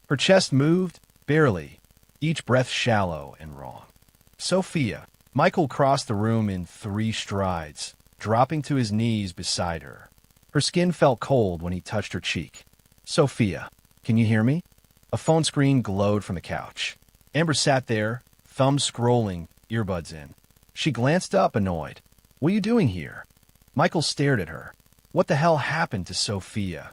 Her chest moved, barely, each breath shallow and wrong. Sophia. Michael crossed the room in 3 strides, dropping to his knees beside her. Her skin felt cold when he touched her cheek. Sophia, can you hear me? A phone screen glowed from the couch. Amber sat there, thumb scrolling, earbuds in. She glanced up, annoyed. What are you doing here? Michael stared at her. What the hell happened to Sophia?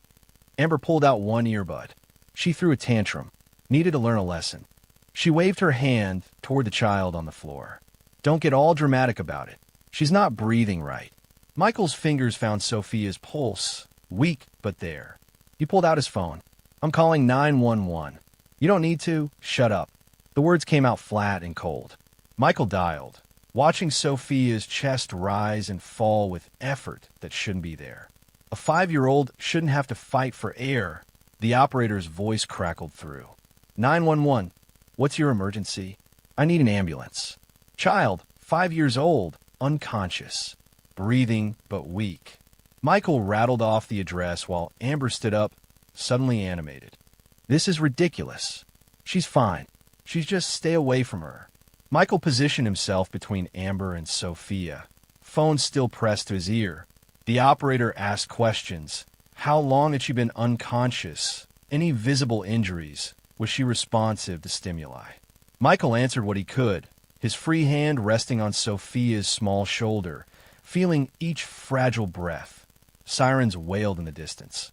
Amber pulled out one earbud. She threw a tantrum. Needed to learn a lesson. She waved her hand toward the child on the floor. Don't get all dramatic about it. She's not breathing right. Michael's fingers found Sophia's pulse, weak but there. He pulled out his phone. I'm calling 911. You don't need to. Shut up. The words came out flat and cold. Michael dialed, watching Sophia's chest rise and fall with effort that shouldn't be there. A 5-year-old shouldn't have to fight for air. The operator's voice crackled through. 911. What's your emergency? I need an ambulance. Child, 5 years old, unconscious, breathing but weak. Michael rattled off the address while Amber stood up, suddenly animated. This is ridiculous. She's fine. She's just stay away from her. Michael positioned himself between Amber and Sophia, phone still pressed to his ear. The operator asked questions. How long had she been unconscious? Any visible injuries? Was she responsive to stimuli? Michael answered what he could, his free hand resting on Sophia's small shoulder, feeling each fragile breath. Sirens wailed in the distance.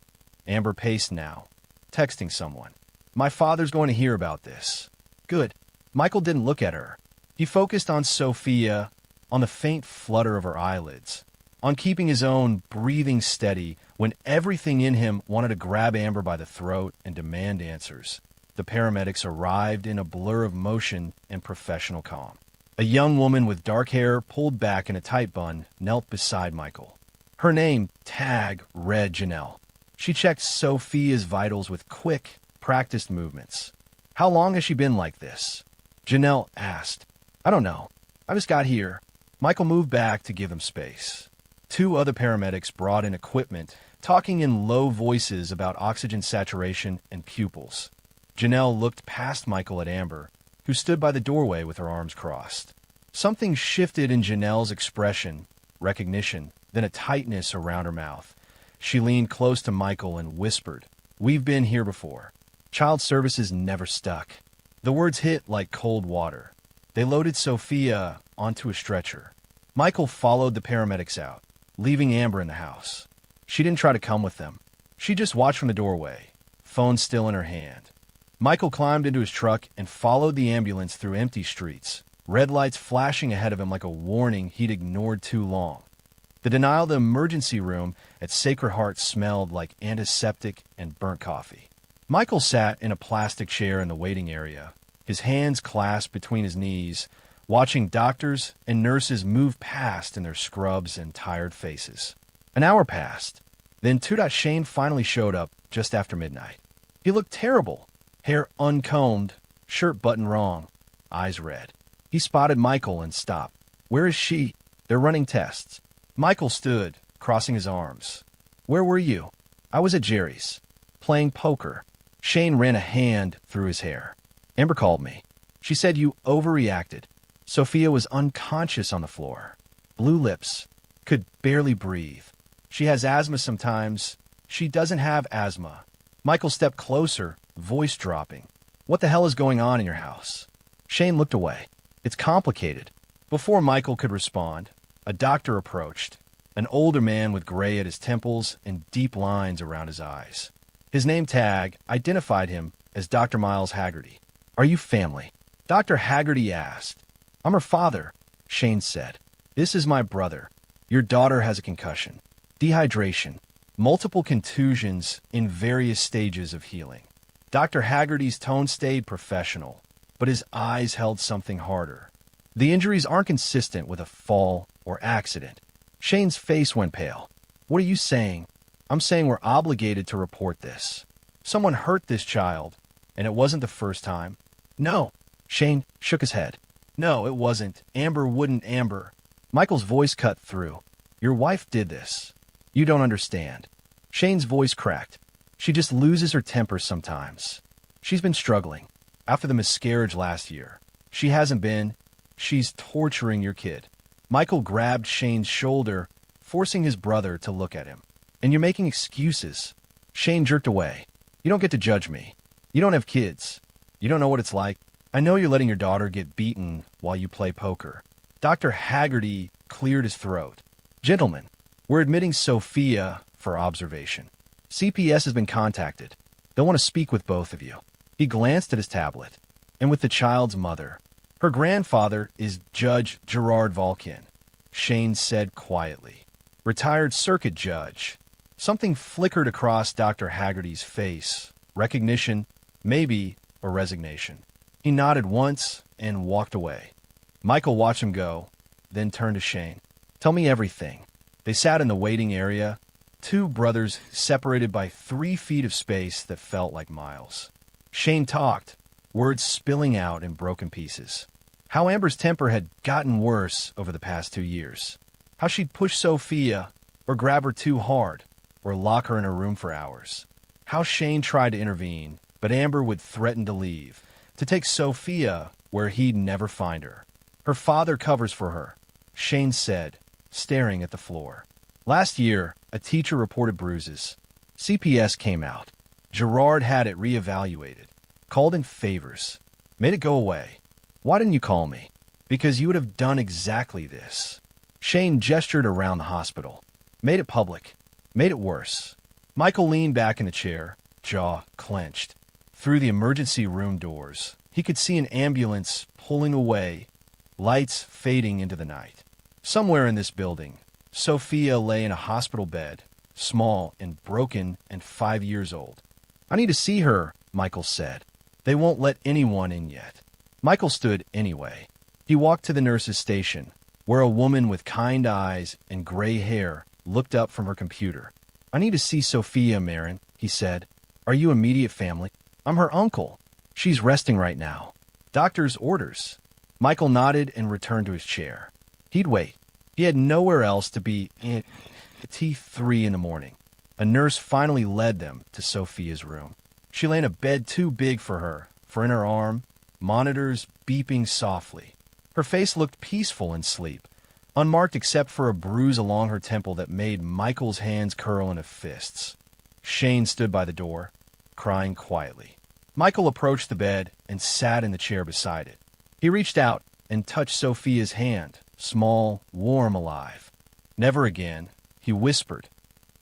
Amber paced now, texting someone. My father's going to hear about this. Good. Michael didn't look at her. He focused on Sophia, on the faint flutter of her eyelids, on keeping his own breathing steady when everything in him wanted to grab Amber by the throat and demand answers. The paramedics arrived in a blur of motion and professional calm. A young woman with dark hair pulled back in a tight bun knelt beside Michael. Her name, tag, read Janelle. She checked Sophia's vitals with quick, practiced movements. How long has she been like this? Janelle asked. I don't know. I just got here. Michael moved back to give them space. 2 other paramedics brought in equipment, talking in low voices about oxygen saturation and pupils. Janelle looked past Michael at Amber, who stood by the doorway with her arms crossed. Something shifted in Janelle's expression, recognition, then a tightness around her mouth. She leaned close to Michael and whispered, We've been here before. Child services never stuck. The words hit like cold water. They loaded Sophia onto a stretcher. Michael followed the paramedics out, leaving Amber in the house. She didn't try to come with them. She just watched from the doorway, phone still in her hand. Michael climbed into his truck and followed the ambulance through empty streets, red lights flashing ahead of him like a warning he'd ignored too long. The denial of the emergency room at Sacred Heart smelled like antiseptic and burnt coffee. Michael sat in a plastic chair in the waiting area, his hands clasped between his knees, watching doctors and nurses move past in their scrubs and tired faces. An hour passed. Then 2. Shane finally showed up just after midnight. He looked terrible. Hair uncombed, shirt buttoned wrong, eyes red. He spotted Michael and stopped. Where is she? They're running tests. Michael stood, crossing his arms. Where were you? I was at Jerry's, playing poker. Shane ran a hand through his hair. Amber called me. She said you overreacted. Sophia was unconscious on the floor. Blue lips. Could barely breathe. She has asthma sometimes. She doesn't have asthma. Michael stepped closer, voice dropping. What the hell is going on in your house? Shane looked away. It's complicated. Before Michael could respond, a doctor approached. An older man with gray at his temples and deep lines around his eyes. His name tag identified him as Dr. Miles Haggerty. Are you family? Dr. Haggerty asked. I'm her father, Shane said. This is my brother. Your daughter has a concussion, dehydration, multiple contusions in various stages of healing. Dr. Haggerty's tone stayed professional, but his eyes held something harder. The injuries aren't consistent with a fall or accident. Shane's face went pale. What are you saying? I'm saying we're obligated to report this. Someone hurt this child, and it wasn't the first time. No. Shane shook his head. No, it wasn't. Amber wouldn't. Amber. Michael's voice cut through. Your wife did this. You don't understand. Shane's voice cracked. She just loses her temper sometimes. She's been struggling. After the miscarriage last year. She hasn't been. She's torturing your kid. Michael grabbed Shane's shoulder, forcing his brother to look at him. And you're making excuses. Shane jerked away. You don't get to judge me. You don't have kids. You don't know what it's like. I know you're letting your daughter get beaten while you play poker. Dr. Haggerty cleared his throat. Gentlemen, we're admitting Sophia for observation. CPS has been contacted. They'll want to speak with both of you. He glanced at his tablet. And with the child's mother. Her grandfather is Judge Gerard Volkin, Shane said quietly. Retired circuit judge. Something flickered across Dr. Haggerty's face. Recognition, maybe, or resignation. He nodded once and walked away. Michael watched him go, then turned to Shane. Tell me everything. They sat in the waiting area, two brothers separated by 3 feet of space that felt like miles. Shane talked, words spilling out in broken pieces. How Amber's temper had gotten worse over the past 2 years. How she'd push Sophia, or grab her too hard, or lock her in her room for hours. How Shane tried to intervene, but Amber would threaten to leave, to take Sophia where he'd never find her. Her father covers for her, Shane said, staring at the floor. Last year, a teacher reported bruises. CPS came out. Gerard had it reevaluated, called in favors, made it go away. Why didn't you call me? Because you would have done exactly this. Shane gestured around the hospital. Made it public. Made it worse. Michael leaned back in the chair, jaw clenched. Through the emergency room doors, he could see an ambulance pulling away, lights fading into the night. Somewhere in this building, Sophia lay in a hospital bed, small and broken and 5 years old. I need to see her, Michael said. They won't let anyone in yet. Michael stood anyway. He walked to the nurse's station, where a woman with kind eyes and gray hair looked up from her computer. I need to see Sophia, Marin, he said. Are you immediate family? I'm her uncle. She's resting right now. Doctor's orders. Michael nodded and returned to his chair. He'd wait. He had nowhere else to be at T3 in the morning. A nurse finally led them to Sophia's room. She lay in a bed too big for her, for in her arm, monitors beeping softly. Her face looked peaceful in sleep, unmarked except for a bruise along her temple that made Michael's hands curl into fists. Shane stood by the door, crying quietly. Michael approached the bed and sat in the chair beside it. He reached out and touched Sophia's hand, small, warm, alive. Never again, he whispered.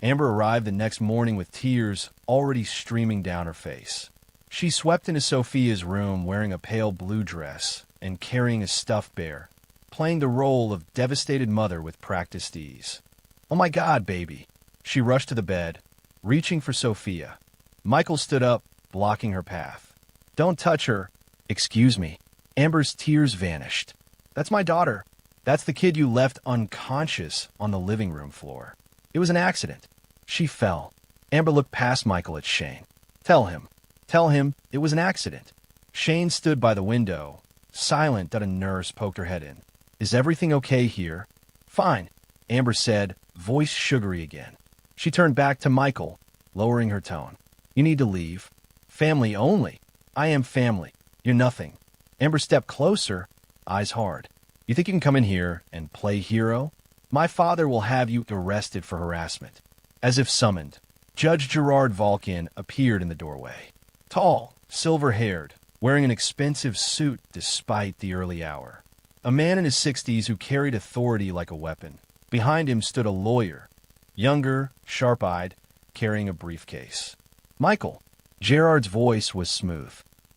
Amber arrived the next morning with tears already streaming down her face. She swept into Sophia's room wearing a pale blue dress and carrying a stuffed bear, playing the role of devastated mother with practiced ease. Oh my God, baby. She rushed to the bed, reaching for Sophia. Michael stood up, blocking her path. Don't touch her. Excuse me. Amber's tears vanished. That's my daughter. That's the kid you left unconscious on the living room floor. It was an accident. She fell. Amber looked past Michael at Shane. Tell him it was an accident. Shane stood by the window, silent that a nurse poked her head in. Is everything okay here? Fine, Amber said, voice sugary again. She turned back to Michael, lowering her tone. You need to leave. Family only. I am family. You're nothing. Amber stepped closer, eyes hard. You think you can come in here and play hero? My father will have you arrested for harassment. As if summoned, Judge Gerard Volkin appeared in the doorway. Tall, silver-haired, wearing an expensive suit despite the early hour. A man in his 60s who carried authority like a weapon. Behind him stood a lawyer, younger, sharp-eyed, carrying a briefcase. Michael. Gerard's voice was smooth.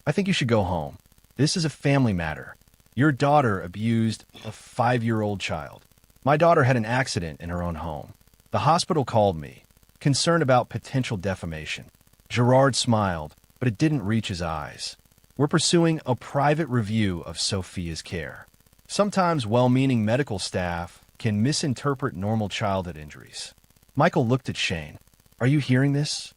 I think you should go home. This is a family matter. Your daughter abused a 5-year-old child. My daughter had an accident in her own home. The hospital called me, concerned about potential defamation. Gerard smiled, but it didn't reach his eyes. We're pursuing a private review of Sophia's care. Sometimes well-meaning medical staff can misinterpret normal childhood injuries. Michael looked at Shane. Are you hearing this?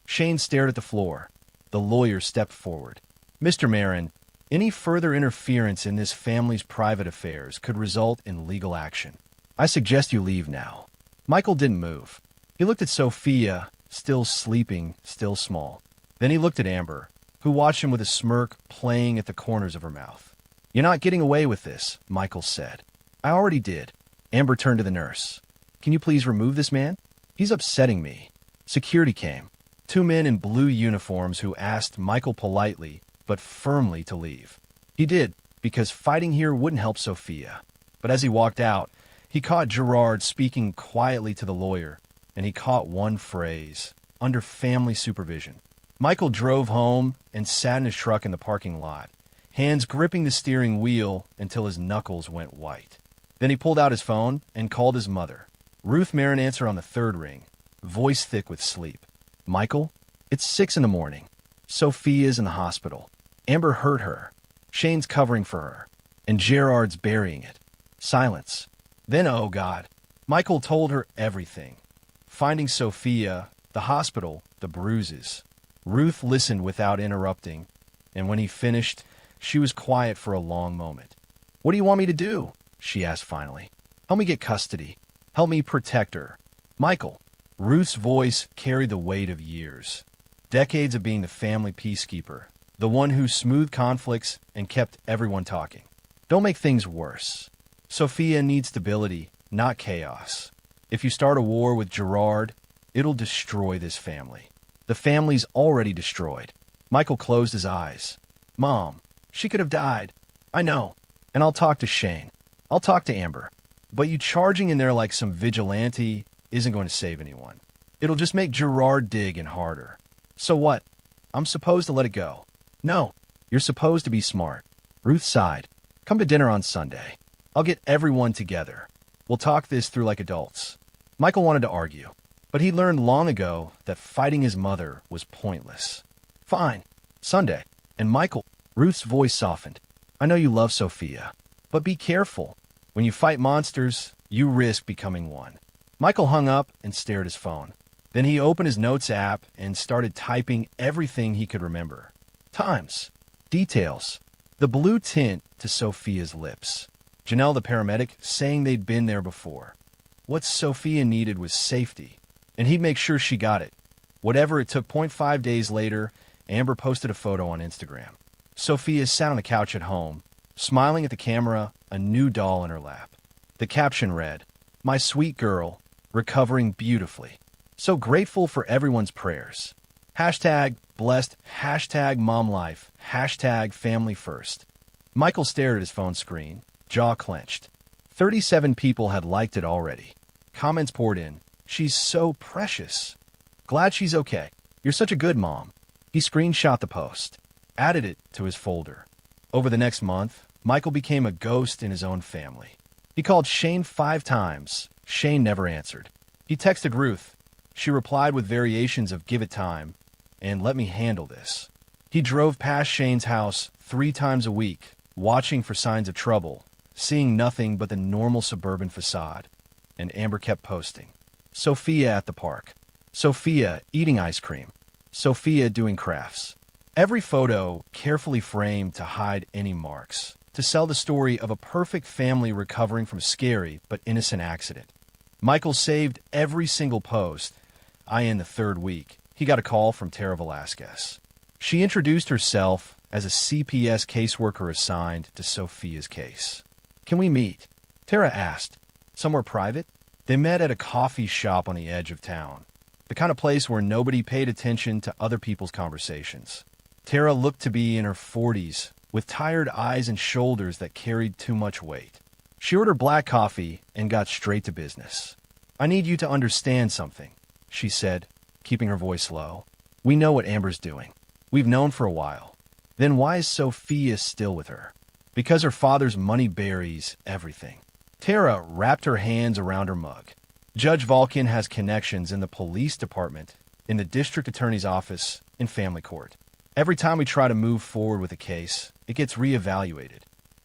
Shane stared at the floor. The lawyer stepped forward. Mr. Marin, any further interference in this family's private affairs could result in legal action. I suggest you leave now. Michael didn't move. He looked at Sophia, still sleeping, still small. Then he looked at Amber, who watched him with a smirk playing at the corners of her mouth. "You're not getting away with this," Michael said. "I already did." Amber turned to the nurse. "Can you please remove this man? He's upsetting me." Security came. Two men in blue uniforms who asked Michael politely but firmly to leave. He did, because fighting here wouldn't help Sophia. But as he walked out, he caught Gerard speaking quietly to the lawyer, and he caught one phrase: under family supervision. Michael drove home and sat in his truck in the parking lot, hands gripping the steering wheel until his knuckles went white. Then he pulled out his phone and called his mother. Ruth Marin answered on the third ring, voice thick with sleep. "Michael, it's 6 in the morning. Sophia's in the hospital. Amber hurt her. Shane's covering for her. And Gerard's burying it." Silence. Then, oh God. Michael told her everything. Finding Sophia, the hospital, the bruises. Ruth listened without interrupting, and when he finished, she was quiet for a long moment. "What do you want me to do?" she asked finally. "Help me get custody. Help me protect her." "Michael." Ruth's voice carried the weight of years. Decades of being the family peacekeeper, the one who smoothed conflicts and kept everyone talking. "Don't make things worse. Sophia needs stability, not chaos. If you start a war with Gerard, it'll destroy this family. The family's already destroyed." Michael closed his eyes. "Mom, she could have died. I know. And I'll talk to Shane. I'll talk to Amber. But you charging in there like some vigilante isn't going to save anyone. It'll just make Gerard dig in harder. So what? I'm supposed to let it go." "No, you're supposed to be smart." Ruth sighed. "Come to dinner on Sunday. I'll get everyone together. We'll talk this through like adults." Michael wanted to argue, but he learned long ago that fighting his mother was pointless. "Fine. Sunday." And Michael, Ruth's voice softened. "I know you love Sophia, but be careful. When you fight monsters, you risk becoming one." Michael hung up and stared at his phone. Then he opened his notes app and started typing everything he could remember. Times. Details. The blue tint to Sophia's lips. Janelle the paramedic saying they'd been there before. What Sophia needed was safety, and he'd make sure she got it. Whatever it took. 0.5 days later, Amber posted a photo on Instagram. Sophia sat on the couch at home, smiling at the camera, a new doll in her lap. The caption read, "My sweet girl, recovering beautifully. So grateful for everyone's prayers. Hashtag blessed, hashtag mom life, hashtag family first." Michael stared at his phone screen, jaw clenched. 37 people had liked it already. Comments poured in. "She's so precious. Glad she's okay. You're such a good mom." He screenshot the post, added it to his folder. Over the next month, Michael became a ghost in his own family. He called Shane 5 times. Shane never answered. He texted Ruth. She replied with variations of "give it time" and "let me handle this." He drove past Shane's house 3 times a week, watching for signs of trouble, seeing nothing but the normal suburban facade. And Amber kept posting. Sophia at the park. Sophia eating ice cream. Sophia doing crafts. Every photo carefully framed to hide any marks, to sell the story of a perfect family recovering from a scary but innocent accident. Michael saved every single post. In the 3rd week, he got a call from Tara Velasquez. She introduced herself as a CPS caseworker assigned to Sophia's case. "Can we meet?" Tara asked. "Somewhere private?" They met at a coffee shop on the edge of town, the kind of place where nobody paid attention to other people's conversations. Tara looked to be in her 40s, with tired eyes and shoulders that carried too much weight. She ordered black coffee and got straight to business. "I need you to understand something," she said, keeping her voice low. "We know what Amber's doing. We've known for a while. Then why is Sophia still with her?" "Because her father's money buries everything." Tara wrapped her hands around her mug. "Judge Vulcan has connections in the police department, in the district attorney's office, in family court. Every time we try to move forward with a case, it gets reevaluated.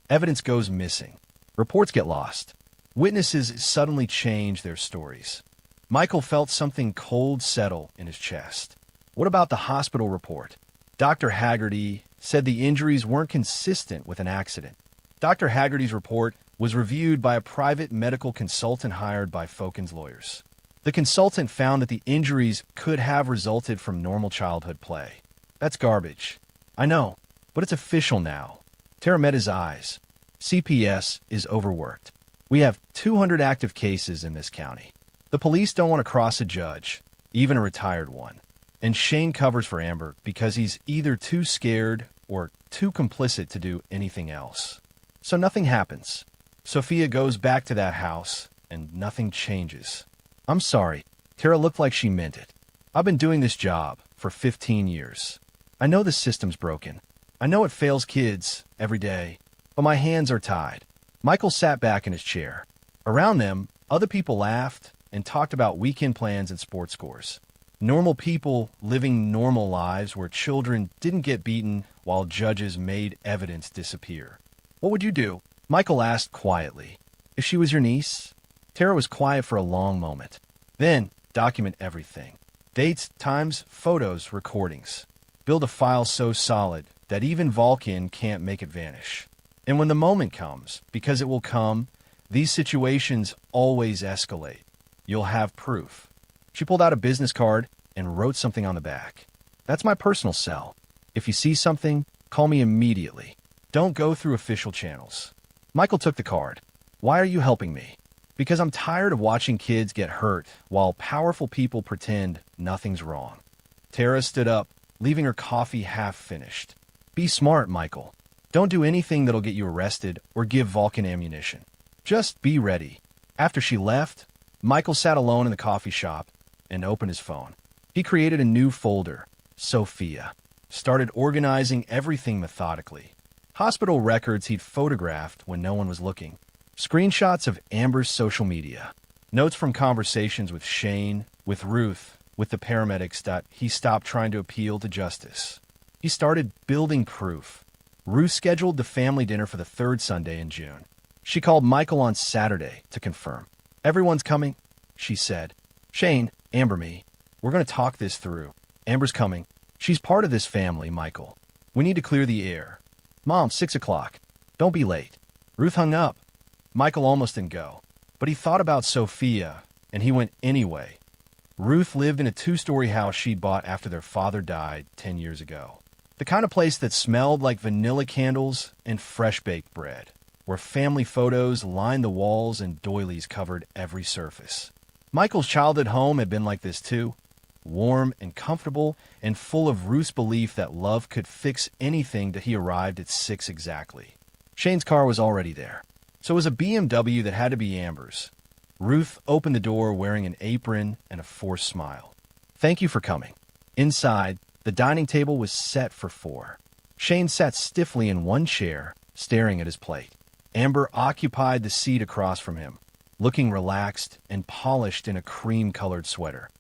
Evidence goes missing. Reports get lost. Witnesses suddenly change their stories." Michael felt something cold settle in his chest. What about the hospital report? Dr. Haggerty said the injuries weren't consistent with an accident. Dr. Haggerty's report was reviewed by a private medical consultant hired by Fokin's lawyers. The consultant found that the injuries could have resulted from normal childhood play. That's garbage. I know, but it's official now. Tara met his eyes. CPS is overworked. We have 200 active cases in this county. The police don't want to cross a judge, even a retired one. And Shane covers for Amber because he's either too scared or too complicit to do anything else. So nothing happens. Sophia goes back to that house, and nothing changes. I'm sorry. Tara looked like she meant it. I've been doing this job for 15 years. I know the system's broken. I know it fails kids every day, but my hands are tied. Michael sat back in his chair. Around them, other people laughed and talked about weekend plans and sports scores. Normal people living normal lives where children didn't get beaten while judges made evidence disappear. What would you do? Michael asked quietly. If she was your niece? Tara was quiet for a long moment. Then, document everything. Dates, times, photos, recordings. Build a file so solid that even Vulcan can't make it vanish. And when the moment comes, because it will come, these situations always escalate. You'll have proof. She pulled out a business card and wrote something on the back. That's my personal cell. If you see something, call me immediately. Don't go through official channels. Michael took the card. Why are you helping me? Because I'm tired of watching kids get hurt while powerful people pretend nothing's wrong. Tara stood up, leaving her coffee half finished. Be smart, Michael. Don't do anything that'll get you arrested or give Vulcan ammunition. Just be ready. After she left, Michael sat alone in the coffee shop and opened his phone. He created a new folder, Sophia. Started organizing everything methodically. Hospital records he'd photographed when no one was looking. Screenshots of Amber's social media. Notes from conversations with Shane, with Ruth, with the paramedics that he stopped trying to appeal to justice. He started building proof. Ruth scheduled the family dinner for the third Sunday in June. She called Michael on Saturday to confirm. Everyone's coming, she said. Shane, Amber, me. We're going to talk this through. Amber's coming. She's part of this family, Michael. We need to clear the air. Mom, 6 o'clock. Don't be late. Ruth hung up. Michael almost didn't go, but he thought about Sophia, and he went anyway. Ruth lived in a 2-story house she'd bought after their father died 10 years ago. The kind of place that smelled like vanilla candles and fresh-baked bread, where family photos lined the walls and doilies covered every surface. Michael's childhood home had been like this too, warm and comfortable and full of Ruth's belief that love could fix anything that he arrived at 6 exactly. Shane's car was already there. So it was a BMW that had to be Amber's. Ruth opened the door wearing an apron and a forced smile. Thank you for coming. Inside, the dining table was set for 4. Shane sat stiffly in one chair, staring at his plate. Amber occupied the seat across from him, looking relaxed and polished in a cream-colored sweater.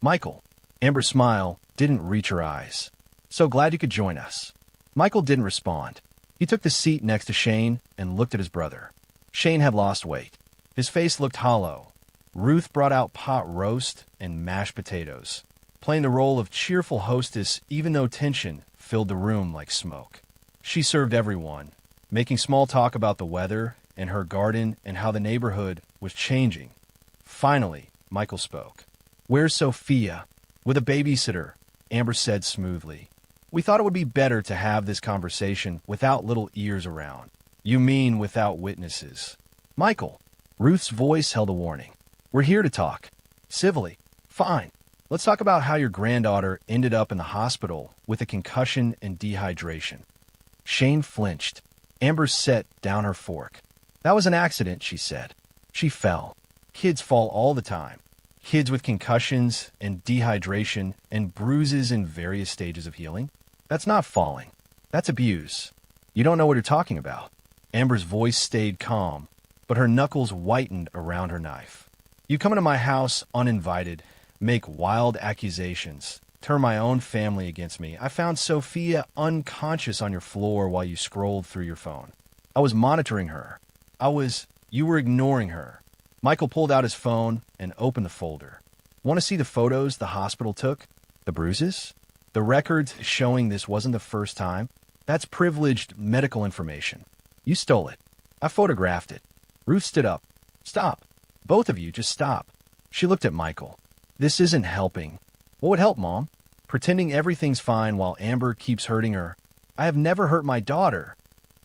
Michael. Amber's smile didn't reach her eyes. So glad you could join us. Michael didn't respond. He took the seat next to Shane and looked at his brother. Shane had lost weight. His face looked hollow. Ruth brought out pot roast and mashed potatoes, playing the role of cheerful hostess even though tension filled the room like smoke. She served everyone, making small talk about the weather and her garden and how the neighborhood was changing. Finally, Michael spoke. Where's Sophia? With a babysitter, Amber said smoothly. We thought it would be better to have this conversation without little ears around. You mean without witnesses? Michael. Ruth's voice held a warning. We're here to talk. Civilly. Fine. Let's talk about how your granddaughter ended up in the hospital with a concussion and dehydration. Shane flinched. Amber set down her fork. That was an accident, she said. She fell. Kids fall all the time. Kids with concussions and dehydration and bruises in various stages of healing. That's not falling. That's abuse. You don't know what you're talking about. Amber's voice stayed calm, but her knuckles whitened around her knife. You come into my house uninvited, make wild accusations, turn my own family against me. I found Sophia unconscious on your floor while you scrolled through your phone. I was monitoring her. You were ignoring her. Michael pulled out his phone and opened the folder. Want to see the photos the hospital took? The bruises? The records showing this wasn't the first time? That's privileged medical information. You stole it. I photographed it. Ruth stood up. Stop. Both of you, just stop. She looked at Michael. This isn't helping. What would help, Mom? Pretending everything's fine while Amber keeps hurting her. I have never hurt my daughter.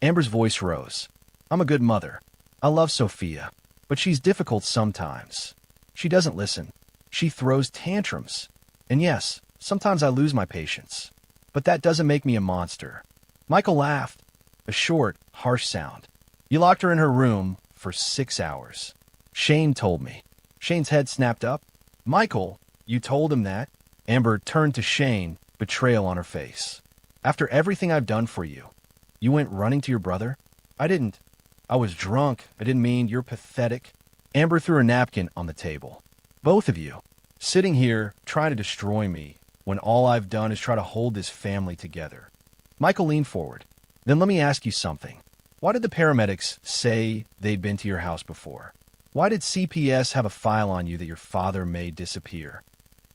Amber's voice rose. I'm a good mother. I love Sophia, but she's difficult sometimes. She doesn't listen. She throws tantrums. And yes, sometimes I lose my patience. But that doesn't make me a monster. Michael laughed, a short, harsh sound. You locked her in her room for 6 hours. Shane told me. Shane's head snapped up. Michael, you told him that? Amber turned to Shane, betrayal on her face. After everything I've done for you, you went running to your brother? I didn't. I was drunk. I didn't mean. You're pathetic. Amber threw a napkin on the table. Both of you, sitting here trying to destroy me when all I've done is try to hold this family together. Michael leaned forward. Then let me ask you something. Why did the paramedics say they'd been to your house before? Why did CPS have a file on you that your father made disappear?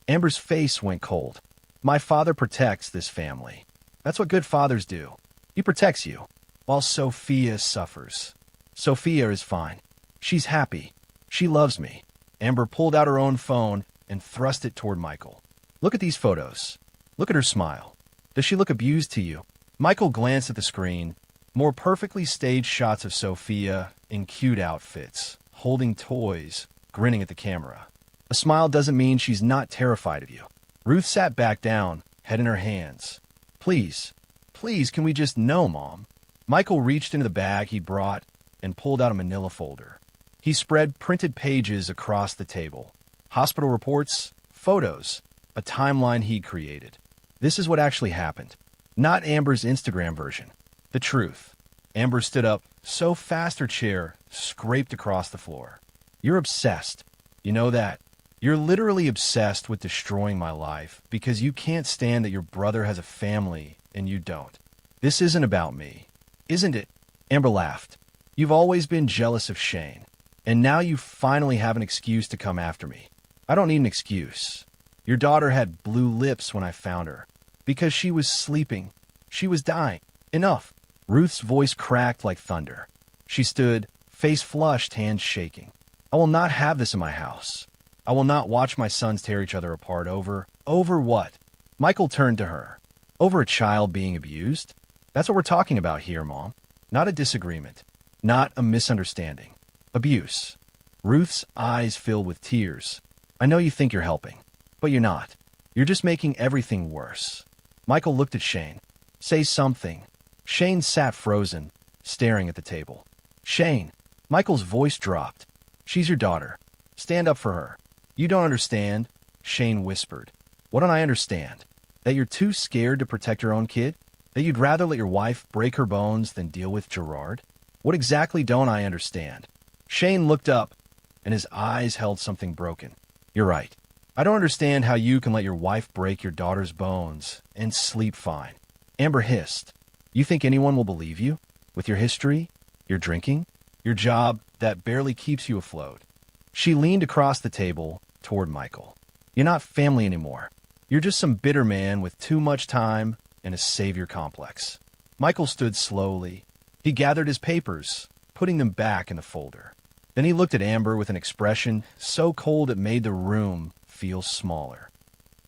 Amber's face went cold. My father protects this family. That's what good fathers do. He protects you, while Sophia suffers. Sophia is fine. She's happy. She loves me. Amber pulled out her own phone and thrust it toward Michael. Look at these photos. Look at her smile. Does she look abused to you? Michael glanced at the screen. More perfectly staged shots of Sophia in cute outfits, holding toys, grinning at the camera. A smile doesn't mean she's not terrified of you. Ruth sat back down, head in her hands. Please, can we just know, Mom? Michael reached into the bag he'd brought and pulled out a manila folder. He spread printed pages across the table. Hospital reports, photos, a timeline he'd created. This is what actually happened. Not Amber's Instagram version. The truth. Amber stood up so fast her chair scraped across the floor. You're obsessed. You know that. You're literally obsessed with destroying my life because you can't stand that your brother has a family and you don't. This isn't about me, isn't it? Amber laughed. You've always been jealous of Shane, and now you finally have an excuse to come after me. I don't need an excuse. Your daughter had blue lips when I found her because she was sleeping. She was dying. Enough. Ruth's voice cracked like thunder. She stood, face flushed, hands shaking. I will not have this in my house. I will not watch my sons tear each other apart over what? Michael turned to her. Over a child being abused? That's what we're talking about here, Mom. Not a disagreement. Not a misunderstanding. Abuse. Ruth's eyes filled with tears. I know you think you're helping, but you're not. You're just making everything worse. Michael looked at Shane. Say something. Shane sat frozen, staring at the table. Shane. Michael's voice dropped. She's your daughter. Stand up for her. You don't understand, Shane whispered. What don't I understand? That you're too scared to protect your own kid? That you'd rather let your wife break her bones than deal with Gerard? What exactly don't I understand? Shane looked up, and his eyes held something broken. You're right. I don't understand how you can let your wife break your daughter's bones and sleep fine. Amber hissed. You think anyone will believe you? With your history? Your drinking? Your job that barely keeps you afloat? She leaned across the table toward Michael. You're not family anymore. You're just some bitter man with too much time and a savior complex. Michael stood slowly. He gathered his papers, putting them back in the folder. Then he looked at Amber with an expression so cold it made the room feel smaller.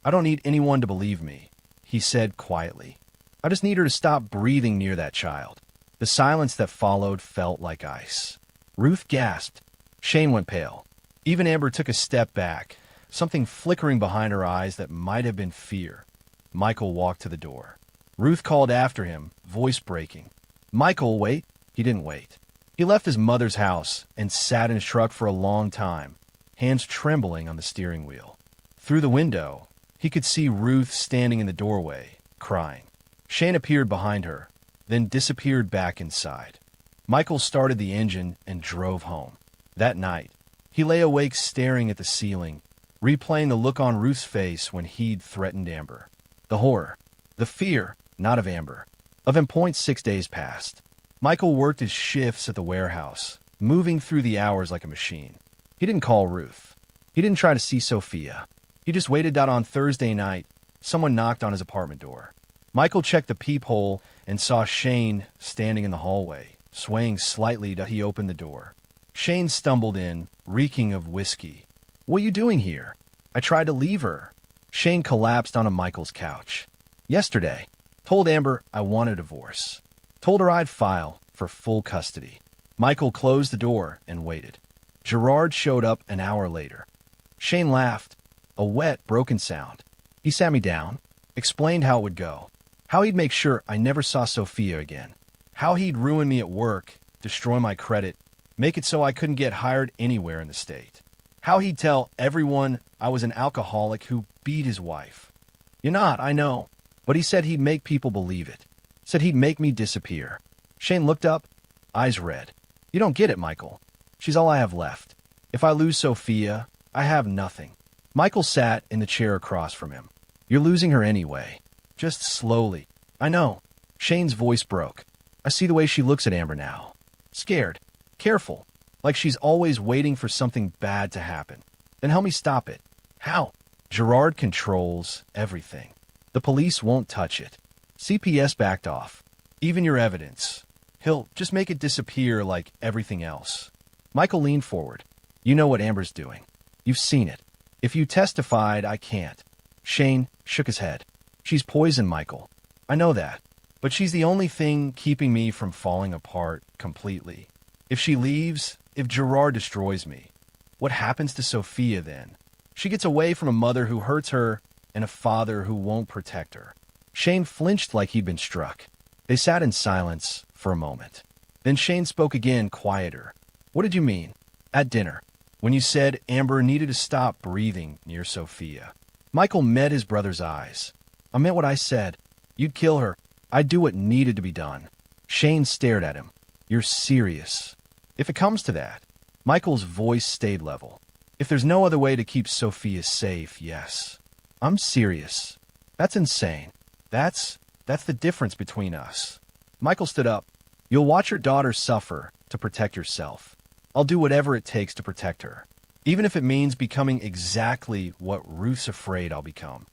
I don't need anyone to believe me, he said quietly. I just need her to stop breathing near that child. The silence that followed felt like ice. Ruth gasped. Shane went pale. Even Amber took a step back, something flickering behind her eyes that might have been fear. Michael walked to the door. Ruth called after him, voice breaking. Michael, wait. He didn't wait. He left his mother's house and sat in his truck for a long time, hands trembling on the steering wheel. Through the window, he could see Ruth standing in the doorway, crying. Shane appeared behind her, then disappeared back inside. Michael started the engine and drove home. That night, he lay awake staring at the ceiling, replaying the look on Ruth's face when he'd threatened Amber. The horror, the fear, not of Amber. Of him. 6 days passed. Michael worked his shifts at the warehouse, moving through the hours like a machine. He didn't call Ruth. He didn't try to see Sophia. He just waited out on Thursday night. Someone knocked on his apartment door. Michael checked the peephole and saw Shane standing in the hallway, swaying slightly as he opened the door. Shane stumbled in, reeking of whiskey. What are you doing here? I tried to leave her. Shane collapsed onto Michael's couch. Yesterday. Told Amber I want a divorce. Told her I'd file for full custody. Michael closed the door and waited. Gerard showed up an hour later. Shane laughed, a wet, broken sound. He sat me down, explained how it would go, how he'd make sure I never saw Sophia again, how he'd ruin me at work, destroy my credit, make it so I couldn't get hired anywhere in the state, how he'd tell everyone I was an alcoholic who beat his wife. You're not, I know, but he said he'd make people believe it, said he'd make me disappear. Shane looked up, eyes red. You don't get it, Michael. She's all I have left. If I lose Sophia, I have nothing. Michael sat in the chair across from him. You're losing her anyway. Just slowly. I know. Shane's voice broke. I see the way she looks at Amber now. Scared. Careful. Like she's always waiting for something bad to happen. Then help me stop it. How? Gerard controls everything. The police won't touch it. CPS backed off. Even your evidence. He'll just make it disappear like everything else. Michael leaned forward. You know what Amber's doing. You've seen it. If you testified, I can't. Shane shook his head. She's poison, Michael. I know that. But she's the only thing keeping me from falling apart completely. If she leaves, if Gerard destroys me, what happens to Sophia then? She gets away from a mother who hurts her and a father who won't protect her. Shane flinched like he'd been struck. They sat in silence for a moment. Then Shane spoke again, quieter. What did you mean? At dinner, when you said Amber needed to stop breathing near Sophia. Michael met his brother's eyes. I meant what I said. You'd kill her. I'd do what needed to be done. Shane stared at him. You're serious. If it comes to that. Michael's voice stayed level. If there's no other way to keep Sophia safe, yes. I'm serious. That's insane. That's the difference between us. Michael stood up. You'll watch your daughter suffer to protect yourself. I'll do whatever it takes to protect her, even if it means becoming exactly what Ruth's afraid I'll become.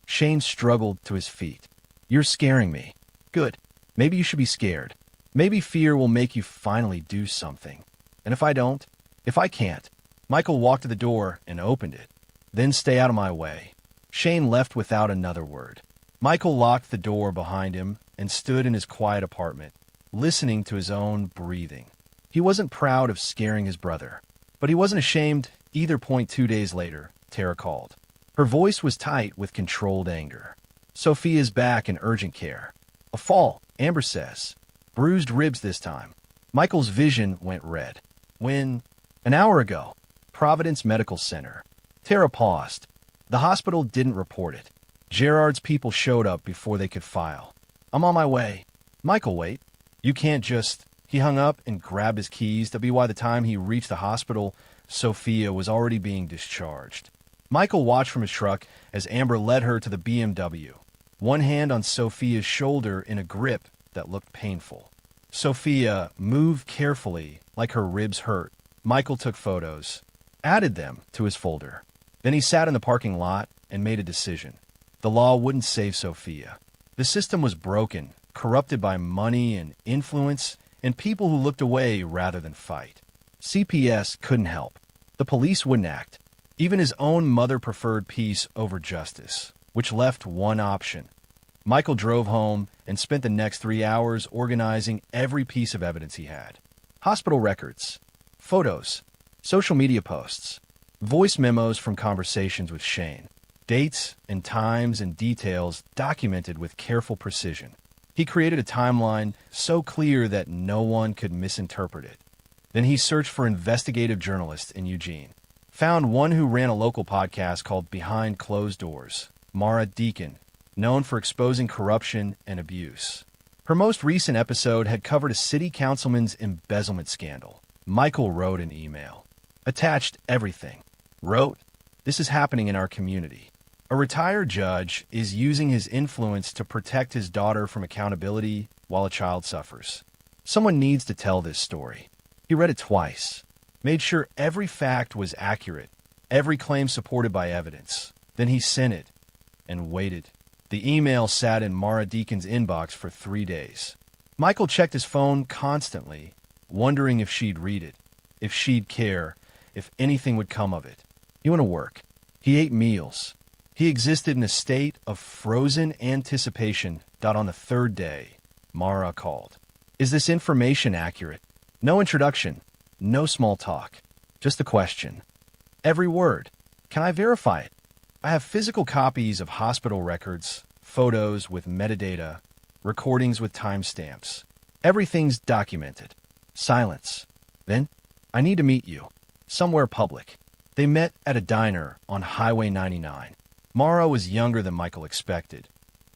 Shane struggled to his feet. You're scaring me. Good. Maybe you should be scared. Maybe fear will make you finally do something. And if I don't, if I can't, Michael walked to the door and opened it. Then stay out of my way. Shane left without another word. Michael locked the door behind him and stood in his quiet apartment, listening to his own breathing. He wasn't proud of scaring his brother, but he wasn't ashamed either. 2 days later, Tara called. Her voice was tight with controlled anger. Sophia's back in urgent care. A fall, Amber says. Bruised ribs this time. Michael's vision went red. When? An hour ago. Providence Medical Center. Tara paused. The hospital didn't report it. Gerard's people showed up before they could file. I'm on my way. Michael, wait. You can't just... He hung up and grabbed his keys to be by the time he reached the hospital, Sophia was already being discharged. Michael watched from his truck as Amber led her to the BMW, one hand on Sophia's shoulder in a grip that looked painful. Sophia moved carefully, like her ribs hurt. Michael took photos, added them to his folder. Then he sat in the parking lot and made a decision. The law wouldn't save Sophia. The system was broken, corrupted by money and influence, and people who looked away rather than fight. CPS couldn't help. The police wouldn't act. Even his own mother preferred peace over justice, which left one option. Michael drove home and spent the next 3 hours organizing every piece of evidence he had. Hospital records, photos, social media posts, voice memos from conversations with Shane, dates and times and details documented with careful precision. He created a timeline so clear that no one could misinterpret it. Then he searched for investigative journalists in Eugene. Found one who ran a local podcast called Behind Closed Doors, Mara Deacon, known for exposing corruption and abuse. Her most recent episode had covered a city councilman's embezzlement scandal. Michael wrote an email. Attached everything. Wrote, "This is happening in our community. A retired judge is using his influence to protect his daughter from accountability while a child suffers. Someone needs to tell this story." He read it twice, made sure every fact was accurate, every claim supported by evidence. Then he sent it and waited. The email sat in Mara Deacon's inbox for 3 days. Michael checked his phone constantly, wondering if she'd read it, if she'd care, if anything would come of it. He went to work. He ate meals. He existed in a state of frozen anticipation. On the third day, Mara called. Is this information accurate? No introduction, no small talk, just a question. Every word. Can I verify it? I have physical copies of hospital records, photos with metadata, recordings with timestamps. Everything's documented. Silence. Then, I need to meet you. Somewhere public. They met at a diner on Highway 99. Mara was younger than Michael expected.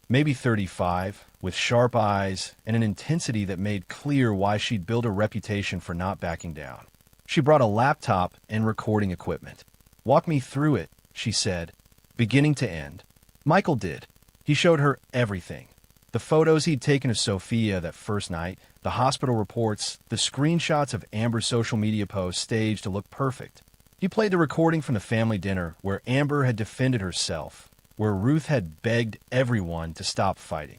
Maybe 35, with sharp eyes and an intensity that made clear why she'd built a reputation for not backing down. She brought a laptop and recording equipment. Walk me through it, she said, beginning to end. Michael did. He showed her everything. The photos he'd taken of Sophia that first night, the hospital reports, the screenshots of Amber's social media posts staged to look perfect. He played the recording from the family dinner where Amber had defended herself, where Ruth had begged everyone to stop fighting.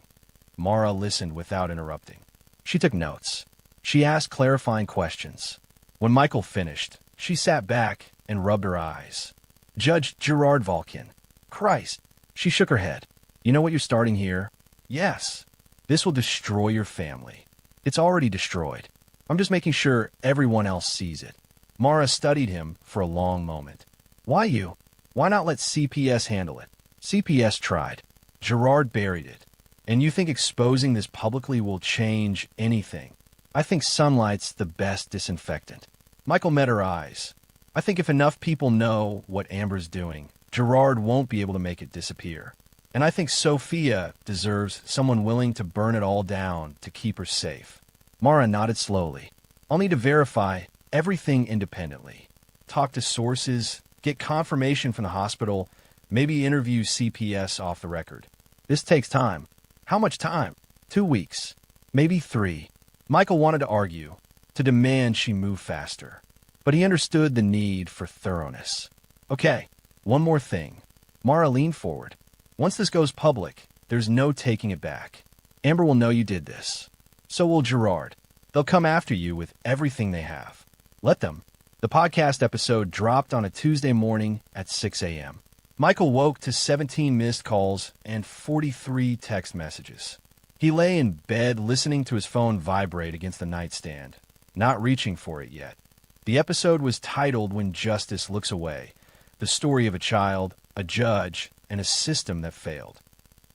Mara listened without interrupting. She took notes. She asked clarifying questions. When Michael finished, she sat back and rubbed her eyes. Judge Gerard Volkin. Christ. She shook her head. You know what you're starting here? Yes. This will destroy your family. It's already destroyed. I'm just making sure everyone else sees it. Mara studied him for a long moment. Why you? Why not let CPS handle it? CPS tried. Gerard buried it. And you think exposing this publicly will change anything? I think sunlight's the best disinfectant. Michael met her eyes. I think if enough people know what Amber's doing, Gerard won't be able to make it disappear. And I think Sophia deserves someone willing to burn it all down to keep her safe. Mara nodded slowly. I'll need to verify everything independently. Talk to sources, get confirmation from the hospital, maybe interview CPS off the record. This takes time. How much time? 2 weeks. Maybe 3. Michael wanted to argue, to demand she move faster. But he understood the need for thoroughness. Okay, one more thing. Mara leaned forward. Once this goes public, there's no taking it back. Amber will know you did this. So will Gerard. They'll come after you with everything they have. Let them. The podcast episode dropped on a Tuesday morning at 6 a.m. Michael woke to 17 missed calls and 43 text messages. He lay in bed listening to his phone vibrate against the nightstand, not reaching for it yet. The episode was titled When Justice Looks Away, the story of a child, a judge, and a system that failed.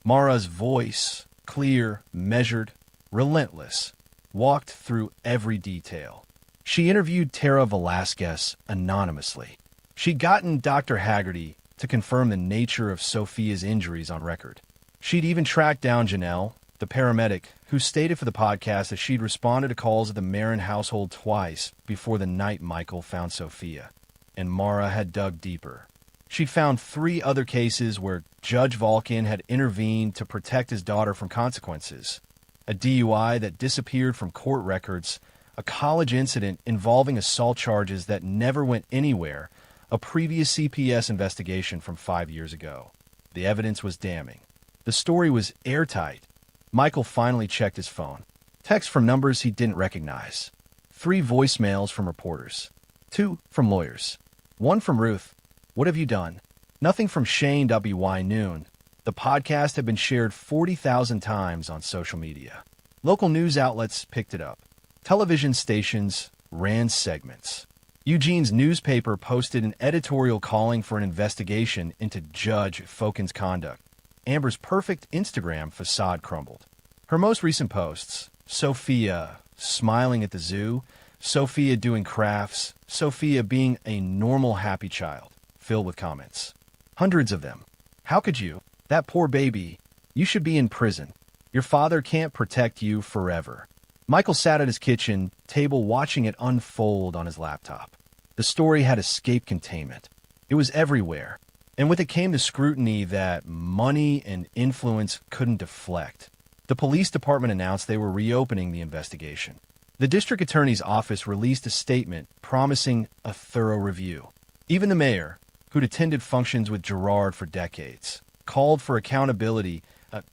Mara's voice, clear, measured, relentless, walked through every detail. She interviewed Tara Velasquez anonymously. She'd gotten Dr. Haggerty to confirm the nature of Sophia's injuries on record. She'd even tracked down Janelle, the paramedic, who stated for the podcast that she'd responded to calls at the Marin household twice before the night Michael found Sophia. And Mara had dug deeper. She'd found 3 other cases where Judge Volkin had intervened to protect his daughter from consequences. A DUI that disappeared from court records, a college incident involving assault charges that never went anywhere, a previous CPS investigation from 5 years ago. The evidence was damning. The story was airtight. Michael finally checked his phone. Texts from numbers he didn't recognize. 3 voicemails from reporters. 2 from lawyers. 1 from Ruth. What have you done? Nothing from Shane W.Y. Noon. The podcast had been shared 40,000 times on social media. Local news outlets picked it up. Television stations ran segments. Eugene's newspaper posted an editorial calling for an investigation into Judge Volkin's conduct. Amber's perfect Instagram facade crumbled. Her most recent posts, Sophia smiling at the zoo, Sophia doing crafts, Sophia being a normal happy child, filled with comments. Hundreds of them. How could you? That poor baby. You should be in prison. Your father can't protect you forever. Michael sat at his kitchen table watching it unfold on his laptop. The story had escaped containment. It was everywhere. And with it came the scrutiny that money and influence couldn't deflect. The police department announced they were reopening the investigation. The district attorney's office released a statement promising a thorough review. Even the mayor, who'd attended functions with Gerard for decades, called for accountability.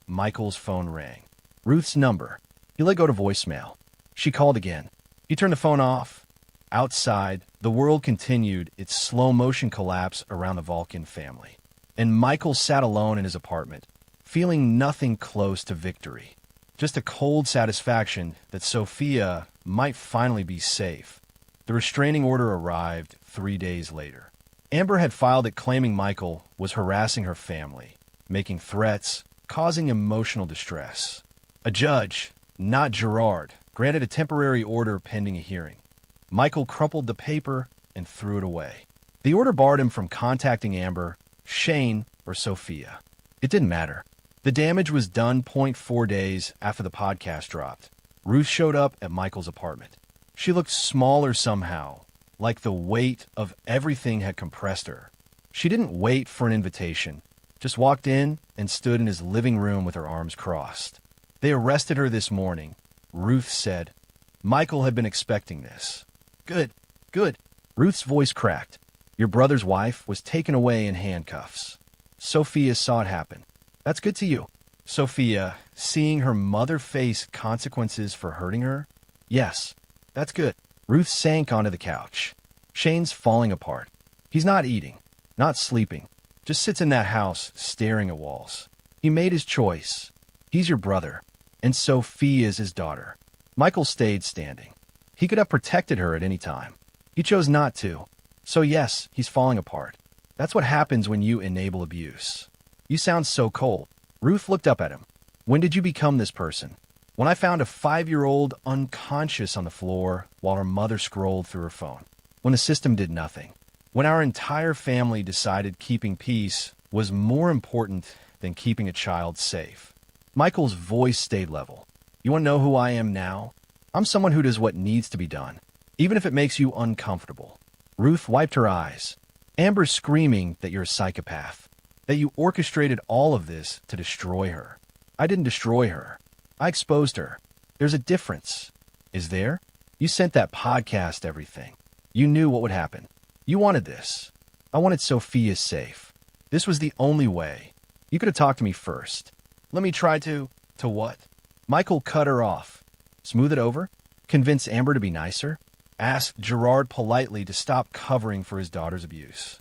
Michael's phone rang. Ruth's number. He let go to voicemail. She called again. He turned the phone off. Outside, the world continued its slow-motion collapse around the Volkin family. and Michael sat alone in his apartment, feeling nothing close to victory. Just a cold satisfaction that Sophia might finally be safe. The restraining order arrived 3 days later. Amber had filed it claiming Michael was harassing her family, making threats, causing emotional distress. A judge, not Gerard, granted a temporary order pending a hearing. Michael crumpled the paper and threw it away. The order barred him from contacting Amber, Shane, or Sophia. It didn't matter. The damage was done 0.4 days after the podcast dropped. Ruth showed up at Michael's apartment. She looked smaller somehow, like the weight of everything had compressed her. She didn't wait for an invitation, just walked in and stood in his living room with her arms crossed. They arrested her this morning, Ruth said. Michael had been expecting this. Good, good. Ruth's voice cracked. Your brother's wife was taken away in handcuffs. Sophia saw it happen. That's good to you. Sophia, seeing her mother face consequences for hurting her? Yes, that's good. Ruth sank onto the couch. Shane's falling apart. He's not eating, not sleeping. Just sits in that house staring at walls. He made his choice. He's your brother, and Sophia's his daughter. Michael stayed standing. He could have protected her at any time. He chose not to. So yes, he's falling apart. That's what happens when you enable abuse. You sound so cold. Ruth looked up at him. When did you become this person? When I found a 5-year-old unconscious on the floor while her mother scrolled through her phone. When the system did nothing. When our entire family decided keeping peace was more important than keeping a child safe. Michael's voice stayed level. You want to know who I am now? I'm someone who does what needs to be done, even if it makes you uncomfortable. Ruth wiped her eyes. Amber's screaming that you're a psychopath, that you orchestrated all of this to destroy her. I didn't destroy her. I exposed her. There's a difference. Is there? You sent that podcast everything. You knew what would happen. You wanted this. I wanted Sophia safe. This was the only way. You could have talked to me first. Let me try to what? Michael cut her off. Smooth it over? Convince Amber to be nicer? Asked Gerard politely to stop covering for his daughter's abuse.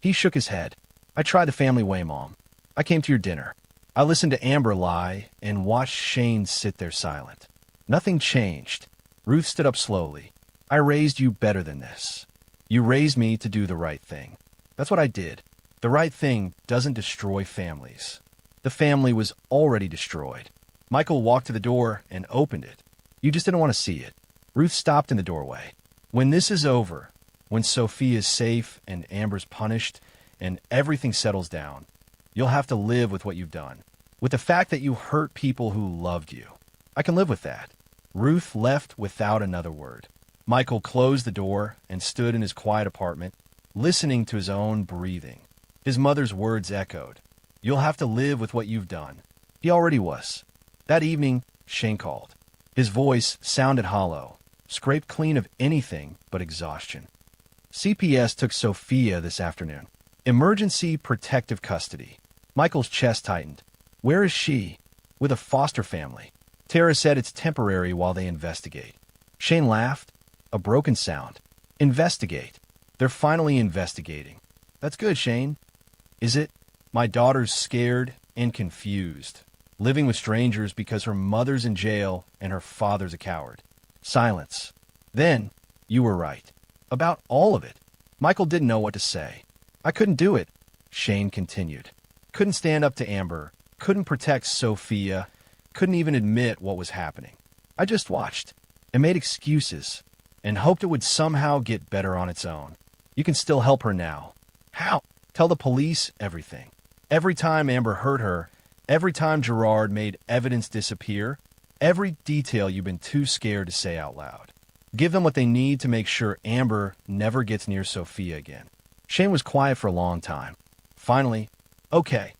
He shook his head. I tried the family way, Mom. I came to your dinner. I listened to Amber lie and watched Shane sit there silent. Nothing changed. Ruth stood up slowly. I raised you better than this. You raised me to do the right thing. That's what I did. The right thing doesn't destroy families. The family was already destroyed. Michael walked to the door and opened it. You just didn't want to see it. Ruth stopped in the doorway. When this is over, when Sophia is safe and Amber's punished and everything settles down, you'll have to live with what you've done. With the fact that you hurt people who loved you. I can live with that. Ruth left without another word. Michael closed the door and stood in his quiet apartment, listening to his own breathing. His mother's words echoed. You'll have to live with what you've done. He already was. That evening, Shane called. His voice sounded hollow, scraped clean of anything but exhaustion. CPS took Sophia this afternoon. Emergency protective custody. Michael's chest tightened. Where is she? With a foster family. Tara said it's temporary while they investigate. Shane laughed. A broken sound. Investigate. They're finally investigating. That's good, Shane. Is it? My daughter's scared and confused. Living with strangers because her mother's in jail and her father's a coward. Silence. Then, you were right. About all of it. Michael didn't know what to say. I couldn't do it, Shane continued. Couldn't stand up to Amber. Couldn't protect Sophia. Couldn't even admit what was happening. I just watched and made excuses and hoped it would somehow get better on its own. You can still help her now. How? Tell the police everything. Every time Amber hurt her, every time Gerard made evidence disappear, every detail you've been too scared to say out loud. Give them what they need to make sure Amber never gets near Sophia again. Shane was quiet for a long time. Finally, okay,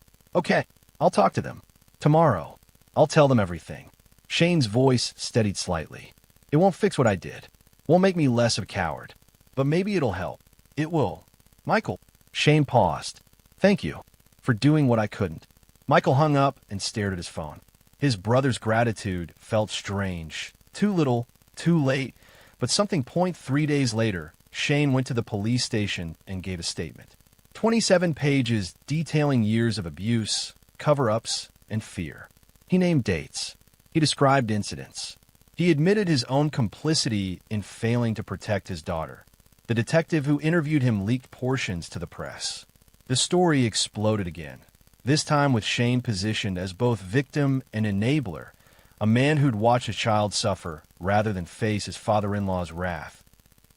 I'll talk to them. Tomorrow, I'll tell them everything. Shane's voice steadied slightly. It won't fix what I did. Won't make me less of a coward. But maybe it'll help. It will. Michael. Shane paused. Thank you for doing what I couldn't. Michael hung up and stared at his phone. His brother's gratitude felt strange. Too little, too late. But something 0.3 days later, Shane went to the police station and gave a statement. 27 pages detailing years of abuse, cover-ups, and fear. He named dates. He described incidents. He admitted his own complicity in failing to protect his daughter. The detective who interviewed him leaked portions to the press. The story exploded again, this time with Shane positioned as both victim and enabler, a man who'd watch a child suffer rather than face his father-in-law's wrath.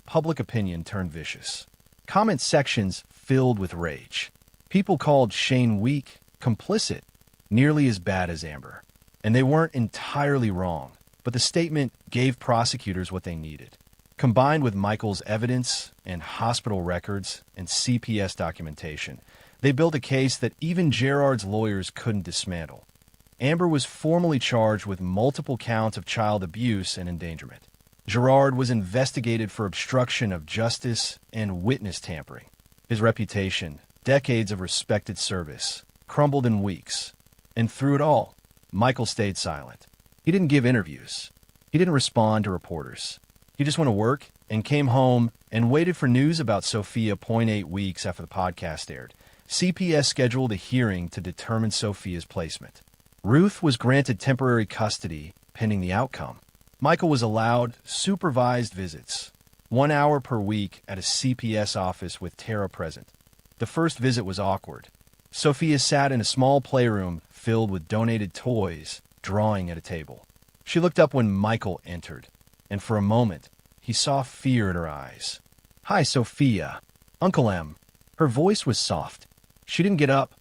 Public opinion turned vicious. Comment sections filled with rage. People called Shane weak, complicit, nearly as bad as Amber. And they weren't entirely wrong, but the statement gave prosecutors what they needed. Combined with Michael's evidence and hospital records and CPS documentation, they built a case that even Gerard's lawyers couldn't dismantle. Amber was formally charged with multiple counts of child abuse and endangerment. Gerard was investigated for obstruction of justice and witness tampering. His reputation, decades of respected service, crumbled in weeks. And through it all, Michael stayed silent. He didn't give interviews. He didn't respond to reporters. He just went to work and came home and waited for news about Sophia. 8 weeks after the podcast aired, CPS scheduled a hearing to determine Sophia's placement. Ruth was granted temporary custody pending the outcome. Michael was allowed supervised visits, 1 hour per week at a CPS office with Tara present. The first visit was awkward. Sophia sat in a small playroom filled with donated toys, drawing at a table. She looked up when Michael entered, and for a moment, he saw fear in her eyes. "Hi, Sophia. Uncle M." Her voice was soft. She didn't get up.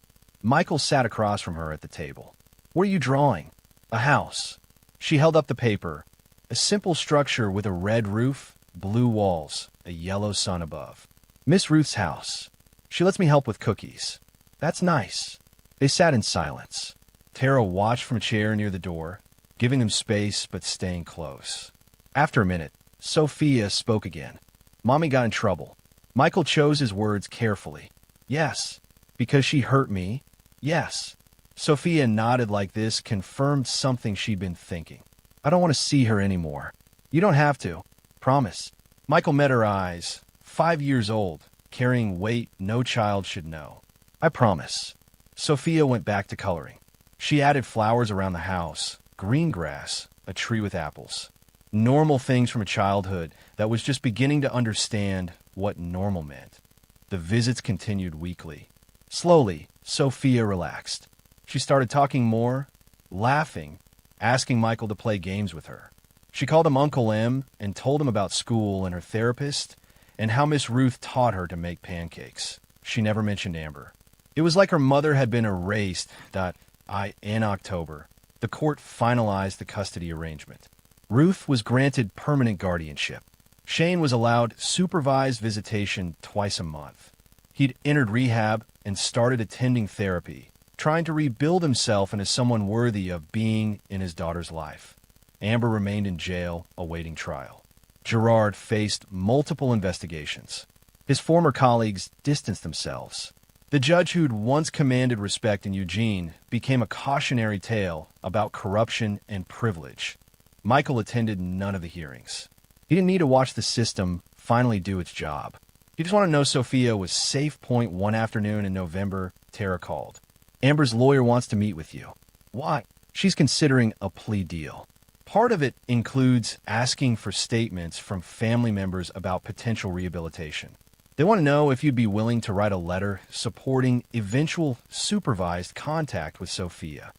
Michael sat across from her at the table. "What are you drawing?" "A house." She held up the paper. A simple structure with a red roof, blue walls, a yellow sun above. "Miss Ruth's house. She lets me help with cookies." "That's nice." They sat in silence. Tara watched from a chair near the door, giving them space but staying close. After a minute, Sophia spoke again. "Mommy got in trouble." Michael chose his words carefully. "Yes." "Because she hurt me?" "Yes." Sophia nodded like this confirmed something she'd been thinking. "I don't want to see her anymore." "You don't have to. Promise." Michael met her eyes, 5 years old, carrying weight no child should know. "I promise." Sophia went back to coloring. She added flowers around the house, green grass, a tree with apples. Normal things from a childhood that was just beginning to understand what normal meant. The visits continued weekly. Slowly, Sophia relaxed. She started talking more, laughing, asking Michael to play games with her. She called him Uncle M and told him about school and her therapist and how Miss Ruth taught her to make pancakes. She never mentioned Amber. It was like her mother had been erased. In October, the court finalized the custody arrangement. Ruth was granted permanent guardianship. Shane was allowed supervised visitation twice a month. He'd entered rehab and started attending therapy, trying to rebuild himself into someone worthy of being in his daughter's life. Amber remained in jail, awaiting trial. Gerard faced multiple investigations. His former colleagues distanced themselves. The judge who'd once commanded respect in Eugene became a cautionary tale about corruption and privilege. Michael attended none of the hearings. He didn't need to watch the system finally do its job. He just wanted to know Sophia was safe. One afternoon in November, Tara called. "Amber's lawyer wants to meet with you." "Why?" "She's considering a plea deal. Part of it includes asking for statements from family members about potential rehabilitation. They want to know if you'd be willing to write a letter supporting eventual supervised contact with Sophia."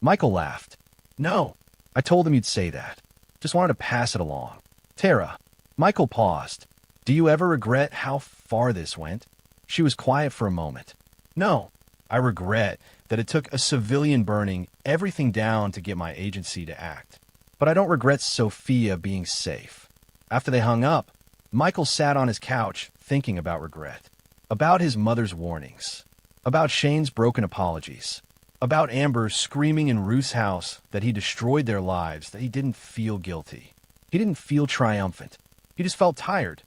Michael laughed. "No, I told them you'd say that. Just wanted to pass it along." "Tara." Michael paused. "Do you ever regret how far this went?" She was quiet for a moment. "No. I regret that it took a civilian burning everything down to get my agency to act. But I don't regret Sophia being safe." After they hung up, Michael sat on his couch thinking about regret. About his mother's warnings. About Shane's broken apologies. About Amber screaming in Ruth's house that he destroyed their lives, that he didn't feel guilty. He didn't feel triumphant. He just felt tired.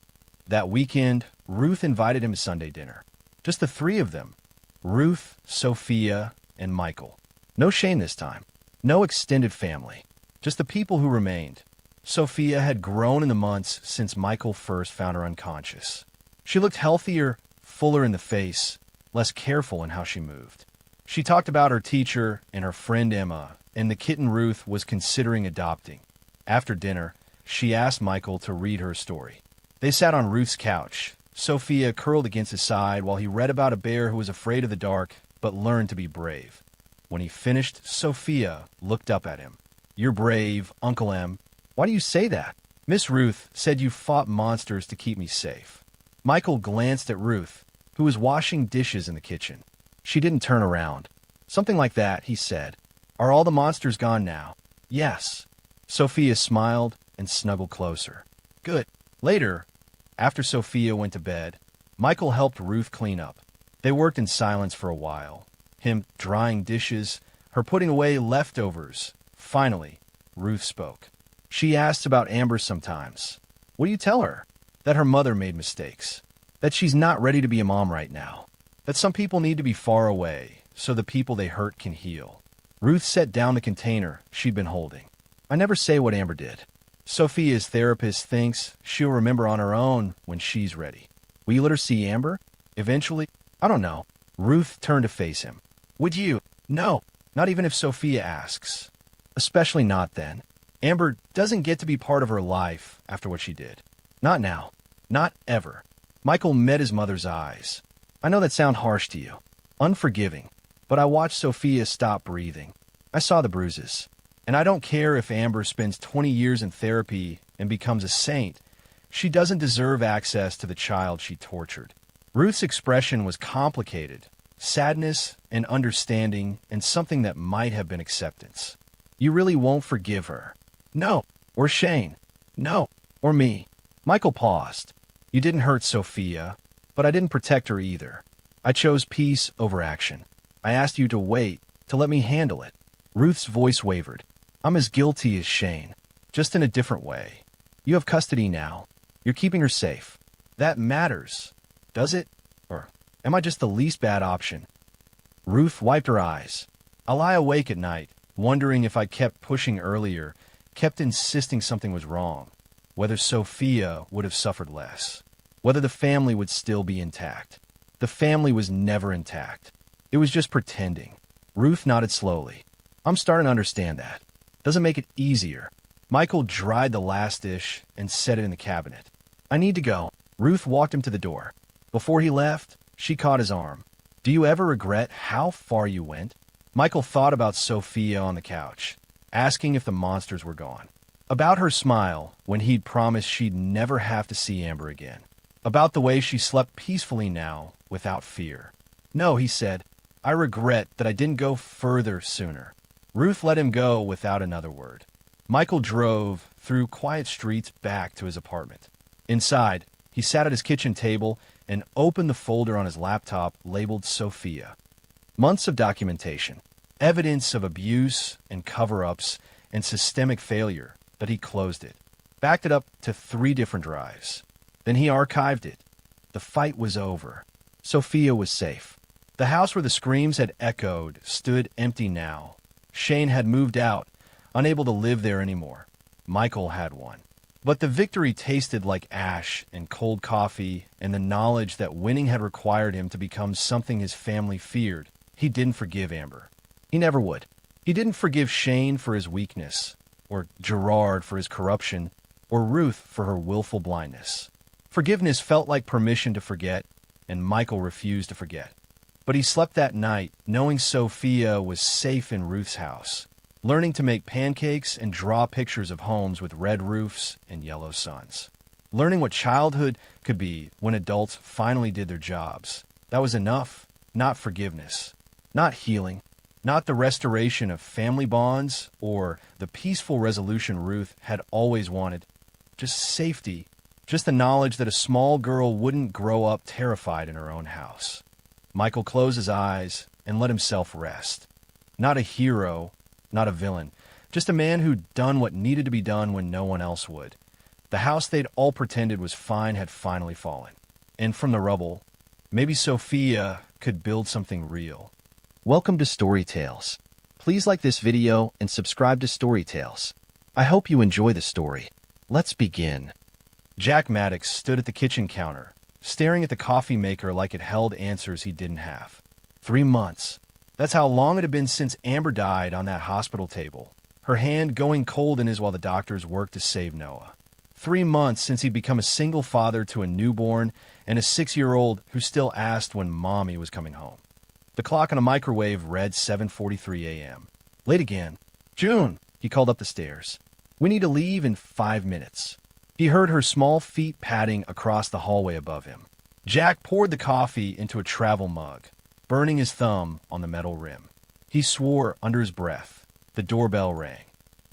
That weekend, Ruth invited him to Sunday dinner. Just the three of them. Ruth, Sophia, and Michael. No Shane this time. No extended family. Just the people who remained. Sophia had grown in the months since Michael first found her unconscious. She looked healthier, fuller in the face, less careful in how she moved. She talked about her teacher and her friend Emma, and the kitten Ruth was considering adopting. After dinner, she asked Michael to read her story. They sat on Ruth's couch, Sophia curled against his side while he read about a bear who was afraid of the dark but learned to be brave. When he finished, Sophia looked up at him. "You're brave, Uncle M. Why do you say that? Miss Ruth said you fought monsters to keep me safe." Michael glanced at Ruth, who was washing dishes in the kitchen. She didn't turn around. "Something like that," he said. "Are all the monsters gone now?" "Yes." Sophia smiled and snuggled closer. "Good." Later, after Sophia went to bed, Michael helped Ruth clean up. They worked in silence for a while, him drying dishes, her putting away leftovers. Finally, Ruth spoke. She asked about Amber sometimes. "What do you tell her?" "That her mother made mistakes. That she's not ready to be a mom right now. That some people need to be far away so the people they hurt can heal." Ruth set down the container she'd been holding. "I never say what Amber did. Sophia's therapist thinks she'll remember on her own when she's ready. Will you let her see Amber? Eventually? I don't know." Ruth turned to face him. "Would you?" "No, not even if Sophia asks. Especially not then. Amber doesn't get to be part of her life after what she did. Not now. Not ever." Michael met his mother's eyes. "I know that sounds harsh to you. Unforgiving. But I watched Sophia stop breathing. I saw the bruises. And I don't care if Amber spends 20 years in therapy and becomes a saint. She doesn't deserve access to the child she tortured." Ruth's expression was complicated. Sadness and understanding and something that might have been acceptance. "You really won't forgive her?" "No." "Or Shane?" "No." "Or me?" Michael paused. "You didn't hurt Sophia, but I didn't protect her either. I chose peace over action. I asked you to wait, to let me handle it." Ruth's voice wavered. "I'm as guilty as Shane, just in a different way. You have custody now. You're keeping her safe. That matters, does it? Or am I just the least bad option?" Ruth wiped her eyes. "I lie awake at night, wondering if I kept pushing earlier, kept insisting something was wrong, whether Sophia would have suffered less, whether the family would still be intact. The family was never intact. It was just pretending." Ruth nodded slowly. "I'm starting to understand that. Doesn't make it easier." Michael dried the last dish and set it in the cabinet. "I need to go." Ruth walked him to the door. Before he left, she caught his arm. "Do you ever regret how far you went?" Michael thought about Sophia on the couch, asking if the monsters were gone. About her smile when he'd promised she'd never have to see Amber again. About the way she slept peacefully now, without fear. "No," he said. "I regret that I didn't go further sooner." Ruth let him go without another word. Michael drove through quiet streets back to his apartment. Inside, he sat at his kitchen table and opened the folder on his laptop labeled Sophia. Months of documentation, evidence of abuse and cover-ups and systemic failure, but he closed it, backed it up to 3 different drives. Then he archived it. The fight was over. Sophia was safe. The house where the screams had echoed stood empty now. Shane had moved out, unable to live there anymore. Michael had won. But the victory tasted like ash and cold coffee and the knowledge that winning had required him to become something his family feared. He didn't forgive Amber. He never would. He didn't forgive Shane for his weakness, or Gerard for his corruption, or Ruth for her willful blindness. Forgiveness felt like permission to forget, and Michael refused to forget. But he slept that night knowing Sophia was safe in Ruth's house, learning to make pancakes and draw pictures of homes with red roofs and yellow suns. Learning what childhood could be when adults finally did their jobs. That was enough, not forgiveness, not healing, not the restoration of family bonds or the peaceful resolution Ruth had always wanted. Just safety, just the knowledge that a small girl wouldn't grow up terrified in her own house. Michael closed his eyes and let himself rest. Not a hero, not a villain, just a man who'd done what needed to be done when no one else would. The house they'd all pretended was fine had finally fallen. And from the rubble, maybe Sophia could build something real. Welcome to Story Tales. Please like this video and subscribe to Story Tales. I hope you enjoy the story. Let's begin. Jack Maddox stood at the kitchen counter, staring at the coffee maker like it held answers he didn't have. 3 months. That's how long it had been since Amber died on that hospital table, her hand going cold in his while the doctors worked to save Noah. 3 months since he'd become a single father to a newborn and a 6-year-old who still asked when Mommy was coming home. The clock on a microwave read 7:43 a.m. Late again. June, he called up the stairs. We need to leave in 5 minutes. He heard her small feet padding across the hallway above him. Jack poured the coffee into a travel mug, burning his thumb on the metal rim. He swore under his breath. The doorbell rang.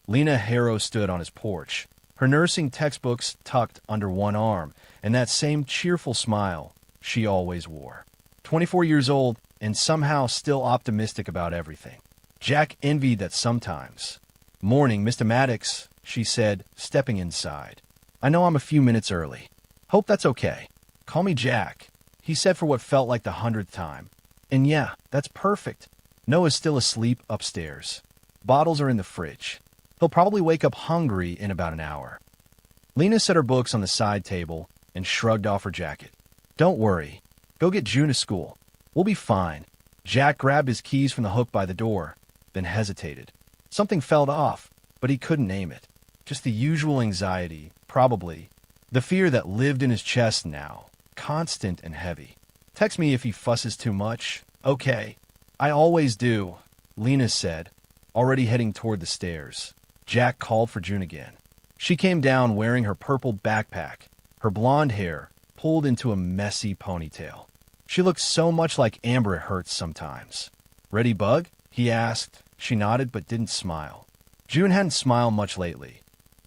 Lena Harrow stood on his porch, her nursing textbooks tucked under one arm, and that same cheerful smile she always wore. 24 years old, and somehow still optimistic about everything. Jack envied that sometimes. Morning, Mr. Maddox, she said, stepping inside. I know I'm a few minutes early. Hope that's okay. Call me Jack, he said for what felt like the 100th time. And yeah, that's perfect. Noah's still asleep upstairs. Bottles are in the fridge. He'll probably wake up hungry in about an hour. Lena set her books on the side table and shrugged off her jacket. Don't worry. Go get June to school. We'll be fine. Jack grabbed his keys from the hook by the door, then hesitated. Something felt off, but he couldn't name it. Just the usual anxiety, probably. The fear that lived in his chest now, constant and heavy. Text me if he fusses too much. Okay. I always do, Lena said, already heading toward the stairs. Jack called for June again. She came down wearing her purple backpack, her blonde hair pulled into a messy ponytail. She looked so much like Amber it hurts sometimes. Ready, Bug? He asked. She nodded but didn't smile. June hadn't smiled much lately.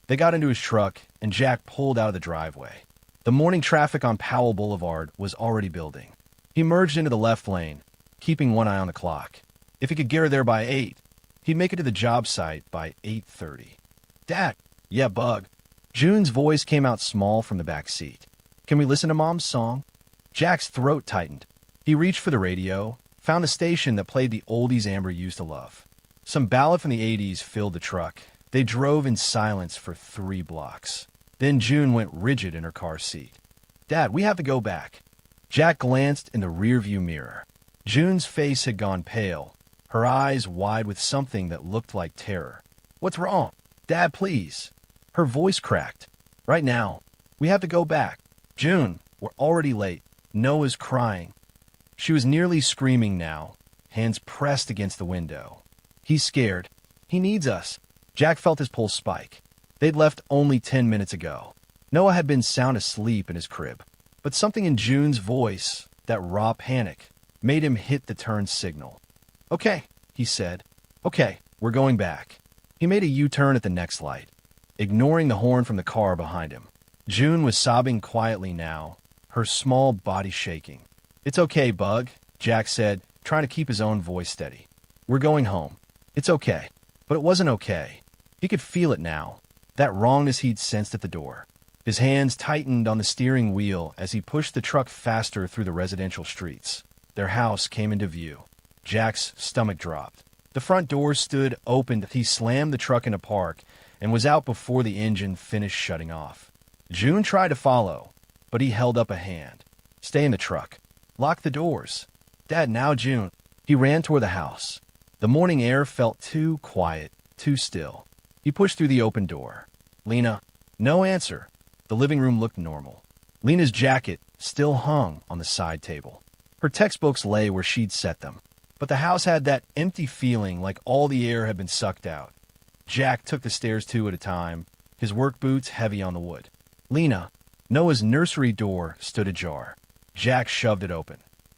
They got into his truck, and Jack pulled out of the driveway. The morning traffic on Powell Boulevard was already building. He merged into the left lane, keeping one eye on the clock. If he could get her there by 8, he'd make it to the job site by 8:30. Dad, yeah, Bug. June's voice came out small from the back seat. Can we listen to Mom's song? Jack's throat tightened. He reached for the radio, found a station that played the oldies Amber used to love. Some ballad from the 80s filled the truck. They drove in silence for 3 blocks. Then June went rigid in her car seat. Dad, we have to go back. Jack glanced in the rearview mirror. June's face had gone pale, her eyes wide with something that looked like terror. What's wrong? Dad, please. Her voice cracked. Right now. We have to go back. June, we're already late. Noah's crying. She was nearly screaming now, hands pressed against the window. He's scared. He needs us. Jack felt his pulse spike. They'd left only 10 minutes ago. Noah had been sound asleep in his crib. But something in June's voice, that raw panic, made him hit the turn signal. Okay, he said. Okay, we're going back. He made a U-turn at the next light, ignoring the horn from the car behind him. June was sobbing quietly now, her small body shaking. It's okay, Bug, Jack said, trying to keep his own voice steady. We're going home. It's okay. But it wasn't okay. He could feel it now, that wrongness he'd sensed at the door. His hands tightened on the steering wheel as he pushed the truck faster through the residential streets. Their house came into view. Jack's stomach dropped. The front door stood open. He slammed the truck into park and was out before the engine finished shutting off. June tried to follow, but he held up a hand. Stay in the truck. Lock the doors. Dad, now June. He ran toward the house. The morning air felt too quiet, too still. He pushed through the open door. Lena. No answer. The living room looked normal. Lena's jacket still hung on the side table. Her textbooks lay where she'd set them. But the house had that empty feeling like all the air had been sucked out. Jack took the stairs 2 at a time, his work boots heavy on the wood. Lena. Noah's nursery door stood ajar. Jack shoved it open.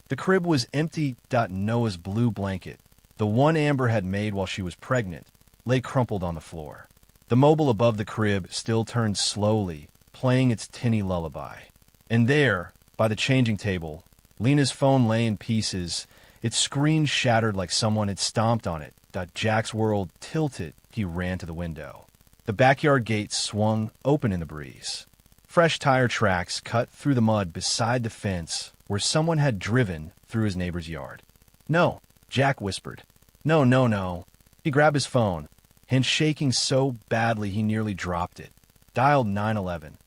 The crib was empty. Noah's blue blanket, the one Amber had made while she was pregnant, lay crumpled on the floor. The mobile above the crib still turned slowly, playing its tinny lullaby. And there, by the changing table, Lena's phone lay in pieces, its screen shattered like someone had stomped on it. Jack's world tilted. He ran to the window. The backyard gate swung open in the breeze. Fresh tire tracks cut through the mud beside the fence where someone had driven through his neighbor's yard. No, Jack whispered. No, no, no. He grabbed his phone, hand shaking so badly he nearly dropped it. Dialed 911.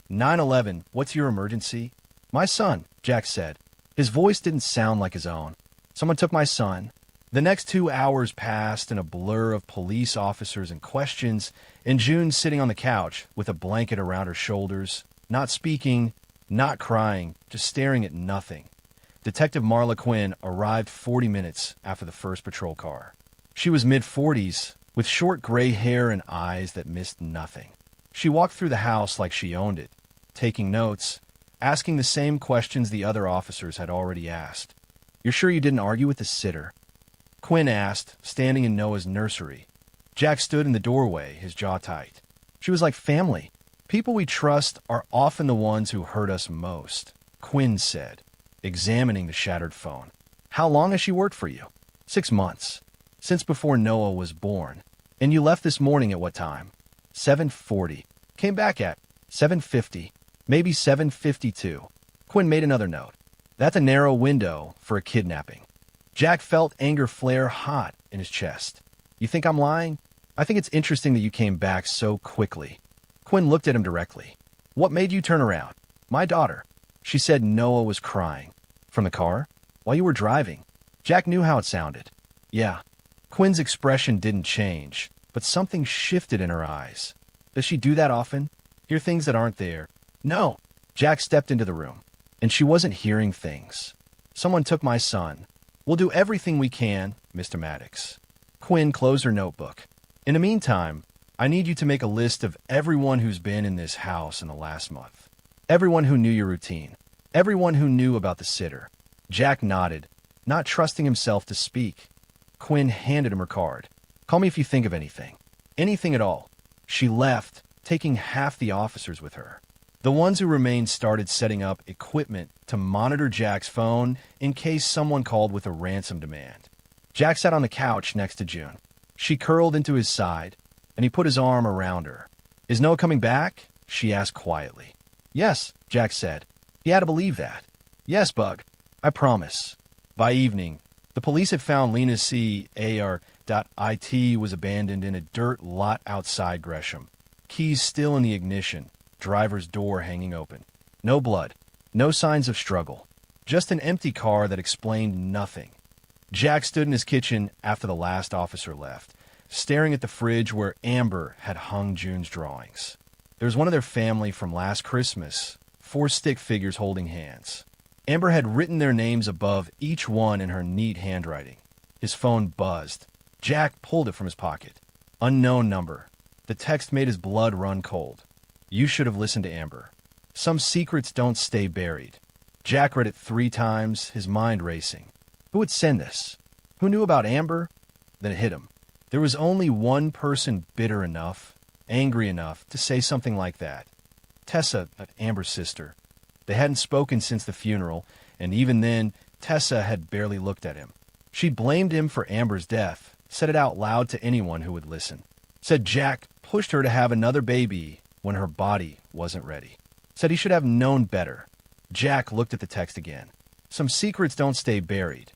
911, what's your emergency? My son, Jack said. His voice didn't sound like his own. Someone took my son. The next 2 hours passed in a blur of police officers and questions, and June sitting on the couch with a blanket around her shoulders, not speaking, not crying, just staring at nothing. Detective Marla Quinn arrived 40 minutes after the first patrol car. She was mid-40s, with short gray hair and eyes that missed nothing. She walked through the house like she owned it, taking notes, asking the same questions the other officers had already asked. "You're sure you didn't argue with the sitter?" Quinn asked, standing in Noah's nursery. Jack stood in the doorway, his jaw tight. "She was like family. People we trust are often the ones who hurt us most," Quinn said, examining the shattered phone. "How long has she worked for you?" 6 months. Since before Noah was born. "And you left this morning at what time?" 7:40. "Came back at 7:50. Maybe 7:52. Quinn made another note. "That's a narrow window for a kidnapping." Jack felt anger flare hot in his chest. "You think I'm lying? I think it's interesting that you came back so quickly." Quinn looked at him directly. "What made you turn around?" "My daughter." She said Noah was crying. "From the car? While you were driving?" Jack knew how it sounded. "Yeah." Quinn's expression didn't change, but something shifted in her eyes. "Does she do that often? Hear things that aren't there?" "No." Jack stepped into the room, and she wasn't hearing things. "Someone took my son. We'll do everything we can, Mr. Maddox." Quinn closed her notebook. "In the meantime, I need you to make a list of everyone who's been in this house in the last month. Everyone who knew your routine. Everyone who knew about the sitter." Jack nodded, not trusting himself to speak. Quinn handed him her card. "Call me if you think of anything. Anything at all." She left, taking half the officers with her. The ones who remained started setting up equipment to monitor Jack's phone in case someone called with a ransom demand. Jack sat on the couch next to June. She curled into his side, and he put his arm around her. "Is Noah coming back?" she asked quietly. "Yes," Jack said. He had to believe that. "Yes, Bug. I promise." By evening, the police had found Lena C. AR.IT was abandoned in a dirt lot outside Gresham. Keys still in the ignition, driver's door hanging open. No blood, no signs of struggle. Just an empty car that explained nothing. Jack stood in his kitchen after the last officer left, staring at the fridge where Amber had hung June's drawings. There was one of their family from last Christmas, 4 stick figures holding hands. Amber had written their names above each one in her neat handwriting. His phone buzzed. Jack pulled it from his pocket. Unknown number. The text made his blood run cold. "You should have listened to Amber. Some secrets don't stay buried." Jack read it 3 times, his mind racing. Who would send this? Who knew about Amber? Then it hit him. There was only one person bitter enough, angry enough, to say something like that. Tessa, Amber's sister. They hadn't spoken since the funeral, and even then, Tessa had barely looked at him. She blamed him for Amber's death, said it out loud to anyone who would listen. Said Jack pushed her to have another baby when her body wasn't ready. Said he should have known better. Jack looked at the text again. Some secrets don't stay buried.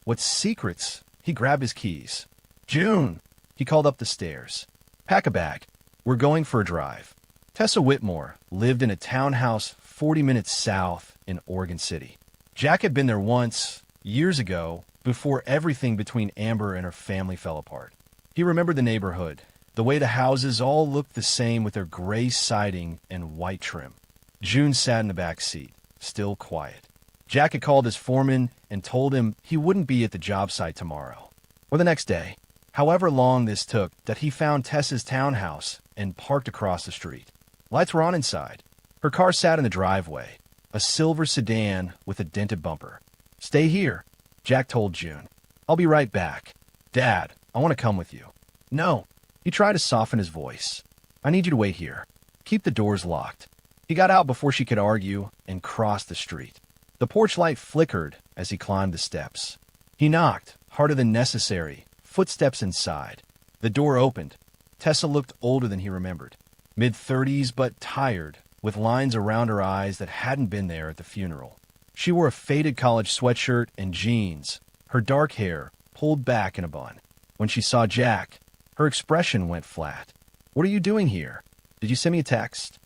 What secrets? He grabbed his keys. "June!" He called up the stairs. "Pack a bag. We're going for a drive." Tessa Whitmore lived in a townhouse 40 minutes south in Oregon City. Jack had been there once, years ago, before everything between Amber and her family fell apart. He remembered the neighborhood, the way the houses all looked the same with their gray siding and white trim. June sat in the back seat, still quiet. Jack had called his foreman and told him he wouldn't be at the job site tomorrow, or the next day, however long this took, that he found Tessa's townhouse and parked across the street. Lights were on inside. Her car sat in the driveway, a silver sedan with a dented bumper. "Stay here," Jack told June. "I'll be right back." "Dad, I want to come with you." "No." He tried to soften his voice. "I need you to wait here. Keep the doors locked." He got out before she could argue and crossed the street. The porch light flickered as he climbed the steps. He knocked, harder than necessary, footsteps inside. The door opened. Tessa looked older than he remembered. Mid-30s but tired, with lines around her eyes that hadn't been there at the funeral. She wore a faded college sweatshirt and jeans, her dark hair pulled back in a bun. When she saw Jack, her expression went flat. "What are you doing here? Did you send me a text?"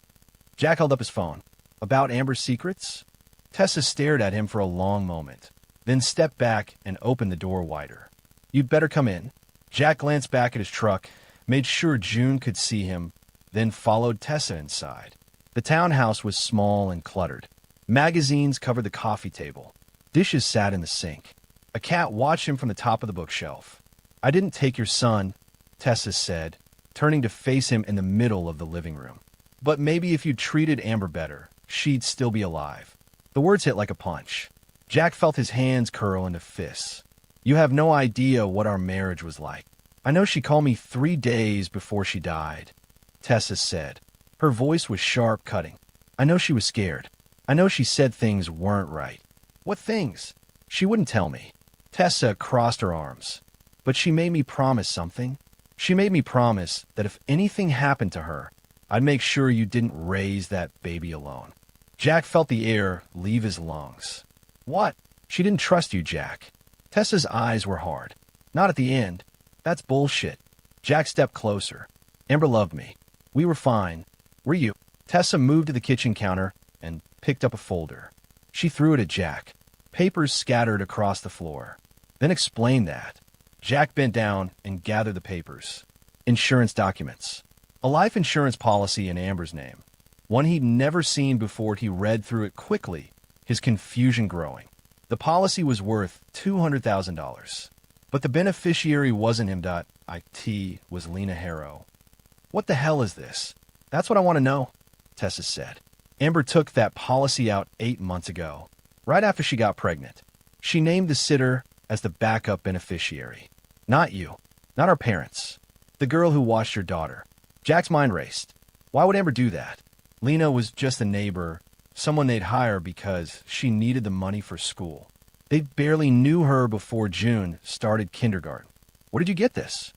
Jack held up his phone. "About Amber's secrets?" Tessa stared at him for a long moment, then stepped back and opened the door wider. "You'd better come in." Jack glanced back at his truck, made sure June could see him, then followed Tessa inside. The townhouse was small and cluttered. Magazines covered the coffee table. Dishes sat in the sink. A cat watched him from the top of the bookshelf. "I didn't take your son," Tessa said, turning to face him in the middle of the living room. "But maybe if you treated Amber better, she'd still be alive." The words hit like a punch. Jack felt his hands curl into fists. "You have no idea what our marriage was like. I know she called me 3 days before she died," Tessa said. Her voice was sharp, cutting. "I know she was scared. I know she said things weren't right." "What things?" "She wouldn't tell me." Tessa crossed her arms. "But she made me promise something. She made me promise that if anything happened to her, I'd make sure you didn't raise that baby alone." Jack felt the air leave his lungs. "What?" "She didn't trust you, Jack." Tessa's eyes were hard. "Not at the end. That's bullshit." Jack stepped closer. "Amber loved me. We were fine. Were you?" Tessa moved to the kitchen counter and picked up a folder. She threw it at Jack. Papers scattered across the floor. "Then explain that." Jack bent down and gathered the papers. Insurance documents. A life insurance policy in Amber's name. One he'd never seen before. He read through it quickly, his confusion growing. The policy was worth $200,000. But the beneficiary wasn't him. It was Lena Harrow. "What the hell is this?" "That's what I want to know," Tessa said. "Amber took that policy out 8 months ago, right after she got pregnant. She named the sitter as the backup beneficiary. Not you. Not our parents. The girl who watched your daughter." Jack's mind raced. Why would Amber do that? Lena was just a neighbor, someone they'd hire because she needed the money for school. They barely knew her before June started kindergarten. "Where did you get this?"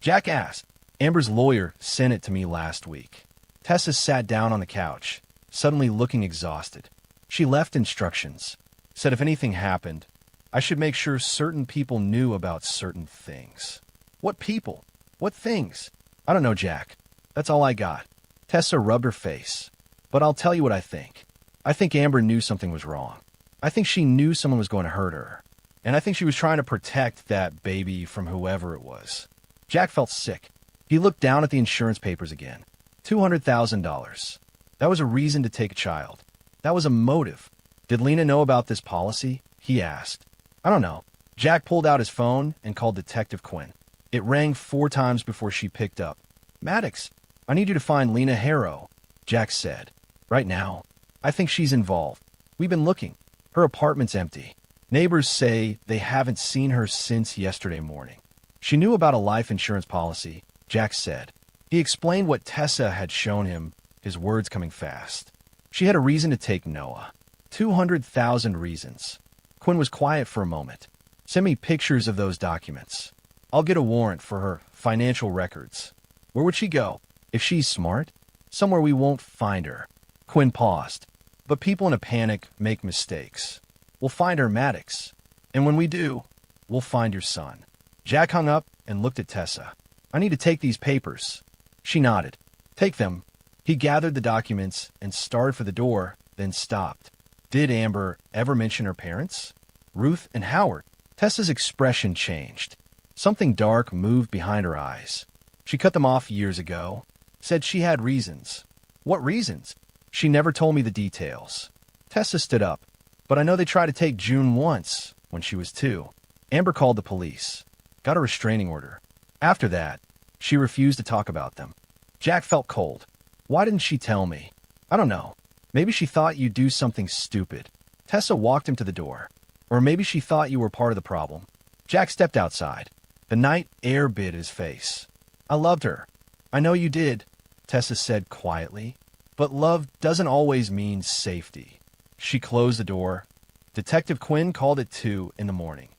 Jack asked. "Amber's lawyer sent it to me last week." Tessa sat down on the couch, suddenly looking exhausted. She left instructions. Said if anything happened, I should make sure certain people knew about certain things. "What people? What things?" "I don't know, Jack. That's all I got." Tessa rubbed her face. "But I'll tell you what I think. I think Amber knew something was wrong. I think she knew someone was going to hurt her. And I think she was trying to protect that baby from whoever it was." Jack felt sick. He looked down at the insurance papers again. $200,000. That was a reason to take a child. That was a motive. "Did Lena know about this policy?" he asked. "I don't know." Jack pulled out his phone and called Detective Quinn. It rang 4 times before she picked up. "Maddox, I need you to find Lena Harrow," Jack said. "Right now. I think she's involved. We've been looking. Her apartment's empty. Neighbors say they haven't seen her since yesterday morning." "She knew about a life insurance policy," Jack said. He explained what Tessa had shown him, his words coming fast. "She had a reason to take Noah. 200,000 reasons." Quinn was quiet for a moment. "Send me pictures of those documents. I'll get a warrant for her financial records." "Where would she go? If she's smart?" "Somewhere we won't find her." Quinn paused. "But people in a panic make mistakes. We'll find her, Maddox. And when we do, we'll find your son." Jack hung up and looked at Tessa. "I need to take these papers." She nodded. "Take them." He gathered the documents and started for the door, then stopped. Did Amber ever mention her parents? Ruth and Howard? Tessa's expression changed. Something dark moved behind her eyes. She cut them off years ago. Said she had reasons. "What reasons?" "She never told me the details." Tessa stood up. "But I know they tried to take June once, when she was 2. Amber called the police. Got a restraining order. After that, she refused to talk about them." Jack felt cold. "Why didn't she tell me?" "I don't know. Maybe she thought you'd do something stupid." Tessa walked him to the door. "Or maybe she thought you were part of the problem." Jack stepped outside. The night air bit his face. "I loved her." "I know you did," Tessa said quietly. "But love doesn't always mean safety." She closed the door. Detective Quinn called at 2 in the morning.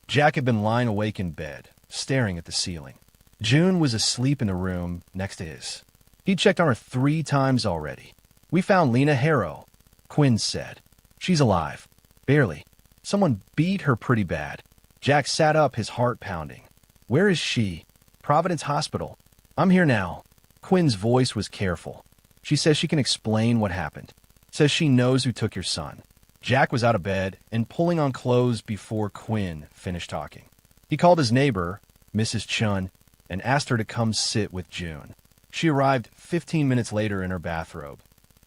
Jack had been lying awake in bed, staring at the ceiling. June was asleep in the room next to his. He'd checked on her 3 times already. "We found Lena Harrow," Quinn said. "She's alive. Barely. Someone beat her pretty bad." Jack sat up, his heart pounding. "Where is she?" "Providence Hospital." "I'm here now." Quinn's voice was careful. "She says she can explain what happened. Says she knows who took your son." Jack was out of bed and pulling on clothes before Quinn finished talking. He called his neighbor, Mrs. Chun, and asked her to come sit with June. She arrived 15 minutes later in her bathrobe,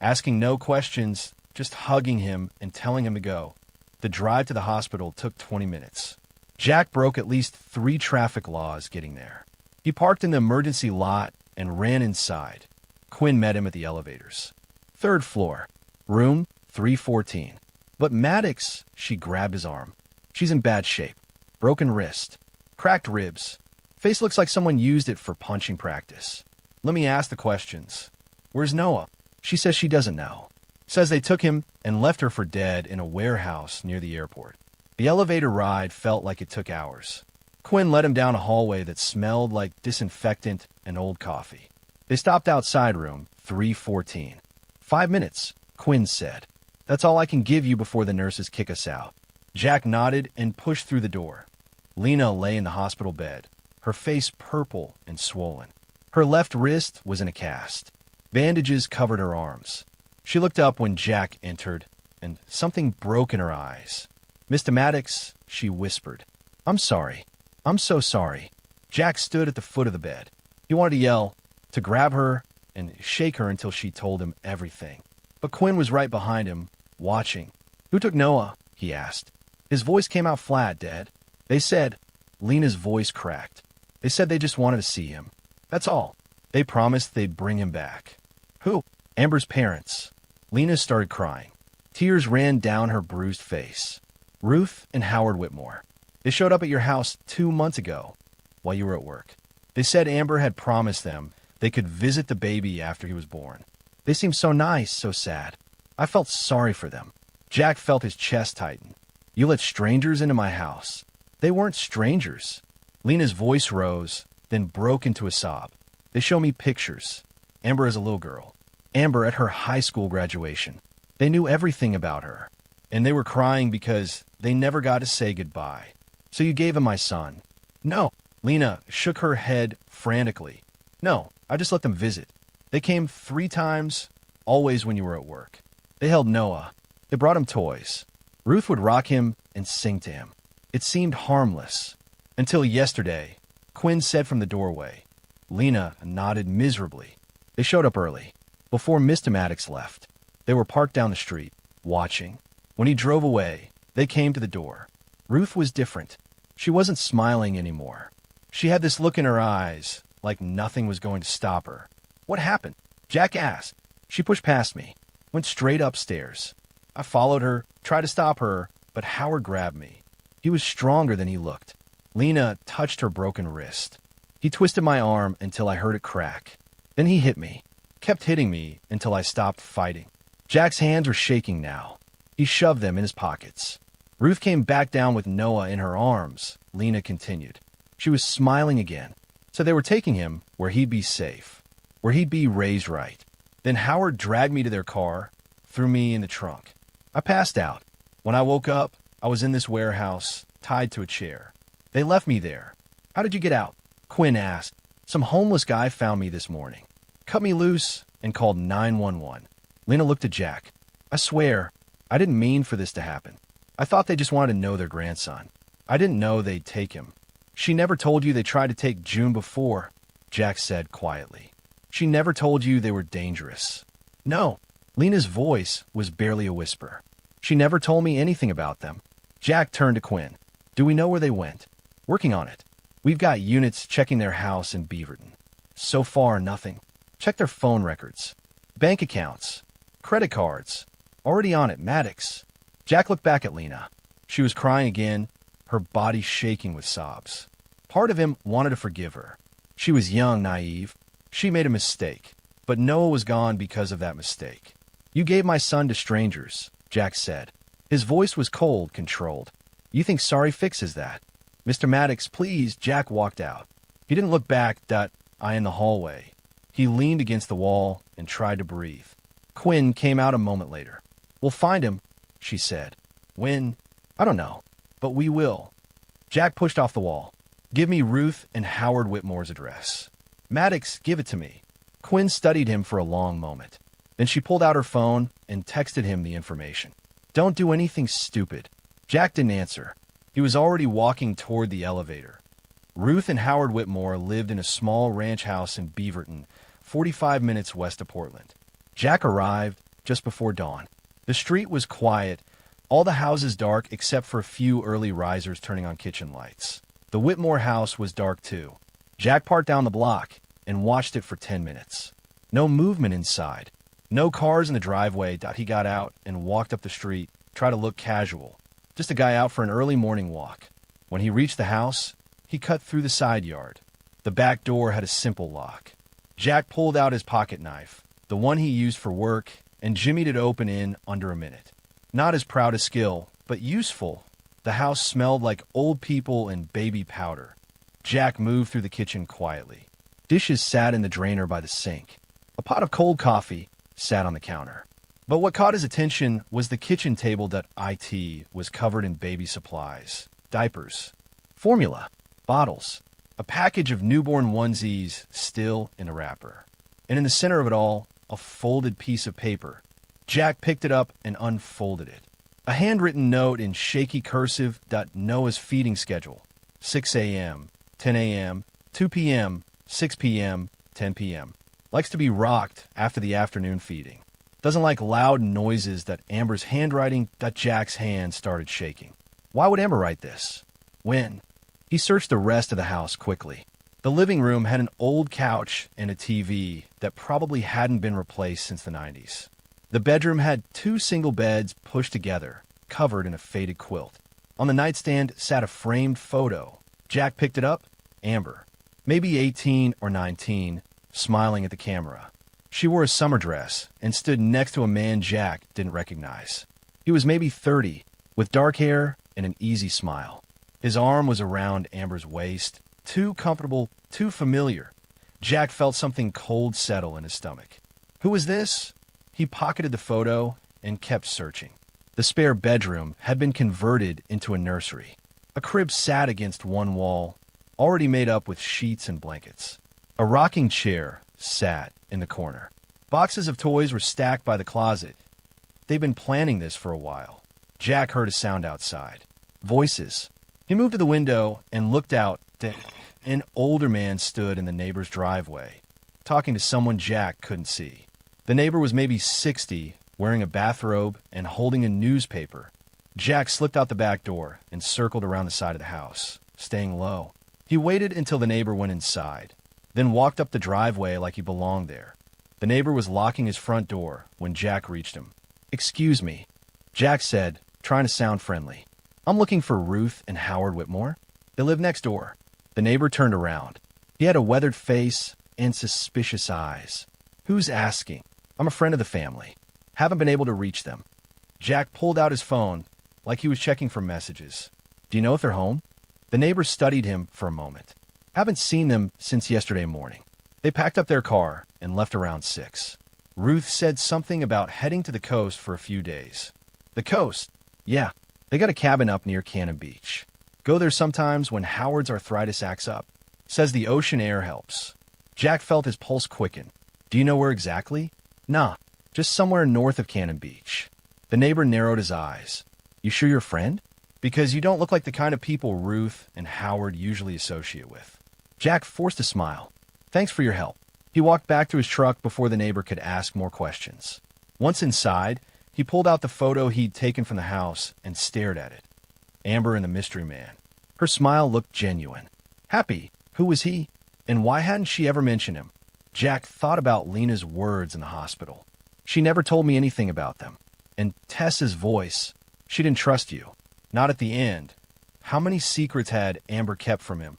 asking no questions, just hugging him and telling him to go. The drive to the hospital took 20 minutes. Jack broke at least 3 traffic laws getting there. He parked in the emergency lot and ran inside. Quinn met him at the elevators. 3rd floor, room 314. But Maddox, she grabbed his arm. She's in bad shape. Broken wrist. Cracked ribs. Face looks like someone used it for punching practice. Let me ask the questions. Where's Noah? She says she doesn't know. Says they took him and left her for dead in a warehouse near the airport. The elevator ride felt like it took hours. Quinn led him down a hallway that smelled like disinfectant and old coffee. They stopped outside room 314. 5 minutes, Quinn said. That's all I can give you before the nurses kick us out. Jack nodded and pushed through the door. Lena lay in the hospital bed, her face purple and swollen. Her left wrist was in a cast. Bandages covered her arms. She looked up when Jack entered, and something broke in her eyes. Mr. Maddox, she whispered. I'm sorry. I'm so sorry. Jack stood at the foot of the bed. He wanted to yell, to grab her, and shake her until she told him everything. But Quinn was right behind him, watching. Who took Noah? He asked. His voice came out flat, Dad. They said, Lena's voice cracked. They said they just wanted to see him. That's all. They promised they'd bring him back. Who? Amber's parents. Lena started crying. Tears ran down her bruised face. Ruth and Howard Whitmore. They showed up at your house 2 months ago while you were at work. They said Amber had promised them they could visit the baby after he was born. They seemed so nice, so sad. I felt sorry for them. Jack felt his chest tighten. You let strangers into my house. They weren't strangers. Lena's voice rose, then broke into a sob. They show me pictures. Amber as a little girl. Amber at her high school graduation. They knew everything about her. And they were crying because they never got to say goodbye. So you gave him my son. No. Lena shook her head frantically. No, I just let them visit. They came 3 times, always when you were at work. They held Noah. They brought him toys. Ruth would rock him and sing to him. It seemed harmless. Until yesterday, Quinn said from the doorway. Lena nodded miserably. They showed up early, before Mr. Maddox left. They were parked down the street, watching. When he drove away, they came to the door. Ruth was different. She wasn't smiling anymore. She had this look in her eyes, like nothing was going to stop her. What happened? Jack asked. She pushed past me, went straight upstairs. I followed her, tried to stop her, but Howard grabbed me. He was stronger than he looked. Lena touched her broken wrist. He twisted my arm until I heard it crack. Then he hit me, kept hitting me until I stopped fighting. Jack's hands were shaking now. He shoved them in his pockets. Ruth came back down with Noah in her arms, Lena continued. She was smiling again. So they were taking him where he'd be safe, where he'd be raised right. Then Howard dragged me to their car, threw me in the trunk. I passed out. When I woke up, I was in this warehouse, tied to a chair. They left me there. How did you get out? Quinn asked. Some homeless guy found me this morning, cut me loose, and called 911. Lena looked at Jack. I swear, I didn't mean for this to happen. I thought they just wanted to know their grandson. I didn't know they'd take him. She never told you they tried to take June before, Jack said quietly. She never told you they were dangerous. No. Lena's voice was barely a whisper. She never told me anything about them. Jack turned to Quinn. Do we know where they went? Working on it. We've got units checking their house in Beaverton. So far, nothing. Check their phone records. Bank accounts. Credit cards. Already on it, Maddox. Jack looked back at Lena. She was crying again, her body shaking with sobs. Part of him wanted to forgive her. She was young, naive. She made a mistake. But Noah was gone because of that mistake. You gave my son to strangers, Jack said. His voice was cold, controlled. You think sorry fixes that? Mr. Maddox, please. Jack walked out. He didn't look back, I in the hallway. He leaned against the wall and tried to breathe. Quinn came out a moment later. We'll find him, she said. When? I don't know. But we will. Jack pushed off the wall. Give me Ruth and Howard Whitmore's address. Maddox, give it to me. Quinn studied him for a long moment. Then she pulled out her phone and texted him the information. Don't do anything stupid. Jack didn't answer. He was already walking toward the elevator. Ruth and Howard Whitmore lived in a small ranch house in Beaverton, 45 minutes west of Portland. Jack arrived just before dawn. The street was quiet, all the houses dark except for a few early risers turning on kitchen lights. The Whitmore house was dark too. Jack parked down the block and watched it for 10 minutes. No movement inside. No cars in the driveway. He got out and walked up the street, tried to look casual. Just a guy out for an early morning walk. When he reached the house, he cut through the side yard. The back door had a simple lock. Jack pulled out his pocket knife, the one he used for work, and jimmied it open in under a minute. Not his proudest skill, but useful. The house smelled like old people and baby powder. Jack moved through the kitchen quietly. Dishes sat in the drainer by the sink. A pot of cold coffee sat on the counter. But what caught his attention was the kitchen table that was covered in baby supplies, diapers, formula, bottles, a package of newborn onesies still in a wrapper. And in the center of it all, a folded piece of paper. Jack picked it up and unfolded it. A handwritten note in shaky cursive. Noah's feeding schedule. 6 a.m., 10 a.m., 2 p.m., 6 p.m., 10 p.m. Likes to be rocked after the afternoon feeding. Doesn't like loud noises. Amber's handwriting. Jack's hand started shaking. Why would Amber write this? When? He searched the rest of the house quickly. The living room had an old couch and a TV that probably hadn't been replaced since the 90s. The bedroom had 2 single beds pushed together, covered in a faded quilt. On the nightstand sat a framed photo. Jack picked it up. Amber, maybe 18 or 19, smiling at the camera. She wore a summer dress and stood next to a man Jack didn't recognize. He was maybe 30, with dark hair and an easy smile. His arm was around Amber's waist, too comfortable, too familiar. Jack felt something cold settle in his stomach. Who was this? He pocketed the photo and kept searching. The spare bedroom had been converted into a nursery. A crib sat against one wall, already made up with sheets and blankets. A rocking chair sat in the corner. Boxes of toys were stacked by the closet. They'd been planning this for a while. Jack heard a sound outside. Voices. He moved to the window and looked out. An older man stood in the neighbor's driveway, talking to someone Jack couldn't see. The neighbor was maybe 60, wearing a bathrobe and holding a newspaper. Jack slipped out the back door and circled around the side of the house, staying low. He waited until the neighbor went inside, then walked up the driveway like he belonged there. The neighbor was locking his front door when Jack reached him. "Excuse me," Jack said, trying to sound friendly. "I'm looking for Ruth and Howard Whitmore. They live next door." The neighbor turned around. He had a weathered face and suspicious eyes. "Who's asking? I'm a friend of the family. Haven't been able to reach them." Jack pulled out his phone like he was checking for messages. "Do you know if they're home?" The neighbor studied him for a moment. "Haven't seen them since yesterday morning. They packed up their car and left around 6. Ruth said something about heading to the coast for a few days." "The coast?" "Yeah, they got a cabin up near Cannon Beach. Go there sometimes when Howard's arthritis acts up. Says the ocean air helps." Jack felt his pulse quicken. "Do you know where exactly?" "Nah, just somewhere north of Cannon Beach." The neighbor narrowed his eyes. "You sure you're a friend? Because you don't look like the kind of people Ruth and Howard usually associate with." Jack forced a smile. "Thanks for your help." He walked back to his truck before the neighbor could ask more questions. Once inside, he pulled out the photo he'd taken from the house and stared at it. Amber and the mystery man. Her smile looked genuine. Happy. Who was he? And why hadn't she ever mentioned him? Jack thought about Lena's words in the hospital. "She never told me anything about them." And Tessa's voice. "She didn't trust you." Not at the end. How many secrets had Amber kept from him?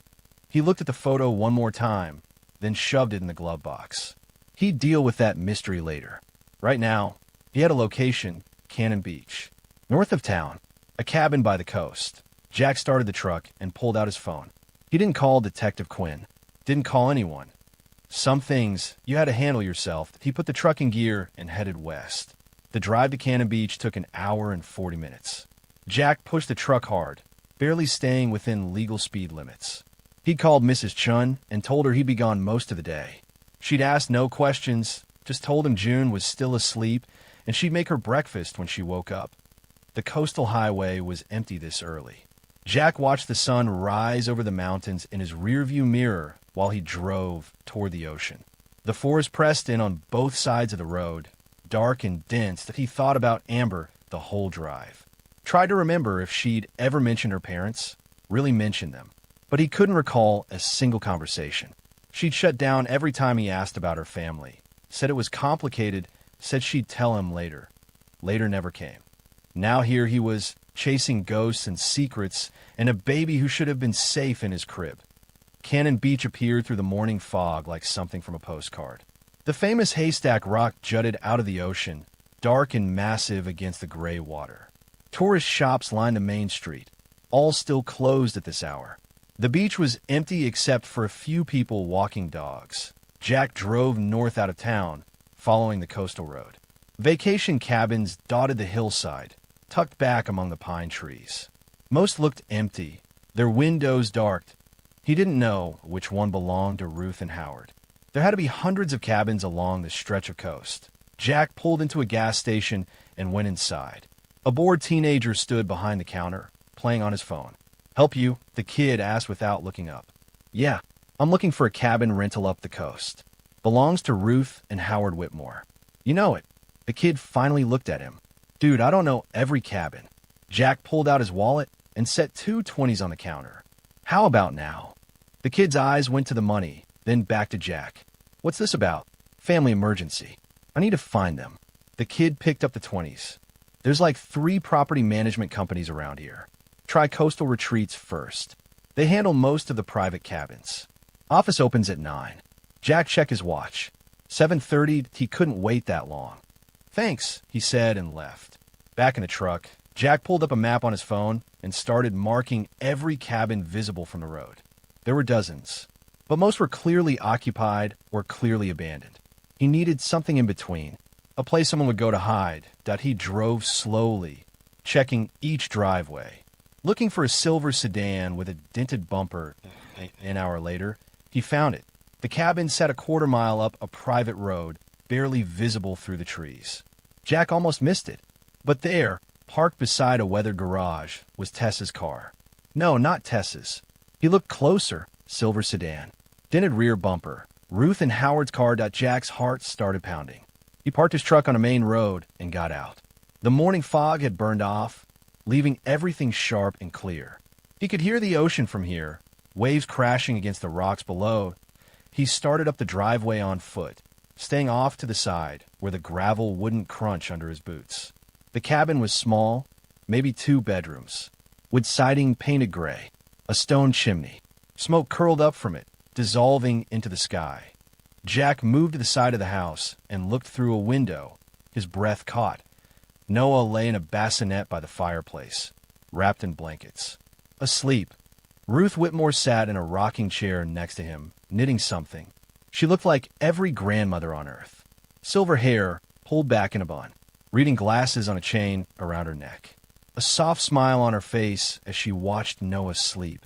He looked at the photo one more time, then shoved it in the glove box. He'd deal with that mystery later. Right now, he had a location, Cannon Beach. North of town, a cabin by the coast. Jack started the truck and pulled out his phone. He didn't call Detective Quinn. Didn't call anyone. Some things, you had to handle yourself. He put the truck in gear and headed west. The drive to Cannon Beach took an hour and 40 minutes. Jack pushed the truck hard, barely staying within legal speed limits. He'd called Mrs. Chun and told her he'd be gone most of the day. She'd asked no questions, just told him June was still asleep and she'd make her breakfast when she woke up. The coastal highway was empty this early. Jack watched the sun rise over the mountains in his rearview mirror while he drove toward the ocean. The forest pressed in on both sides of the road, dark and dense that he thought about Amber the whole drive. Tried to remember if she'd ever mentioned her parents, really mentioned them. But he couldn't recall a single conversation. She'd shut down every time he asked about her family. Said it was complicated, said she'd tell him later. Later never came. Now here he was, chasing ghosts and secrets, and a baby who should have been safe in his crib. Cannon Beach appeared through the morning fog like something from a postcard. The famous Haystack Rock jutted out of the ocean, dark and massive against the gray water. Tourist shops lined the main street, all still closed at this hour. The beach was empty except for a few people walking dogs. Jack drove north out of town, following the coastal road. Vacation cabins dotted the hillside, tucked back among the pine trees. Most looked empty, their windows dark. He didn't know which one belonged to Ruth and Howard. There had to be hundreds of cabins along the stretch of coast. Jack pulled into a gas station and went inside. A bored teenager stood behind the counter, playing on his phone. "Help you?" the kid asked without looking up. "Yeah, I'm looking for a cabin rental up the coast. Belongs to Ruth and Howard Whitmore." "You know it." The kid finally looked at him. "Dude, I don't know every cabin." Jack pulled out his wallet and set two 20s on the counter. "How about now?" The kid's eyes went to the money, then back to Jack. "What's this about?" "Family emergency. I need to find them." The kid picked up the 20s. "There's like 3 property management companies around here. Try Coastal Retreats first. They handle most of the private cabins. Office opens at 9. Jack checked his watch. 7:30, he couldn't wait that long. "Thanks," he said and left. Back in the truck, Jack pulled up a map on his phone and started marking every cabin visible from the road. There were dozens, but most were clearly occupied or clearly abandoned. He needed something in between, a place someone would go to hide. He drove slowly, checking each driveway. Looking for a silver sedan with a dented bumper. An hour later, he found it. The cabin sat a quarter-mile up a private road, barely visible through the trees. Jack almost missed it. But there, parked beside a weathered garage, was Tessa's car. No, not Tessa's. He looked closer. Silver sedan. Dented rear bumper. Ruth and Howard's car. Jack's heart started pounding. He parked his truck on a main road and got out. The morning fog had burned off, leaving everything sharp and clear. He could hear the ocean from here, waves crashing against the rocks below. He started up the driveway on foot, staying off to the side where the gravel wouldn't crunch under his boots. The cabin was small, maybe 2 bedrooms, with siding painted gray, a stone chimney. Smoke curled up from it, dissolving into the sky. Jack moved to the side of the house and looked through a window, his breath caught. Noah lay in a bassinet by the fireplace, wrapped in blankets. Asleep. Ruth Whitmore sat in a rocking chair next to him, knitting something. She looked like every grandmother on earth. Silver hair pulled back in a bun, reading glasses on a chain around her neck. A soft smile on her face as she watched Noah sleep.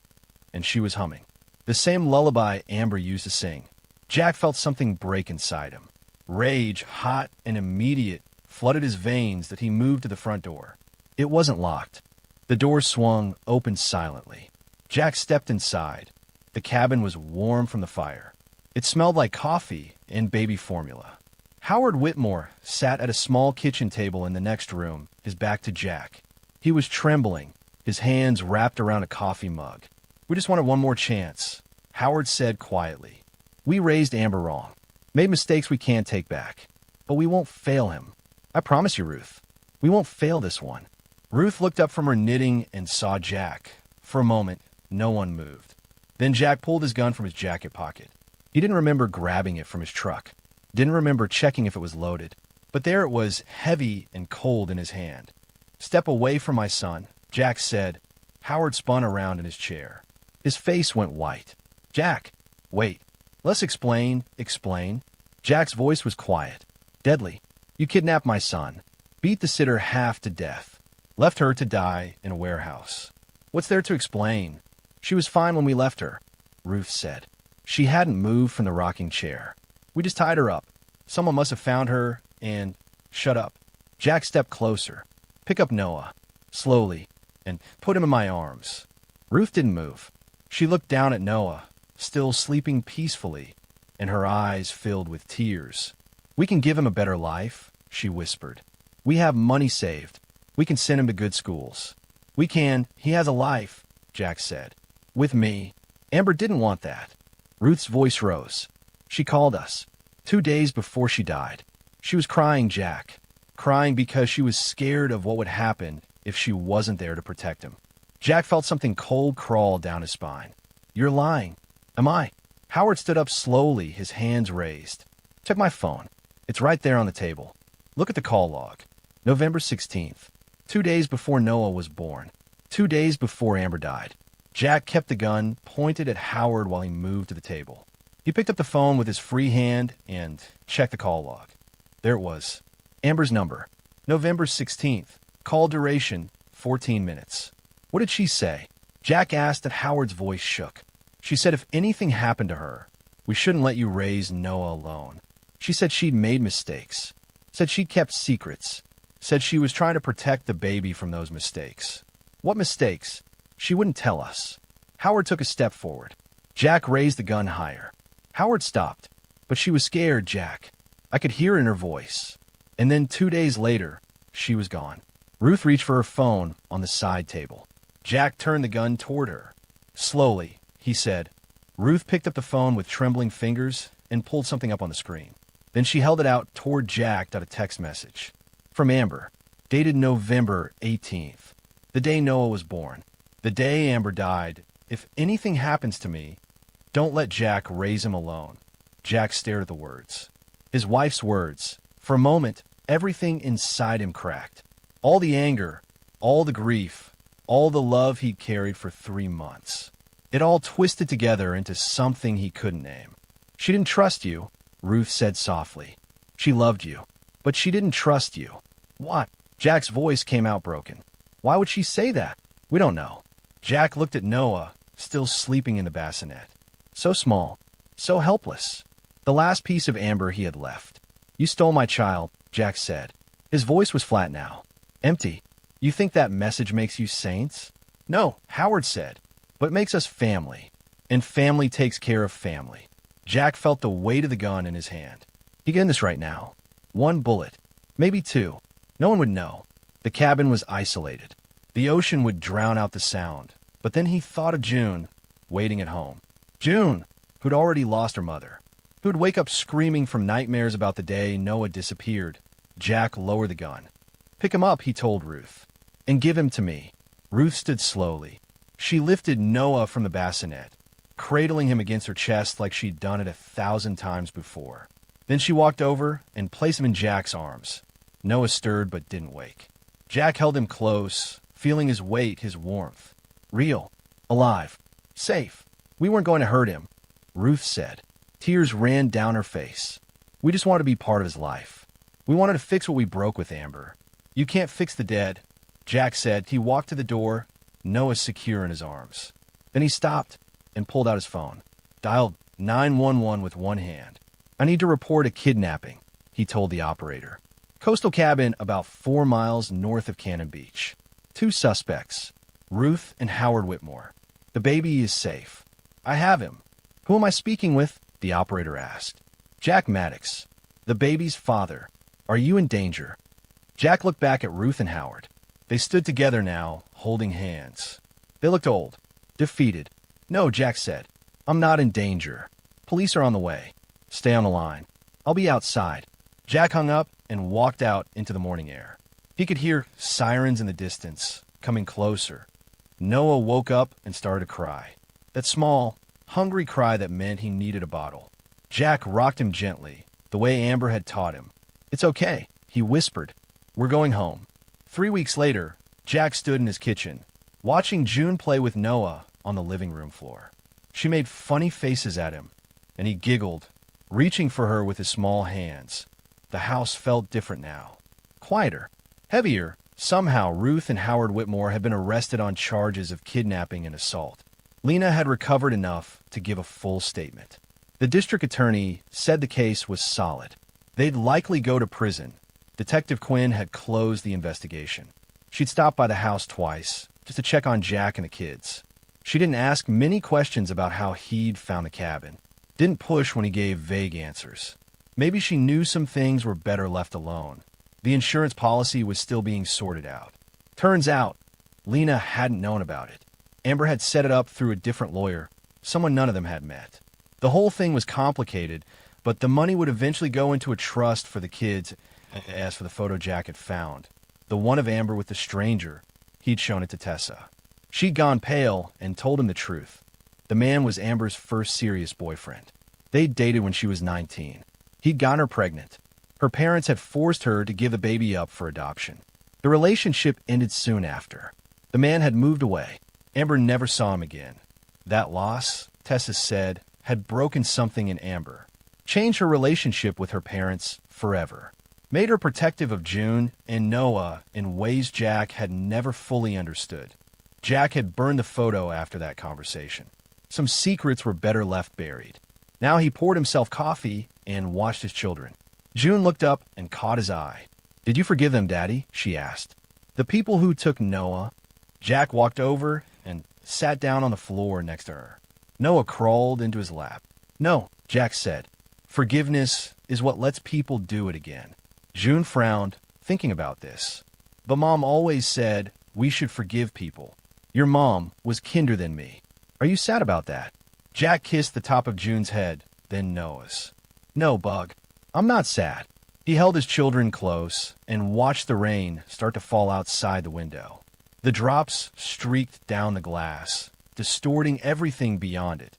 And she was humming. The same lullaby Amber used to sing. Jack felt something break inside him. Rage, hot and immediate, flooded his veins that he moved to the front door. It wasn't locked. The door swung open silently. Jack stepped inside. The cabin was warm from the fire. It smelled like coffee and baby formula. Howard Whitmore sat at a small kitchen table in the next room, his back to Jack. He was trembling, his hands wrapped around a coffee mug. "We just wanted one more chance," Howard said quietly. "We raised Amber wrong. Made mistakes we can't take back. But we won't fail him. I promise you, Ruth. We won't fail this one." Ruth looked up from her knitting and saw Jack. For a moment, no one moved. Then Jack pulled his gun from his jacket pocket. He didn't remember grabbing it from his truck. Didn't remember checking if it was loaded. But there it was, heavy and cold in his hand. "Step away from my son," Jack said. Howard spun around in his chair. His face went white. "Jack, wait. Let's explain." Jack's voice was quiet. "Deadly. You kidnapped my son. Beat the sitter half to death. Left her to die in a warehouse. What's there to explain? She was fine when we left her," Ruth said. She hadn't moved from the rocking chair. "We just tied her up. Someone must have found her and..." "Shut up." Jack stepped closer. "Pick up Noah." slowly, and put him in my arms. Ruth didn't move. She looked down at Noah, still sleeping peacefully, and her eyes filled with tears. We can give him a better life, she whispered. We have money saved. We can send him to good schools. He has a life, Jack said. With me. Amber didn't want that. Ruth's voice rose. She called us. 2 days before she died. She was crying, Jack. Crying because she was scared of what would happen if she wasn't there to protect him. Jack felt something cold crawl down his spine. You're lying. Am I? Howard stood up slowly, his hands raised. Check my phone. It's right there on the table. Look at the call log. November 16th. 2 days before Noah was born. 2 days before Amber died. Jack kept the gun pointed at Howard while he moved to the table. He picked up the phone with his free hand and checked the call log. There it was. Amber's number. November 16th. Call duration, 14 minutes. What did she say? Jack asked, and Howard's voice shook. She said if anything happened to her, we shouldn't let you raise Noah alone. She said she'd made mistakes. Said she'd kept secrets. Said she was trying to protect the baby from those mistakes. What mistakes? She wouldn't tell us. Howard took a step forward. Jack raised the gun higher. Howard stopped, but she was scared, Jack. I could hear it in her voice. And then 2 days later, she was gone. Ruth reached for her phone on the side table. Jack turned the gun toward her. Slowly, he said. Ruth picked up the phone with trembling fingers and pulled something up on the screen. Then she held it out toward Jack, a text message. From Amber, dated November 18th, the day Noah was born. The day Amber died. If anything happens to me, don't let Jack raise him alone. Jack stared at the words. His wife's words. For a moment, everything inside him cracked. All the anger, all the grief, all the love he'd carried for 3 months. It all twisted together into something he couldn't name. She didn't trust you, Ruth said softly. She loved you, but she didn't trust you. What? Jack's voice came out broken. Why would she say that? We don't know. Jack looked at Noah, still sleeping in the bassinet. So small, so helpless. The last piece of Amber he had left. You stole my child, Jack said. His voice was flat now. Empty. You think that message makes you saints? No, Howard said. But it makes us family. And family takes care of family. Jack felt the weight of the gun in his hand. He can end this right now. 1 bullet. Maybe 2. No one would know. The cabin was isolated. The ocean would drown out the sound. But then he thought of June, waiting at home. June, who'd already lost her mother. Who'd wake up screaming from nightmares about the day Noah disappeared. Jack lowered the gun. Pick him up, he told Ruth. And give him to me. Ruth stood slowly. She lifted Noah from the bassinet, cradling him against her chest like she'd done it 1,000 times before. Then she walked over and placed him in Jack's arms. Noah stirred but didn't wake. Jack held him close, feeling his weight, his warmth. Real. Alive. Safe. We weren't going to hurt him, Ruth said. Tears ran down her face. We just wanted to be part of his life. We wanted to fix what we broke with Amber. You can't fix the dead, Jack said. He walked to the door, Noah secure in his arms. Then he stopped and pulled out his phone. Dialed 911 with one hand. I need to report a kidnapping, he told the operator. Coastal cabin about 4 miles north of Cannon Beach. 2 suspects, Ruth and Howard Whitmore. The baby is safe. I have him. Who am I speaking with? The operator asked. Jack Maddox, the baby's father. Are you in danger? Jack looked back at Ruth and Howard. They stood together now, holding hands. They looked old, defeated. No, Jack said. I'm not in danger. Police are on the way. Stay on the line. I'll be outside. Jack hung up and walked out into the morning air. He could hear sirens in the distance, coming closer. Noah woke up and started to cry. That small, hungry cry that meant he needed a bottle. Jack rocked him gently, the way Amber had taught him. It's okay, he whispered. We're going home. 3 weeks later, Jack stood in his kitchen, watching June play with Noah on the living room floor. She made funny faces at him, and he giggled, reaching for her with his small hands. The house felt different now. Quieter. Heavier. Somehow, Ruth and Howard Whitmore had been arrested on charges of kidnapping and assault. Lena had recovered enough to give a full statement. The district attorney said the case was solid. They'd likely go to prison. Detective Quinn had closed the investigation. She'd stopped by the house twice, just to check on Jack and the kids. She didn't ask many questions about how he'd found the cabin. Didn't push when he gave vague answers. Maybe she knew some things were better left alone. The insurance policy was still being sorted out. Turns out, Lena hadn't known about it. Amber had set it up through a different lawyer, someone none of them had met. The whole thing was complicated, but the money would eventually go into a trust for the kids. As for the photo Jack had found, the one of Amber with the stranger, he'd shown it to Tessa. She'd gone pale and told him the truth. The man was Amber's first serious boyfriend. They'd dated when she was 19. He'd gotten her pregnant. Her parents had forced her to give the baby up for adoption. The relationship ended soon after. The man had moved away. Amber never saw him again. That loss, Tessa said, had broken something in Amber. Changed her relationship with her parents forever. Made her protective of June and Noah in ways Jack had never fully understood. Jack had burned the photo after that conversation. Some secrets were better left buried. Now he poured himself coffee and watched his children. June looked up and caught his eye. "Did you forgive them, Daddy?" she asked. "The people who took Noah." Jack walked over and sat down on the floor next to her. Noah crawled into his lap. "No," Jack said. "Forgiveness is what lets people do it again." June frowned, thinking about this. "But Mom always said we should forgive people. Your mom was kinder than me. Are you sad about that?" Jack kissed the top of June's head, then Noah's. "No, Bug. I'm not sad." He held his children close and watched the rain start to fall outside the window. The drops streaked down the glass, distorting everything beyond it.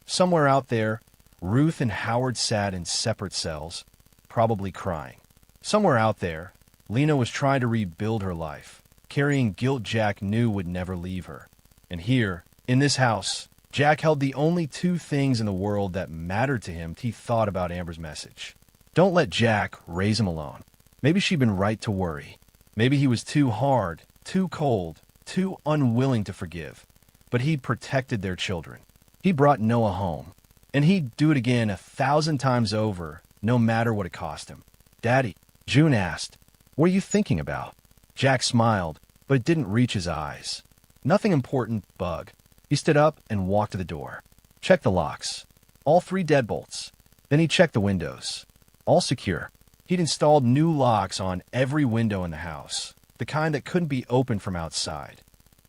Somewhere out there, Ruth and Howard sat in separate cells, probably crying. Somewhere out there, Lena was trying to rebuild her life, carrying guilt Jack knew would never leave her. And here, in this house, Jack held the only two things in the world that mattered to him. He thought about Amber's message. Don't let Jack raise him alone. Maybe she'd been right to worry. Maybe he was too hard, too cold, too unwilling to forgive. But he'd protected their children. He brought Noah home. And he'd do it again 1,000 times over, no matter what it cost him. "Daddy," June asked, "what are you thinking about?" Jack smiled, but it didn't reach his eyes. "Nothing important, Bug." He stood up and walked to the door. Checked the locks. All 3 deadbolts. Then he checked the windows. All secure. He'd installed new locks on every window in the house, the kind that couldn't be opened from outside.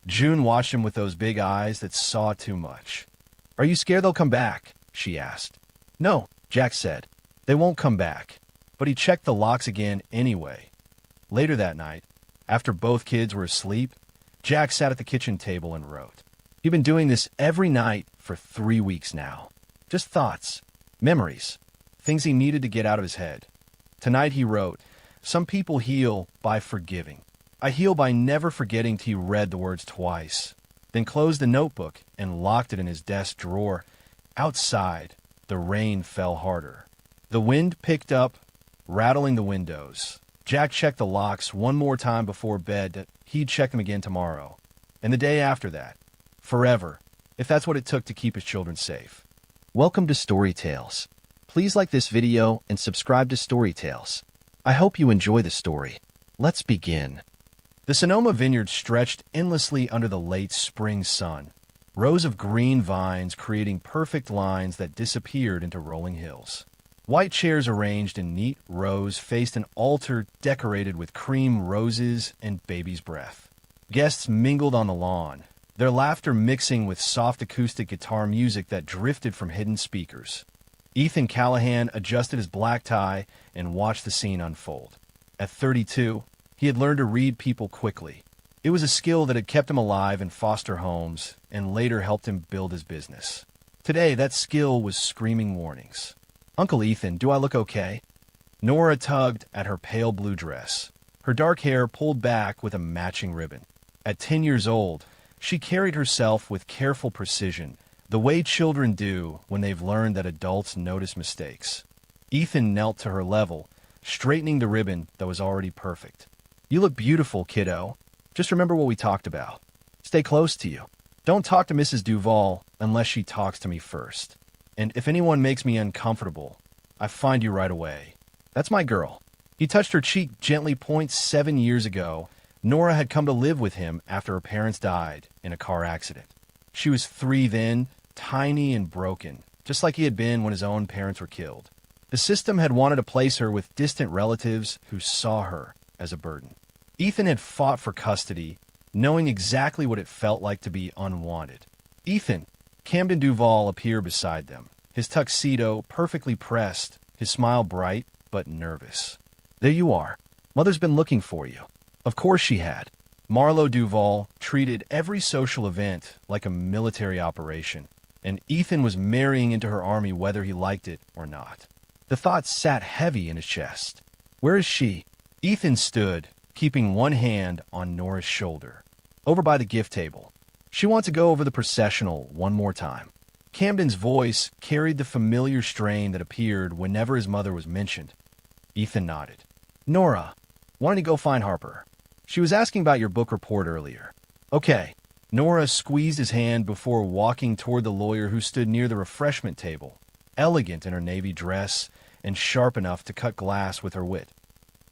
June watched him with those big eyes that saw too much. "Are you scared they'll come back?" she asked. "No," Jack said. "They won't come back." But he checked the locks again anyway. Later that night, after both kids were asleep, Jack sat at the kitchen table and wrote. He'd been doing this every night for 3 weeks now. Just thoughts, memories, things he needed to get out of his head. Tonight he wrote, "Some people heal by forgiving. I heal by never forgetting." He read the words twice, then closed the notebook and locked it in his desk drawer. Outside, the rain fell harder. The wind picked up, rattling the windows. Jack checked the locks one more time before bed. He'd check them again tomorrow. And the day after that. Forever, if that's what it took to keep his children safe. Welcome to Story Tales. Please like this video and subscribe to Story Tales. I hope you enjoy the story. Let's begin. The Sonoma vineyard stretched endlessly under the late spring sun. Rows of green vines creating perfect lines that disappeared into rolling hills. White chairs arranged in neat rows faced an altar decorated with cream roses and baby's breath. Guests mingled on the lawn, their laughter mixing with soft acoustic guitar music that drifted from hidden speakers. Ethan Callahan adjusted his black tie and watched the scene unfold. At 32, he had learned to read people quickly. It was a skill that had kept him alive in foster homes and later helped him build his business. Today, that skill was screaming warnings. "Uncle Ethan, do I look okay?" Nora tugged at her pale blue dress, her dark hair pulled back with a matching ribbon. At 10 years old, she carried herself with careful precision, the way children do when they've learned that adults notice mistakes. Ethan knelt to her level, straightening the ribbon that was already perfect. "You look beautiful, kiddo. Just remember what we talked about. Stay close to you. Don't talk to Mrs. Duval unless she talks to me first. And if anyone makes me uncomfortable, I find you right away. That's my girl." He touched her cheek gently. 7 years ago, Nora had come to live with him after her parents died in a car accident. She was 3 then, tiny and broken, just like he had been when his own parents were killed. The system had wanted to place her with distant relatives who saw her as a burden. Ethan had fought for custody, knowing exactly what it felt like to be unwanted. Ethan, Camden Duvall appeared beside them, his tuxedo perfectly pressed, his smile bright but nervous. There you are. Mother's been looking for you. Of course she had. Marlo Duvall treated every social event like a military operation, and Ethan was marrying into her army whether he liked it or not. The thought sat heavy in his chest. Where is she? Ethan stood, keeping one hand on Nora's shoulder, over by the gift table. She wants to go over the processional one more time. Camden's voice carried the familiar strain that appeared whenever his mother was mentioned. Ethan nodded. Nora, why don't you go find Harper? She was asking about your book report earlier. Okay. Nora squeezed his hand before walking toward the lawyer who stood near the refreshment table, elegant in her navy dress and sharp enough to cut glass with her wit.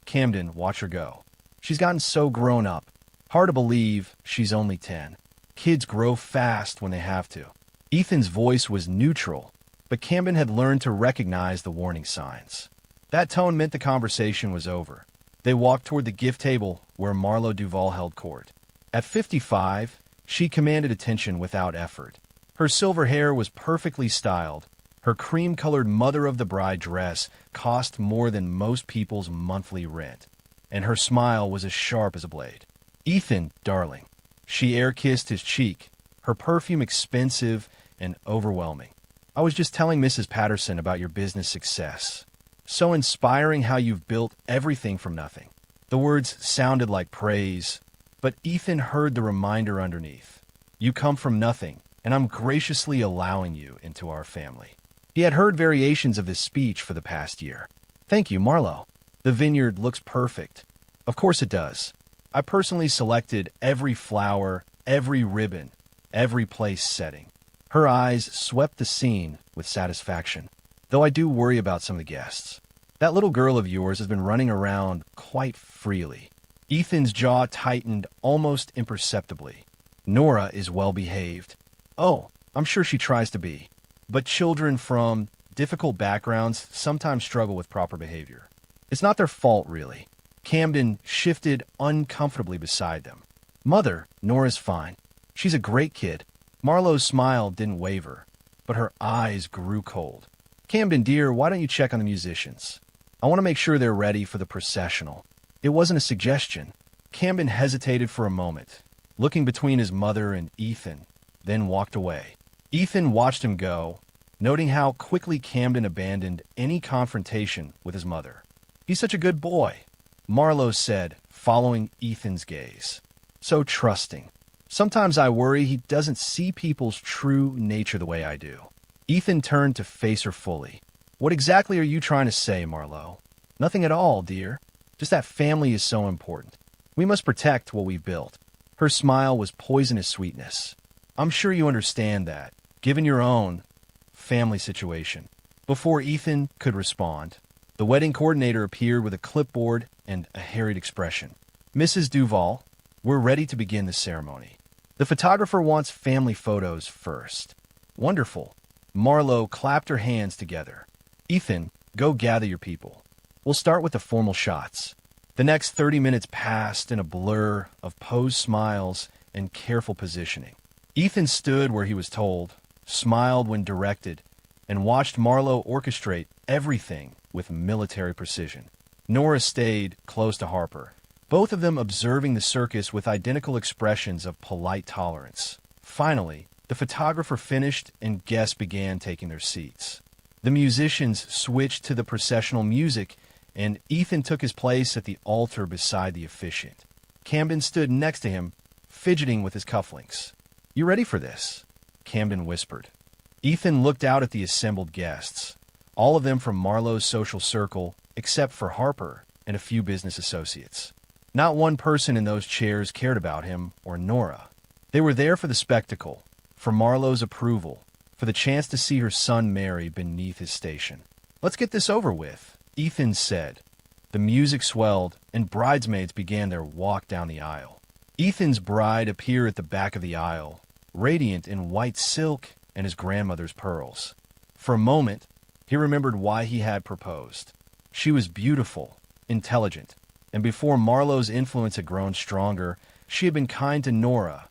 Camden, watch her go. She's gotten so grown up. Hard to believe she's only 10. Kids grow fast when they have to. Ethan's voice was neutral, but Camden had learned to recognize the warning signs. That tone meant the conversation was over. They walked toward the gift table where Marlo Duvall held court. At 55, she commanded attention without effort. Her silver hair was perfectly styled. Her cream-colored mother-of-the-bride dress cost more than most people's monthly rent, and her smile was as sharp as a blade. Ethan, darling. She air-kissed his cheek, her perfume expensive and overwhelming. I was just telling Mrs. Patterson about your business success. So inspiring how you've built everything from nothing. The words sounded like praise, but Ethan heard the reminder underneath. You come from nothing, and I'm graciously allowing you into our family. He had heard variations of this speech for the past year. Thank you, Marlo. The vineyard looks perfect. Of course it does. I personally selected every flower, every ribbon, every place setting. Her eyes swept the scene with satisfaction, though I do worry about some of the guests. That little girl of yours has been running around quite freely. Ethan's jaw tightened almost imperceptibly. Nora is well behaved. Oh, I'm sure she tries to be. But children from difficult backgrounds sometimes struggle with proper behavior. It's not their fault, really. Camden shifted uncomfortably beside them. Mother, Nora's fine. She's a great kid. Marlo's smile didn't waver, but her eyes grew cold. Camden, dear, why don't you check on the musicians? I want to make sure they're ready for the processional. It wasn't a suggestion. Camden hesitated for a moment, looking between his mother and Ethan, then walked away. Ethan watched him go, noting how quickly Camden abandoned any confrontation with his mother. He's such a good boy, Marlo said, following Ethan's gaze. So trusting. Sometimes I worry he doesn't see people's true nature the way I do. Ethan turned to face her fully. What exactly are you trying to say, Marlo? Nothing at all, dear. Just that family is so important. We must protect what we've built. Her smile was poisonous sweetness. I'm sure you understand that, given your own family situation. Before Ethan could respond, the wedding coordinator appeared with a clipboard and a harried expression. Mrs. Duvall, we're ready to begin the ceremony. The photographer wants family photos first. Wonderful. Marlo clapped her hands together. Ethan, go gather your people. We'll start with the formal shots. The next 30 minutes passed in a blur of posed smiles and careful positioning. Ethan stood where he was told, smiled when directed, and watched Marlo orchestrate everything with military precision. Nora stayed close to Harper, both of them observing the circus with identical expressions of polite tolerance. Finally, the photographer finished and guests began taking their seats. The musicians switched to the processional music, and Ethan took his place at the altar beside the officiant. Camden stood next to him, fidgeting with his cufflinks. You ready for this? Camden whispered. Ethan looked out at the assembled guests, all of them from Marlo's social circle, except for Harper and a few business associates. Not one person in those chairs cared about him or Nora. They were there for the spectacle, for Marlo's approval, for the chance to see her son marry beneath his station. Let's get this over with, Ethan said, The music swelled, and bridesmaids began their walk down the aisle. Ethan's bride appeared at the back of the aisle, radiant in white silk and his grandmother's pearls. For a moment, he remembered why he had proposed. She was beautiful, intelligent, and before Marlowe's influence had grown stronger, she had been kind to Nora.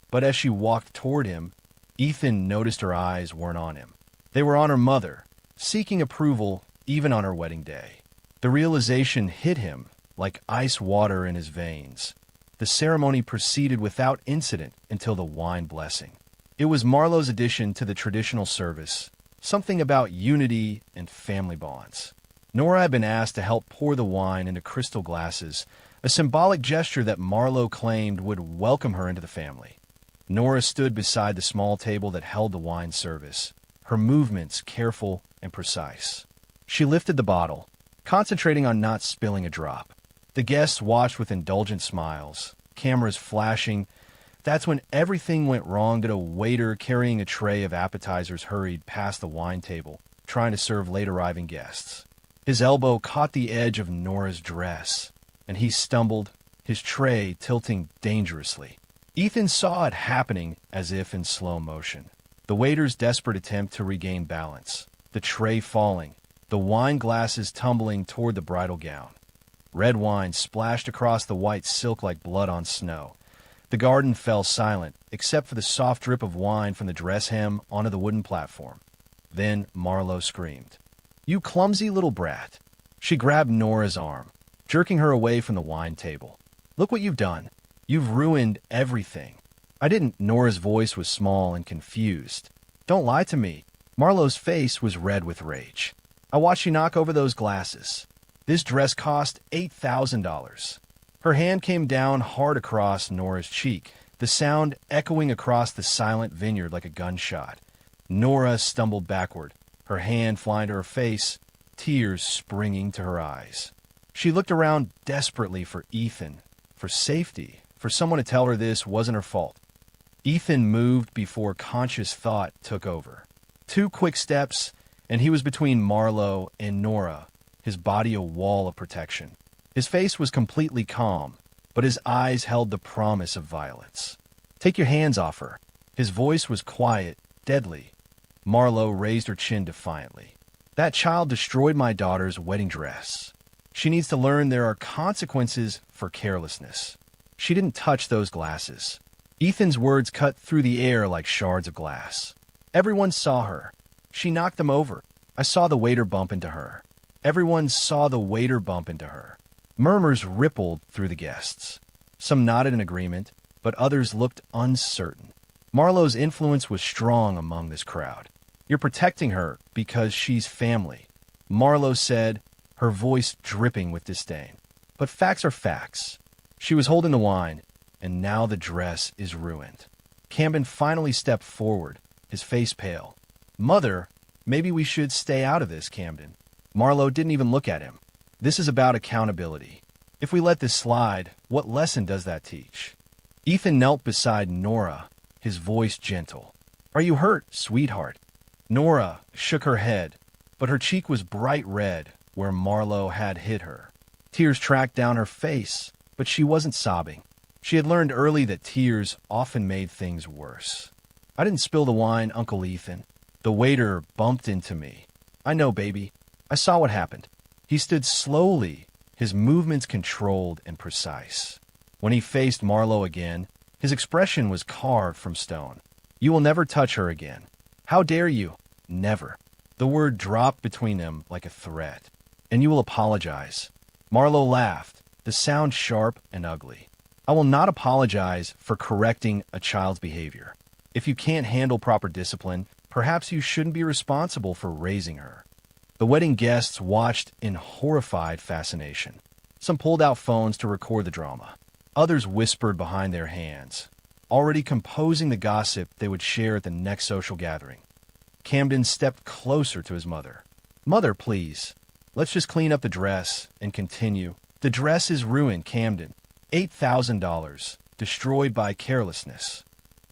But as she walked toward him, Ethan noticed her eyes weren't on him. They were on her mother, seeking approval even on her wedding day. The realization hit him like ice water in his veins. The ceremony proceeded without incident until the wine blessing. It was Marlowe's addition to the traditional service, something about unity and family bonds. Nora had been asked to help pour the wine into crystal glasses, a symbolic gesture that Marlowe claimed would welcome her into the family. Nora stood beside the small table that held the wine service, her movements careful and precise. She lifted the bottle, concentrating on not spilling a drop. The guests watched with indulgent smiles, cameras flashing. That's when everything went wrong that a waiter carrying a tray of appetizers hurried past the wine table, trying to serve late-arriving guests. His elbow caught the edge of Nora's dress, and he stumbled, his tray tilting dangerously. Ethan saw it happening as if in slow motion. The waiter's desperate attempt to regain balance, the tray falling, the wine glasses tumbling toward the bridal gown. Red wine splashed across the white silk like blood on snow. The garden fell silent, except for the soft drip of wine from the dress hem onto the wooden platform. Then Marlowe screamed, "You clumsy little brat!" She grabbed Nora's arm, jerking her away from the wine table. "Look what you've done. You've ruined everything." "I didn't." Nora's voice was small and confused. "Don't lie to me." Marlowe's face was red with rage. "I watched you knock over those glasses. This dress cost $8,000. Her hand came down hard across Nora's cheek, the sound echoing across the silent vineyard like a gunshot. Nora stumbled backward, her hand flying to her face, tears springing to her eyes. She looked around desperately for Ethan, for safety, for someone to tell her this wasn't her fault. Ethan moved before conscious thought took over. 2 quick steps, and he was between Marlowe and Nora, his body a wall of protection. His face was completely calm, but his eyes held the promise of violence. "Take your hands off her." His voice was quiet, deadly. Marlowe raised her chin defiantly. "That child destroyed my daughter's wedding dress. She needs to learn there are consequences for carelessness. She didn't touch those glasses." Ethan's words cut through the air like shards of glass. "Everyone saw her. She knocked them over. I saw the waiter bump into her. Everyone saw the waiter bump into her." Murmurs rippled through the guests. Some nodded in agreement, but others looked uncertain. Marlowe's influence was strong among this crowd. "You're protecting her because she's family," Marlowe said, her voice dripping with disdain. "But facts are facts. She was holding the wine, and now the dress is ruined." Camden finally stepped forward, his face pale. "Mother, maybe we should stay out of this, Camden." Marlowe didn't even look at him. "This is about accountability. If we let this slide, what lesson does that teach?" Ethan knelt beside Nora, his voice gentle. "Are you hurt, sweetheart?" Nora shook her head, but her cheek was bright red where Marlowe had hit her. Tears tracked down her face, but she wasn't sobbing. She had learned early that tears often made things worse. "I didn't spill the wine, Uncle Ethan. The waiter bumped into me. I know, baby. I saw what happened." He stood slowly, his movements controlled and precise. When he faced Marlowe again, his expression was carved from stone. "You will never touch her again." "How dare you?" "Never." The word dropped between them like a threat. "And you will apologize." Marlowe laughed, the sound sharp and ugly. "I will not apologize for correcting a child's behavior. If you can't handle proper discipline, perhaps you shouldn't be responsible for raising her." The wedding guests watched in horrified fascination. Some pulled out phones to record the drama. Others whispered behind their hands, already composing the gossip they would share at the next social gathering. Camden stepped closer to his mother. "Mother, please. Let's just clean up the dress and continue." "The dress is ruined, Camden. $8,000, destroyed by carelessness."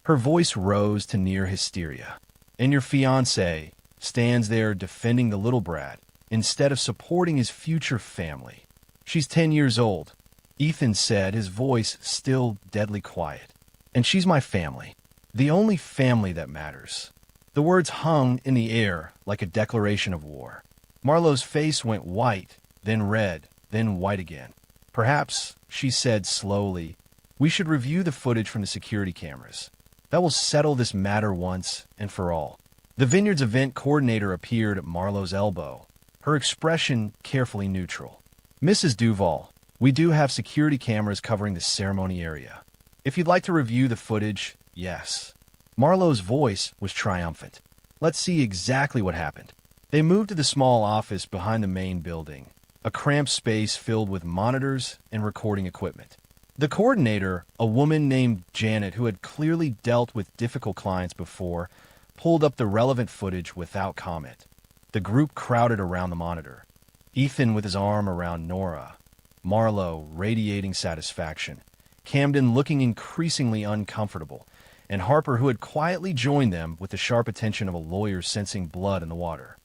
Her voice rose to near hysteria. "And your fiancé stands there defending the little brat instead of supporting his future family." She's 10 years old, Ethan said, his voice still deadly quiet. And she's my family. The only family that matters. The words hung in the air like a declaration of war. Marlowe's face went white, then red, then white again. Perhaps, she said slowly, we should review the footage from the security cameras. That will settle this matter once and for all. The Vineyard's event coordinator appeared at Marlowe's elbow, her expression carefully neutral. Mrs. Duval, we do have security cameras covering the ceremony area. If you'd like to review the footage, yes. Marlowe's voice was triumphant. Let's see exactly what happened. They moved to the small office behind the main building, a cramped space filled with monitors and recording equipment. The coordinator, a woman named Janet who had clearly dealt with difficult clients before, pulled up the relevant footage without comment. The group crowded around the monitor. Ethan with his arm around Nora, Marlowe radiating satisfaction, Camden looking increasingly uncomfortable, and Harper who had quietly joined them with the sharp attention of a lawyer sensing blood in the water.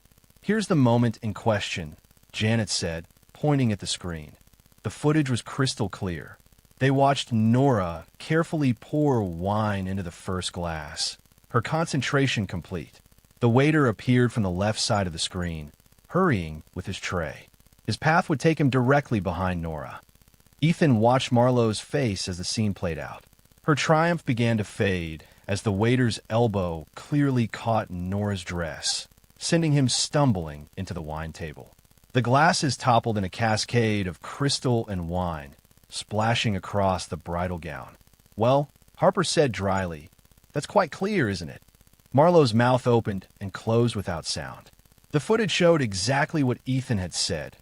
Here's the moment in question, Janet said, pointing at the screen. The footage was crystal clear. They watched Nora carefully pour wine into the first glass, her concentration complete. The waiter appeared from the left side of the screen, hurrying with his tray. His path would take him directly behind Nora. Ethan watched Marlowe's face as the scene played out. Her triumph began to fade as the waiter's elbow clearly caught Nora's dress, sending him stumbling into the wine table. The glasses toppled in a cascade of crystal and wine, splashing across the bridal gown. Well, Harper said dryly, that's quite clear, isn't it? Marlowe's mouth opened and closed without sound. The footage showed exactly what Ethan had said.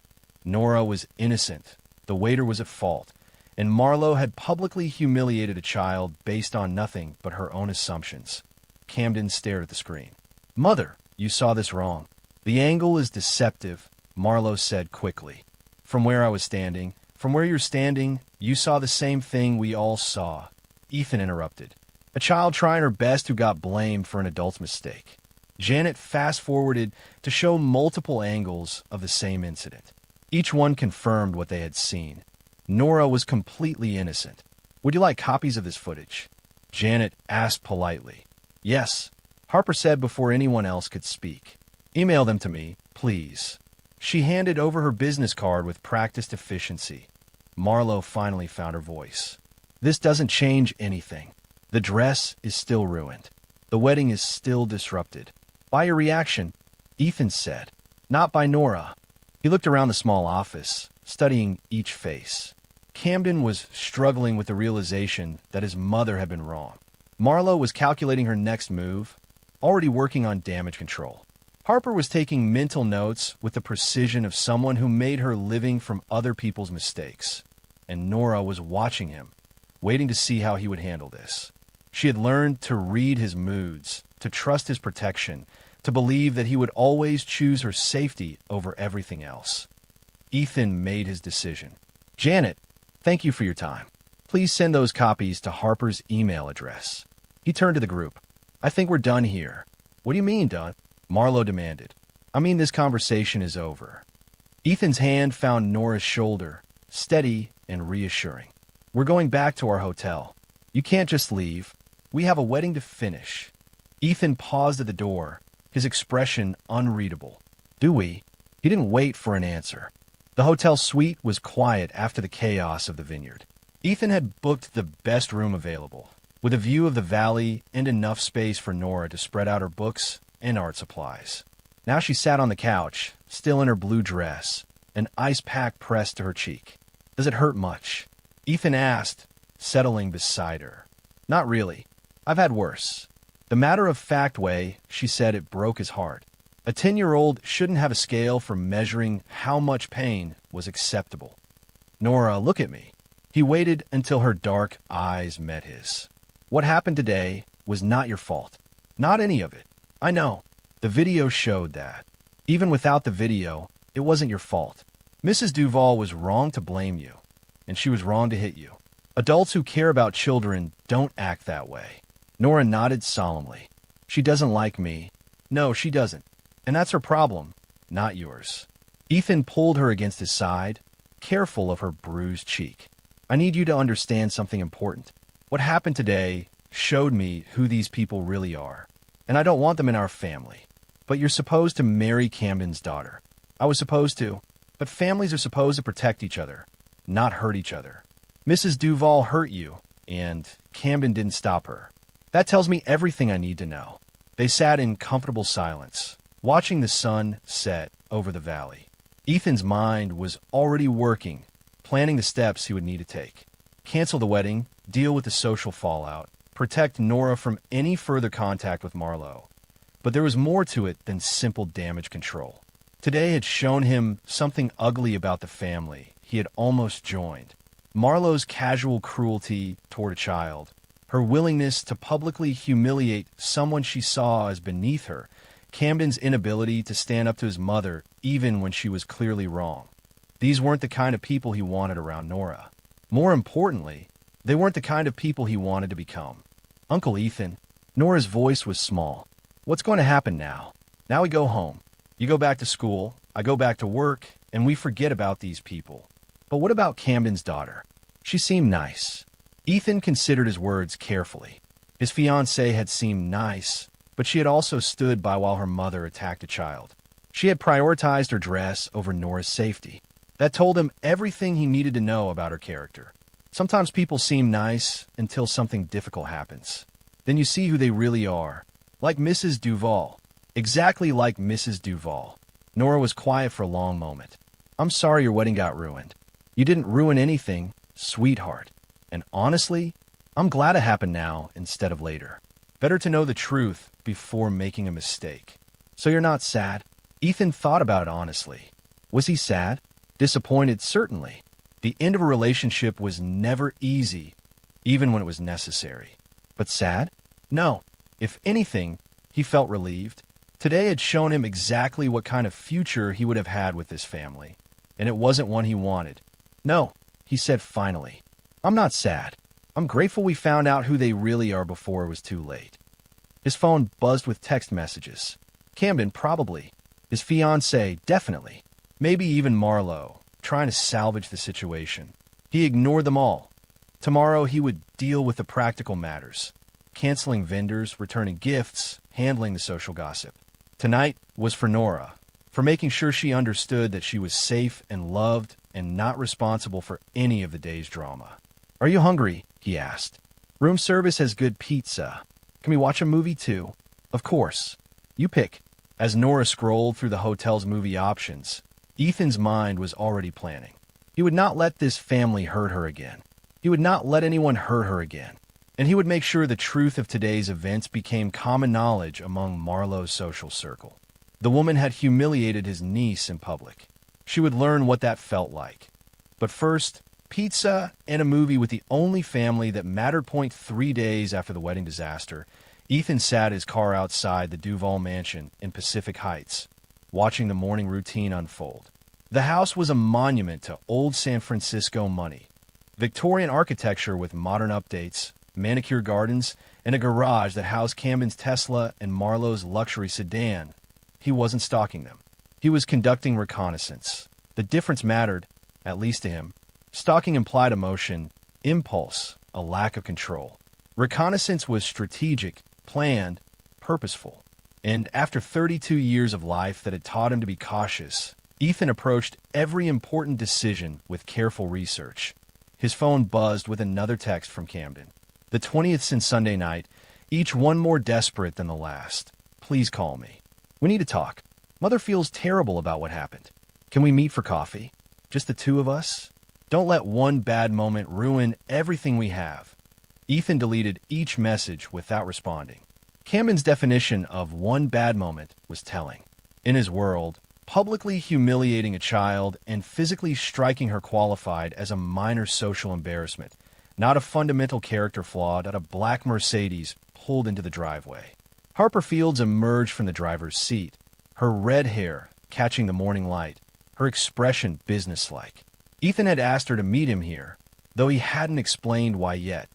Nora was innocent, the waiter was at fault, and Marlowe had publicly humiliated a child based on nothing but her own assumptions. Camden stared at the screen. Mother, you saw this wrong. The angle is deceptive, Marlowe said quickly. From where I was standing, from where you're standing, you saw the same thing we all saw. Ethan interrupted. A child trying her best who got blamed for an adult's mistake. Janet fast-forwarded to show multiple angles of the same incident. Each one confirmed what they had seen. Nora was completely innocent. Would you like copies of this footage? Janet asked politely. Yes, Harper said before anyone else could speak. Email them to me, please. She handed over her business card with practiced efficiency. Marlowe finally found her voice. This doesn't change anything. The dress is still ruined. The wedding is still disrupted. By your reaction, Ethan said. Not by Nora. He looked around the small office, studying each face. Camden was struggling with the realization that his mother had been wrong. Marlowe was calculating her next move, already working on damage control. Harper was taking mental notes with the precision of someone who made her living from other people's mistakes. And Nora was watching him, waiting to see how he would handle this. She had learned to read his moods, to trust his protection, to believe that he would always choose her safety over everything else. Ethan made his decision. Janet, thank you for your time. Please send those copies to Harper's email address. He turned to the group. I think we're done here. What do you mean, done? Marlowe demanded. I mean this conversation is over. Ethan's hand found Nora's shoulder, steady and reassuring. We're going back to our hotel. You can't just leave. We have a wedding to finish. Ethan paused at the door, his expression unreadable. Do we? He didn't wait for an answer. The hotel suite was quiet after the chaos of the Vineyard. Ethan had booked the best room available, with a view of the valley and enough space for Nora to spread out her books and art supplies. Now she sat on the couch, still in her blue dress, an ice pack pressed to her cheek. Does it hurt much? Ethan asked, settling beside her. Not really. I've had worse. The matter-of-fact way, she said, it broke his heart. A 10-year-old shouldn't have a scale for measuring how much pain was acceptable. Nora, look at me. He waited until her dark eyes met his. What happened today was not your fault. Not any of it. I know. The video showed that. Even without the video, it wasn't your fault. Mrs. Duval was wrong to blame you, and she was wrong to hit you. Adults who care about children don't act that way. Nora nodded solemnly. She doesn't like me. No, she doesn't. And that's her problem, not yours. Ethan pulled her against his side, careful of her bruised cheek. I need you to understand something important. What happened today showed me who these people really are, and I don't want them in our family. But you're supposed to marry Camden's daughter. I was supposed to, but families are supposed to protect each other, not hurt each other. Mrs. Duval hurt you, and Camden didn't stop her. That tells me everything I need to know. They sat in comfortable silence, watching the sun set over the valley. Ethan's mind was already working, planning the steps he would need to take. Cancel the wedding, deal with the social fallout, protect Nora from any further contact with Marlowe. But there was more to it than simple damage control. Today had shown him something ugly about the family he had almost joined. Marlowe's casual cruelty toward a child, her willingness to publicly humiliate someone she saw as beneath her, Camden's inability to stand up to his mother even when she was clearly wrong. These weren't the kind of people he wanted around Nora. More importantly, they weren't the kind of people he wanted to become. Uncle Ethan, Nora's voice was small. What's going to happen now? Now we go home. You go back to school, I go back to work, and we forget about these people. But what about Camden's daughter? She seemed nice. Ethan considered his words carefully. His fiancée had seemed nice, but she had also stood by while her mother attacked a child. She had prioritized her dress over Nora's safety. That told him everything he needed to know about her character. Sometimes people seem nice until something difficult happens. Then you see who they really are. Like Mrs. Duval. Exactly like Mrs. Duval. Nora was quiet for a long moment. I'm sorry your wedding got ruined. You didn't ruin anything, sweetheart. And honestly, I'm glad it happened now instead of later. Better to know the truth before making a mistake. So you're not sad? Ethan thought about it honestly. Was he sad? Disappointed, certainly. The end of a relationship was never easy, even when it was necessary. But sad? No. If anything, he felt relieved. Today had shown him exactly what kind of future he would have had with this family. And it wasn't one he wanted. No, he said finally. I'm not sad. I'm grateful we found out who they really are before it was too late. His phone buzzed with text messages. Camden, probably. His fiancée, definitely. Maybe even Marlowe, trying to salvage the situation. He ignored them all. Tomorrow he would deal with the practical matters. Canceling vendors, returning gifts, handling the social gossip. Tonight was for Nora, for making sure she understood that she was safe and loved and not responsible for any of the day's drama. Are you hungry? He asked. Room service has good pizza. Can we watch a movie too? Of course. You pick. As Nora scrolled through the hotel's movie options, Ethan's mind was already planning. He would not let this family hurt her again. He would not let anyone hurt her again. And he would make sure the truth of today's events became common knowledge among Marlowe's social circle. The woman had humiliated his niece in public. She would learn what that felt like. But first, pizza and a movie with the only family that mattered. 3 days after the wedding disaster, Ethan sat his car outside the Duval mansion in Pacific Heights, watching the morning routine unfold. The house was a monument to old San Francisco money. Victorian architecture with modern updates, manicured gardens, and a garage that housed Camden's Tesla and Marlowe's luxury sedan. He wasn't stalking them. He was conducting reconnaissance. The difference mattered, at least to him. Stalking implied emotion, impulse, a lack of control. Reconnaissance was strategic, planned, purposeful. And after 32 years of life that had taught him to be cautious, Ethan approached every important decision with careful research. His phone buzzed with another text from Camden. The 20th since Sunday night, each one more desperate than the last. Please call me. We need to talk. Mother feels terrible about what happened. Can we meet for coffee? Just the two of us? Don't let one bad moment ruin everything we have. Ethan deleted each message without responding. Camden's definition of one bad moment was telling. In his world, publicly humiliating a child and physically striking her qualified as a minor social embarrassment, not a fundamental character flaw that a black Mercedes pulled into the driveway. Harper Fields emerged from the driver's seat, her red hair catching the morning light, her expression businesslike. Ethan had asked her to meet him here, though he hadn't explained why yet.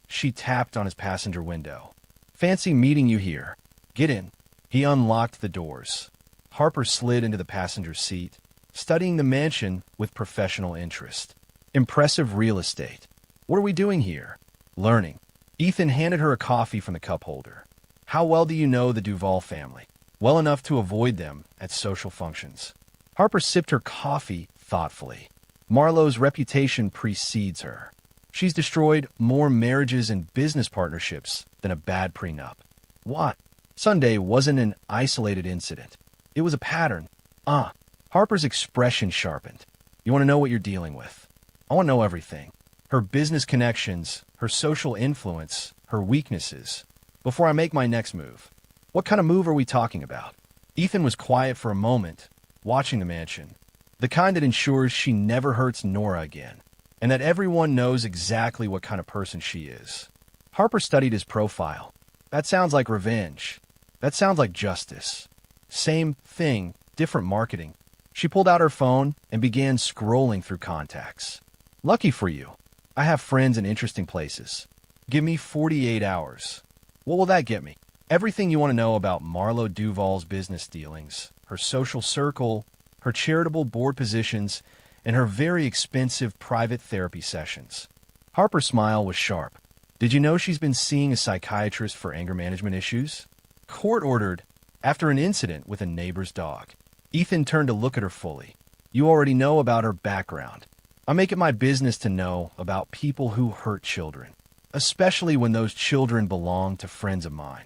She tapped on his passenger window. Fancy meeting you here. Get in. He unlocked the doors. Harper slid into the passenger seat. studying the mansion with professional interest. Impressive real estate. What are we doing here? Learning. Ethan handed her a coffee from the cup holder. How well do you know the Duval family? Well enough to avoid them at social functions. Harper sipped her coffee thoughtfully. Marlowe's reputation precedes her. She's destroyed more marriages and business partnerships than a bad prenup. What? Sunday wasn't an isolated incident. It was a pattern. Harper's expression sharpened. You want to know what you're dealing with? I want to know everything. Her business connections, her social influence, her weaknesses, before I make my next move. What kind of move are we talking about? Ethan was quiet for a moment, watching the mansion. The kind that ensures she never hurts Nora again, and that everyone knows exactly what kind of person she is. Harper studied his profile. That sounds like revenge. That sounds like justice. Same thing, different marketing. She pulled out her phone and began scrolling through contacts. Lucky for you. I have friends in interesting places. Give me 48 hours. What will that get me? Everything you want to know about Marlo Duval's business dealings, her social circle, her charitable board positions, and her very expensive private therapy sessions. Harper's smile was sharp. Did you know she's been seeing a psychiatrist for anger management issues? Court-ordered after an incident with a neighbor's dog. Ethan turned to look at her fully. You already know about her background. I make it my business to know about people who hurt children, especially when those children belong to friends of mine.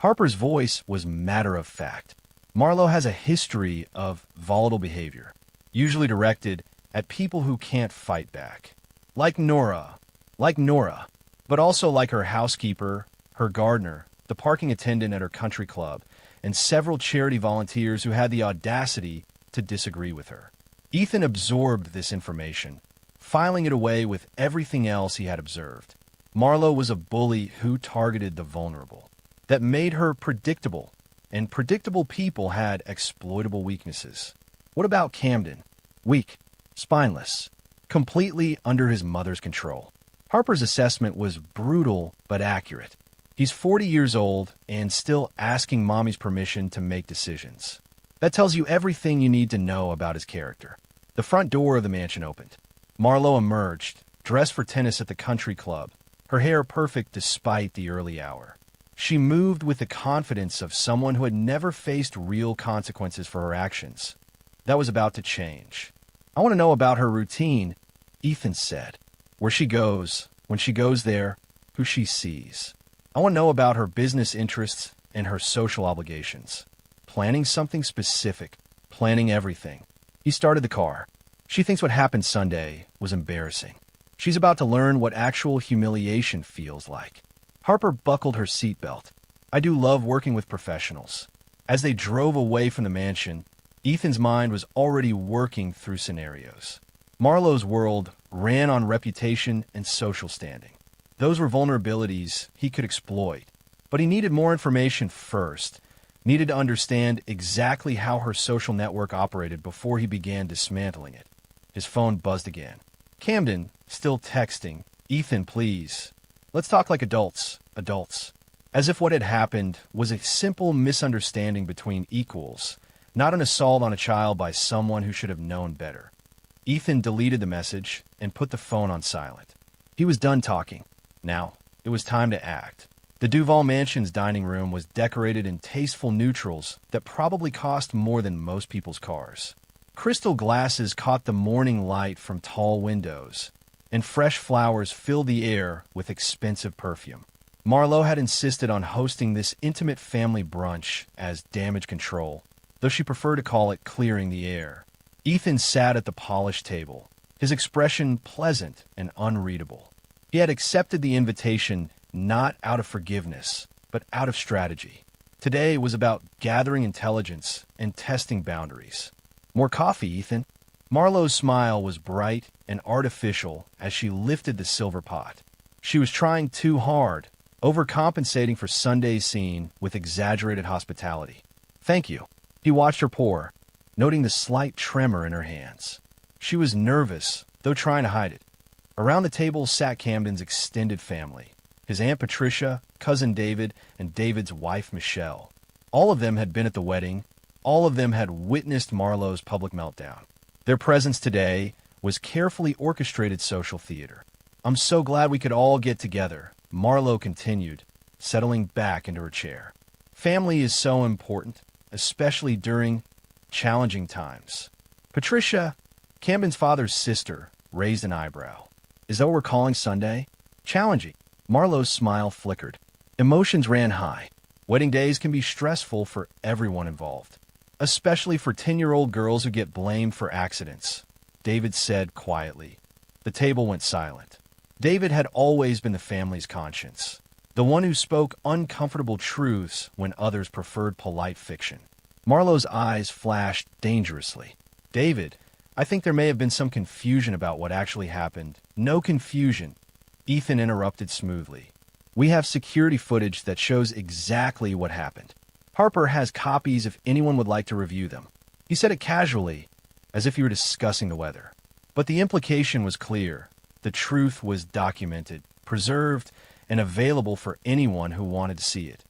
Harper's voice was matter-of-fact. Marlo has a history of volatile behavior, usually directed at people who can't fight back. Like Nora, but also like her housekeeper, her gardener, the parking attendant at her country club, and several charity volunteers who had the audacity to disagree with her. Ethan absorbed this information, filing it away with everything else he had observed. Marlo was a bully who targeted the vulnerable. That made her predictable, and predictable people had exploitable weaknesses. What about Camden? Weak, spineless, completely under his mother's control. Harper's assessment was brutal but accurate. He's 40 years old and still asking mommy's permission to make decisions. That tells you everything you need to know about his character. The front door of the mansion opened. Marlo emerged, dressed for tennis at the country club, her hair perfect despite the early hour. She moved with the confidence of someone who had never faced real consequences for her actions. That was about to change. I want to know about her routine, Ethan said. Where she goes, when she goes there, who she sees. I want to know about her business interests and her social obligations. Planning something specific. Planning everything. He started the car. She thinks what happened Sunday was embarrassing. She's about to learn what actual humiliation feels like. Harper buckled her seatbelt. I do love working with professionals. As they drove away from the mansion, Ethan's mind was already working through scenarios. Marlowe's world ran on reputation and social standing. Those were vulnerabilities he could exploit. But he needed more information first, needed to understand exactly how her social network operated before he began dismantling it. His phone buzzed again. Camden, still texting. Ethan, please. Let's talk like adults. As if what had happened was a simple misunderstanding between equals, not an assault on a child by someone who should have known better. Ethan deleted the message and put the phone on silent. He was done talking. Now, it was time to act. The Duval Mansion's dining room was decorated in tasteful neutrals that probably cost more than most people's cars. Crystal glasses caught the morning light from tall windows, and fresh flowers filled the air with expensive perfume. Marlo had insisted on hosting this intimate family brunch as damage control, though she preferred to call it clearing the air. Ethan sat at the polished table, his expression pleasant and unreadable. He had accepted the invitation not out of forgiveness, but out of strategy. Today was about gathering intelligence and testing boundaries. More coffee, Ethan. Marlowe's smile was bright and artificial as she lifted the silver pot. She was trying too hard, overcompensating for Sunday's scene with exaggerated hospitality. Thank you. He watched her pour, noting the slight tremor in her hands. She was nervous, though trying to hide it. Around the table sat Camden's extended family, his Aunt Patricia, cousin David, and David's wife Michelle. All of them had been at the wedding. All of them had witnessed Marlowe's public meltdown. Their presence today was carefully orchestrated social theater. I'm so glad we could all get together, Marlowe continued, settling back into her chair. Family is so important, especially during challenging times. Patricia, Camden's father's sister, raised an eyebrow. Is that what we're calling Sunday? Challenging. Marlowe's smile flickered. Emotions ran high. Wedding days can be stressful for everyone involved, especially for 10-year-old girls who get blamed for accidents, David said quietly. The table went silent. David had always been the family's conscience, the one who spoke uncomfortable truths when others preferred polite fiction. Marlowe's eyes flashed dangerously. David, I think there may have been some confusion about what actually happened. No confusion, Ethan interrupted smoothly. We have security footage that shows exactly what happened. Harper has copies if anyone would like to review them. He said it casually, as if he were discussing the weather. But the implication was clear. The truth was documented, preserved, and available for anyone who wanted to see it.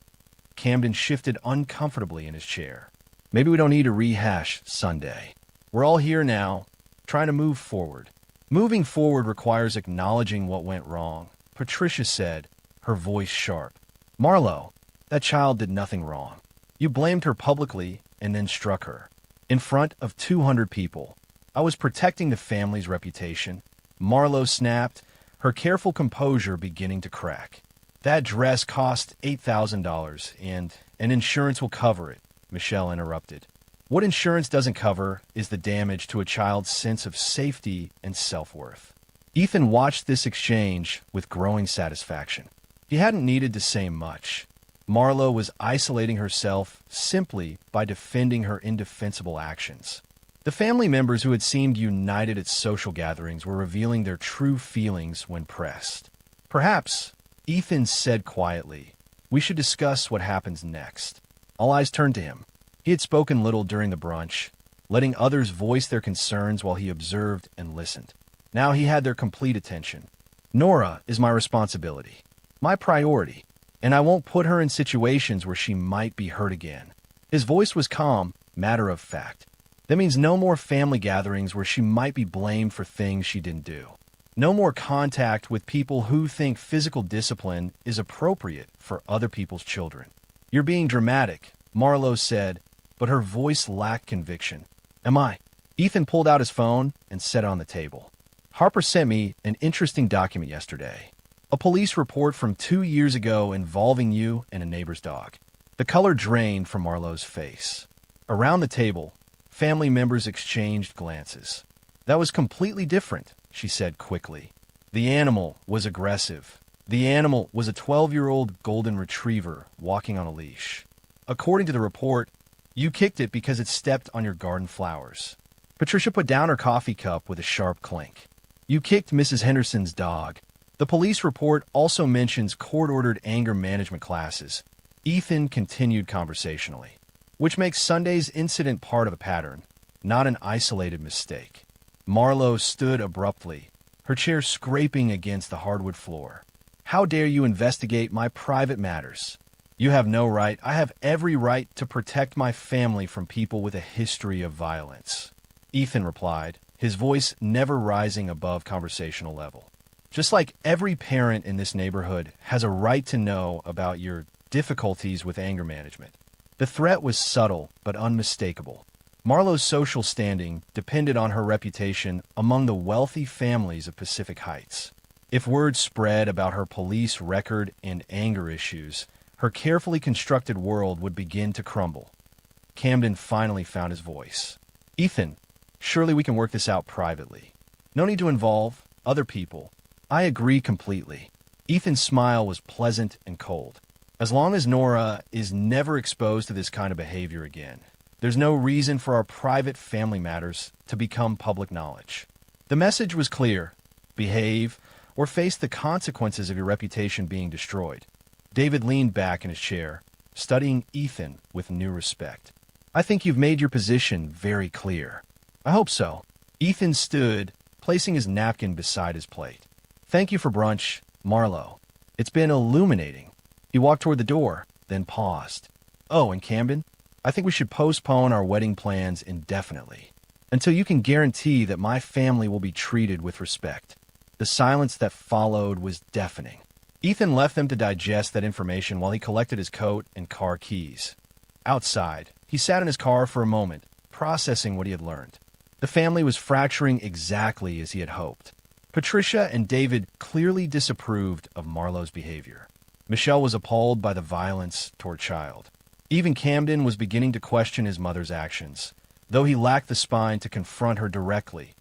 Camden shifted uncomfortably in his chair. Maybe we don't need to rehash Sunday. We're all here now, trying to move forward. Moving forward requires acknowledging what went wrong, Patricia said, her voice sharp. Marlowe, that child did nothing wrong. You blamed her publicly and then struck her. In front of 200 people. I was protecting the family's reputation. Marlowe snapped, her careful composure beginning to crack. That dress cost $8,000 and insurance will cover it, Michelle interrupted. What insurance doesn't cover is the damage to a child's sense of safety and self-worth. Ethan watched this exchange with growing satisfaction. He hadn't needed to say much. Marlowe was isolating herself simply by defending her indefensible actions. The family members who had seemed united at social gatherings were revealing their true feelings when pressed. Perhaps, Ethan said quietly, we should discuss what happens next. All eyes turned to him. He had spoken little during the brunch, letting others voice their concerns while he observed and listened. Now he had their complete attention. Nora is my responsibility, my priority, and I won't put her in situations where she might be hurt again. His voice was calm, matter of fact. That means no more family gatherings where she might be blamed for things she didn't do. No more contact with people who think physical discipline is appropriate for other people's children. You're being dramatic, Marlowe said, but her voice lacked conviction. Am I? Ethan pulled out his phone and set it on the table. Harper sent me an interesting document yesterday. A police report from 2 years ago involving you and a neighbor's dog. The color drained from Marlowe's face. Around the table, family members exchanged glances. That was completely different, she said quickly. The animal was aggressive. The animal was a 12-year-old golden retriever walking on a leash. According to the report, you kicked it because it stepped on your garden flowers. Patricia put down her coffee cup with a sharp clink. You kicked Mrs. Henderson's dog. The police report also mentions court-ordered anger management classes. Ethan continued conversationally, which makes Sunday's incident part of a pattern, not an isolated mistake. Marlowe stood abruptly, her chair scraping against the hardwood floor. How dare you investigate my private matters? You have no right. I have every right to protect my family from people with a history of violence. Ethan replied, his voice never rising above conversational level. Just like every parent in this neighborhood has a right to know about your difficulties with anger management. The threat was subtle but unmistakable. Marlowe's social standing depended on her reputation among the wealthy families of Pacific Heights. If word spread about her police record and anger issues, her carefully constructed world would begin to crumble. Camden finally found his voice. Ethan, surely we can work this out privately. No need to involve other people. I agree completely. Ethan's smile was pleasant and cold. As long as Nora is never exposed to this kind of behavior again, there's no reason for our private family matters to become public knowledge. The message was clear. Behave or face the consequences of your reputation being destroyed. David leaned back in his chair, studying Ethan with new respect. I think you've made your position very clear. I hope so. Ethan stood, placing his napkin beside his plate. Thank you for brunch, Marlowe. It's been illuminating. He walked toward the door, then paused. Oh, and Camden? I think we should postpone our wedding plans indefinitely, until you can guarantee that my family will be treated with respect." The silence that followed was deafening. Ethan left them to digest that information while he collected his coat and car keys. Outside, he sat in his car for a moment, processing what he had learned. The family was fracturing exactly as he had hoped. Patricia and David clearly disapproved of Marlowe's behavior. Michelle was appalled by the violence toward child. Even Camden was beginning to question his mother's actions, though he lacked the spine to confront her directly.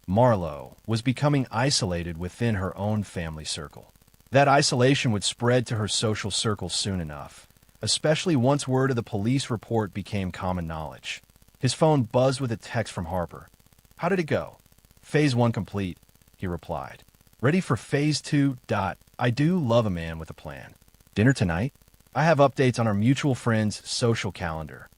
Marlowe was becoming isolated within her own family circle. That isolation would spread to her social circle soon enough, especially once word of the police report became common knowledge. His phone buzzed with a text from Harper. "How did it go?" "Phase 1 complete," he replied. "Ready for Phase 2. I do love a man with a plan." "Dinner tonight?" "I have updates on our mutual friend's social calendar."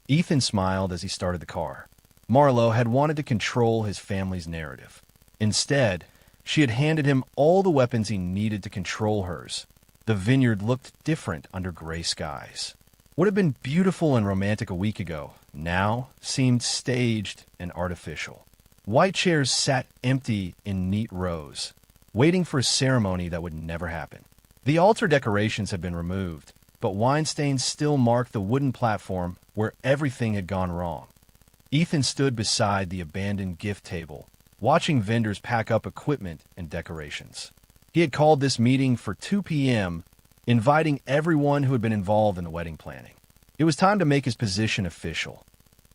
Ethan smiled as he started the car. Marlowe had wanted to control his family's narrative. Instead, she had handed him all the weapons he needed to control hers. The vineyard looked different under gray skies. What had been beautiful and romantic a week ago now seemed staged and artificial. White chairs sat empty in neat rows, waiting for a ceremony that would never happen. The altar decorations had been removed, but wine stains still marked the wooden platform where everything had gone wrong. Ethan stood beside the abandoned gift table, watching vendors pack up equipment and decorations. He had called this meeting for 2 p.m., inviting everyone who had been involved in the wedding planning. It was time to make his position official.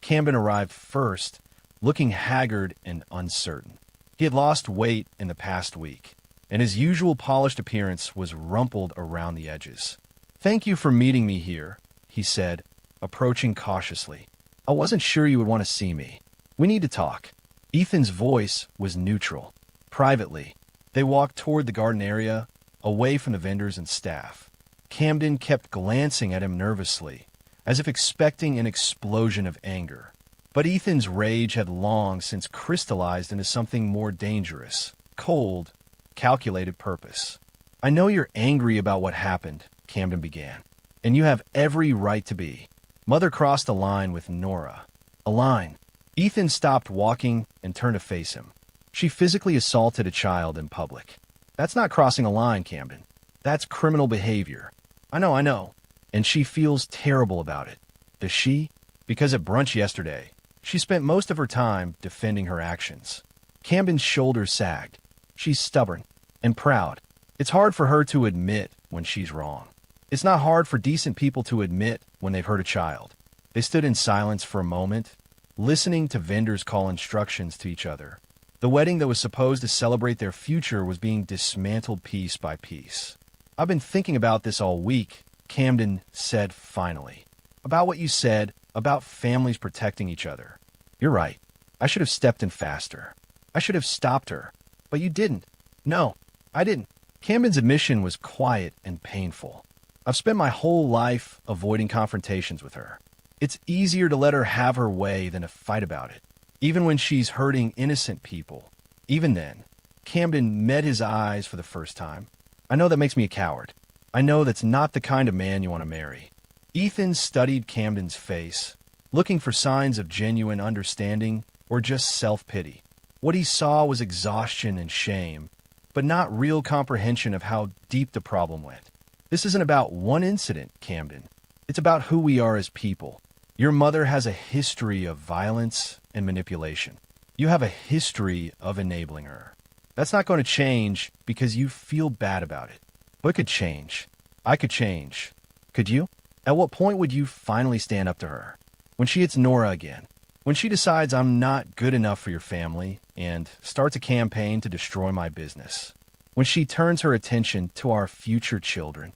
Camden arrived first, looking haggard and uncertain. He had lost weight in the past week, and his usual polished appearance was rumpled around the edges. "Thank you for meeting me here," he said, approaching cautiously. "I wasn't sure you would want to see me. We need to talk." Ethan's voice was neutral. Privately, they walked toward the garden area, away from the vendors and staff. Camden kept glancing at him nervously, as if expecting an explosion of anger. But Ethan's rage had long since crystallized into something more dangerous: cold, calculated purpose. "I know you're angry about what happened," Camden began, "and you have every right to be." Mother crossed a line with Nora. A line. Ethan stopped walking and turned to face him. "She physically assaulted a child in public." "That's not crossing a line, Camden. That's criminal behavior." I know. And she feels terrible about it." "Does she?" "Because at brunch yesterday, she spent most of her time defending her actions." Camden's shoulders sagged. "She's stubborn and proud. It's hard for her to admit when she's wrong. It's not hard for decent people to admit when they've hurt a child." They stood in silence for a moment, listening to vendors call instructions to each other. The wedding that was supposed to celebrate their future was being dismantled piece by piece. "I've been thinking about this all week," Camden said finally. "About what you said, about families protecting each other. You're right. I should have stepped in faster. I should have stopped her. But you didn't." "No, I didn't." Camden's admission was quiet and painful. "I've spent my whole life avoiding confrontations with her. It's easier to let her have her way than to fight about it, even when she's hurting innocent people." Even then, Camden met his eyes for the first time. "I know that makes me a coward. I know that's not the kind of man you want to marry." Ethan studied Camden's face, looking for signs of genuine understanding or just self-pity. What he saw was exhaustion and shame, but not real comprehension of how deep the problem went. "This isn't about one incident, Camden. It's about who we are as people. Your mother has a history of violence and manipulation. You have a history of enabling her. That's not going to change because you feel bad about it. But it could change. I could change. Could you? At what point would you finally stand up to her? When she hits Nora again. When she decides I'm not good enough for your family and starts a campaign to destroy my business. When she turns her attention to our future children."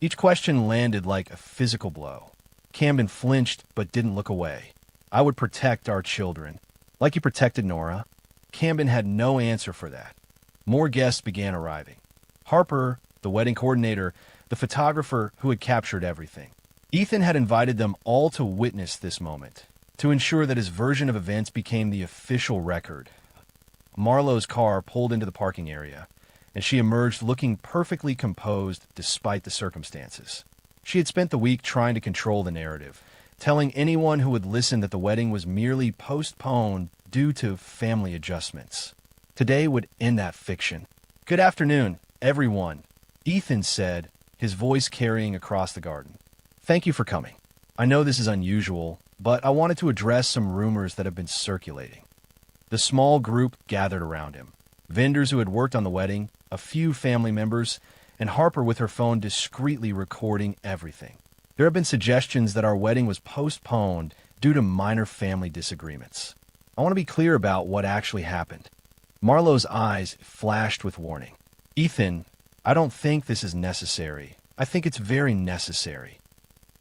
Each question landed like a physical blow. Camden flinched but didn't look away. "I would protect our children, like you protected Nora." Camden had no answer for that. More guests began arriving. Harper, the wedding coordinator, the photographer who had captured everything. Ethan had invited them all to witness this moment, to ensure that his version of events became the official record. Marlowe's car pulled into the parking area, and she emerged looking perfectly composed despite the circumstances. She had spent the week trying to control the narrative, telling anyone who would listen that the wedding was merely postponed due to family adjustments. Today would end that fiction. "Good afternoon, everyone," Ethan said, his voice carrying across the garden. "Thank you for coming. I know this is unusual, but I wanted to address some rumors that have been circulating." The small group gathered around him. Vendors who had worked on the wedding, a few family members, and Harper with her phone discreetly recording everything. There have been suggestions that our wedding was postponed due to minor family disagreements. I want to be clear about what actually happened. Marlowe's eyes flashed with warning. "Ethan, I don't think this is necessary. I think it's very necessary."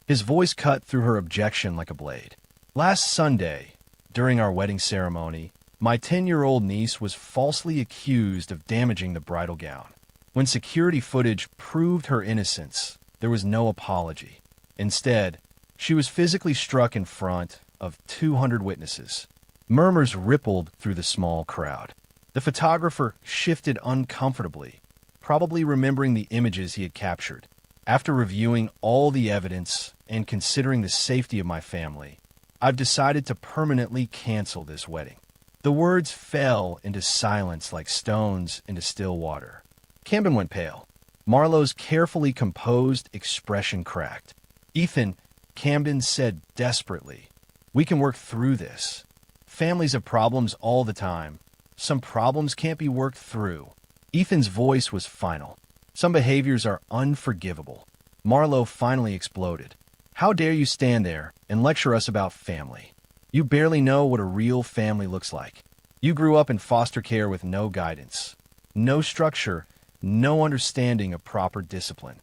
His voice cut through her objection like a blade. "Last Sunday, during our wedding ceremony, my 10-year-old niece was falsely accused of damaging the bridal gown. When security footage proved her innocence, there was no apology. Instead, she was physically struck in front of 200 witnesses." Murmurs rippled through the small crowd. The photographer shifted uncomfortably, probably remembering the images he had captured. "After reviewing all the evidence and considering the safety of my family, I've decided to permanently cancel this wedding." The words fell into silence like stones into still water. Camden went pale. Marlowe's carefully composed expression cracked. "Ethan," Camden said desperately, "we can work through this. Families have problems all the time. Some problems can't be worked through." Ethan's voice was final. "Some behaviors are unforgivable." Marlowe finally exploded. "How dare you stand there and lecture us about family? You barely know what a real family looks like. You grew up in foster care with no guidance, no structure, no understanding of proper discipline."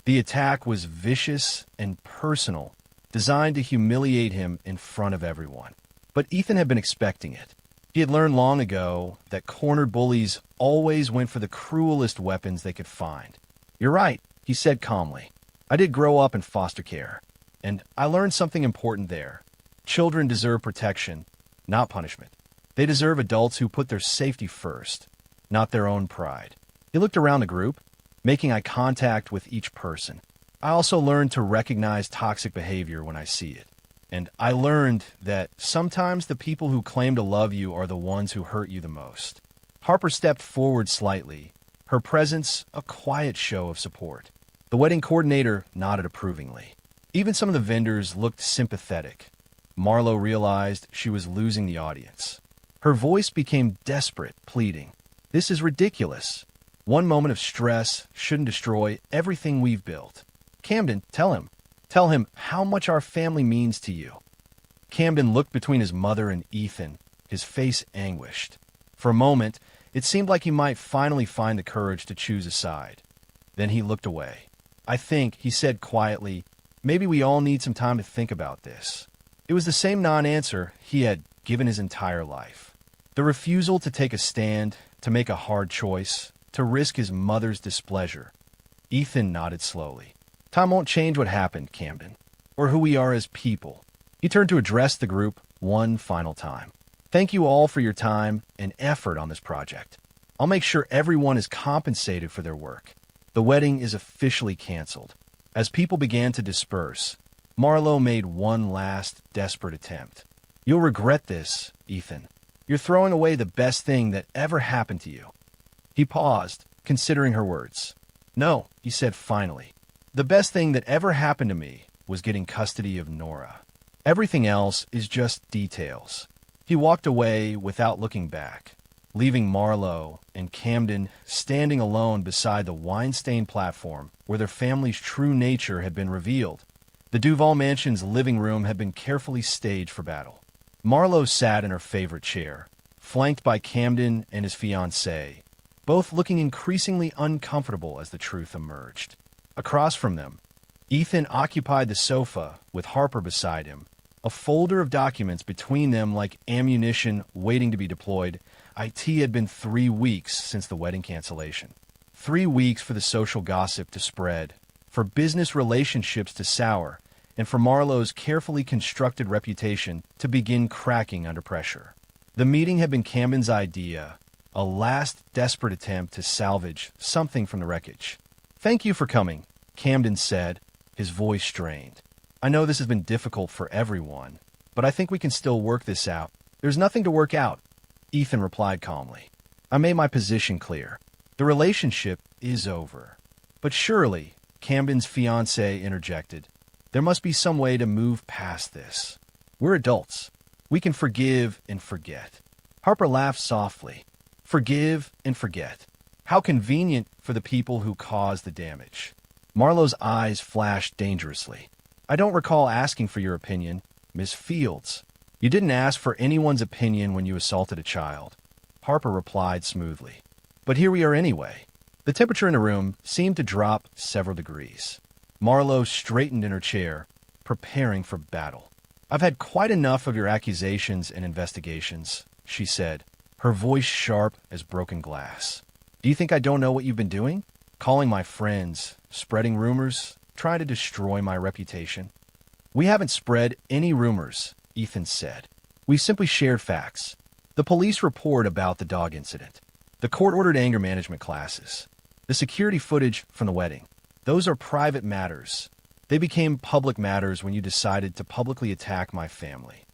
The attack was vicious and personal, designed to humiliate him in front of everyone. But Ethan had been expecting it. He had learned long ago that cornered bullies always went for the cruelest weapons they could find. "You're right," he said calmly. "I did grow up in foster care, and I learned something important there. Children deserve protection, not punishment. They deserve adults who put their safety first, not their own pride." He looked around the group, making eye contact with each person. "I also learned to recognize toxic behavior when I see it. And I learned that sometimes the people who claim to love you are the ones who hurt you the most." Harper stepped forward slightly, her presence a quiet show of support. The wedding coordinator nodded approvingly. Even some of the vendors looked sympathetic. Marlowe realized she was losing the audience. Her voice became desperate, pleading, "This is ridiculous. One moment of stress shouldn't destroy everything we've built. Camden, tell him. Tell him how much our family means to you." Camden looked between his mother and Ethan, his face anguished. For a moment, it seemed like he might finally find the courage to choose a side. Then he looked away. "I think," he said quietly, "maybe we all need some time to think about this." It was the same non-answer he had given his entire life. The refusal to take a stand, to make a hard choice, to risk his mother's displeasure. Ethan nodded slowly. "Time won't change what happened, Camden, or who we are as people." He turned to address the group one final time. "Thank you all for your time and effort on this project. I'll make sure everyone is compensated for their work. The wedding is officially canceled." As people began to disperse, Marlowe made one last desperate attempt. "You'll regret this, Ethan. You're throwing away the best thing that ever happened to you." He paused, considering her words. "No," he said finally. "The best thing that ever happened to me was getting custody of Nora. Everything else is just details." He walked away without looking back, leaving Marlowe and Camden standing alone beside the wine-stained platform where their family's true nature had been revealed. The Duval Mansion's living room had been carefully staged for battle. Marlowe sat in her favorite chair, flanked by Camden and his fiancée, both looking increasingly uncomfortable as the truth emerged. Across from them, Ethan occupied the sofa with Harper beside him, a folder of documents between them like ammunition waiting to be deployed. It had been 3 weeks since the wedding cancellation. 3 weeks for the social gossip to spread, for business relationships to sour, and for Marlowe's carefully constructed reputation to begin cracking under pressure. The meeting had been Camden's idea, a last desperate attempt to salvage something from the wreckage. "Thank you for coming," Camden said, his voice strained. I know this has been difficult for everyone, but I think we can still work this out. There's nothing to work out, Ethan replied calmly. I made my position clear. The relationship is over. But surely, Camden's fiancée interjected, there must be some way to move past this. We're adults. We can forgive and forget. Harper laughed softly. Forgive and forget. How convenient for the people who caused the damage. Marlowe's eyes flashed dangerously. I don't recall asking for your opinion, Miss Fields. You didn't ask for anyone's opinion when you assaulted a child. Harper replied smoothly. But here we are anyway. The temperature in the room seemed to drop several degrees. Marlowe straightened in her chair, preparing for battle. I've had quite enough of your accusations and investigations, she said, her voice sharp as broken glass. Do you think I don't know what you've been doing? Calling my friends, spreading rumors, trying to destroy my reputation? We haven't spread any rumors, Ethan said. We simply shared facts. The police report about the dog incident. The court-ordered anger management classes. The security footage from the wedding. Those are private matters. They became public matters when you decided to publicly attack my family.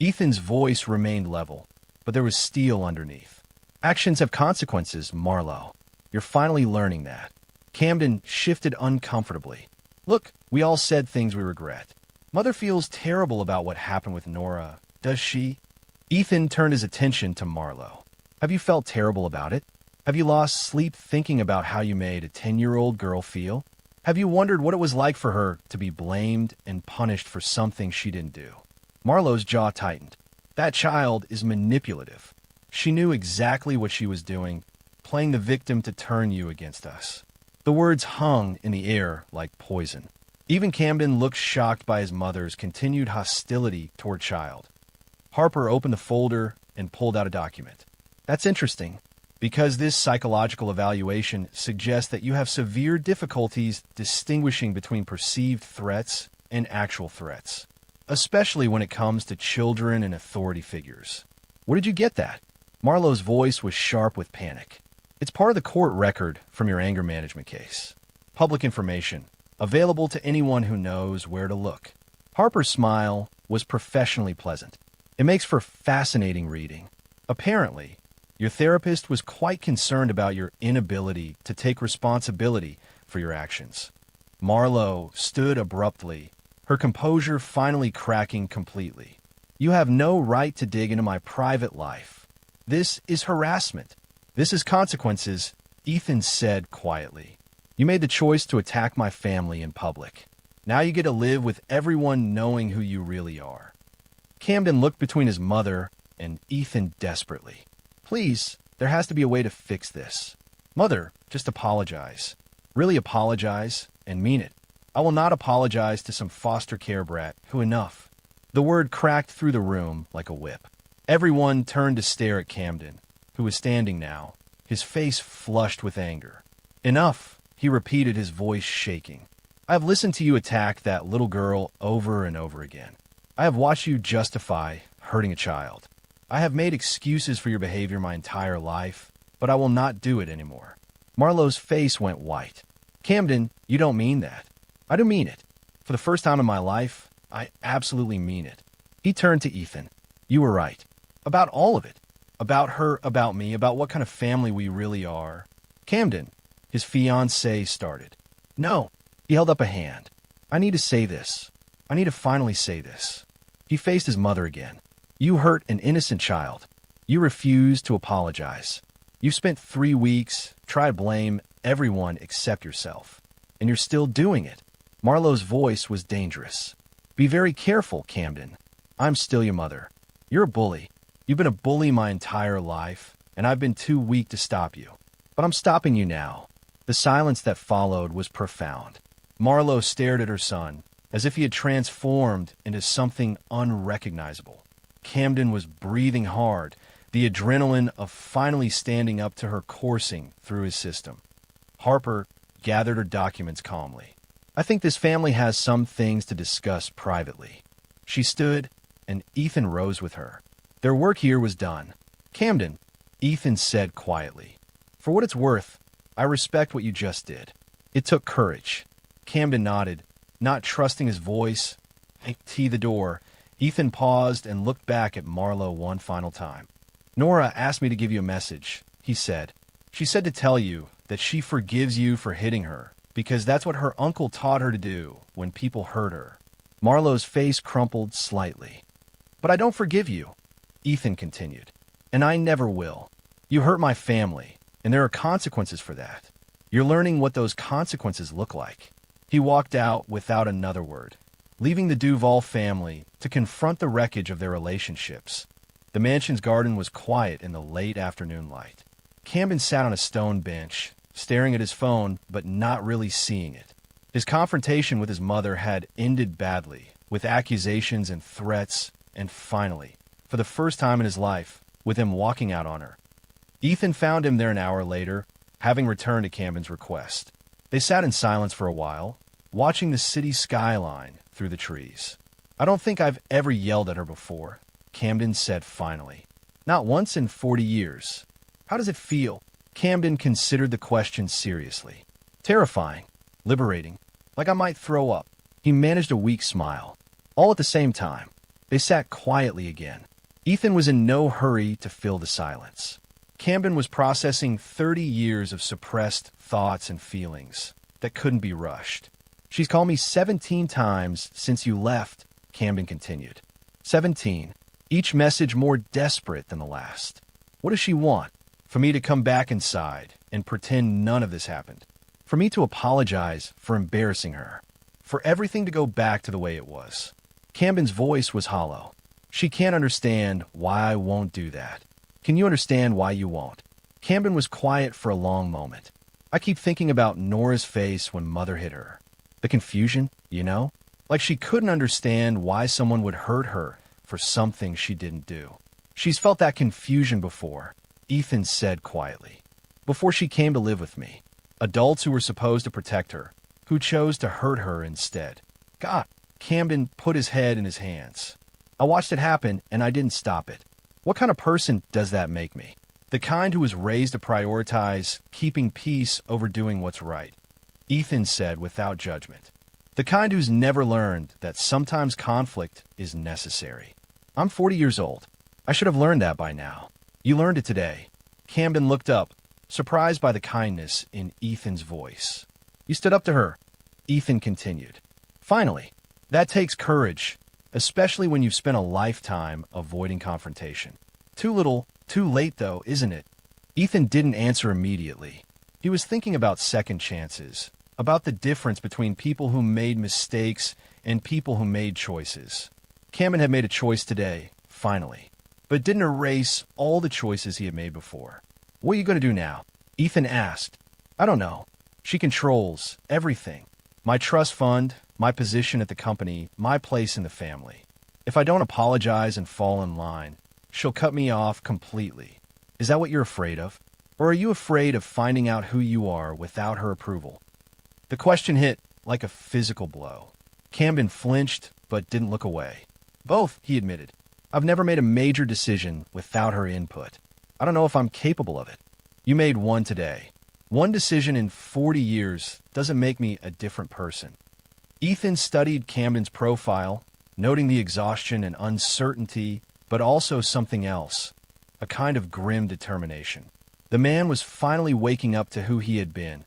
Ethan's voice remained level, but there was steel underneath. Actions have consequences, Marlowe. You're finally learning that. Camden shifted uncomfortably. Look, we all said things we regret. Mother feels terrible about what happened with Nora, does she? Ethan turned his attention to Marlowe. Have you felt terrible about it? Have you lost sleep thinking about how you made a 10-year-old girl feel? Have you wondered what it was like for her to be blamed and punished for something she didn't do? Marlowe's jaw tightened. That child is manipulative. She knew exactly what she was doing, playing the victim to turn you against us. The words hung in the air like poison. Even Camden looked shocked by his mother's continued hostility toward child. Harper opened the folder and pulled out a document. That's interesting, because this psychological evaluation suggests that you have severe difficulties distinguishing between perceived threats and actual threats, especially when it comes to children and authority figures. Where did you get that? Marlowe's voice was sharp with panic. It's part of the court record from your anger management case. Public information, available to anyone who knows where to look. Harper's smile was professionally pleasant. It makes for fascinating reading. Apparently, your therapist was quite concerned about your inability to take responsibility for your actions. Marlowe stood abruptly, her composure finally cracking completely. You have no right to dig into my private life. This is harassment. This is consequences, Ethan said quietly. You made the choice to attack my family in public. Now you get to live with everyone knowing who you really are. Camden looked between his mother and Ethan desperately. Please, there has to be a way to fix this. Mother, just apologize. Really apologize and mean it. I will not apologize to some foster care brat who enough. The word cracked through the room like a whip. Everyone turned to stare at Camden, who was standing now, his face flushed with anger. Enough, he repeated, his voice shaking. I have listened to you attack that little girl over and over again. I have watched you justify hurting a child. I have made excuses for your behavior my entire life, but I will not do it anymore. Marlowe's face went white. Camden, you don't mean that. I do mean it. For the first time in my life, I absolutely mean it. He turned to Ethan. You were right. About all of it. About her, about me, about what kind of family we really are. Camden, his fiancée started. No. He held up a hand. I need to say this. I need to finally say this. He faced his mother again. You hurt an innocent child. You refused to apologize. You've spent 3 weeks trying to blame everyone except yourself. And you're still doing it. Marlowe's voice was dangerous. Be very careful, Camden. I'm still your mother. You're a bully. You've been a bully my entire life, and I've been too weak to stop you. But I'm stopping you now. The silence that followed was profound. Marlowe stared at her son, as if he had transformed into something unrecognizable. Camden was breathing hard, the adrenaline of finally standing up to her coursing through his system. Harper gathered her documents calmly. I think this family has some things to discuss privately. She stood, and Ethan rose with her. Their work here was done. Camden, Ethan said quietly. For what it's worth, I respect what you just did. It took courage. Camden nodded, not trusting his voice, to the door, Ethan paused and looked back at Marlo one final time. "Nora asked me to give you a message," he said. "She said to tell you that she forgives you for hitting her, because that's what her uncle taught her to do when people hurt her." Marlo's face crumpled slightly. "But I don't forgive you," Ethan continued. "And I never will. You hurt my family, and there are consequences for that. You're learning what those consequences look like." He walked out without another word, leaving the Duval family to confront the wreckage of their relationships. The mansion's garden was quiet in the late afternoon light. Camden sat on a stone bench, staring at his phone but not really seeing it. His confrontation with his mother had ended badly, with accusations and threats, and finally, for the first time in his life, with him walking out on her. Ethan found him there an hour later, having returned to Camden's request. They sat in silence for a while, watching the city skyline through the trees. "I don't think I've ever yelled at her before," Camden said finally. "Not once in 40 years. How does it feel?" Camden considered the question seriously. "Terrifying. Liberating. Like I might throw up." He managed a weak smile. All at the same time, they sat quietly again. Ethan was in no hurry to fill the silence. Camden was processing 30 years of suppressed thoughts and feelings that couldn't be rushed. "She's called me 17 times since you left," Camden continued. 17. Each message more desperate than the last. What does she want? For me to come back inside and pretend none of this happened? For me to apologize for embarrassing her? For everything to go back to the way it was? Camden's voice was hollow. "She can't understand why I won't do that. Can you understand why you won't?" Camden was quiet for a long moment. "I keep thinking about Nora's face when Mother hit her. The confusion, you know? Like she couldn't understand why someone would hurt her for something she didn't do. She's felt that confusion before," Ethan said quietly. "Before she came to live with me. Adults who were supposed to protect her, who chose to hurt her instead." God, Camden put his head in his hands. "I watched it happen, and I didn't stop it. What kind of person does that make me? The kind who was raised to prioritize keeping peace over doing what's right," Ethan said without judgment. "The kind who's never learned that sometimes conflict is necessary. I'm 40 years old. I should have learned that by now. You learned it today." Camden looked up, surprised by the kindness in Ethan's voice. "You stood up to her," Ethan continued. "Finally. That takes courage, especially when you've spent a lifetime avoiding confrontation. Too little, too late though, isn't it?" Ethan didn't answer immediately. He was thinking about second chances, about the difference between people who made mistakes and people who made choices. Camden had made a choice today, finally, but didn't erase all the choices he had made before. "What are you going to do now?" Ethan asked. "I don't know. She controls everything. My trust fund, my position at the company, my place in the family. If I don't apologize and fall in line, she'll cut me off completely. Is that what you're afraid of? Or are you afraid of finding out who you are without her approval?" The question hit like a physical blow. Camden flinched but didn't look away. "Both," he admitted. "I've never made a major decision without her input. I don't know if I'm capable of it. You made one today. One decision in 40 years doesn't make me a different person." Ethan studied Camden's profile, noting the exhaustion and uncertainty, but also something else, a kind of grim determination. The man was finally waking up to who he had been,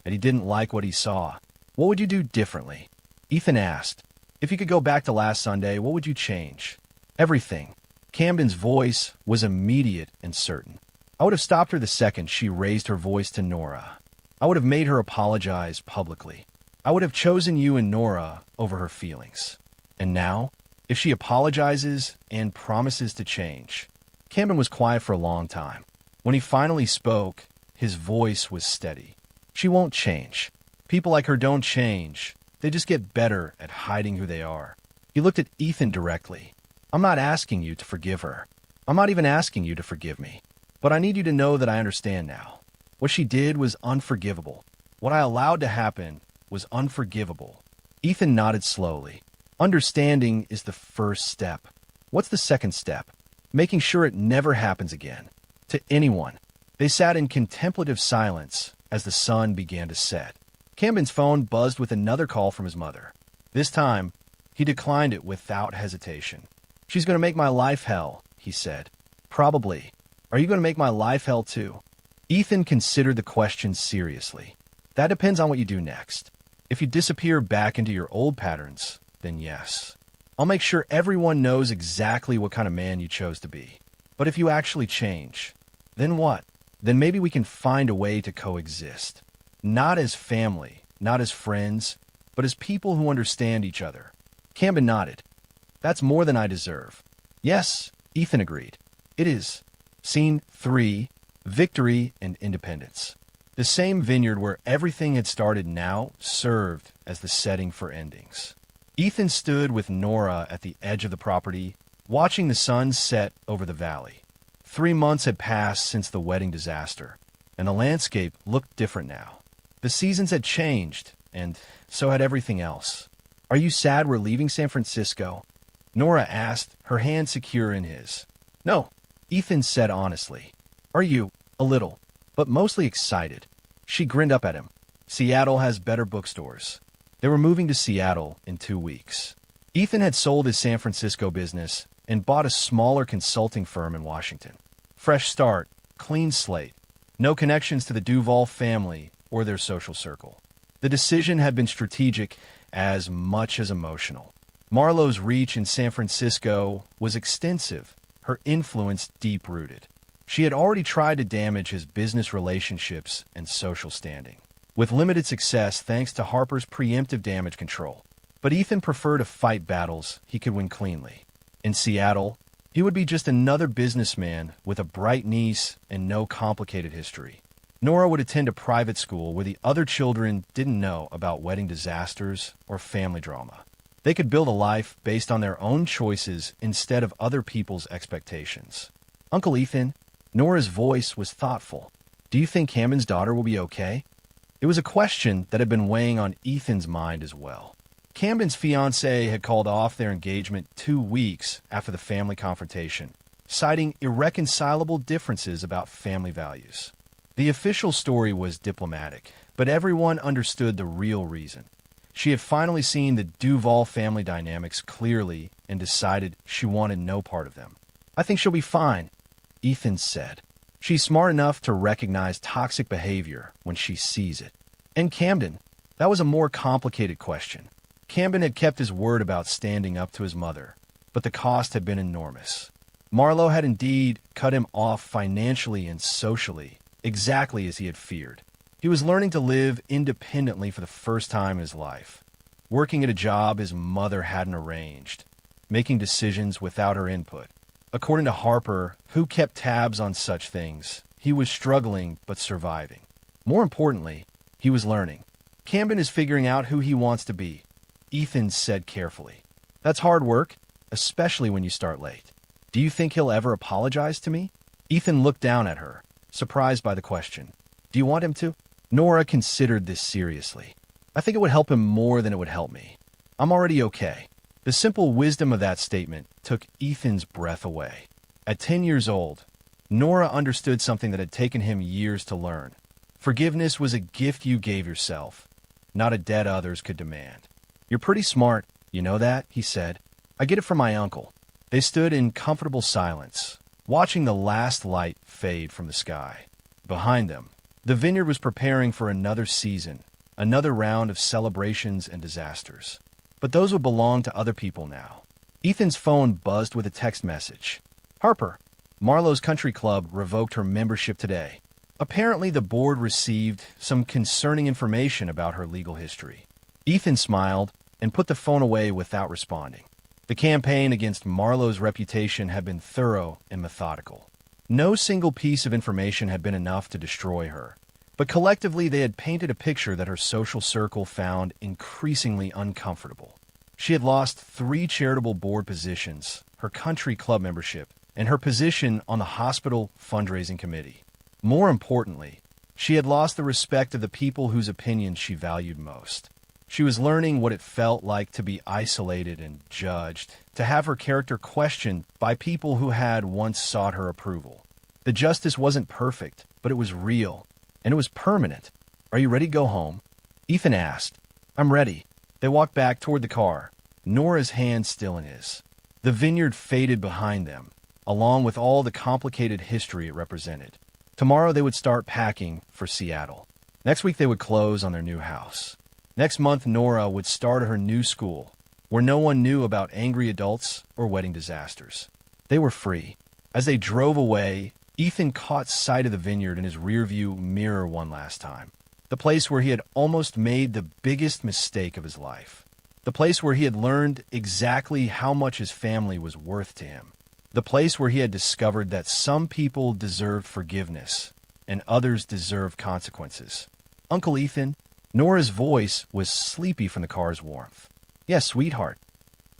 and he didn't like what he saw. "What would you do differently?" Ethan asked. "If you could go back to last Sunday, what would you change?" "Everything." Camden's voice was immediate and certain. "I would have stopped her the second she raised her voice to Nora. I would have made her apologize publicly. I would have chosen you and Nora over her feelings. And now, if she apologizes and promises to change." Camden was quiet for a long time. When he finally spoke, his voice was steady. "She won't change. People like her don't change. They just get better at hiding who they are." He looked at Ethan directly. "I'm not asking you to forgive her. I'm not even asking you to forgive me. But I need you to know that I understand now. What she did was unforgivable. What I allowed to happen was unforgivable." Ethan nodded slowly. "Understanding is the first step. What's the second step?" "Making sure it never happens again. To anyone." They sat in contemplative silence as the sun began to set. Camden's phone buzzed with another call from his mother. This time, He declined it without hesitation. "She's going to make my life hell," he said. "Probably. Are you going to make my life hell too?" Ethan considered the question seriously. "That depends on what you do next. If you disappear back into your old patterns, then yes. I'll make sure everyone knows exactly what kind of man you chose to be. But if you actually change, then what? Then maybe we can find a way to coexist. Not as family, not as friends, but as people who understand each other." Camden nodded. "That's more than I deserve." "Yes," Ethan agreed. "It is." Scene 3, Victory and Independence. The same vineyard where everything had started now served as the setting for endings. Ethan stood with Nora at the edge of the property, watching the sun set over the valley. 3 months had passed since the wedding disaster, and the landscape looked different now. The seasons had changed, and so had everything else. "Are you sad we're leaving San Francisco?" Nora asked, her hand secure in his. "No," Ethan said honestly. "Are you?" "A little, but mostly excited." She grinned up at him. "Seattle has better bookstores." They were moving to Seattle in 2 weeks. Ethan had sold his San Francisco business and bought a smaller consulting firm in Washington. Fresh start, clean slate, no connections to the Duvall family or their social circle. The decision had been strategic as much as emotional. Marlowe's reach in San Francisco was extensive, her influence deep-rooted. She had already tried to damage his business relationships and social standing, with limited success thanks to Harper's preemptive damage control. But Ethan preferred to fight battles he could win cleanly. In Seattle, he would be just another businessman with a bright niece and no complicated history. Nora would attend a private school where the other children didn't know about wedding disasters or family drama. They could build a life based on their own choices instead of other people's expectations. "Uncle Ethan," Nora's voice was thoughtful. "Do you think Camden's daughter will be okay?" It was a question that had been weighing on Ethan's mind as well. Camden's fiancée had called off their engagement 2 weeks after the family confrontation, citing irreconcilable differences about family values. The official story was diplomatic, but everyone understood the real reason. She had finally seen the Duvall family dynamics clearly and decided she wanted no part of them. "I think she'll be fine," Ethan said. "She's smart enough to recognize toxic behavior when she sees it." And Camden? That was a more complicated question. Camden had kept his word about standing up to his mother, but the cost had been enormous. Marlowe had indeed cut him off financially and socially, exactly as he had feared. He was learning to live independently for the first time in his life, working at a job his mother hadn't arranged, making decisions without her input. According to Harper, who kept tabs on such things, he was struggling but surviving. More importantly, he was learning. Camden is figuring out who he wants to be, Ethan said carefully. "That's hard work, especially when you start late. Do you think he'll ever apologize to me?" Ethan looked down at her, surprised by the question. "Do you want him to?" Nora considered this seriously. "I think it would help him more than it would help me. I'm already okay." The simple wisdom of that statement took Ethan's breath away. At 10 years old, Nora understood something that had taken him years to learn. Forgiveness was a gift you gave yourself, not a debt others could demand. "You're pretty smart, you know that," he said. "I get it from my uncle." They stood in comfortable silence, watching the last light fade from the sky. Behind them, the vineyard was preparing for another season, another round of celebrations and disasters. But those would belong to other people now. Ethan's phone buzzed with a text message. "Harper, Marlowe's country club revoked her membership today. Apparently the board received some concerning information about her legal history." Ethan smiled and put the phone away without responding. The campaign against Marlowe's reputation had been thorough and methodical. No single piece of information had been enough to destroy her, but collectively they had painted a picture that her social circle found increasingly uncomfortable. She had lost 3 charitable board positions, her country club membership, and her position on the hospital fundraising committee. More importantly, she had lost the respect of the people whose opinions she valued most. She was learning what it felt like to be isolated and judged, to have her character questioned by people who had once sought her approval. The justice wasn't perfect, but it was real, and it was permanent. "Are you ready to go home?" Ethan asked. "I'm ready." They walked back toward the car. Nora's hand still in his. The vineyard faded behind them, along with all the complicated history it represented. Tomorrow they would start packing for Seattle. Next week they would close on their new house. Next month Nora would start at her new school, where no one knew about angry adults or wedding disasters. They were free. As they drove away, Ethan caught sight of the vineyard in his rearview mirror one last time. The place where he had almost made the biggest mistake of his life. The place where he had learned exactly how much his family was worth to him. The place where he had discovered that some people deserved forgiveness and others deserved consequences. Uncle Ethan, Nora's voice was sleepy from the car's warmth. Yes, sweetheart.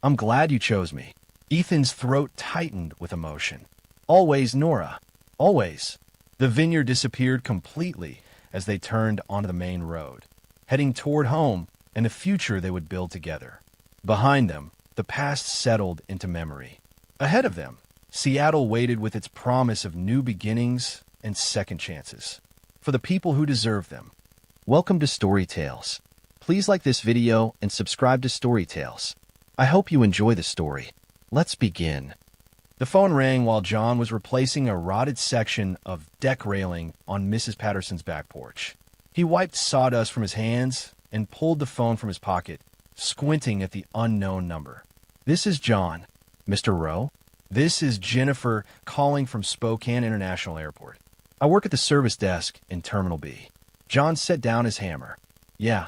I'm glad you chose me. Ethan's throat tightened with emotion. Always, Nora. Always. The vineyard disappeared completely as they turned onto the main road, heading toward home and the future they would build together. Behind them, the past settled into memory. Ahead of them, Seattle waited with its promise of new beginnings and second chances. For the people who deserve them. Welcome to Story Tales. Please like this video and subscribe to Story Tales. I hope you enjoy the story. Let's begin. The phone rang while John was replacing a rotted section of deck railing on Mrs. Patterson's back porch. He wiped sawdust from his hands and pulled the phone from his pocket, squinting at the unknown number. This is John. Mr. Rowe? This is Jennifer calling from Spokane International Airport. I work at the service desk in Terminal B. John set down his hammer. Yeah.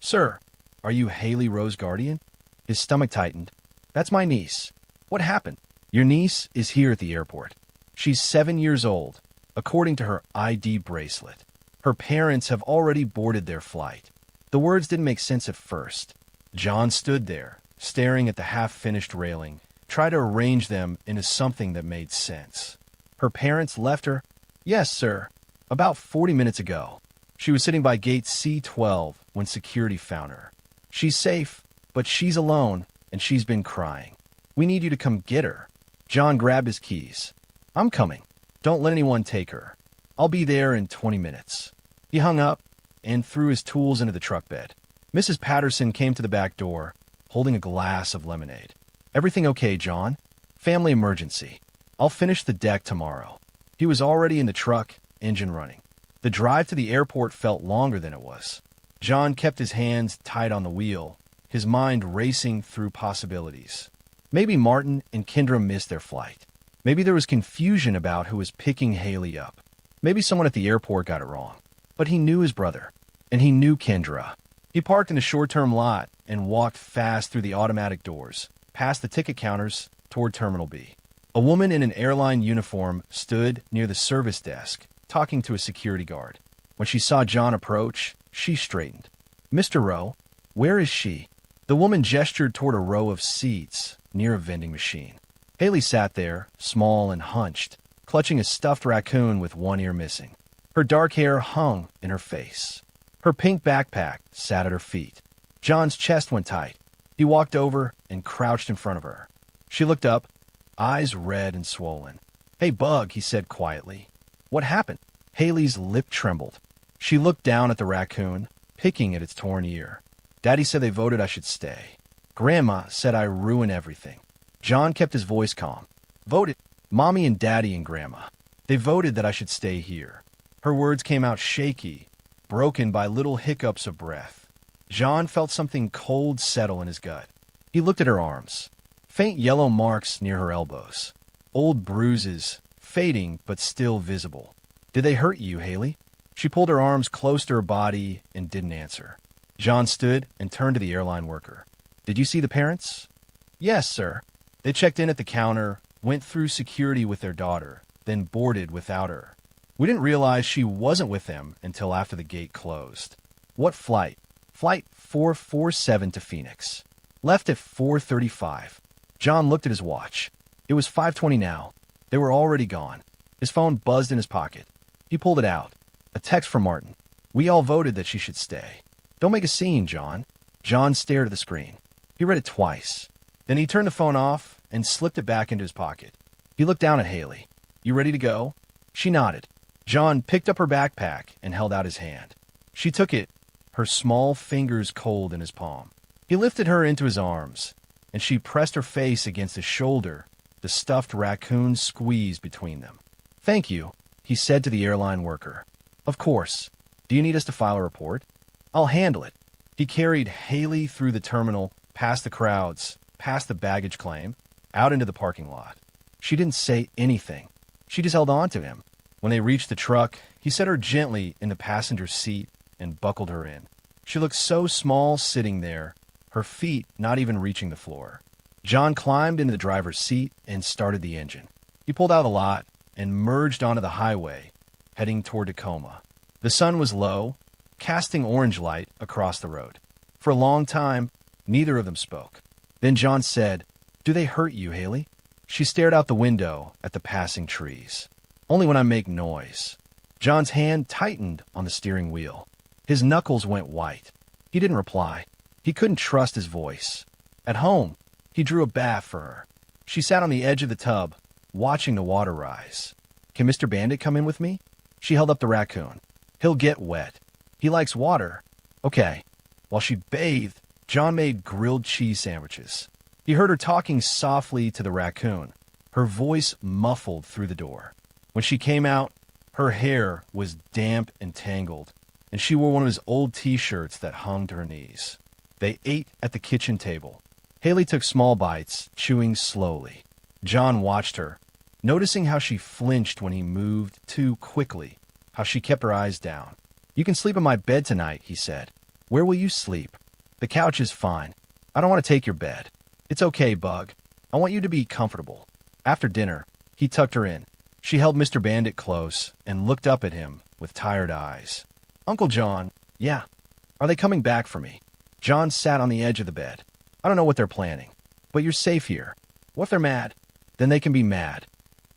Sir, are you Haley Rowe's guardian? His stomach tightened. That's my niece. What happened? Your niece is here at the airport. She's 7 years old, according to her ID bracelet. Her parents have already boarded their flight. The words didn't make sense at first. John stood there, staring at the half-finished railing, trying to arrange them into something that made sense. Her parents left her? Yes, sir. About 40 minutes ago. She was sitting by gate C12 when security found her. She's safe, but she's alone, and she's been crying. We need you to come get her. John grabbed his keys. I'm coming. Don't let anyone take her. I'll be there in 20 minutes. He hung up and threw his tools into the truck bed. Mrs. Patterson came to the back door, holding a glass of lemonade. Everything okay, John? Family emergency. I'll finish the deck tomorrow. He was already in the truck, engine running. The drive to the airport felt longer than it was. John kept his hands tight on the wheel, his mind racing through possibilities. Maybe Martin and Kendra missed their flight. Maybe there was confusion about who was picking Haley up. Maybe someone at the airport got it wrong. But he knew his brother, and he knew Kendra. He parked in a short-term lot and walked fast through the automatic doors, past the ticket counters, toward Terminal B. A woman in an airline uniform stood near the service desk, talking to a security guard. When she saw John approach, she straightened. Mr. Rowe, where is she? The woman gestured toward a row of seats near a vending machine. Haley sat there, small and hunched, clutching a stuffed raccoon with one ear missing. Her dark hair hung in her face. Her pink backpack sat at her feet. John's chest went tight. He walked over and crouched in front of her. She looked up, eyes red and swollen. Hey, Bug, he said quietly. What happened? Haley's lip trembled. She looked down at the raccoon, picking at its torn ear. Daddy said they voted I should stay. Grandma said I ruin everything. John kept his voice calm. Voted? Mommy and Daddy and Grandma. They voted that I should stay here. Her words came out shaky, broken by little hiccups of breath. John felt something cold settle in his gut. He looked at her arms. Faint yellow marks near her elbows. Old bruises, fading but still visible. Did they hurt you, Haley? She pulled her arms close to her body and didn't answer. John stood and turned to the airline worker. Did you see the parents? Yes, sir. They checked in at the counter, went through security with their daughter, then boarded without her. We didn't realize she wasn't with them until after the gate closed. What flight? Flight 447 to Phoenix. Left at 4:35. John looked at his watch. It was 5:20 now. They were already gone. His phone buzzed in his pocket. He pulled it out. A text from Martin. We all voted that she should stay. Don't make a scene, John. John stared at the screen. He read it twice. Then he turned the phone off and slipped it back into his pocket. He looked down at Haley. You ready to go? She nodded. John picked up her backpack and held out his hand. She took it, her small fingers cold in his palm. He lifted her into his arms, and she pressed her face against his shoulder, the stuffed raccoon squeezed between them. "Thank you," he said to the airline worker. "Of course. Do you need us to file a report?" "I'll handle it." He carried Haley through the terminal, past the crowds, past the baggage claim, out into the parking lot. She didn't say anything. She just held on to him. When they reached the truck, he set her gently in the passenger seat and buckled her in. She looked so small sitting there, her feet not even reaching the floor. John climbed into the driver's seat and started the engine. He pulled out of the lot and merged onto the highway, heading toward Tacoma. The sun was low, casting orange light across the road. For a long time, neither of them spoke. Then John said, "Do they hurt you, Haley?" She stared out the window at the passing trees. "Only when I make noise." John's hand tightened on the steering wheel. His knuckles went white. He didn't reply. He couldn't trust his voice. At home, he drew a bath for her. She sat on the edge of the tub, watching the water rise. "Can Mr. Bandit come in with me?" She held up the raccoon. "He'll get wet. He likes water." "Okay." While she bathed, John made grilled cheese sandwiches. He heard her talking softly to the raccoon, her voice muffled through the door. When she came out, her hair was damp and tangled, and she wore one of his old T-shirts that hung to her knees. They ate at the kitchen table. Haley took small bites, chewing slowly. John watched her, noticing how she flinched when he moved too quickly, how she kept her eyes down. "You can sleep in my bed tonight," he said. "Where will you sleep?" "The couch is fine. I don't want to take your bed." "It's okay, Bug. I want you to be comfortable." After dinner, he tucked her in. She held Mr. Bandit close and looked up at him with tired eyes. "Uncle John." "Yeah." "Are they coming back for me?" John sat on the edge of the bed. "I don't know what they're planning, but you're safe here. What if they're mad?" "Then they can be mad."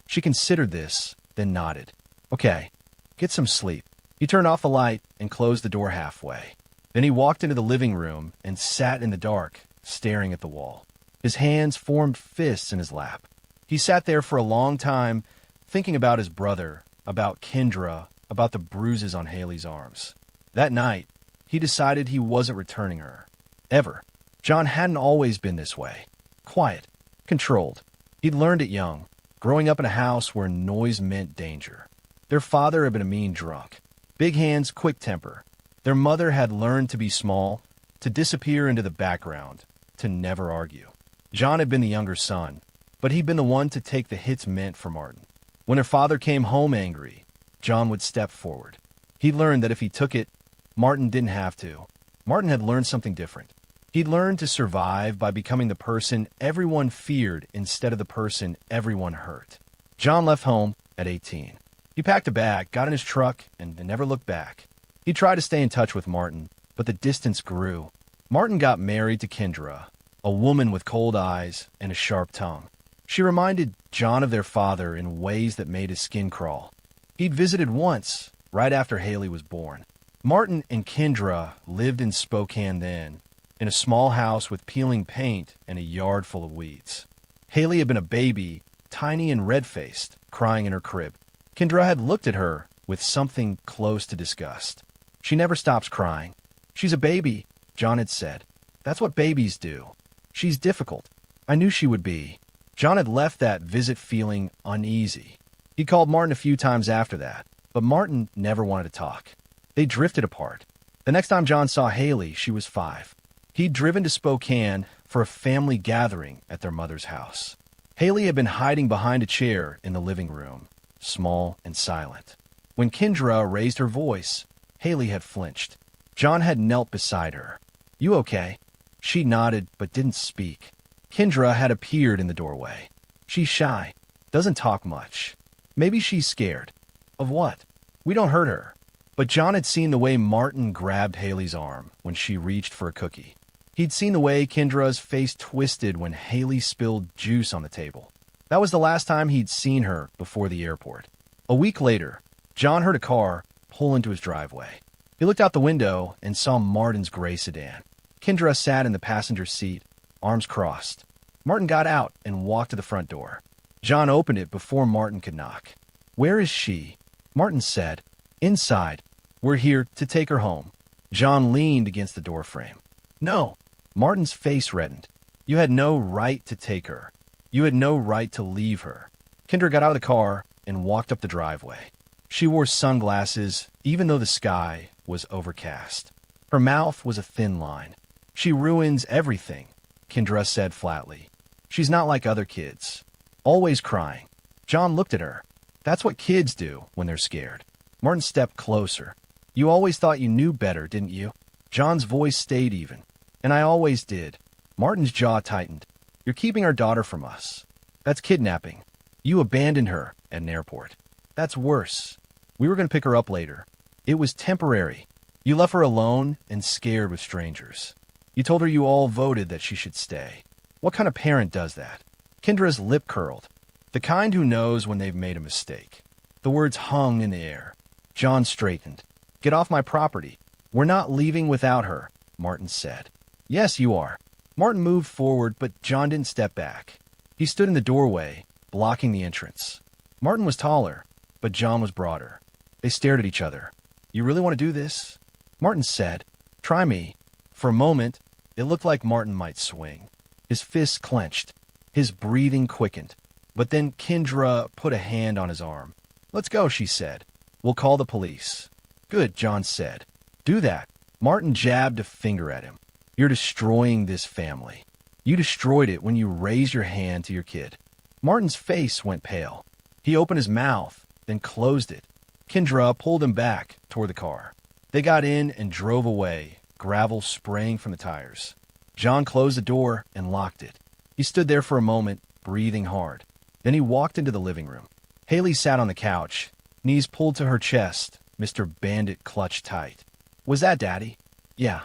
She considered this, then nodded. "Okay, get some sleep." He turned off the light and closed the door halfway. Then he walked into the living room and sat in the dark, staring at the wall. His hands formed fists in his lap. He sat there for a long time, thinking about his brother, about Kendra, about the bruises on Haley's arms. That night, he decided he wasn't returning her. Ever. John hadn't always been this way. Quiet. Controlled. He'd learned it young, growing up in a house where noise meant danger. Their father had been a mean drunk. Big hands, quick temper. Their mother had learned to be small, to disappear into the background, to never argue. John had been the younger son, but he'd been the one to take the hits meant for Martin. When her father came home angry, John would step forward. He learned that if he took it, Martin didn't have to. Martin had learned something different. He'd learned to survive by becoming the person everyone feared instead of the person everyone hurt. John left home at 18. He packed a bag, got in his truck, and never looked back. He tried to stay in touch with Martin, but the distance grew. Martin got married to Kendra, a woman with cold eyes and a sharp tongue. She reminded John of their father in ways that made his skin crawl. He'd visited once, right after Haley was born. Martin and Kendra lived in Spokane then, in a small house with peeling paint and a yard full of weeds. Haley had been a baby, tiny and red-faced, crying in her crib. Kendra had looked at her with something close to disgust. "She never stops crying. She's a baby," John had said. "That's what babies do. She's difficult. I knew she would be." John had left that visit feeling uneasy. He called Martin a few times after that, but Martin never wanted to talk. They drifted apart. The next time John saw Haley, she was 5. He'd driven to Spokane for a family gathering at their mother's house. Haley had been hiding behind a chair in the living room, small and silent. When Kendra raised her voice, Haley had flinched. John had knelt beside her. "You okay?" She nodded but didn't speak. Kendra had appeared in the doorway. "She's shy. Doesn't talk much. Maybe she's scared." "Of what?" "We don't hurt her." But John had seen the way Martin grabbed Haley's arm when she reached for a cookie. He'd seen the way Kendra's face twisted when Haley spilled juice on the table. That was the last time he'd seen her before the airport. A week later, John heard a car pull into his driveway. He looked out the window and saw Martin's gray sedan. Kendra sat in the passenger seat, arms crossed. Martin got out and walked to the front door. John opened it before Martin could knock. "Where is she?" Martin said. "Inside. We're here to take her home." John leaned against the doorframe. "No." Martin's face reddened. You had no right to take her. You had no right to leave her. Kendra got out of the car and walked up the driveway. She wore sunglasses, even though the sky was overcast. Her mouth was a thin line. She ruins everything, Kendra said flatly. She's not like other kids. Always crying. John looked at her. That's what kids do when they're scared. Martin stepped closer. You always thought you knew better, didn't you? John's voice stayed even. And I always did. Martin's jaw tightened. You're keeping our daughter from us. That's kidnapping. You abandoned her at an airport. That's worse. We were going to pick her up later. It was temporary. You left her alone and scared with strangers. You told her you all voted that she should stay. What kind of parent does that? Kendra's lip curled. The kind who knows when they've made a mistake. The words hung in the air. John straightened. Get off my property. We're not leaving without her, Martin said. Yes, you are. Martin moved forward, but John didn't step back. He stood in the doorway, blocking the entrance. Martin was taller, but John was broader. They stared at each other. You really want to do this? Martin said, Try me. For a moment, it looked like Martin might swing. His fists clenched. His breathing quickened. But then Kendra put a hand on his arm. Let's go, she said. We'll call the police. Good, John said. Do that. Martin jabbed a finger at him. You're destroying this family. You destroyed it when you raised your hand to your kid. Martin's face went pale. He opened his mouth, then closed it. Kendra pulled him back toward the car. They got in and drove away, gravel spraying from the tires. John closed the door and locked it. He stood there for a moment, breathing hard. Then he walked into the living room. Haley sat on the couch, knees pulled to her chest, Mr. Bandit clutched tight. Was that Daddy? Yeah.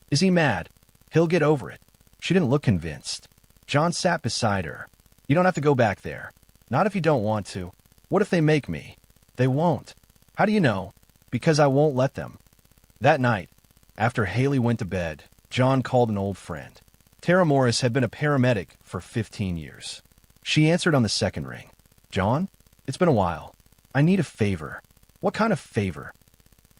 Is he mad? He'll get over it. She didn't look convinced. John sat beside her. You don't have to go back there. Not if you don't want to. What if they make me? They won't. How do you know? Because I won't let them. That night, after Haley went to bed, John called an old friend. Tara Morris had been a paramedic for 15 years. She answered on the second ring. John, it's been a while. I need a favor. What kind of favor?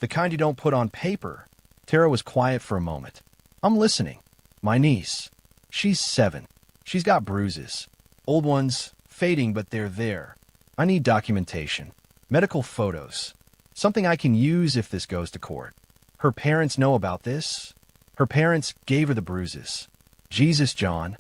The kind you don't put on paper. Tara was quiet for a moment. I'm listening. My niece. She's 7. She's got bruises. Old ones, fading, but they're there. I need documentation. Medical photos. Something I can use if this goes to court. Her parents know about this. Her parents gave her the bruises. Jesus, John.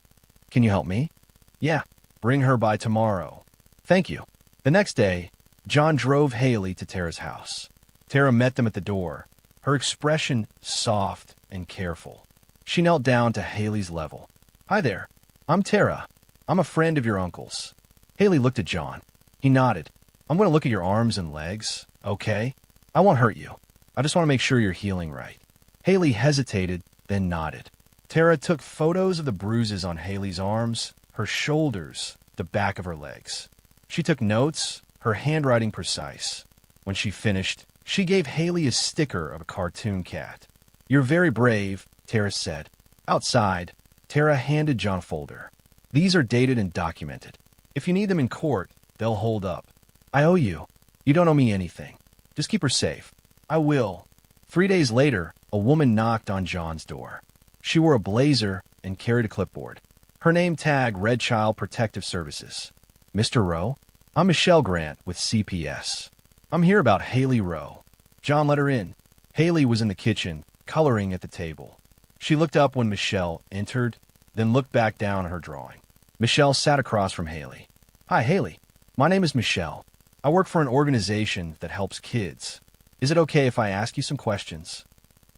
Can you help me? Yeah. Bring her by tomorrow. Thank you. The next day, John drove Haley to Tara's house. Tara met them at the door, her expression soft and careful. She knelt down to Haley's level. Hi there. I'm Tara. I'm a friend of your uncle's. Haley looked at John. He nodded. I'm going to look at your arms and legs, okay? I won't hurt you. I just want to make sure you're healing right. Haley hesitated, then nodded. Tara took photos of the bruises on Haley's arms, her shoulders, the back of her legs. She took notes, her handwriting precise. When she finished, she gave Haley a sticker of a cartoon cat. You're very brave, Tara said. Outside, Tara handed John a folder. These are dated and documented. If you need them in court, they'll hold up. I owe you. You don't owe me anything. Just keep her safe. I will. 3 days later, a woman knocked on John's door. She wore a blazer and carried a clipboard. Her name tag read Child Protective Services. Mr. Rowe? I'm Michelle Grant with CPS. I'm here about Haley Rowe. John let her in. Haley was in the kitchen, coloring at the table. She looked up when Michelle entered, then looked back down at her drawing. Michelle sat across from Haley. Hi, Haley. My name is Michelle. I work for an organization that helps kids. Is it okay if I ask you some questions?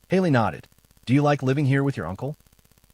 Haley nodded. Do you like living here with your uncle?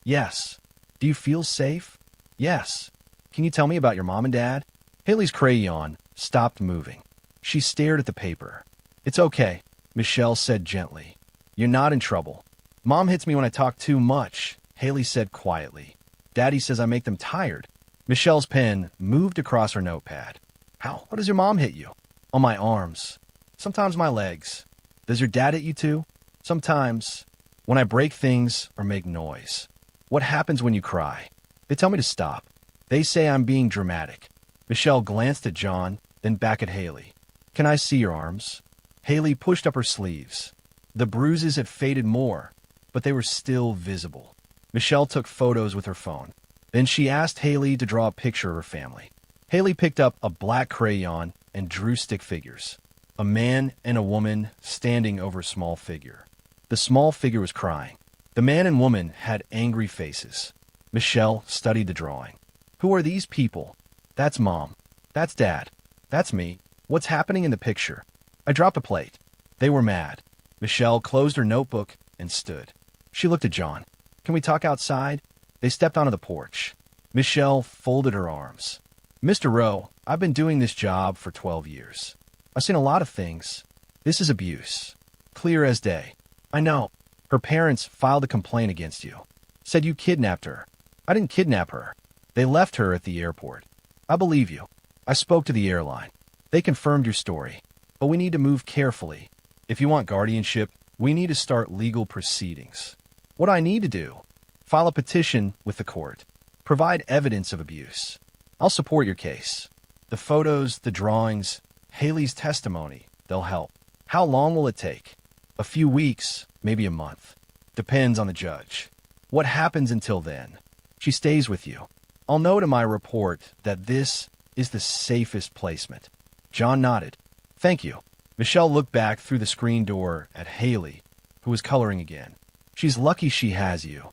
Yes. Do you feel safe? Yes. Can you tell me about your mom and dad? Haley's crayon stopped moving. She stared at the paper. It's okay, Michelle said gently. You're not in trouble. Mom hits me when I talk too much, Haley said quietly. Daddy says I make them tired. Michelle's pen moved across her notepad. How does your mom hit you? On my arms. Sometimes my legs. Does your dad hit you too? Sometimes. When I break things or make noise. What happens when you cry? They tell me to stop. They say I'm being dramatic. Michelle glanced at John, then back at Haley. Can I see your arms? Haley pushed up her sleeves. The bruises had faded more, but they were still visible. Michelle took photos with her phone. Then she asked Haley to draw a picture of her family. Haley picked up a black crayon and drew stick figures. A man and a woman standing over a small figure. The small figure was crying. The man and woman had angry faces. Michelle studied the drawing. Who are these people? That's Mom. That's Dad. That's me. What's happening in the picture? I dropped a plate. They were mad. Michelle closed her notebook and stood. She looked at John. Can we talk outside? They stepped onto the porch. Michelle folded her arms. Mr. Rowe, I've been doing this job for 12 years. I've seen a lot of things. This is abuse. Clear as day. I know. Her parents filed a complaint against you. Said you kidnapped her. I didn't kidnap her. They left her at the airport. I believe you. I spoke to the airline. They confirmed your story. But we need to move carefully. If you want guardianship, we need to start legal proceedings. What I need to do? File a petition with the court. Provide evidence of abuse. I'll support your case. The photos, the drawings, Haley's testimony, they'll help. How long will it take? A few weeks, maybe a month. Depends on the judge. What happens until then? She stays with you. I'll note in my report that this is the safest placement. John nodded. Thank you. Michelle looked back through the screen door at Haley, who was coloring again. She's lucky she has you.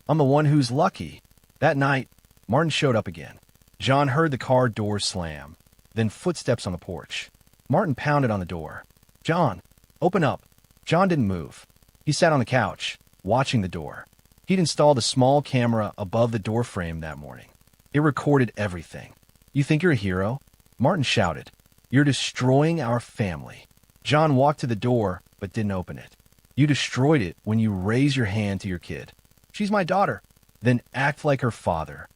I'm the one who's lucky. That night, Martin showed up again. John heard the car door slam, then footsteps on the porch. Martin pounded on the door. John, open up. John didn't move. He sat on the couch, watching the door. He'd installed a small camera above the door frame that morning. It recorded everything. You think you're a hero? Martin shouted. You're destroying our family. John walked to the door, but didn't open it. You destroyed it when you raised your hand to your kid. She's my daughter. Then act like her father.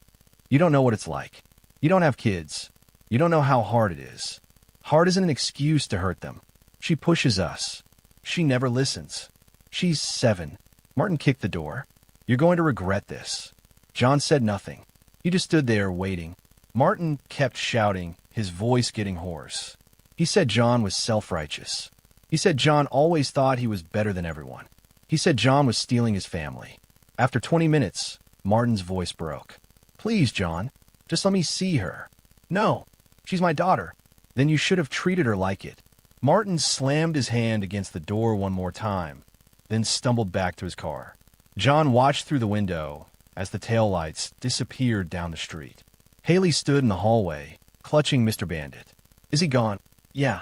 You don't know what it's like. You don't have kids. You don't know how hard it is. Hard isn't an excuse to hurt them. She pushes us. She never listens. She's 7. Martin kicked the door. You're going to regret this. John said nothing. He just stood there waiting. Martin kept shouting, his voice getting hoarse. He said John was self-righteous. He said John always thought he was better than everyone. He said John was stealing his family. After 20 minutes, Martin's voice broke. Please, John, just let me see her. No, she's my daughter. Then you should have treated her like it. Martin slammed his hand against the door one more time, then stumbled back to his car. John watched through the window as the taillights disappeared down the street. Haley stood in the hallway, clutching Mr. Bandit. Is he gone? Yeah.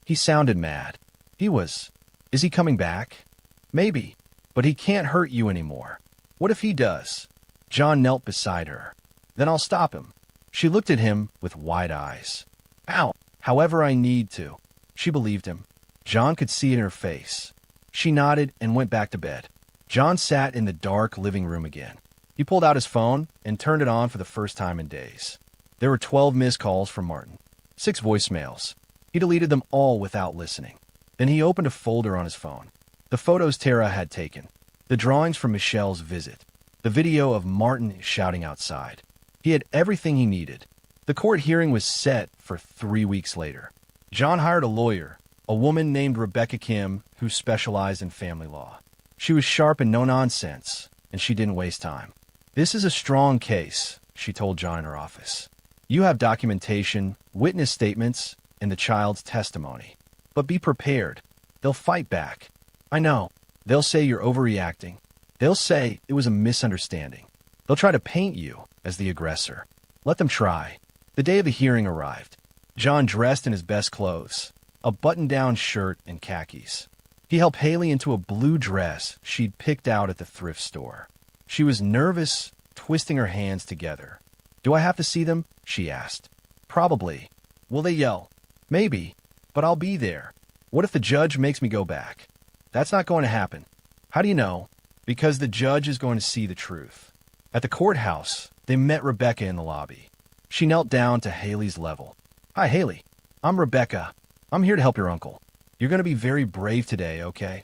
He sounded mad. He was. Is he coming back? Maybe. But he can't hurt you anymore. What if he does? John knelt beside her. Then I'll stop him. She looked at him with wide eyes. Ow. However I need to. She believed him. John could see it in her face. She nodded and went back to bed. John sat in the dark living room again. He pulled out his phone and turned it on for the first time in days. There were 12 missed calls from Martin. 6 voicemails. He deleted them all without listening. Then he opened a folder on his phone. The photos Tara had taken. The drawings from Michelle's visit. The video of Martin shouting outside. He had everything he needed. The court hearing was set for 3 weeks later. John hired a lawyer, a woman named Rebecca Kim, who specialized in family law. She was sharp and no-nonsense, and she didn't waste time. This is a strong case, she told John in her office. You have documentation, witness statements, and the child's testimony. But be prepared. They'll fight back. I know. They'll say you're overreacting. They'll say it was a misunderstanding. They'll try to paint you as the aggressor. Let them try. The day of the hearing arrived. John dressed in his best clothes, a button-down shirt and khakis. He helped Haley into a blue dress she'd picked out at the thrift store. She was nervous, twisting her hands together. Do I have to see them? She asked. Probably. Will they yell? Maybe, but I'll be there. What if the judge makes me go back? That's not going to happen. How do you know? Because the judge is going to see the truth. At the courthouse, they met Rebecca in the lobby. She knelt down to Haley's level. Hi, Haley. I'm Rebecca. I'm here to help your uncle. You're going to be very brave today, okay?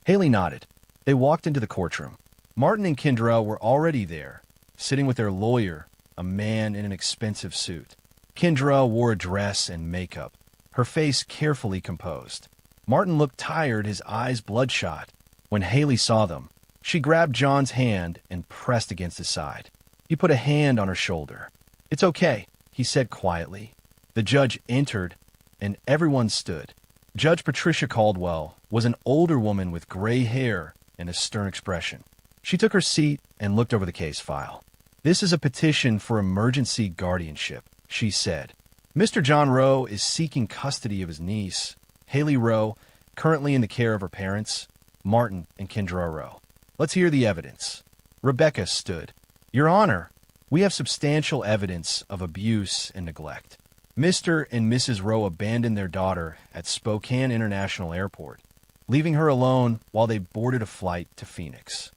Haley nodded. They walked into the courtroom. Martin and Kendra were already there, sitting with their lawyer, a man in an expensive suit. Kendra wore a dress and makeup, her face carefully composed. Martin looked tired, his eyes bloodshot. When Haley saw them, she grabbed John's hand and pressed against his side. He put a hand on her shoulder. "It's okay," he said quietly. The judge entered, and everyone stood. Judge Patricia Caldwell was an older woman with gray hair and a stern expression. She took her seat and looked over the case file. "This is a petition for emergency guardianship," she said. "Mr. John Rowe is seeking custody of his niece, Haley Rowe, currently in the care of her parents, Martin and Kendra Rowe. Let's hear the evidence." Rebecca stood. "Your Honor, we have substantial evidence of abuse and neglect. Mr. and Mrs. Rowe abandoned their daughter at Spokane International Airport, leaving her alone while they boarded a flight to Phoenix."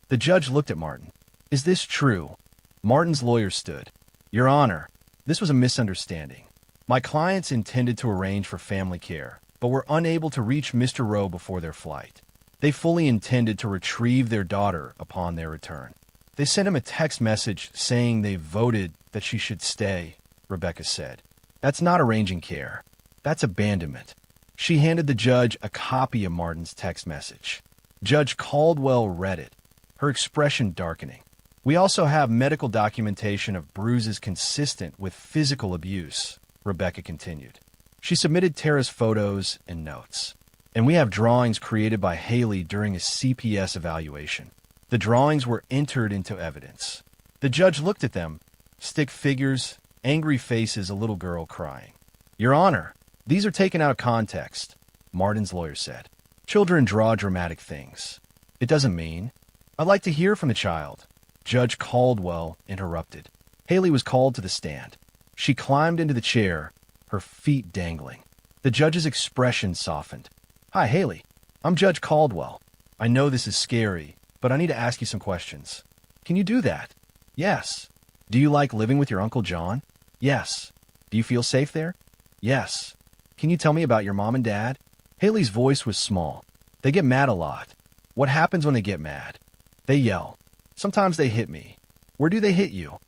The judge looked at Martin. "Is this true?" Martin's lawyer stood. "Your Honor, this was a misunderstanding. My clients intended to arrange for family care, but were unable to reach Mr. Rowe before their flight. They fully intended to retrieve their daughter upon their return. They sent him a text message saying they voted that she should stay," Rebecca said. "That's not arranging care. That's abandonment." She handed the judge a copy of Martin's text message. Judge Caldwell read it, her expression darkening. "We also have medical documentation of bruises consistent with physical abuse," Rebecca continued. She submitted Tara's photos and notes. "And we have drawings created by Haley during a CPS evaluation. The drawings were entered into evidence." The judge looked at them, stick figures, angry faces, a little girl crying. "Your Honor, these are taken out of context," Martin's lawyer said. "Children draw dramatic things. It doesn't mean." "I'd like to hear from the child," Judge Caldwell interrupted. Haley was called to the stand. She climbed into the chair, her feet dangling. The judge's expression softened. "Hi, Haley. I'm Judge Caldwell. I know this is scary, but I need to ask you some questions." "Can you do that?" "Yes." "Do you like living with your Uncle John?" "Yes." "Do you feel safe there?" "Yes." "Can you tell me about your mom and dad?" Haley's voice was small. "They get mad a lot." "What happens when they get mad?" "They yell. Sometimes they hit me." "Where do they hit you?"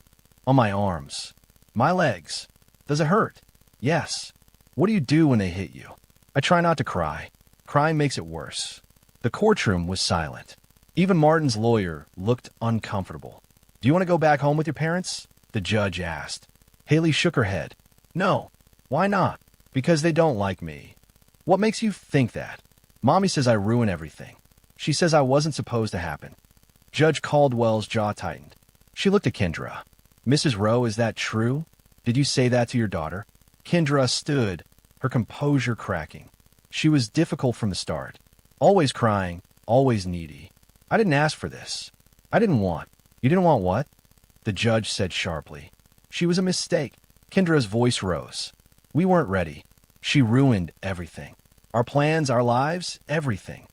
"On my arms." "My legs." "Does it hurt?" "Yes." "What do you do when they hit you?" "I try not to cry. Crying makes it worse." The courtroom was silent. Even Martin's lawyer looked uncomfortable. "Do you want to go back home with your parents?" the judge asked. Haley shook her head. "No." "Why not?" "Because they don't like me." "What makes you think that?" "Mommy says I ruin everything. She says I wasn't supposed to happen." Judge Caldwell's jaw tightened. She looked at Kendra. "Mrs. Rowe, is that true? Did you say that to your daughter?" Kendra stood, her composure cracking. She was difficult from the start. Always crying, always needy. "I didn't ask for this. I didn't want." "You didn't want what?" the judge said sharply. "She was a mistake." Kendra's voice rose. "We weren't ready. She ruined everything. Our plans, our lives, everything."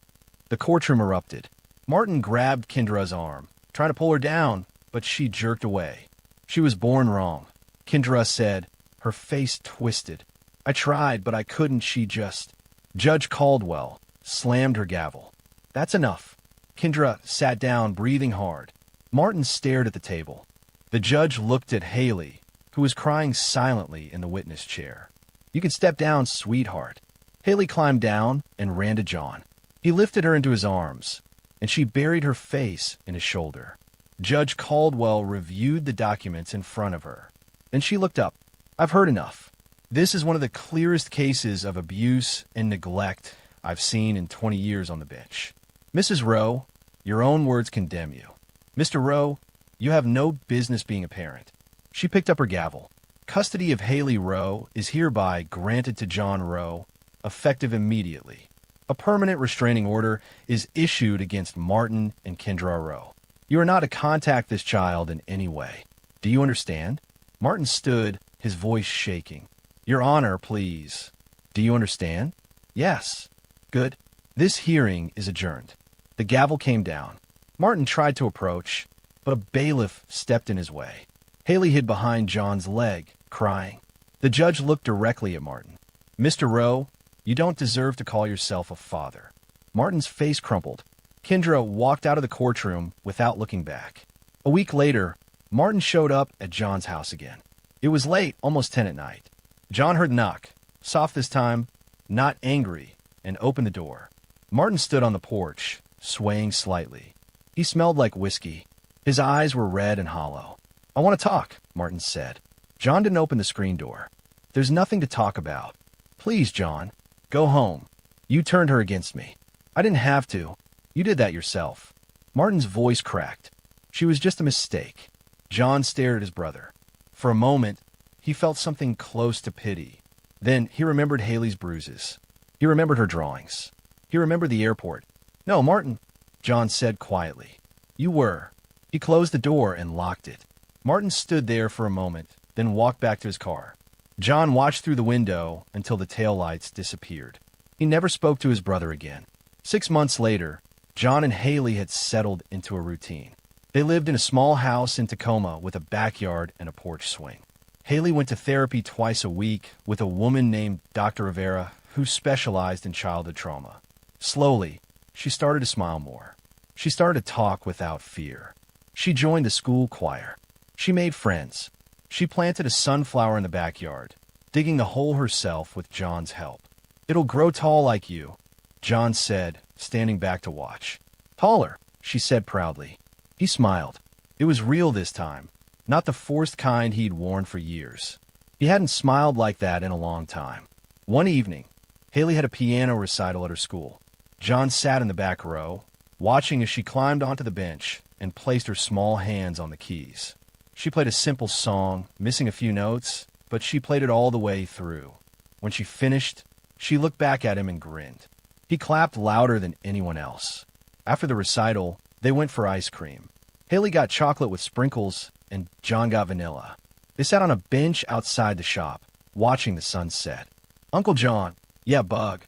The courtroom erupted. Martin grabbed Kendra's arm, trying to pull her down, but she jerked away. "She was born wrong," Kendra said, her face twisted. "I tried, but I couldn't. She just..." Judge Caldwell slammed her gavel. "That's enough." Kendra sat down, breathing hard. Martin stared at the table. The judge looked at Haley, who was crying silently in the witness chair. "You can step down, sweetheart." Haley climbed down and ran to John. He lifted her into his arms, and she buried her face in his shoulder. Judge Caldwell reviewed the documents in front of her. Then she looked up. "I've heard enough. This is one of the clearest cases of abuse and neglect I've seen in 20 years on the bench. Mrs. Rowe, your own words condemn you. Mr. Rowe, you have no business being a parent." She picked up her gavel. "Custody of Haley Rowe is hereby granted to John Rowe, effective immediately. A permanent restraining order is issued against Martin and Kendra Rowe. You are not to contact this child in any way. Do you understand?" Martin stood, his voice shaking. "Your Honor, please. Do you understand?" "Yes." "Good. This hearing is adjourned." The gavel came down. Martin tried to approach, but a bailiff stepped in his way. Haley hid behind John's leg, crying. The judge looked directly at Martin. "Mr. Rowe, you don't deserve to call yourself a father." Martin's face crumpled. Kendra walked out of the courtroom without looking back. A week later, Martin showed up at John's house again. It was late, almost 10 at night. John heard a knock, soft this time, not angry, and opened the door. Martin stood on the porch, swaying slightly. He smelled like whiskey. His eyes were red and hollow. I want to talk, Martin said. John didn't open the screen door. There's nothing to talk about. Please, John, go home. You turned her against me. I didn't have to. You did that yourself. Martin's voice cracked. She was just a mistake. John stared at his brother. For a moment, he felt something close to pity. Then he remembered Haley's bruises. He remembered her drawings. He remembered the airport. No, Martin, John said quietly. You were. He closed the door and locked it. Martin stood there for a moment, then walked back to his car. John watched through the window until the taillights disappeared. He never spoke to his brother again. 6 months later, John and Haley had settled into a routine. They lived in a small house in Tacoma with a backyard and a porch swing. Haley went to therapy twice a week with a woman named Dr. Rivera who specialized in childhood trauma. Slowly, she started to smile more. She started to talk without fear. She joined the school choir. She made friends. She planted a sunflower in the backyard, digging the hole herself with John's help. It'll grow tall like you, John said, standing back to watch. Taller, she said proudly. He smiled. It was real this time, not the forced kind he'd worn for years. He hadn't smiled like that in a long time. One evening, Haley had a piano recital at her school. John sat in the back row, watching as she climbed onto the bench and placed her small hands on the keys. She played a simple song, missing a few notes, but she played it all the way through. When she finished, she looked back at him and grinned. He clapped louder than anyone else. After the recital, they went for ice cream. Haley got chocolate with sprinkles, and John got vanilla. They sat on a bench outside the shop, watching the sun set. Uncle John, yeah, Bug.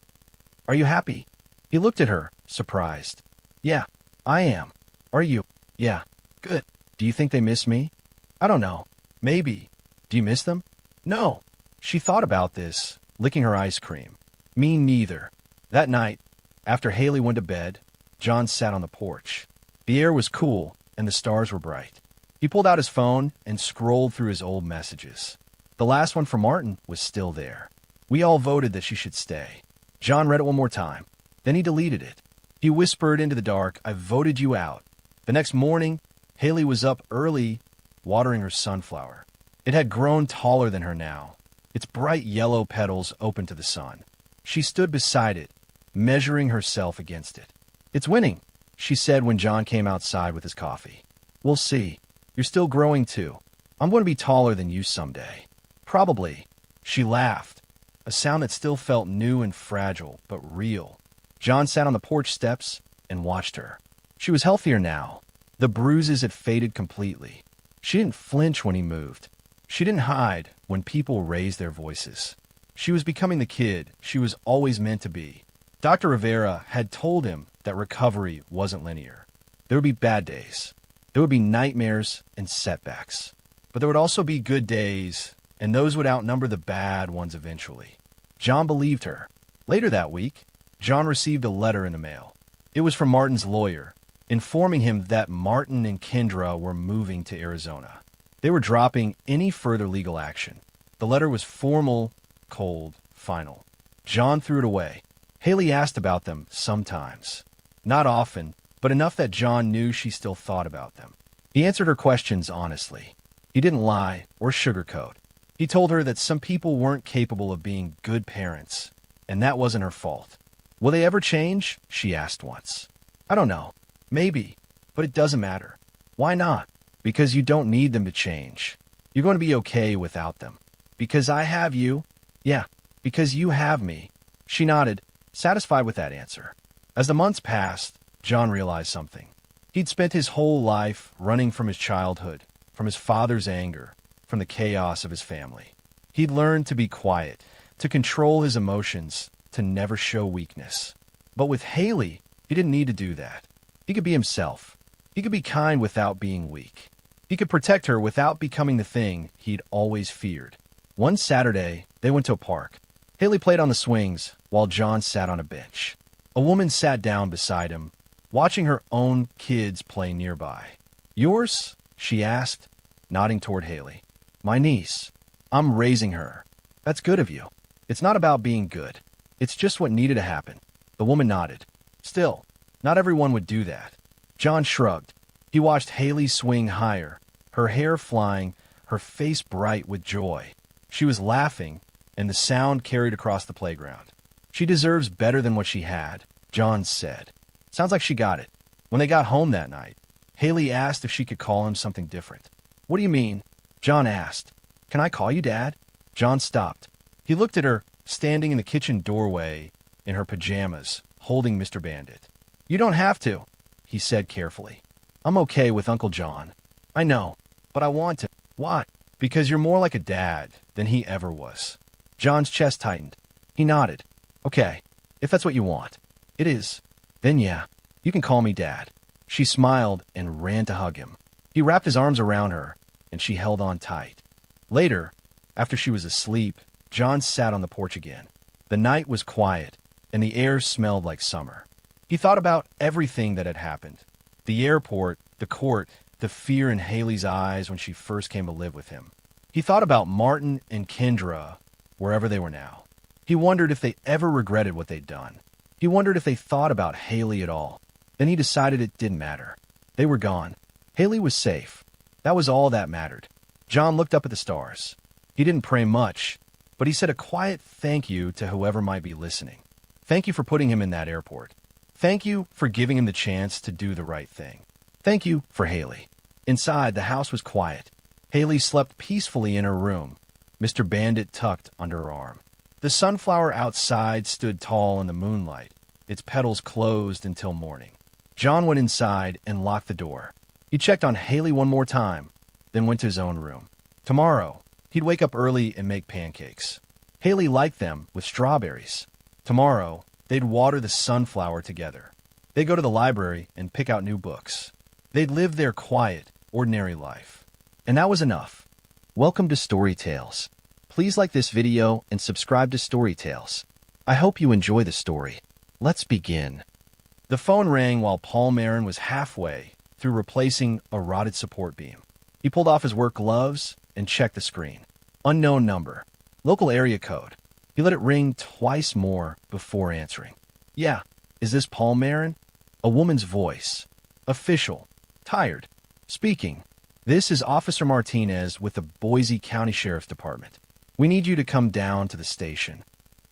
Are you happy? He looked at her, surprised. Yeah, I am. Are you? Yeah, good. Do you think they miss me? I don't know. Maybe. Do you miss them? No. She thought about this, licking her ice cream. Me neither. That night, after Haley went to bed, John sat on the porch. The air was cool, and the stars were bright. He pulled out his phone and scrolled through his old messages. The last one from Martin was still there. We all voted that she should stay. John read it one more time. Then he deleted it. He whispered into the dark, I voted you out. The next morning, Haley was up early, watering her sunflower. It had grown taller than her now, its bright yellow petals open to the sun. She stood beside it, measuring herself against it. It's winning, she said when John came outside with his coffee. We'll see. You're still growing too. I'm going to be taller than you someday. Probably. She laughed, a sound that still felt new and fragile, but real. John sat on the porch steps and watched her. She was healthier now. The bruises had faded completely. She didn't flinch when he moved. She didn't hide when people raised their voices. She was becoming the kid she was always meant to be. Dr. Rivera had told him that recovery wasn't linear. There would be bad days. There would be nightmares and setbacks. But there would also be good days, and those would outnumber the bad ones eventually. John believed her. Later that week, John received a letter in the mail. It was from Martin's lawyer, informing him that Martin and Kendra were moving to Arizona. They were dropping any further legal action. The letter was formal, cold, final. John threw it away. Haley asked about them sometimes. Not often, but enough that John knew she still thought about them. He answered her questions honestly. He didn't lie or sugarcoat. He told her that some people weren't capable of being good parents, and that wasn't her fault. Will they ever change? She asked once. I don't know. Maybe. But it doesn't matter. Why not? Because you don't need them to change. You're going to be okay without them. Because I have you. Yeah, because you have me. She nodded, satisfied with that answer. As the months passed, John realized something. He'd spent his whole life running from his childhood, from his father's anger, from the chaos of his family. He'd learned to be quiet, to control his emotions, to never show weakness. But with Haley, he didn't need to do that. He could be himself. He could be kind without being weak. He could protect her without becoming the thing he'd always feared. One Saturday, they went to a park. Haley played on the swings while John sat on a bench. A woman sat down beside him, watching her own kids play nearby. Yours? She asked, nodding toward Haley. My niece. I'm raising her. That's good of you. It's not about being good. It's just what needed to happen. The woman nodded. Still, not everyone would do that. John shrugged. He watched Haley swing higher, her hair flying, her face bright with joy. She was laughing, and the sound carried across the playground. "She deserves better than what she had," John said. "Sounds like she got it." When they got home that night, Haley asked if she could call him something different. "What do you mean?" John asked. "Can I call you Dad?" John stopped. He looked at her, standing in the kitchen doorway in her pajamas, holding Mr. Bandit. "You don't have to," he said carefully. "I'm okay with Uncle John." "I know, but I want to." "Why?" "Because you're more like a dad than he ever was." John's chest tightened. He nodded. "Okay, if that's what you want." "It is." "Then yeah, you can call me Dad." She smiled and ran to hug him. He wrapped his arms around her, and she held on tight. Later, after she was asleep, John sat on the porch again. The night was quiet, and the air smelled like summer. He thought about everything that had happened. The airport, the court, the fear in Haley's eyes when she first came to live with him. He thought about Martin and Kendra, wherever they were now. He wondered if they ever regretted what they'd done. He wondered if they thought about Haley at all. Then he decided it didn't matter. They were gone. Haley was safe. That was all that mattered. John looked up at the stars. He didn't pray much, but he said a quiet thank you to whoever might be listening. Thank you for putting him in that airport. Thank you for giving him the chance to do the right thing. Thank you for Haley. Inside, the house was quiet. Haley slept peacefully in her room, Mr. Bandit tucked under her arm. The sunflower outside stood tall in the moonlight, its petals closed until morning. John went inside and locked the door. He checked on Haley one more time, then went to his own room. Tomorrow, he'd wake up early and make pancakes. Haley liked them with strawberries. Tomorrow, they'd water the sunflower together. They'd go to the library and pick out new books. They'd live their quiet, ordinary life. And that was enough. Welcome to Story Tales. Please like this video and subscribe to Story Tales. I hope you enjoy the story. Let's begin. The phone rang while Paul Marin was halfway through replacing a rotted support beam. He pulled off his work gloves and checked the screen. Unknown number. Local area code. He let it ring twice more before answering. "Yeah, is this Paul Marin?" A woman's voice. Official. Tired. Speaking. "This is Officer Martinez with the Boise County Sheriff's Department. We need you to come down to the station."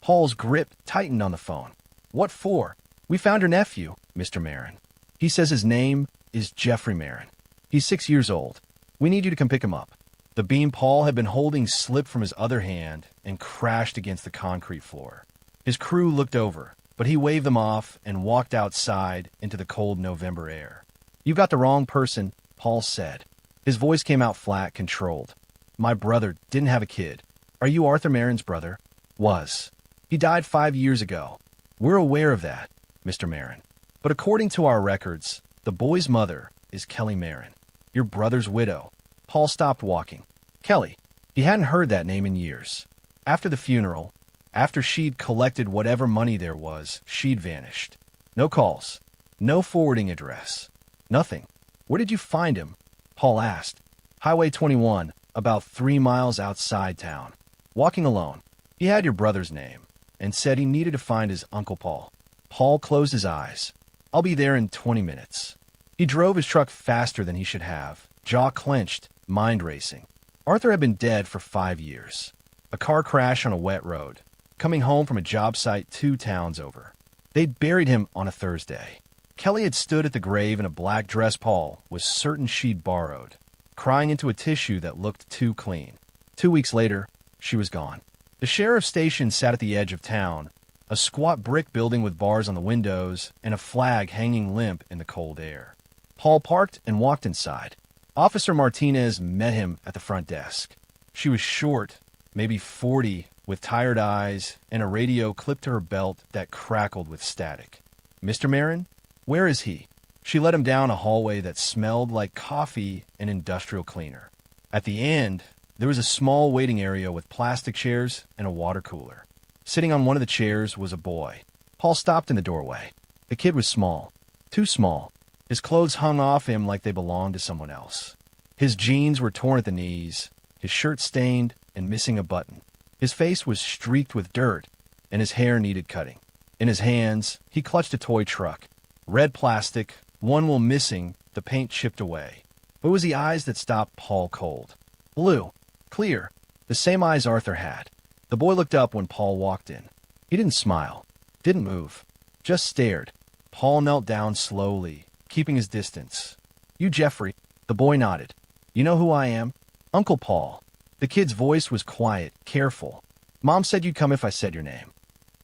Paul's grip tightened on the phone. "What for?" "We found your nephew, Mr. Marin. He says his name is Jeffrey Marin. He's 6 years old. We need you to come pick him up." The beam Paul had been holding slipped from his other hand and crashed against the concrete floor. His crew looked over, but he waved them off and walked outside into the cold November air. "You've got the wrong person," Paul said. His voice came out flat, controlled. "My brother didn't have a kid." "Are you Arthur Marin's brother?" "Was. He died 5 years ago." "We're aware of that, Mr. Marin. But according to our records, the boy's mother is Kelly Marin, your brother's widow." Paul stopped walking. Kelly. He hadn't heard that name in years. After the funeral, after she'd collected whatever money there was, she'd vanished. No calls. No forwarding address. Nothing. "Where did you find him?" Paul asked. "Highway 21, about 3 miles outside town. Walking alone. He had your brother's name and said he needed to find his Uncle Paul." Paul closed his eyes. "I'll be there in 20 minutes. He drove his truck faster than he should have, jaw clenched, mind racing. Arthur had been dead for 5 years. A car crash on a wet road, coming home from a job site 2 towns over. They'd buried him on a Thursday. Kelly had stood at the grave in a black dress Paul was certain she'd borrowed, crying into a tissue that looked too clean. 2 weeks later, she was gone. The sheriff's station sat at the edge of town, a squat brick building with bars on the windows and a flag hanging limp in the cold air. Paul parked and walked inside. Officer Martinez met him at the front desk. She was short, maybe 40, with tired eyes and a radio clipped to her belt that crackled with static. "Mr. Marin? Where is he?" She led him down a hallway that smelled like coffee and industrial cleaner. At the end, there was a small waiting area with plastic chairs and a water cooler. Sitting on one of the chairs was a boy. Paul stopped in the doorway. The kid was small. Too small. His clothes hung off him like they belonged to someone else. His jeans were torn at the knees, his shirt stained and missing a button. His face was streaked with dirt, and his hair needed cutting. In his hands, he clutched a toy truck. Red plastic, one wheel missing, the paint chipped away. But it was the eyes that stopped Paul cold. Blue. Clear. The same eyes Arthur had. The boy looked up when Paul walked in. He didn't smile. Didn't move. Just stared. Paul knelt down slowly, keeping his distance. You Jeffrey. The boy nodded. You know who I am? Uncle Paul. The kid's voice was quiet, careful. Mom said you'd come if I said your name.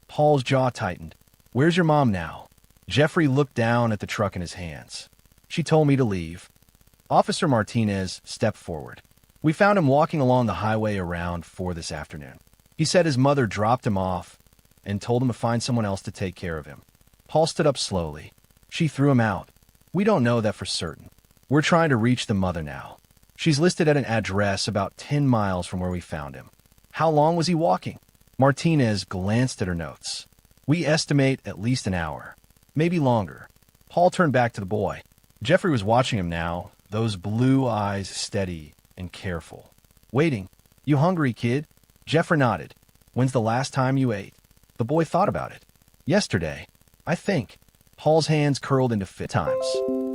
Paul's jaw tightened. Where's your mom now? Jeffrey looked down at the truck in his hands. She told me to leave. Officer Martinez stepped forward. We found him walking along the highway around 4 this afternoon. He said his mother dropped him off and told him to find someone else to take care of him. Paul stood up slowly. She threw him out. We don't know that for certain. We're trying to reach the mother now. She's listed at an address about 10 miles from where we found him. How long was he walking? Martinez glanced at her notes. We estimate at least an hour. Maybe longer. Paul turned back to the boy. Jeffrey was watching him now, those blue eyes steady and careful. Waiting. You hungry, kid? Jeffrey nodded. When's the last time you ate? The boy thought about it. Yesterday, I think. Paul's hands curled into fist times.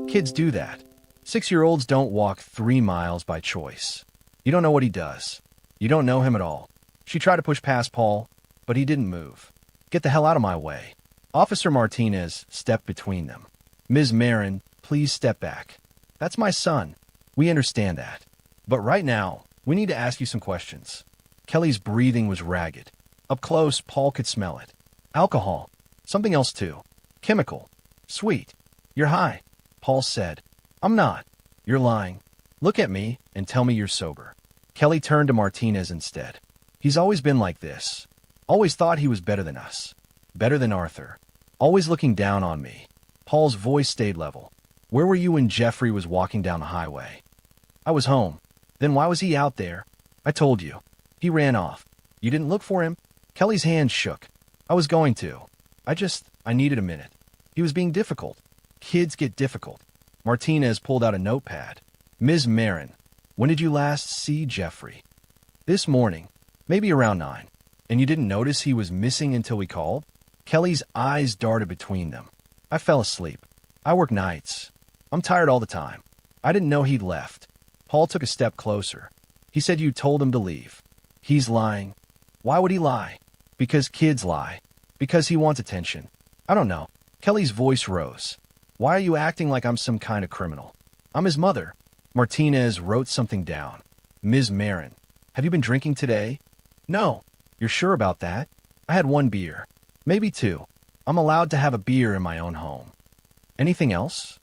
Kids do that. 6-year-olds don't walk 3 miles by choice. You don't know what he does. You don't know him at all. She tried to push past Paul, but he didn't move. Get the hell out of my way. Officer Martinez stepped between them. Ms. Marin, please step back. That's my son. We understand that. But right now, we need to ask you some questions. Kelly's breathing was ragged. Up close, Paul could smell it. Alcohol. Something else too. Chemical. Sweet. You're high. Paul said. I'm not. You're lying. Look at me and tell me you're sober. Kelly turned to Martinez instead. He's always been like this. Always thought he was better than us. Better than Arthur. Always looking down on me. Paul's voice stayed level. Where were you when Jeffrey was walking down the highway? I was home. Then why was he out there? I told you. He ran off. You didn't look for him? Kelly's hand shook. I was going to. I needed a minute. He was being difficult. Kids get difficult. Martinez pulled out a notepad. Ms. Marin, when did you last see Jeffrey? This morning. Maybe around 9. And you didn't notice he was missing until we called? Kelly's eyes darted between them. I fell asleep. I work nights. I'm tired all the time. I didn't know he'd left. Paul took a step closer. He said you told him to leave. He's lying. Why would he lie? Because kids lie. Because he wants attention. I don't know. Kelly's voice rose. Why are you acting like I'm some kind of criminal? I'm his mother. Martinez wrote something down. Ms. Marin, have you been drinking today? No. You're sure about that? I had 1 beer. Maybe 2. I'm allowed to have a beer in my own home. Anything else?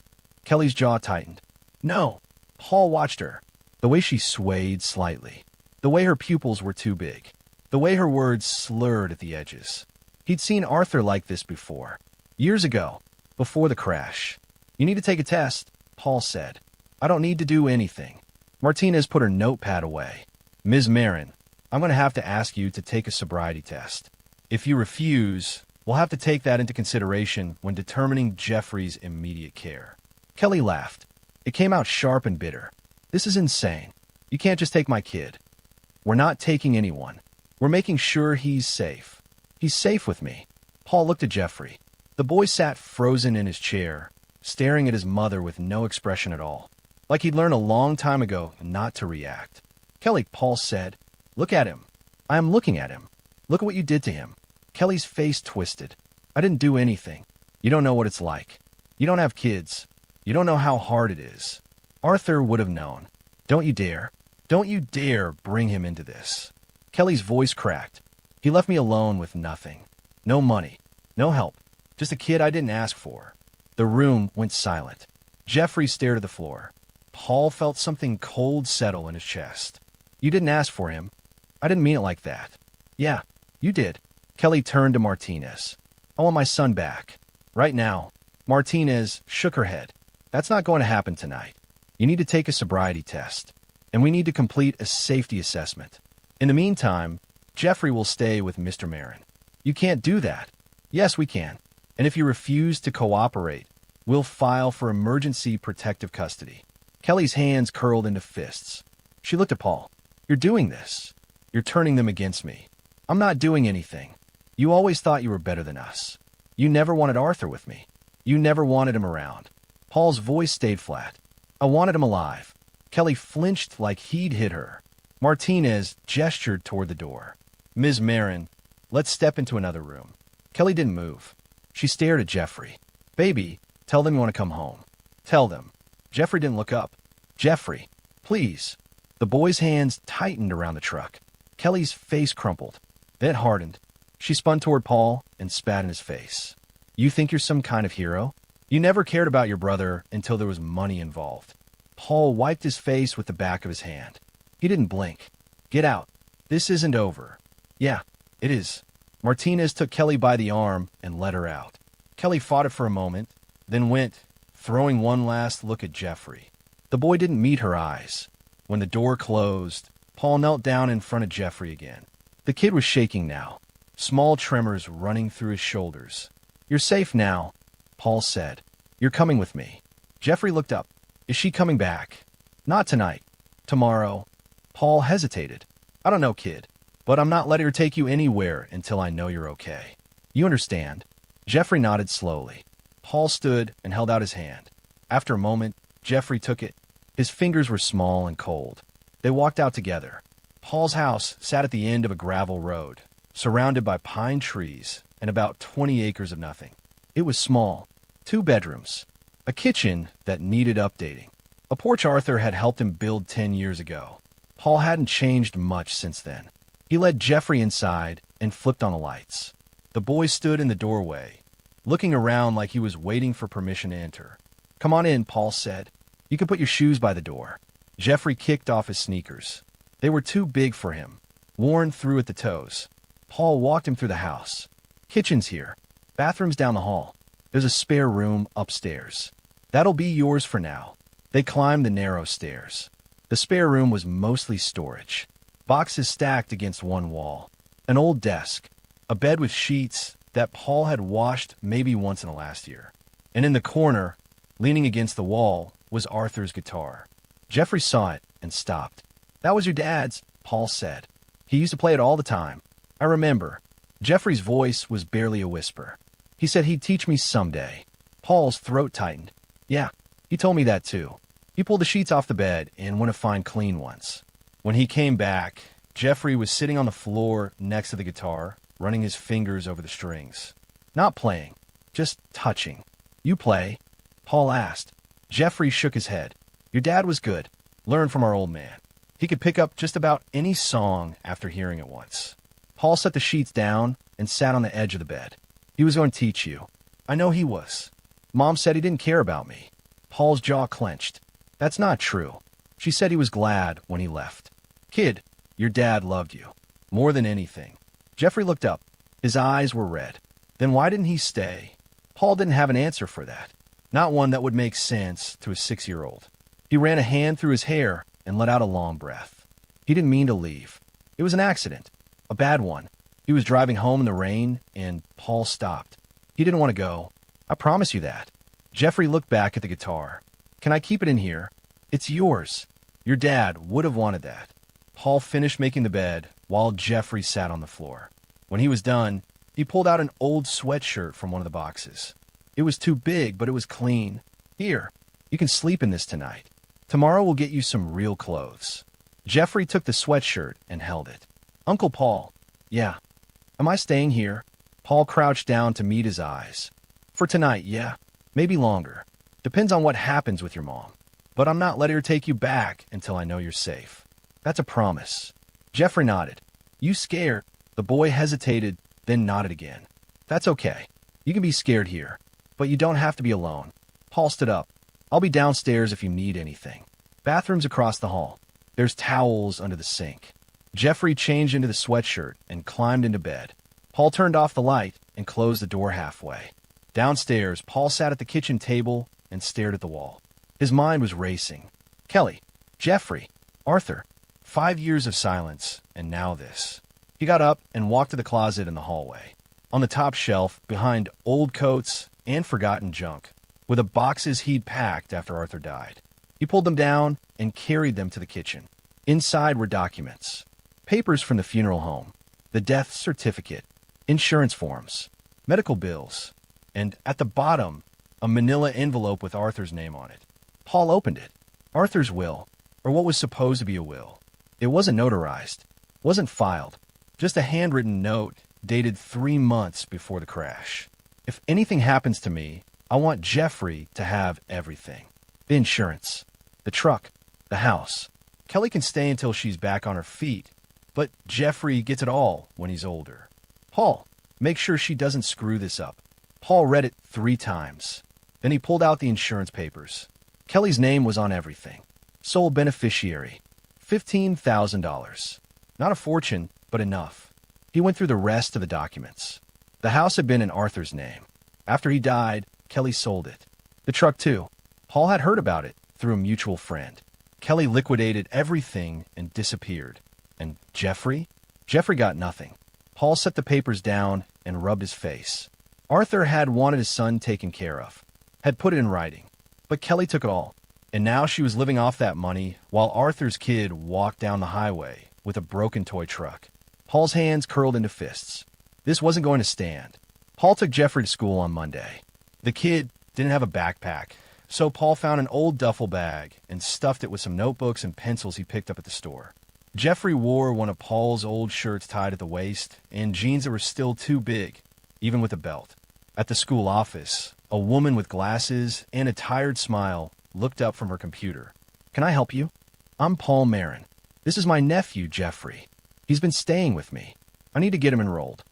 Kelly's jaw tightened. No. Paul watched her. The way she swayed slightly. The way her pupils were too big. The way her words slurred at the edges. He'd seen Arthur like this before. Years ago. Before the crash. You need to take a test, Paul said. I don't need to do anything. Martinez put her notepad away. Ms. Marin, I'm going to have to ask you to take a sobriety test. If you refuse, we'll have to take that into consideration when determining Jeffrey's immediate care. Kelly laughed. It came out sharp and bitter. This is insane. You can't just take my kid. We're not taking anyone. We're making sure he's safe. He's safe with me. Paul looked at Jeffrey. The boy sat frozen in his chair, staring at his mother with no expression at all, like he'd learned a long time ago not to react. Kelly, Paul said, look at him. I am looking at him. Look at what you did to him. Kelly's face twisted. I didn't do anything. You don't know what it's like. You don't have kids. You don't know how hard it is. Arthur would have known. Don't you dare. Don't you dare bring him into this. Kelly's voice cracked. He left me alone with nothing. No money. No help. Just a kid I didn't ask for. The room went silent. Jeffrey stared at the floor. Paul felt something cold settle in his chest. You didn't ask for him. I didn't mean it like that. Yeah, you did. Kelly turned to Martinez. I want my son back. Right now. Martinez shook her head. That's not going to happen tonight. You need to take a sobriety test. And we need to complete a safety assessment. In the meantime, Jeffrey will stay with Mr. Marin. You can't do that. Yes, we can. And if you refuse to cooperate, we'll file for emergency protective custody. Kelly's hands curled into fists. She looked at Paul. You're doing this. You're turning them against me. I'm not doing anything. You always thought you were better than us. You never wanted Arthur with me. You never wanted him around. Paul's voice stayed flat. I wanted him alive. Kelly flinched like he'd hit her. Martinez gestured toward the door. Ms. Marin, let's step into another room. Kelly didn't move. She stared at Jeffrey. Baby, tell them you want to come home. Tell them. Jeffrey didn't look up. Jeffrey, please. The boy's hands tightened around the truck. Kelly's face crumpled. Then it hardened. She spun toward Paul and spat in his face. You think you're some kind of hero? You never cared about your brother until there was money involved. Paul wiped his face with the back of his hand. He didn't blink. Get out. This isn't over. Yeah, it is. Martinez took Kelly by the arm and led her out. Kelly fought it for a moment, then went, throwing one last look at Jeffrey. The boy didn't meet her eyes. When the door closed, Paul knelt down in front of Jeffrey again. The kid was shaking now, small tremors running through his shoulders. You're safe now, Paul said. You're coming with me. Jeffrey looked up. Is she coming back? Not tonight. Tomorrow. Paul hesitated. I don't know, kid, but I'm not letting her take you anywhere until I know you're okay. You understand? Jeffrey nodded slowly. Paul stood and held out his hand. After a moment, Jeffrey took it. His fingers were small and cold. They walked out together. Paul's house sat at the end of a gravel road, surrounded by pine trees and about 20 acres of nothing. It was small. 2 bedrooms. A kitchen that needed updating. A porch Arthur had helped him build 10 years ago. Paul hadn't changed much since then. He led Jeffrey inside and flipped on the lights. The boy stood in the doorway, looking around like he was waiting for permission to enter. Come on in, Paul said. You can put your shoes by the door. Jeffrey kicked off his sneakers. They were too big for him, worn through at the toes. Paul walked him through the house. Kitchen's here. Bathroom's down the hall. There's a spare room upstairs. That'll be yours for now. They climbed the narrow stairs. The spare room was mostly storage. Boxes stacked against one wall. An old desk. A bed with sheets that Paul had washed maybe once in the last year. And in the corner, leaning against the wall, was Arthur's guitar. Jeffrey saw it and stopped. That was your dad's, Paul said. He used to play it all the time. I remember. Jeffrey's voice was barely a whisper. He said he'd teach me someday. Paul's throat tightened. Yeah, he told me that too. He pulled the sheets off the bed and went to find clean ones. When he came back, Jeffrey was sitting on the floor next to the guitar, running his fingers over the strings. Not playing, just touching. You play? Paul asked. Jeffrey shook his head. Your dad was good. Learned from our old man. He could pick up just about any song after hearing it once. Paul set the sheets down and sat on the edge of the bed. He was going to teach you. I know he was. Mom said he didn't care about me. Paul's jaw clenched. That's not true. She said he was glad when he left. Kid, your dad loved you. More than anything. Jeffrey looked up. His eyes were red. Then why didn't he stay? Paul didn't have an answer for that. Not one that would make sense to a 6-year-old. He ran a hand through his hair and let out a long breath. He didn't mean to leave. It was an accident. A bad one. He was driving home in the rain, and Paul stopped. He didn't want to go. I promise you that. Jeffrey looked back at the guitar. Can I keep it in here? It's yours. Your dad would have wanted that. Paul finished making the bed while Jeffrey sat on the floor. When he was done, he pulled out an old sweatshirt from one of the boxes. It was too big, but it was clean. Here, you can sleep in this tonight. Tomorrow we'll get you some real clothes. Jeffrey took the sweatshirt and held it. Uncle Paul. Yeah. Am I staying here? Paul crouched down to meet his eyes. For tonight, yeah. Maybe longer. Depends on what happens with your mom. But I'm not letting her take you back until I know you're safe. That's a promise. Jeffrey nodded. You scared? The boy hesitated, then nodded again. That's okay. You can be scared here, but you don't have to be alone. Paul stood up. I'll be downstairs if you need anything. Bathroom's across the hall. There's towels under the sink. Jeffrey changed into the sweatshirt and climbed into bed. Paul turned off the light and closed the door halfway. Downstairs, Paul sat at the kitchen table and stared at the wall. His mind was racing. Kelly, Jeffrey, Arthur. 5 years of silence, and now this. He got up and walked to the closet in the hallway. On the top shelf, behind old coats and forgotten junk, were the boxes he'd packed after Arthur died. He pulled them down and carried them to the kitchen. Inside were documents. Papers from the funeral home, the death certificate, insurance forms, medical bills, and at the bottom, a manila envelope with Arthur's name on it. Paul opened it. Arthur's will. or what was supposed to be a will. It wasn't notarized, wasn't filed, just a handwritten note dated 3 months before the crash. If anything happens to me, I want Jeffrey to have everything. The insurance, the truck, the house. Kelly can stay until she's back on her feet, but Jeffrey gets it all when he's older. Paul, make sure she doesn't screw this up. Paul read it 3 times. Then he pulled out the insurance papers. Kelly's name was on everything. Sole beneficiary. $15,000. Not a fortune, but enough. He went through the rest of the documents. The house had been in Arthur's name. After he died, Kelly sold it. The truck, too. Paul had heard about it through a mutual friend. Kelly liquidated everything and disappeared. And Jeffrey? Jeffrey got nothing. Paul set the papers down and rubbed his face. Arthur had wanted his son taken care of, had put it in writing. But Kelly took it all. And now she was living off that money while Arthur's kid walked down the highway with a broken toy truck. Paul's hands curled into fists. This wasn't going to stand. Paul took Jeffrey to school on Monday. The kid didn't have a backpack, so Paul found an old duffel bag and stuffed it with some notebooks and pencils he picked up at the store. Jeffrey wore one of Paul's old shirts tied at the waist and jeans that were still too big, even with a belt. At the school office, a woman with glasses and a tired smile looked up from her computer. "Can I help you? I'm Paul Marin. This is my nephew, Jeffrey. He's been staying with me. I need to get him enrolled."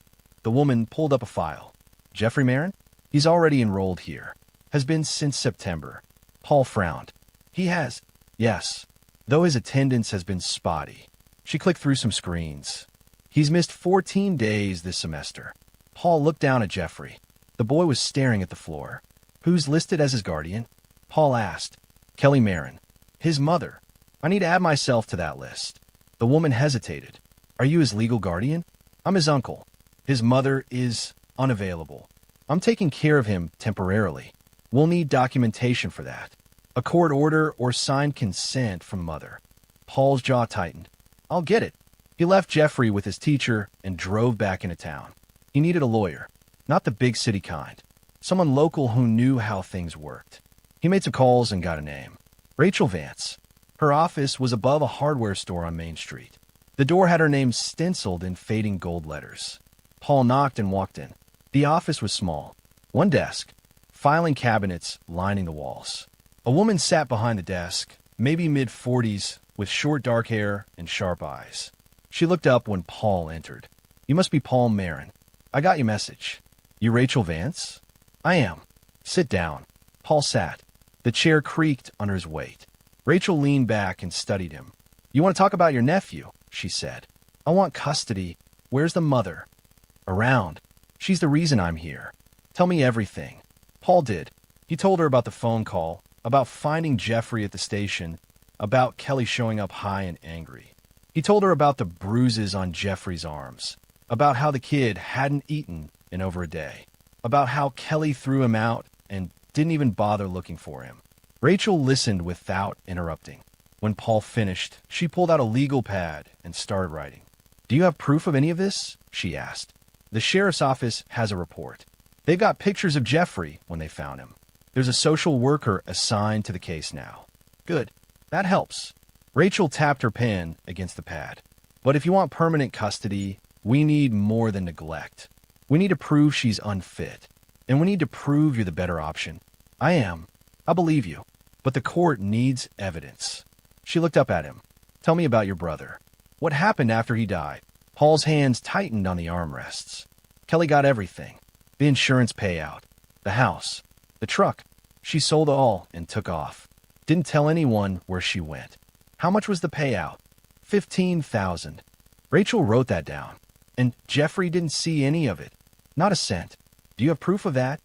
The woman pulled up a file. "Jeffrey Marin? He's already enrolled here. Has been since September." Paul frowned. "He has?" "Yes, though his attendance has been spotty." She clicked through some screens. "He's missed 14 days this semester." Paul looked down at Jeffrey. The boy was staring at the floor. "Who's listed as his guardian?" Paul asked. "Kelly Marin. His mother. I need to add myself to that list." The woman hesitated. "Are you his legal guardian?" "I'm his uncle. His mother is unavailable. I'm taking care of him temporarily. We'll need documentation for that. A court order or signed consent from mother." Paul's jaw tightened. "I'll get it." He left Jeffrey with his teacher and drove back into town. He needed a lawyer, not the big city kind. Someone local who knew how things worked. He made some calls and got a name. Rachel Vance. Her office was above a hardware store on Main Street. The door had her name stenciled in fading gold letters. Paul knocked and walked in. The office was small. One desk, filing cabinets lining the walls. A woman sat behind the desk, maybe mid-40s, with short dark hair and sharp eyes. She looked up when Paul entered. "You must be Paul Marin. I got your message." "You Rachel Vance?" "I am." "Sit down." Paul sat. The chair creaked under his weight. Rachel leaned back and studied him. "You want to talk about your nephew?" she said. "I want custody. Where's the mother?" "Around. She's the reason I'm here." "Tell me everything." Paul did. He told her about the phone call, about finding Jeffrey at the station, about Kelly showing up high and angry. He told her about the bruises on Jeffrey's arms, about how the kid hadn't eaten in over a day, about how Kelly threw him out and didn't even bother looking for him. Rachel listened without interrupting. When Paul finished, she pulled out a legal pad and started writing. "Do you have proof of any of this?" she asked. "The sheriff's office has a report. They've got pictures of Jeffrey when they found him. There's a social worker assigned to the case now." "Good. That helps." Rachel tapped her pen against the pad. "But if you want permanent custody, we need more than neglect. We need to prove she's unfit. And we need to prove you're the better option." "I am. I believe you. But the court needs evidence." She looked up at him. "Tell me about your brother. What happened after he died?" Paul's hands tightened on the armrests. "Kelly got everything. The insurance payout. The house. The truck. She sold it all and took off. Didn't tell anyone where she went." "How much was the payout?" $15,000. Rachel wrote that down. "And Jeffrey didn't see any of it. Not a cent. Do you have proof of that?"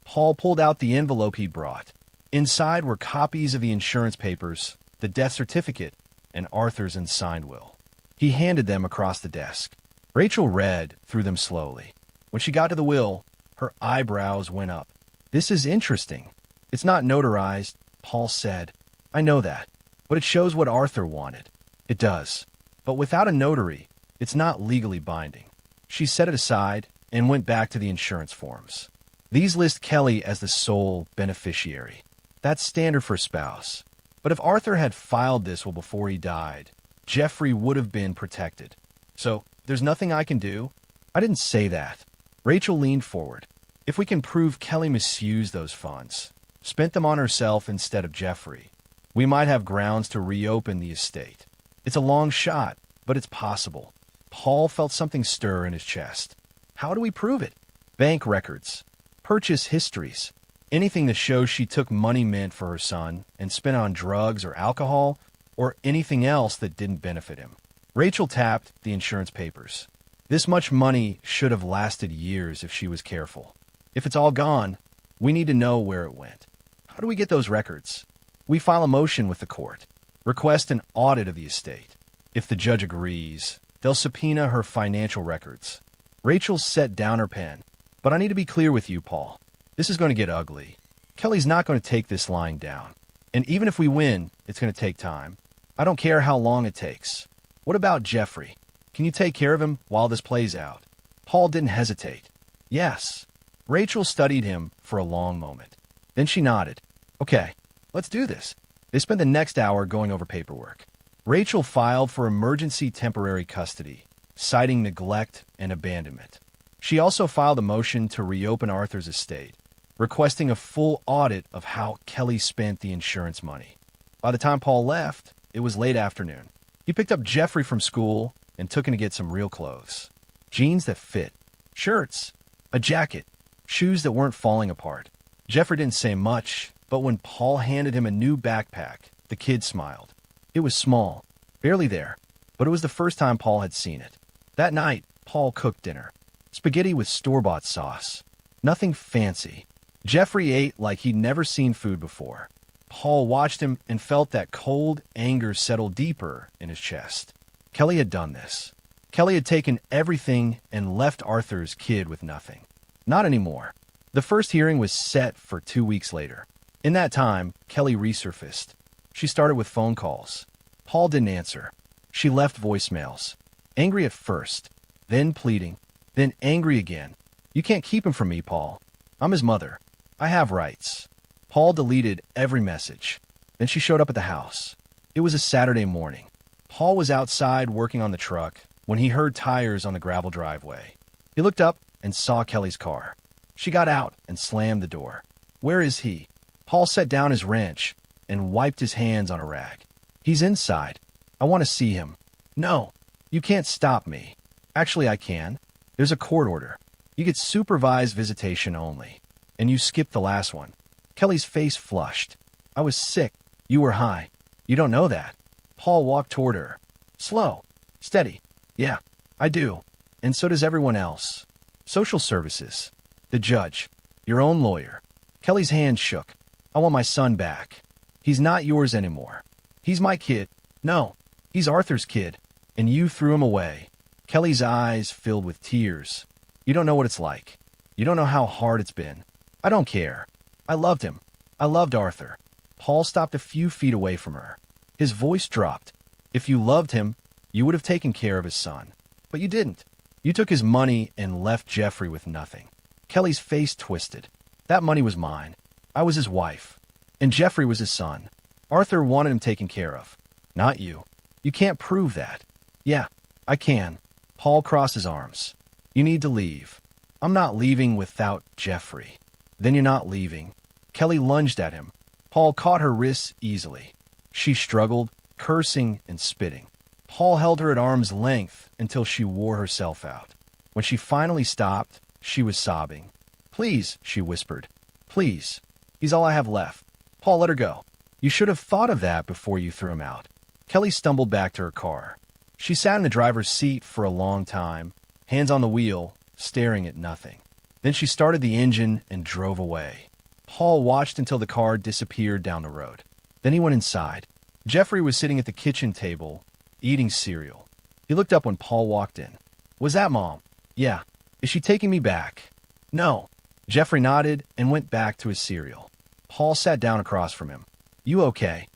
Paul pulled out the envelope he'd brought. Inside were copies of the insurance papers, the death certificate, and Arthur's unsigned will. He handed them across the desk. Rachel read through them slowly. When she got to the will, her eyebrows went up. "This is interesting. It's not notarized," Paul said. "I know that, but it shows what Arthur wanted." "It does. But without a notary, it's not legally binding." She set it aside and went back to the insurance forms. "These list Kelly as the sole beneficiary. That's standard for a spouse. But if Arthur had filed this will before he died, Jeffrey would have been protected. So, there's nothing I can do? I didn't say that. Rachel leaned forward. If we can prove Kelly misused those funds, spent them on herself instead of Jeffrey, we might have grounds to reopen the estate. It's a long shot, but it's possible. Paul felt something stir in his chest. How do we prove it? Bank records, purchase histories, anything that shows she took money meant for her son and spent on drugs or alcohol or anything else that didn't benefit him. Rachel tapped the insurance papers. This much money should have lasted years if she was careful. If it's all gone, we need to know where it went. How do we get those records? We file a motion with the court. Request an audit of the estate. If the judge agrees, they'll subpoena her financial records. Rachel set down her pen. But I need to be clear with you, Paul. This is going to get ugly. Kelly's not going to take this lying down. And even if we win, it's going to take time. I don't care how long it takes. What about Jeffrey? Can you take care of him while this plays out? Paul didn't hesitate. Yes. Rachel studied him for a long moment. Then she nodded. Okay, let's do this. They spent the next hour going over paperwork. Rachel filed for emergency temporary custody, citing neglect and abandonment. She also filed a motion to reopen Arthur's estate, requesting a full audit of how Kelly spent the insurance money. By the time Paul left, it was late afternoon. He picked up Jeffrey from school and took him to get some real clothes. Jeans that fit, shirts, a jacket, shoes that weren't falling apart. Jeffrey didn't say much, but when Paul handed him a new backpack, the kid smiled. It was small, barely there, but it was the first time Paul had seen it. That night, Paul cooked dinner. Spaghetti with store-bought sauce. Nothing fancy. Jeffrey ate like he'd never seen food before. Paul watched him and felt that cold anger settle deeper in his chest. Kelly had done this. Kelly had taken everything and left Arthur's kid with nothing. Not anymore. The first hearing was set for 2 weeks later. In that time, Kelly resurfaced. She started with phone calls. Paul didn't answer. She left voicemails. Angry at first, then pleading, then angry again. You can't keep him from me, Paul. I'm his mother. I have rights. Paul deleted every message. Then she showed up at the house. It was a Saturday morning. Paul was outside working on the truck when he heard tires on the gravel driveway. He looked up and saw Kelly's car. She got out and slammed the door. Where is he? Paul set down his wrench and wiped his hands on a rag. He's inside. I want to see him. No, you can't stop me. Actually, I can. There's a court order. You get supervised visitation only. And you skipped the last one. Kelly's face flushed. I was sick. You were high. You don't know that. Paul walked toward her. Slow. Steady. Yeah, I do. And so does everyone else. Social services. The judge. Your own lawyer. Kelly's hand shook. I want my son back. He's not yours anymore. He's my kid. No, he's Arthur's kid. And you threw him away. Kelly's eyes filled with tears. You don't know what it's like. You don't know how hard it's been. I don't care. I loved him. I loved Arthur. Paul stopped a few feet away from her. His voice dropped. If you loved him, you would have taken care of his son. But you didn't. You took his money and left Jeffrey with nothing. Kelly's face twisted. That money was mine. I was his wife. And Jeffrey was his son. Arthur wanted him taken care of. Not you. You can't prove that. Yeah, I can. Paul crossed his arms. You need to leave. I'm not leaving without Jeffrey. Then you're not leaving. Kelly lunged at him. Paul caught her wrists easily. She struggled, cursing and spitting. Paul held her at arm's length until she wore herself out. When she finally stopped, she was sobbing. Please, she whispered. Please. He's all I have left. Paul let her go. You should have thought of that before you threw him out. Kelly stumbled back to her car. She sat in the driver's seat for a long time, hands on the wheel, staring at nothing. Then she started the engine and drove away. Paul watched until the car disappeared down the road. Then he went inside. Jeffrey was sitting at the kitchen table, eating cereal. He looked up when Paul walked in. Was that Mom? Yeah. Is she taking me back? No. Jeffrey nodded and went back to his cereal. Paul sat down across from him. You okay?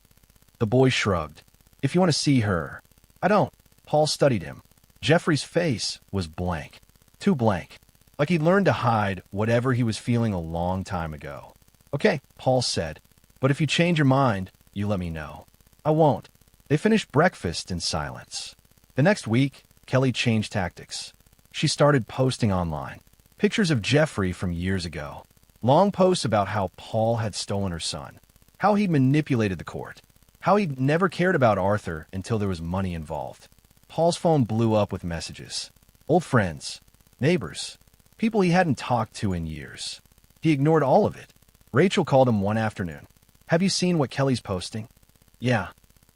The boy shrugged. If you want to see her. I don't. Paul studied him. Jeffrey's face was blank. Too blank. Like he'd learned to hide whatever he was feeling a long time ago. Okay, Paul said. But if you change your mind, you let me know. I won't. They finished breakfast in silence. The next week, Kelly changed tactics. She started posting online pictures of Jeffrey from years ago. Long posts about how Paul had stolen her son, how he manipulated the court, how he never cared about Arthur until there was money involved. Paul's phone blew up with messages. Old friends, neighbors, people he hadn't talked to in years. He ignored all of it. Rachel called him one afternoon. Have you seen what Kelly's posting? Yeah.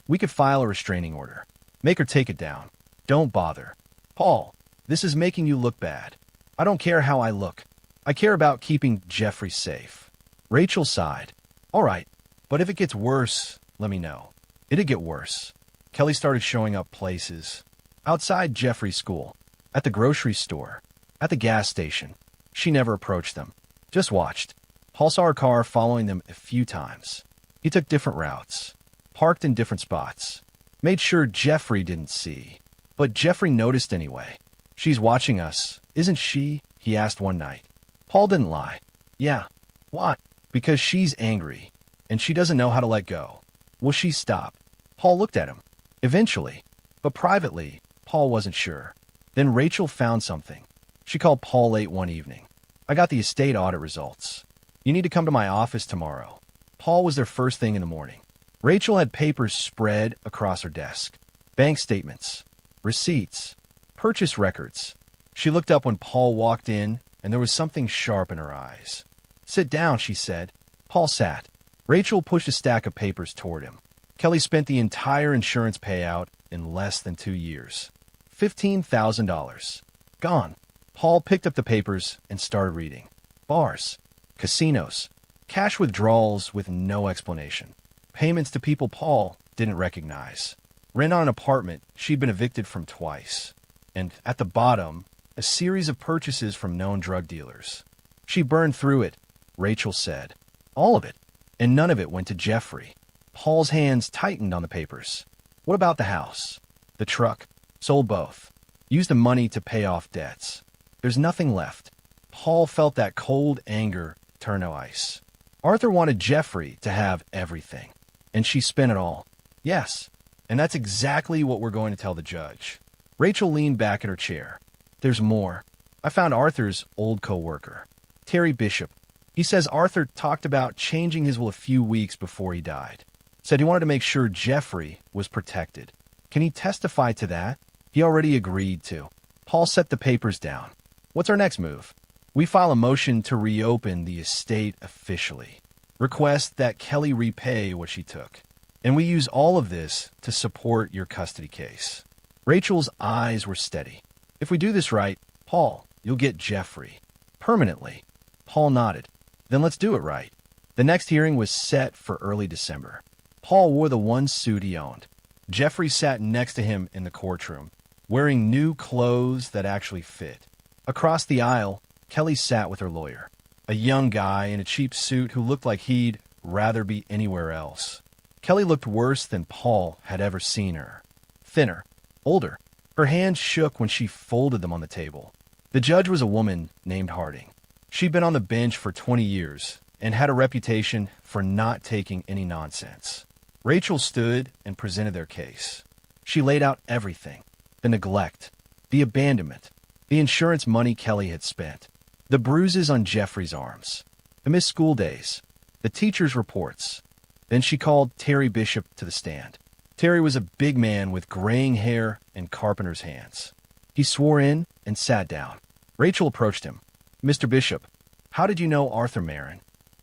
We could file a restraining order. Make her take it down. Don't bother. Paul, this is making you look bad. I don't care how I look. I care about keeping Jeffrey safe. Rachel sighed. All right, but if it gets worse, let me know. It'd get worse. Kelly started showing up places. Outside Jeffrey's school, at the grocery store, at the gas station. She never approached them. Just watched. Paul saw her car following them a few times. He took different routes, parked in different spots, made sure Jeffrey didn't see. But Jeffrey noticed anyway. She's watching us, isn't she? He asked one night. Paul didn't lie. Yeah. Why? Because she's angry, and she doesn't know how to let go. Will she stop? Paul looked at him. Eventually. But privately, Paul wasn't sure. Then Rachel found something. She called Paul late one evening. I got the estate audit results. You need to come to my office tomorrow. Paul was there first thing in the morning. Rachel had papers spread across her desk. Bank statements, receipts, purchase records. She looked up when Paul walked in, and there was something sharp in her eyes. Sit down, she said. Paul sat. Rachel pushed a stack of papers toward him. Kelly spent the entire insurance payout in less than 2 years. $15,000. Gone. Paul picked up the papers and started reading. Bars, casinos, cash withdrawals with no explanation. Payments to people Paul didn't recognize. Rent on an apartment she'd been evicted from twice. And at the bottom, a series of purchases from known drug dealers. She burned through it, Rachel said. All of it. And none of it went to Jeffrey. Paul's hands tightened on the papers. What about the house? The truck? Sold both. Used the money to pay off debts. There's nothing left. Paul felt that cold anger turn to ice. Arthur wanted Jeffrey to have everything. And she spent it all. Yes. And that's exactly what we're going to tell the judge. Rachel leaned back in her chair. There's more. I found Arthur's old co-worker, Terry Bishop. He says Arthur talked about changing his will a few weeks before he died. Said he wanted to make sure Jeffrey was protected. Can he testify to that? He already agreed to. Paul set the papers down. What's our next move? We file a motion to reopen the estate officially. Request that Kelly repay what she took. And we use all of this to support your custody case. Rachel's eyes were steady. If we do this right, Paul, you'll get Jeffrey. Permanently. Paul nodded. Then let's do it right. The next hearing was set for early December. Paul wore the one suit he owned. Jeffrey sat next to him in the courtroom, wearing new clothes that actually fit. Across the aisle, Kelly sat with her lawyer, a young guy in a cheap suit who looked like he'd rather be anywhere else. Kelly looked worse than Paul had ever seen her. Thinner, older. Her hands shook when she folded them on the table. The judge was a woman named Harding. She'd been on the bench for 20 years and had a reputation for not taking any nonsense. Rachel stood and presented their case. She laid out everything. The neglect, the abandonment, the insurance money Kelly had spent, the bruises on Jeffrey's arms, the missed school days, the teacher's reports. Then she called Terry Bishop to the stand. Terry was a big man with graying hair and carpenter's hands. He swore in and sat down. Rachel approached him. Mr. Bishop, how did you know Arthur Marin?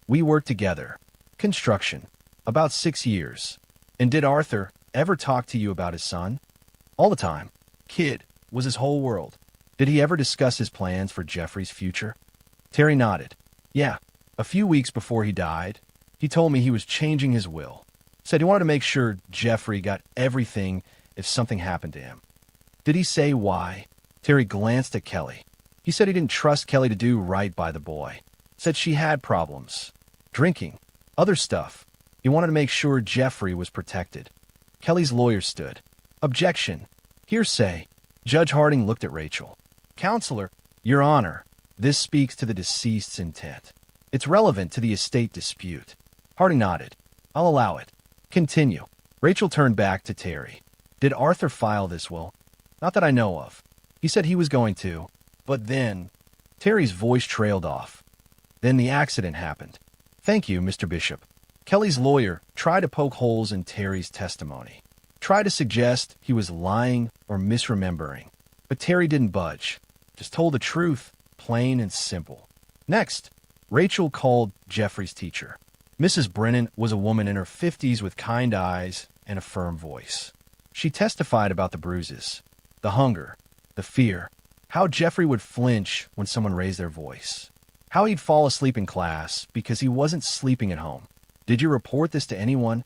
We worked together. Construction. About 6 years. And did Arthur ever talk to you about his son? All the time. Kid was his whole world. Did he ever discuss his plans for Jeffrey's future? Terry nodded. Yeah. A few weeks before he died, he told me he was changing his will. Said he wanted to make sure Jeffrey got everything if something happened to him. Did he say why? Terry glanced at Kelly. He said he didn't trust Kelly to do right by the boy. Said she had problems. Drinking. Other stuff. He wanted to make sure Jeffrey was protected. Kelly's lawyer stood. Objection. Hearsay. Judge Harding looked at Rachel. Counselor, Your Honor, this speaks to the deceased's intent. It's relevant to the estate dispute. Harding nodded. I'll allow it. Continue. Rachel turned back to Terry. Did Arthur file this will? Not that I know of. He said he was going to. But then... Terry's voice trailed off. Then the accident happened. Thank you, Mr. Bishop. Kelly's lawyer tried to poke holes in Terry's testimony. Tried to suggest he was lying or misremembering. But Terry didn't budge. Just told the truth, plain and simple. Next, Rachel called Jeffrey's teacher. Mrs. Brennan was a woman in her 50s with kind eyes and a firm voice. She testified about the bruises, the hunger, the fear, how Jeffrey would flinch when someone raised their voice, how he'd fall asleep in class because he wasn't sleeping at home. Did you report this to anyone?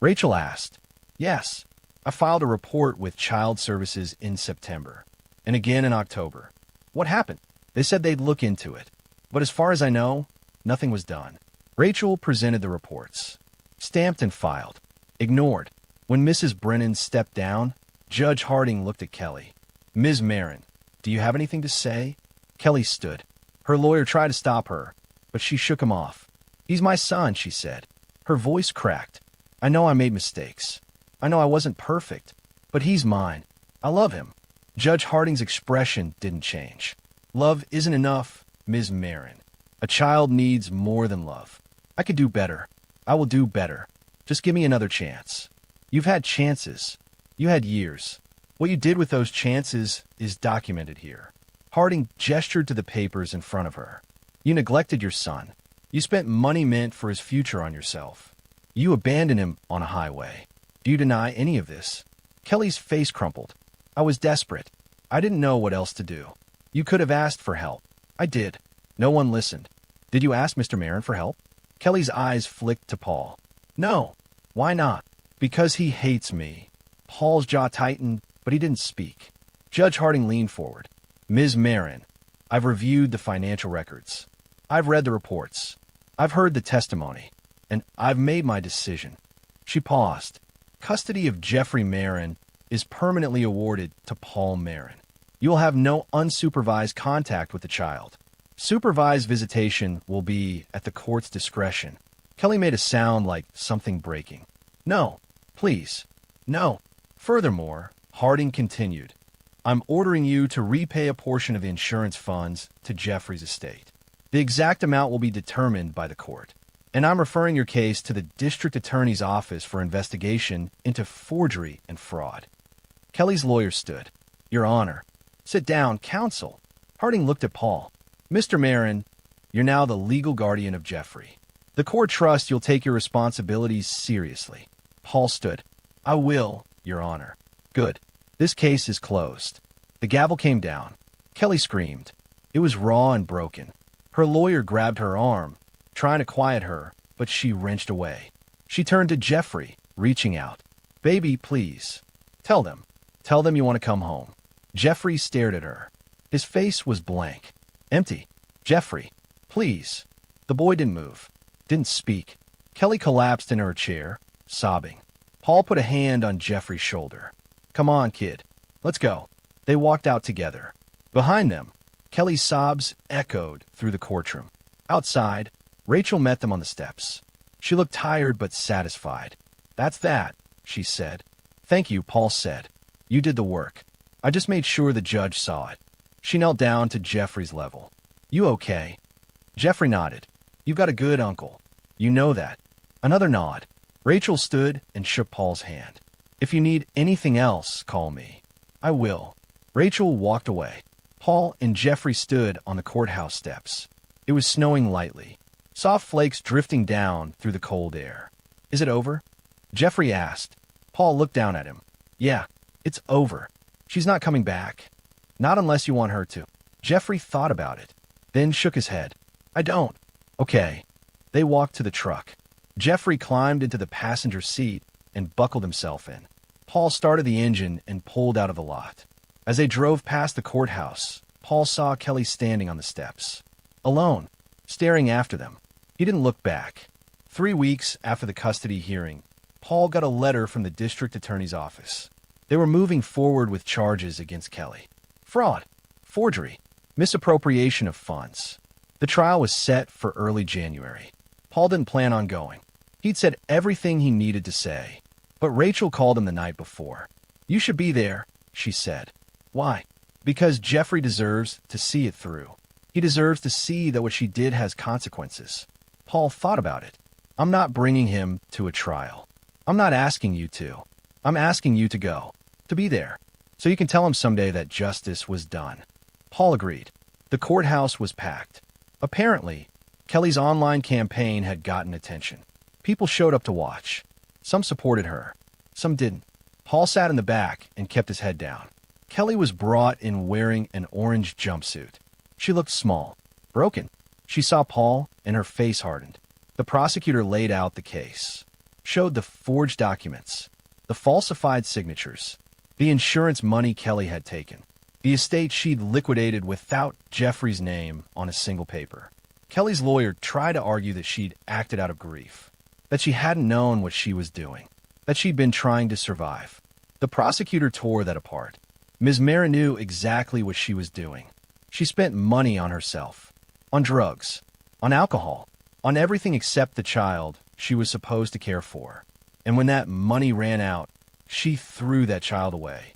Rachel asked. Yes. I filed a report with Child Services in September, and again in October. What happened? They said they'd look into it. But as far as I know, nothing was done. Rachel presented the reports. Stamped and filed. Ignored. When Mrs. Brennan stepped down, Judge Harding looked at Kelly. Ms. Marin, do you have anything to say? Kelly stood. Her lawyer tried to stop her, but she shook him off. He's my son, she said. Her voice cracked. I know I made mistakes. I know I wasn't perfect, but he's mine. I love him. Judge Harding's expression didn't change. Love isn't enough, Ms. Marin. A child needs more than love. I could do better. I will do better. Just give me another chance. You've had chances. You had years. What you did with those chances is documented here. Harding gestured to the papers in front of her. You neglected your son. You spent money meant for his future on yourself. You abandoned him on a highway. Do you deny any of this? Kelly's face crumpled. I was desperate. I didn't know what else to do. You could have asked for help. I did. No one listened. Did you ask Mr. Marin for help? Kelly's eyes flicked to Paul. No. Why not? Because he hates me. Paul's jaw tightened, but he didn't speak. Judge Harding leaned forward. Ms. Marin, I've reviewed the financial records. I've read the reports. I've heard the testimony. And I've made my decision. She paused. Custody of Jeffrey Marin is permanently awarded to Paul Marin. You will have no unsupervised contact with the child. Supervised visitation will be at the court's discretion. Kelly made a sound like something breaking. No, please, no. Furthermore, Harding continued, I'm ordering you to repay a portion of the insurance funds to Jeffrey's estate. The exact amount will be determined by the court. And I'm referring your case to the district attorney's office for investigation into forgery and fraud. Kelly's lawyer stood. Your Honor. Sit down, counsel. Harding looked at Paul. Mr. Marin, you're now the legal guardian of Jeffrey. The court trusts you'll take your responsibilities seriously. Paul stood. I will, Your Honor. Good. This case is closed. The gavel came down. Kelly screamed. It was raw and broken. Her lawyer grabbed her arm, trying to quiet her, but she wrenched away. She turned to Jeffrey, reaching out. Baby, please. Tell them. Tell them you want to come home. Jeffrey stared at her. His face was blank. Empty. Jeffrey, please. The boy didn't move. Didn't speak. Kelly collapsed in her chair, sobbing. Paul put a hand on Jeffrey's shoulder. Come on, kid. Let's go. They walked out together. Behind them, Kelly's sobs echoed through the courtroom. Outside, Rachel met them on the steps. She looked tired but satisfied. That's that, she said. Thank you, Paul said. You did the work. I just made sure the judge saw it. She knelt down to Jeffrey's level. You okay? Jeffrey nodded. You've got a good uncle. You know that. Another nod. Rachel stood and shook Paul's hand. If you need anything else, call me. I will. Rachel walked away. Paul and Jeffrey stood on the courthouse steps. It was snowing lightly, soft flakes drifting down through the cold air. Is it over? Jeffrey asked. Paul looked down at him. Yeah, it's over. She's not coming back. Not unless you want her to. Jeffrey thought about it, then shook his head. I don't. Okay. They walked to the truck. Jeffrey climbed into the passenger seat and buckled himself in. Paul started the engine and pulled out of the lot. As they drove past the courthouse, Paul saw Kelly standing on the steps, alone, staring after them. He didn't look back. 3 weeks after the custody hearing, Paul got a letter from the district attorney's office. They were moving forward with charges against Kelly. Fraud, forgery, misappropriation of funds. The trial was set for early January. Paul didn't plan on going. He'd said everything he needed to say, but Rachel called him the night before. "You should be there," she said. "Why?" "Because Jeffrey deserves to see it through. He deserves to see that what she did has consequences." Paul thought about it. "I'm not bringing him to a trial. I'm not asking you to. I'm asking you to go, to be there, so you can tell him someday that justice was done." Paul agreed. The courthouse was packed. Apparently, Kelly's online campaign had gotten attention. People showed up to watch. Some supported her. Some didn't. Paul sat in the back and kept his head down. Kelly was brought in wearing an orange jumpsuit. She looked small, broken. She saw Paul, and her face hardened. The prosecutor laid out the case, showed the forged documents, the falsified signatures, the insurance money Kelly had taken, the estate she'd liquidated without Jeffrey's name on a single paper. Kelly's lawyer tried to argue that she'd acted out of grief, that she hadn't known what she was doing, that she'd been trying to survive. The prosecutor tore that apart. Ms. Mara knew exactly what she was doing. She spent money on herself, on drugs, on alcohol, on everything except the child she was supposed to care for. And when that money ran out, she threw that child away.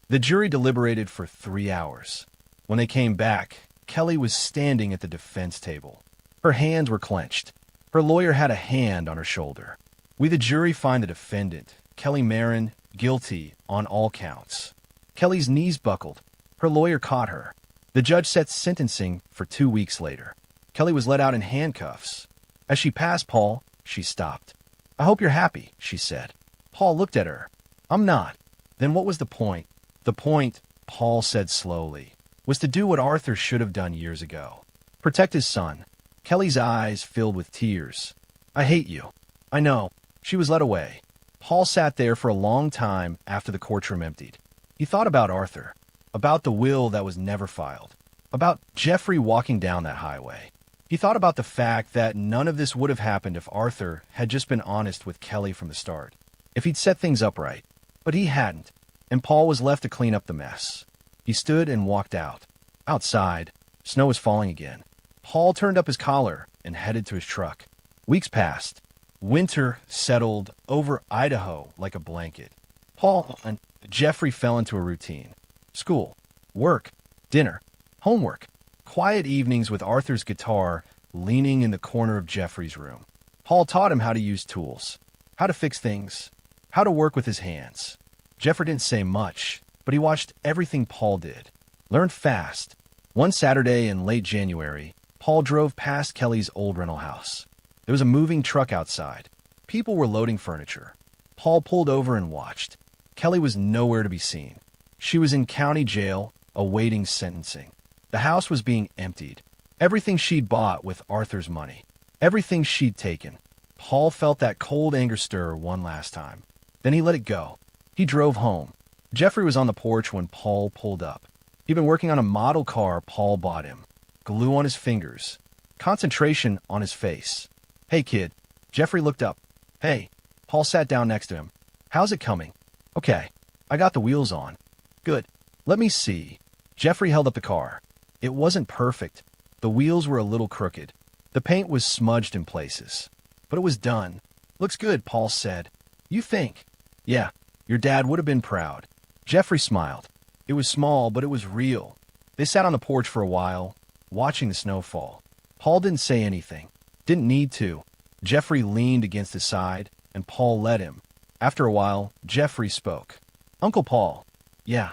The jury deliberated for 3 hours. When they came back, Kelly was standing at the defense table. Her hands were clenched. Her lawyer had a hand on her shoulder. "We, the jury, find the defendant, Kelly Marin, guilty on all counts." Kelly's knees buckled. Her lawyer caught her. The judge set sentencing for 2 weeks later. Kelly was let out in handcuffs. As she passed Paul, she stopped. "I hope you're happy," she said. Paul looked at her. "I'm not." "Then what was the point?" "The point," Paul said slowly, "was to do what Arthur should have done years ago. Protect his son." Kelly's eyes filled with tears. "I hate you." "I know." She was led away. Paul sat there for a long time after the courtroom emptied. He thought about Arthur, about the will that was never filed, about Jeffrey walking down that highway. He thought about the fact that none of this would have happened if Arthur had just been honest with Kelly from the start, if he'd set things up right. But he hadn't, and Paul was left to clean up the mess. He stood and walked out. Outside, snow was falling again. Paul turned up his collar and headed to his truck. Weeks passed. Winter settled over Idaho like a blanket. Paul and Jeffrey fell into a routine. School, work, dinner, homework. Quiet evenings with Arthur's guitar leaning in the corner of Jeffrey's room. Paul taught him how to use tools, how to fix things, how to work with his hands. Jeffrey didn't say much, but he watched everything Paul did. Learned fast. One Saturday in late January, Paul drove past Kelly's old rental house. There was a moving truck outside. People were loading furniture. Paul pulled over and watched. Kelly was nowhere to be seen. She was in county jail, awaiting sentencing. The house was being emptied. Everything she'd bought with Arthur's money. Everything she'd taken. Paul felt that cold anger stir one last time. Then he let it go. He drove home. Jeffrey was on the porch when Paul pulled up. He'd been working on a model car Paul bought him. Glue on his fingers. Concentration on his face. "Hey, kid." Jeffrey looked up. "Hey." Paul sat down next to him. "How's it coming?" "Okay. I got the wheels on." "Good. Let me see." Jeffrey held up the car. It wasn't perfect. The wheels were a little crooked. The paint was smudged in places. But it was done. "Looks good," Paul said. "You think?" "Yeah. Your dad would have been proud." Jeffrey smiled. It was small, but it was real. They sat on the porch for a while, watching the snow fall. Paul didn't say anything. Didn't need to. Jeffrey leaned against his side, and Paul let him. After a while, Jeffrey spoke. "Uncle Paul." "Yeah."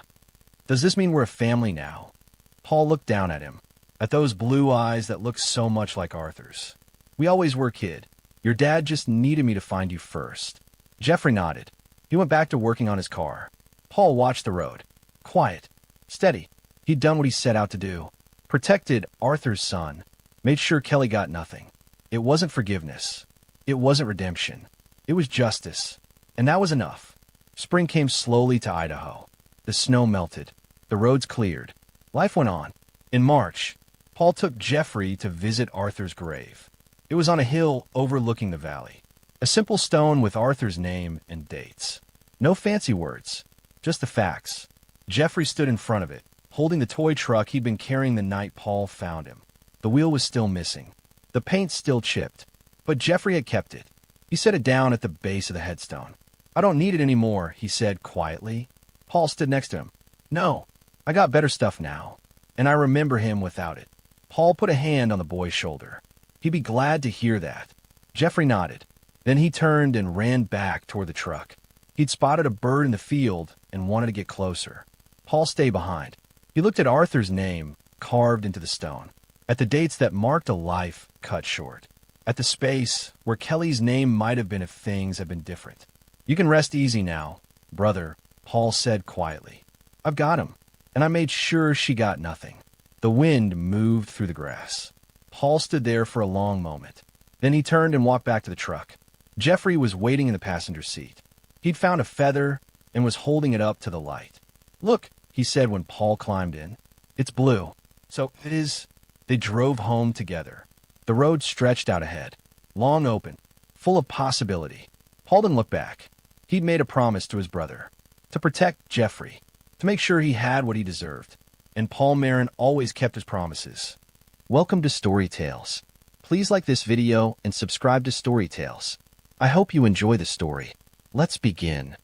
"Does this mean we're a family now?" Paul looked down at him, at those blue eyes that looked so much like Arthur's. "We always were, kid. Your dad just needed me to find you first." Jeffrey nodded. He went back to working on his car. Paul watched the road. Quiet. Steady. He'd done what he set out to do. Protected Arthur's son. Made sure Kelly got nothing. It wasn't forgiveness. It wasn't redemption. It was justice. And that was enough. Spring came slowly to Idaho. The snow melted. The roads cleared. Life went on. In March, Paul took Jeffrey to visit Arthur's grave. It was on a hill overlooking the valley. A simple stone with Arthur's name and dates. No fancy words, just the facts. Jeffrey stood in front of it, holding the toy truck he'd been carrying the night Paul found him. The wheel was still missing. The paint still chipped, but Jeffrey had kept it. He set it down at the base of the headstone. I don't need it anymore, he said quietly. Paul stood next to him. No, I got better stuff now, and I remember him without it. Paul put a hand on the boy's shoulder. He'd be glad to hear that. Jeffrey nodded. Then he turned and ran back toward the truck. He'd spotted a bird in the field and wanted to get closer. Paul stayed behind. He looked at Arthur's name carved into the stone, at the dates that marked a life cut short, at the space where Kelly's name might have been if things had been different. You can rest easy now, brother, Paul said quietly. I've got him, and I made sure she got nothing. The wind moved through the grass. Paul stood there for a long moment. Then he turned and walked back to the truck. Jeffrey was waiting in the passenger seat. He'd found a feather and was holding it up to the light. Look, he said when Paul climbed in. It's blue. So it is. They drove home together. The road stretched out ahead, long open, full of possibility. Paul didn't look back. He'd made a promise to his brother, to protect Jeffrey, to make sure he had what he deserved. And Paul Marin always kept his promises. Welcome to Story Tales. Please like this video and subscribe to Story Tales. I hope you enjoy the story. Let's begin.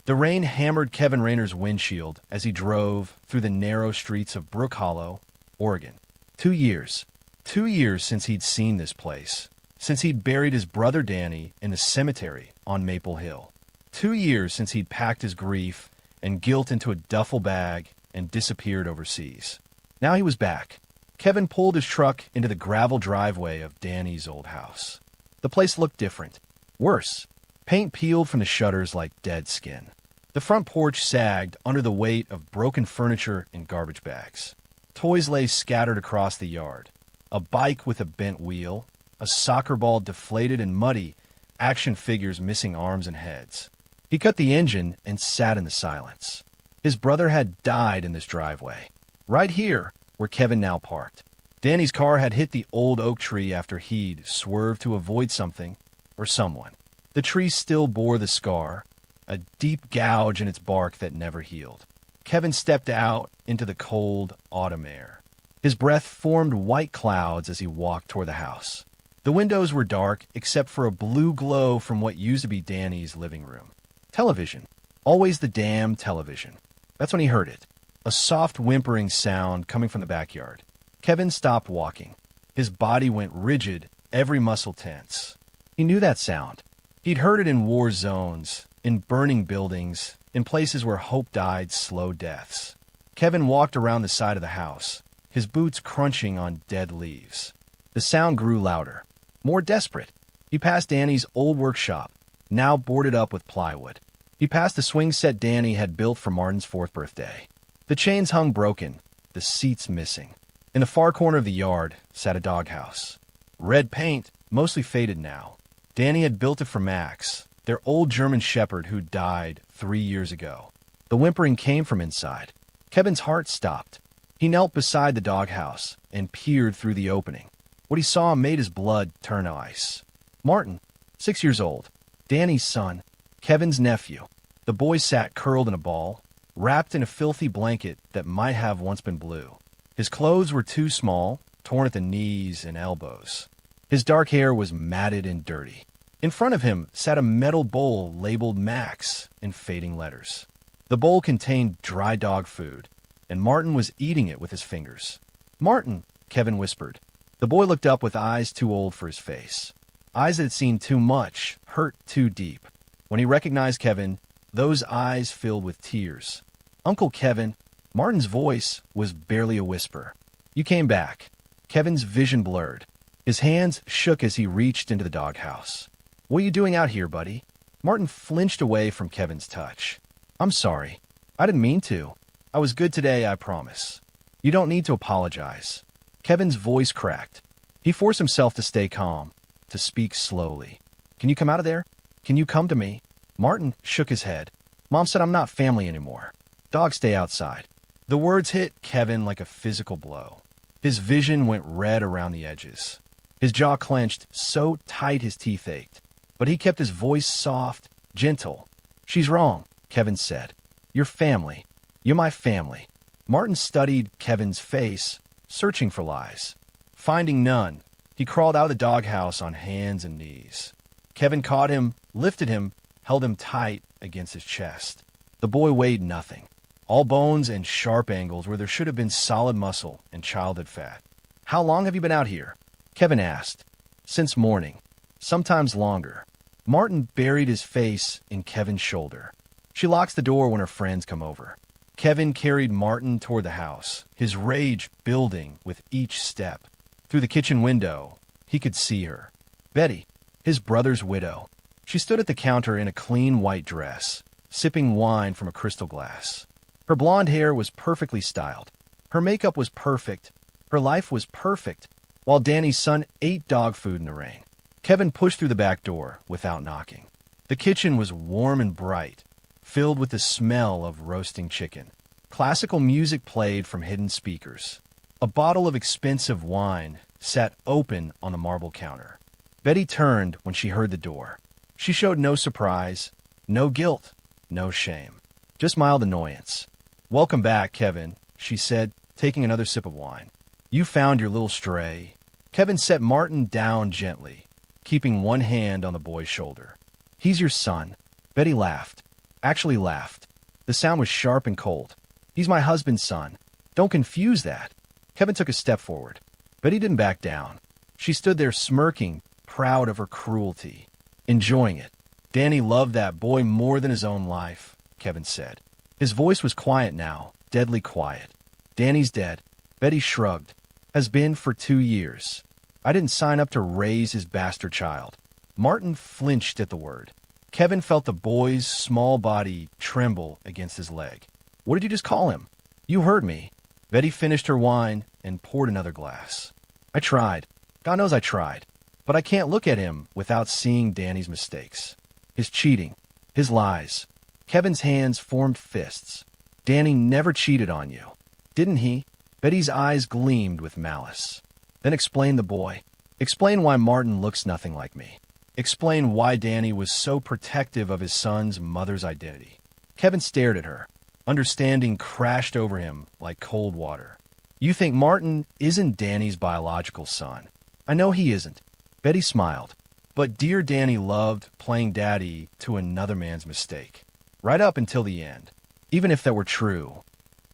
The rain hammered Kevin Rayner's windshield as he drove through the narrow streets of Brook Hollow, Oregon. 2 years. 2 years since he'd seen this place. Since he'd buried his brother Danny in the cemetery on Maple Hill. 2 years since he'd packed his grief and guilt into a duffel bag and disappeared overseas. Now he was back. Kevin pulled his truck into the gravel driveway of Danny's old house. The place looked different. Worse. Paint peeled from the shutters like dead skin. The front porch sagged under the weight of broken furniture and garbage bags. Toys lay scattered across the yard. A bike with a bent wheel, a soccer ball deflated and muddy, action figures missing arms and heads. He cut the engine and sat in the silence. His brother had died in this driveway. Right here, where Kevin now parked. Danny's car had hit the old oak tree after he'd swerved to avoid something or someone. The tree still bore the scar, a deep gouge in its bark that never healed. Kevin stepped out into the cold autumn air. His breath formed white clouds as he walked toward the house. The windows were dark except for a blue glow from what used to be Danny's living room. Television. Always the damn television. That's when he heard it. A soft whimpering sound coming from the backyard. Kevin stopped walking. His body went rigid, every muscle tense. He knew that sound. He'd heard it in war zones, in burning buildings, in places where hope died slow deaths. Kevin walked around the side of the house, his boots crunching on dead leaves. The sound grew louder, more desperate. He passed Danny's old workshop, now boarded up with plywood. He passed the swing set Danny had built for Martin's 4th birthday. The chains hung broken, the seats missing. In the far corner of the yard sat a doghouse. Red paint, mostly faded now. Danny had built it for Max, their old German shepherd who died 3 years ago. The whimpering came from inside. Kevin's heart stopped. He knelt beside the doghouse and peered through the opening. What he saw made his blood turn to ice. Martin, 6 years old, Danny's son, Kevin's nephew. The boy sat curled in a ball, wrapped in a filthy blanket that might have once been blue. His clothes were too small, torn at the knees and elbows. His dark hair was matted and dirty. In front of him sat a metal bowl labeled Max in fading letters. The bowl contained dry dog food, and Martin was eating it with his fingers. "Martin," Kevin whispered. The boy looked up with eyes too old for his face. Eyes that had seen too much, hurt too deep. When he recognized Kevin, those eyes filled with tears. "Uncle Kevin," Martin's voice was barely a whisper. "You came back." Kevin's vision blurred. His hands shook as he reached into the doghouse. "What are you doing out here, buddy?" Martin flinched away from Kevin's touch. "I'm sorry. I didn't mean to. I was good today, I promise." "You don't need to apologize." Kevin's voice cracked. He forced himself to stay calm, to speak slowly. "Can you come out of there? Can you come to me?" Martin shook his head. "Mom said I'm not family anymore. Dogs stay outside." The words hit Kevin like a physical blow. His vision went red around the edges. His jaw clenched so tight his teeth ached. But he kept his voice soft, gentle. "She's wrong," Kevin said. "You're family. You're my family." Martin studied Kevin's face, searching for lies. Finding none, he crawled out of the doghouse on hands and knees. Kevin caught him, lifted him, held him tight against his chest. The boy weighed nothing. All bones and sharp angles where there should have been solid muscle and childhood fat. "How long have you been out here?" Kevin asked. "Since morning. Sometimes longer." Martin buried his face in Kevin's shoulder. "She locks the door when her friends come over." Kevin carried Martin toward the house, his rage building with each step. Through the kitchen window, he could see her. Betty, his brother's widow. She stood at the counter in a clean white dress, sipping wine from a crystal glass. Her blonde hair was perfectly styled. Her makeup was perfect. Her life was perfect, while Danny's son ate dog food in the rain. Kevin pushed through the back door without knocking. The kitchen was warm and bright, filled with the smell of roasting chicken. Classical music played from hidden speakers. A bottle of expensive wine sat open on the marble counter. Betty turned when she heard the door. She showed no surprise, no guilt, no shame, just mild annoyance. "Welcome back, Kevin," she said, taking another sip of wine. "You found your little stray." Kevin set Martin down gently, keeping one hand on the boy's shoulder. "He's your son." Betty laughed. Actually laughed. The sound was sharp and cold. "He's my husband's son. Don't confuse that." Kevin took a step forward. Betty didn't back down. She stood there smirking, proud of her cruelty, enjoying it. "Danny loved that boy more than his own life," Kevin said. His voice was quiet now, deadly quiet. "Danny's dead." Betty shrugged. "Has been for 2 years. I didn't sign up to raise his bastard child." Martin flinched at the word. Kevin felt the boy's small body tremble against his leg. "What did you just call him?" "You heard me." Betty finished her wine and poured another glass. "I tried. God knows I tried. But I can't look at him without seeing Danny's mistakes. His cheating. His lies." Kevin's hands formed fists. "Danny never cheated on you. Didn't he?" Betty's eyes gleamed with malice. "Then explain the boy. Explain why Martin looks nothing like me. Explain why Danny was so protective of his son's mother's identity." Kevin stared at her. Understanding crashed over him like cold water. "You think Martin isn't Danny's biological son. I know he isn't." Betty smiled. "But dear Danny loved playing daddy to another man's mistake. Right up until the end. Even if that were true."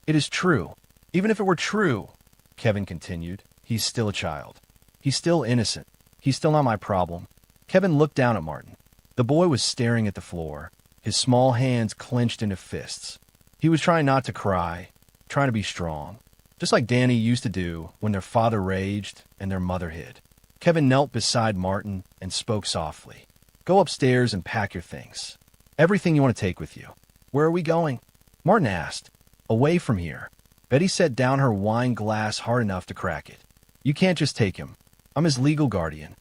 "It is true. Even if it were true," Kevin continued, "he's still a child. He's still innocent. He's still not my problem." Kevin looked down at Martin. The boy was staring at the floor, his small hands clenched into fists. He was trying not to cry, trying to be strong, just like Danny used to do when their father raged and their mother hid. Kevin knelt beside Martin and spoke softly. "Go upstairs and pack your things. Everything you want to take with you." "Where are we going?" Martin asked. "Away from here." Betty set down her wine glass hard enough to crack it. "You can't just take him. I'm his legal guardian."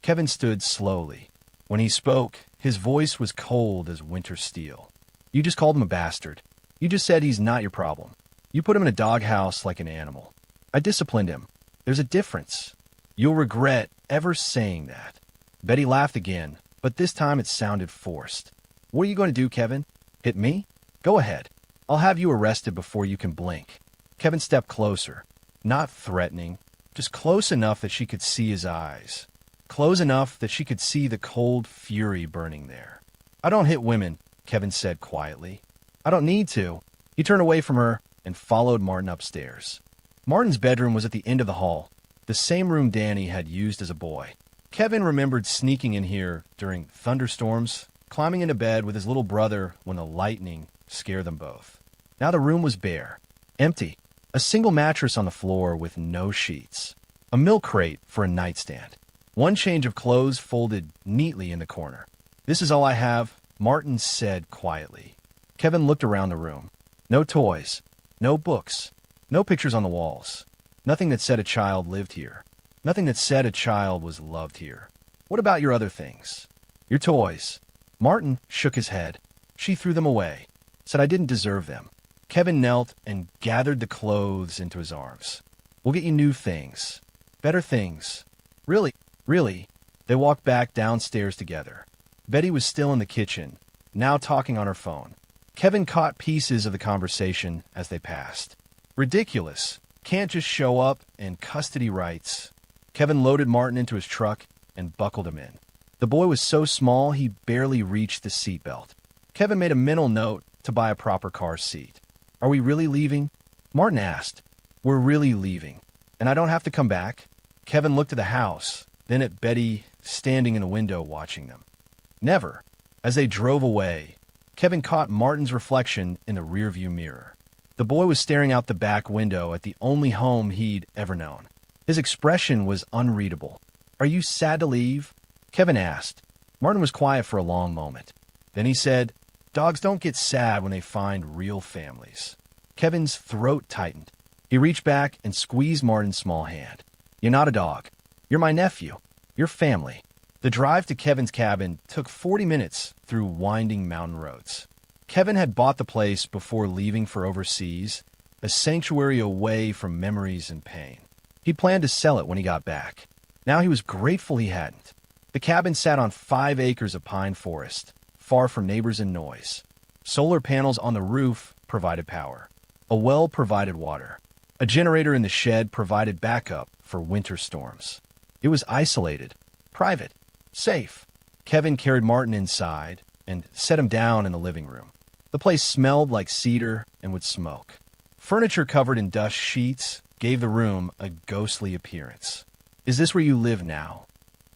Kevin stood slowly. When he spoke, his voice was cold as winter steel. "You just called him a bastard. You just said he's not your problem. You put him in a doghouse like an animal. I disciplined him. There's a difference. You'll regret ever saying that." Betty laughed again, but this time it sounded forced. "What are you going to do, Kevin? Hit me? Go ahead. I'll have you arrested before you can blink." Kevin stepped closer, not threatening, just close enough that she could see his eyes. Close enough that she could see the cold fury burning there. "I don't hit women," Kevin said quietly. "I don't need to." He turned away from her and followed Martin upstairs. Martin's bedroom was at the end of the hall, the same room Danny had used as a boy. Kevin remembered sneaking in here during thunderstorms, climbing into bed with his little brother when the lightning scared them both. Now the room was bare, empty, a single mattress on the floor with no sheets, a milk crate for a nightstand, one change of clothes folded neatly in the corner. "This is all I have," Martin said quietly. Kevin looked around the room. No toys, no books, no pictures on the walls. Nothing that said a child lived here. Nothing that said a child was loved here. "What about your other things? Your toys?" Martin shook his head. She threw them away, said I didn't deserve them. Kevin knelt and gathered the clothes into his arms. "We'll get you new things. Better things." "Really? Really?" They walked back downstairs together. Betty was still in the kitchen, now talking on her phone. Kevin caught pieces of the conversation as they passed. "Ridiculous. Can't just show up and custody rights." Kevin loaded Martin into his truck and buckled him in. The boy was so small he barely reached the seatbelt. Kevin made a mental note to buy a proper car seat. Are we really leaving? Martin asked. We're really leaving. And I don't have to come back? Kevin looked at the house, then at Betty standing in the window watching them. Never. As they drove away, Kevin caught Martin's reflection in the rearview mirror. The boy was staring out the back window at the only home he'd ever known. His expression was unreadable. Are you sad to leave? Kevin asked. Martin was quiet for a long moment. Then he said, Dogs don't get sad when they find real families. Kevin's throat tightened. He reached back and squeezed Martin's small hand. You're not a dog. You're my nephew. You're family. The drive to Kevin's cabin took 40 minutes through winding mountain roads. Kevin had bought the place before leaving for overseas, a sanctuary away from memories and pain. He planned to sell it when he got back. Now he was grateful he hadn't. The cabin sat on 5 acres of pine forest, far from neighbors and noise. Solar panels on the roof provided power. A well provided water. A generator in the shed provided backup for winter storms. It was isolated, private, safe. Kevin carried Martin inside and set him down in the living room. The place smelled like cedar and would smoke. Furniture covered in dust sheets gave the room a ghostly appearance. Is this where you live now?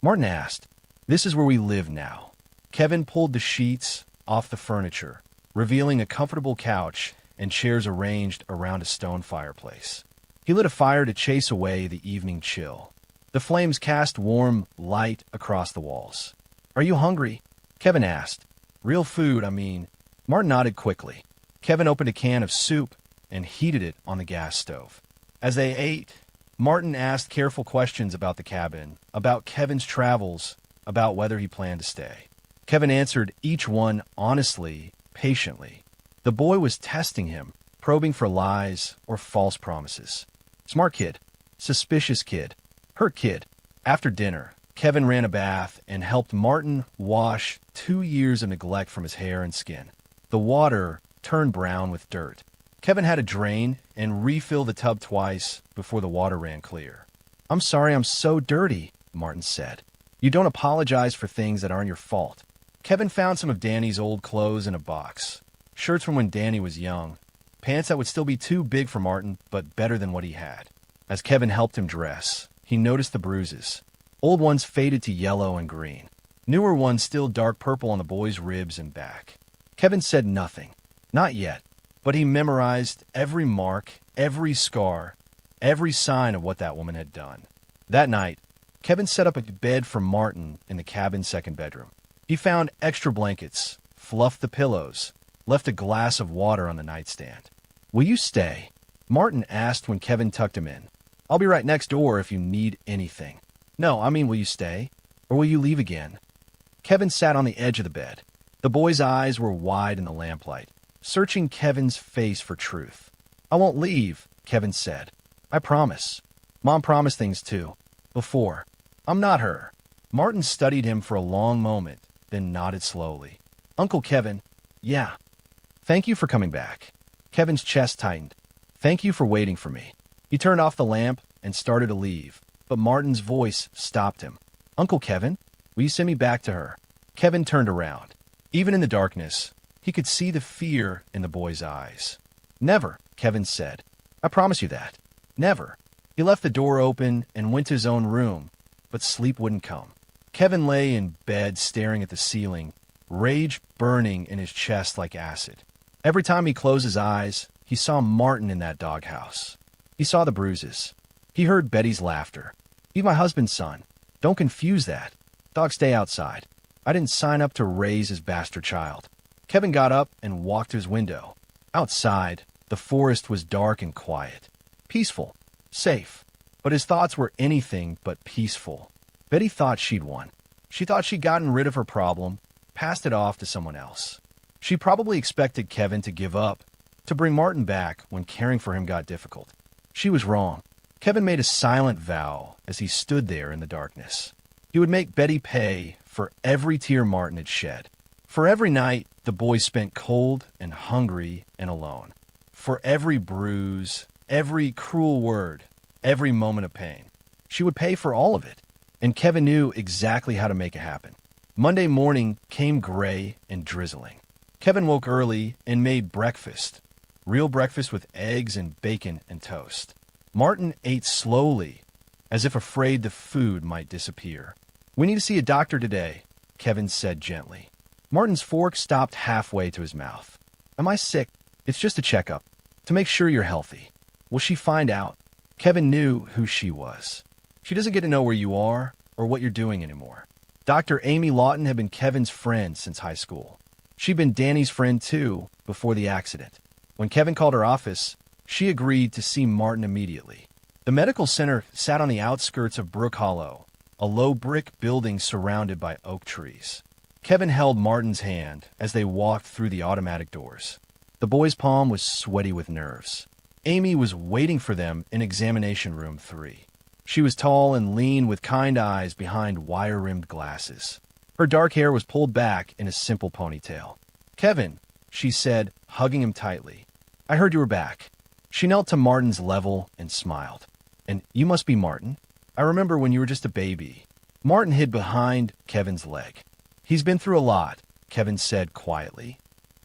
Martin asked. This is where we live now. Kevin pulled the sheets off the furniture, revealing a comfortable couch and chairs arranged around a stone fireplace. He lit a fire to chase away the evening chill. The flames cast warm light across the walls. Are you hungry? Kevin asked. Real food, I mean. Martin nodded quickly. Kevin opened a can of soup and heated it on the gas stove. As they ate, Martin asked careful questions about the cabin, about Kevin's travels, about whether he planned to stay. Kevin answered each one honestly, patiently. The boy was testing him, probing for lies or false promises. Smart kid. Suspicious kid. Hurt kid. After dinner, Kevin ran a bath and helped Martin wash 2 years of neglect from his hair and skin. The water turned brown with dirt. Kevin had to drain and refill the tub twice before the water ran clear. I'm sorry I'm so dirty, Martin said. You don't apologize for things that aren't your fault. Kevin found some of Danny's old clothes in a box. Shirts from when Danny was young. Pants that would still be too big for Martin, but better than what he had. As Kevin helped him dress, he noticed the bruises. Old ones faded to yellow and green. Newer ones still dark purple on the boy's ribs and back. Kevin said nothing. Not yet. But he memorized every mark, every scar, every sign of what that woman had done. That night, Kevin set up a bed for Martin in the cabin's second bedroom. He found extra blankets, fluffed the pillows, left a glass of water on the nightstand. Will you stay? Martin asked when Kevin tucked him in. I'll be right next door if you need anything. No, I mean, will you stay? Or will you leave again? Kevin sat on the edge of the bed. The boy's eyes were wide in the lamplight, searching Kevin's face for truth. I won't leave, Kevin said. I promise. Mom promised things too. Before. I'm not her. Martin studied him for a long moment, then nodded slowly. Uncle Kevin, yeah. Thank you for coming back. Kevin's chest tightened. Thank you for waiting for me. He turned off the lamp and started to leave, but Martin's voice stopped him. Uncle Kevin, will you send me back to her? Kevin turned around. Even in the darkness, he could see the fear in the boy's eyes. Never, Kevin said. I promise you that. Never. He left the door open and went to his own room, but sleep wouldn't come. Kevin lay in bed staring at the ceiling, rage burning in his chest like acid. Every time he closed his eyes, he saw Martin in that doghouse. He saw the bruises. He heard Betty's laughter. He's my husband's son. Don't confuse that. Dogs stay outside. I didn't sign up to raise his bastard child. Kevin got up and walked to his window. Outside, the forest was dark and quiet. Peaceful. Safe. But his thoughts were anything but peaceful. Betty thought she'd won. She thought she'd gotten rid of her problem, passed it off to someone else. She probably expected Kevin to give up, to bring Martin back when caring for him got difficult. She was wrong. Kevin made a silent vow as he stood there in the darkness. He would make Betty pay for every tear Martin had shed. For every night the boy spent cold and hungry and alone. For every bruise, every cruel word, every moment of pain. She would pay for all of it. And Kevin knew exactly how to make it happen. Monday morning came gray and drizzling. Kevin woke early and made breakfast. Real breakfast with eggs and bacon and toast. Martin ate slowly, as if afraid the food might disappear. "We need to see a doctor today," Kevin said gently. Martin's fork stopped halfway to his mouth. "Am I sick?" "It's just a checkup, to make sure you're healthy." "Will she find out?" Kevin knew who she was. "She doesn't get to know where you are or what you're doing anymore." Dr. Amy Lawton had been Kevin's friend since high school. She'd been Danny's friend too, before the accident. When Kevin called her office, she agreed to see Martin immediately. The medical center sat on the outskirts of Brook Hollow, a low brick building surrounded by oak trees. Kevin held Martin's hand as they walked through the automatic doors. The boy's palm was sweaty with nerves. Amy was waiting for them in examination room 3. She was tall and lean with kind eyes behind wire-rimmed glasses. Her dark hair was pulled back in a simple ponytail. "Kevin," she said, hugging him tightly. "I heard you were back." She knelt to Martin's level and smiled. "And you must be Martin. I remember when you were just a baby." Martin hid behind Kevin's leg. "He's been through a lot," Kevin said quietly.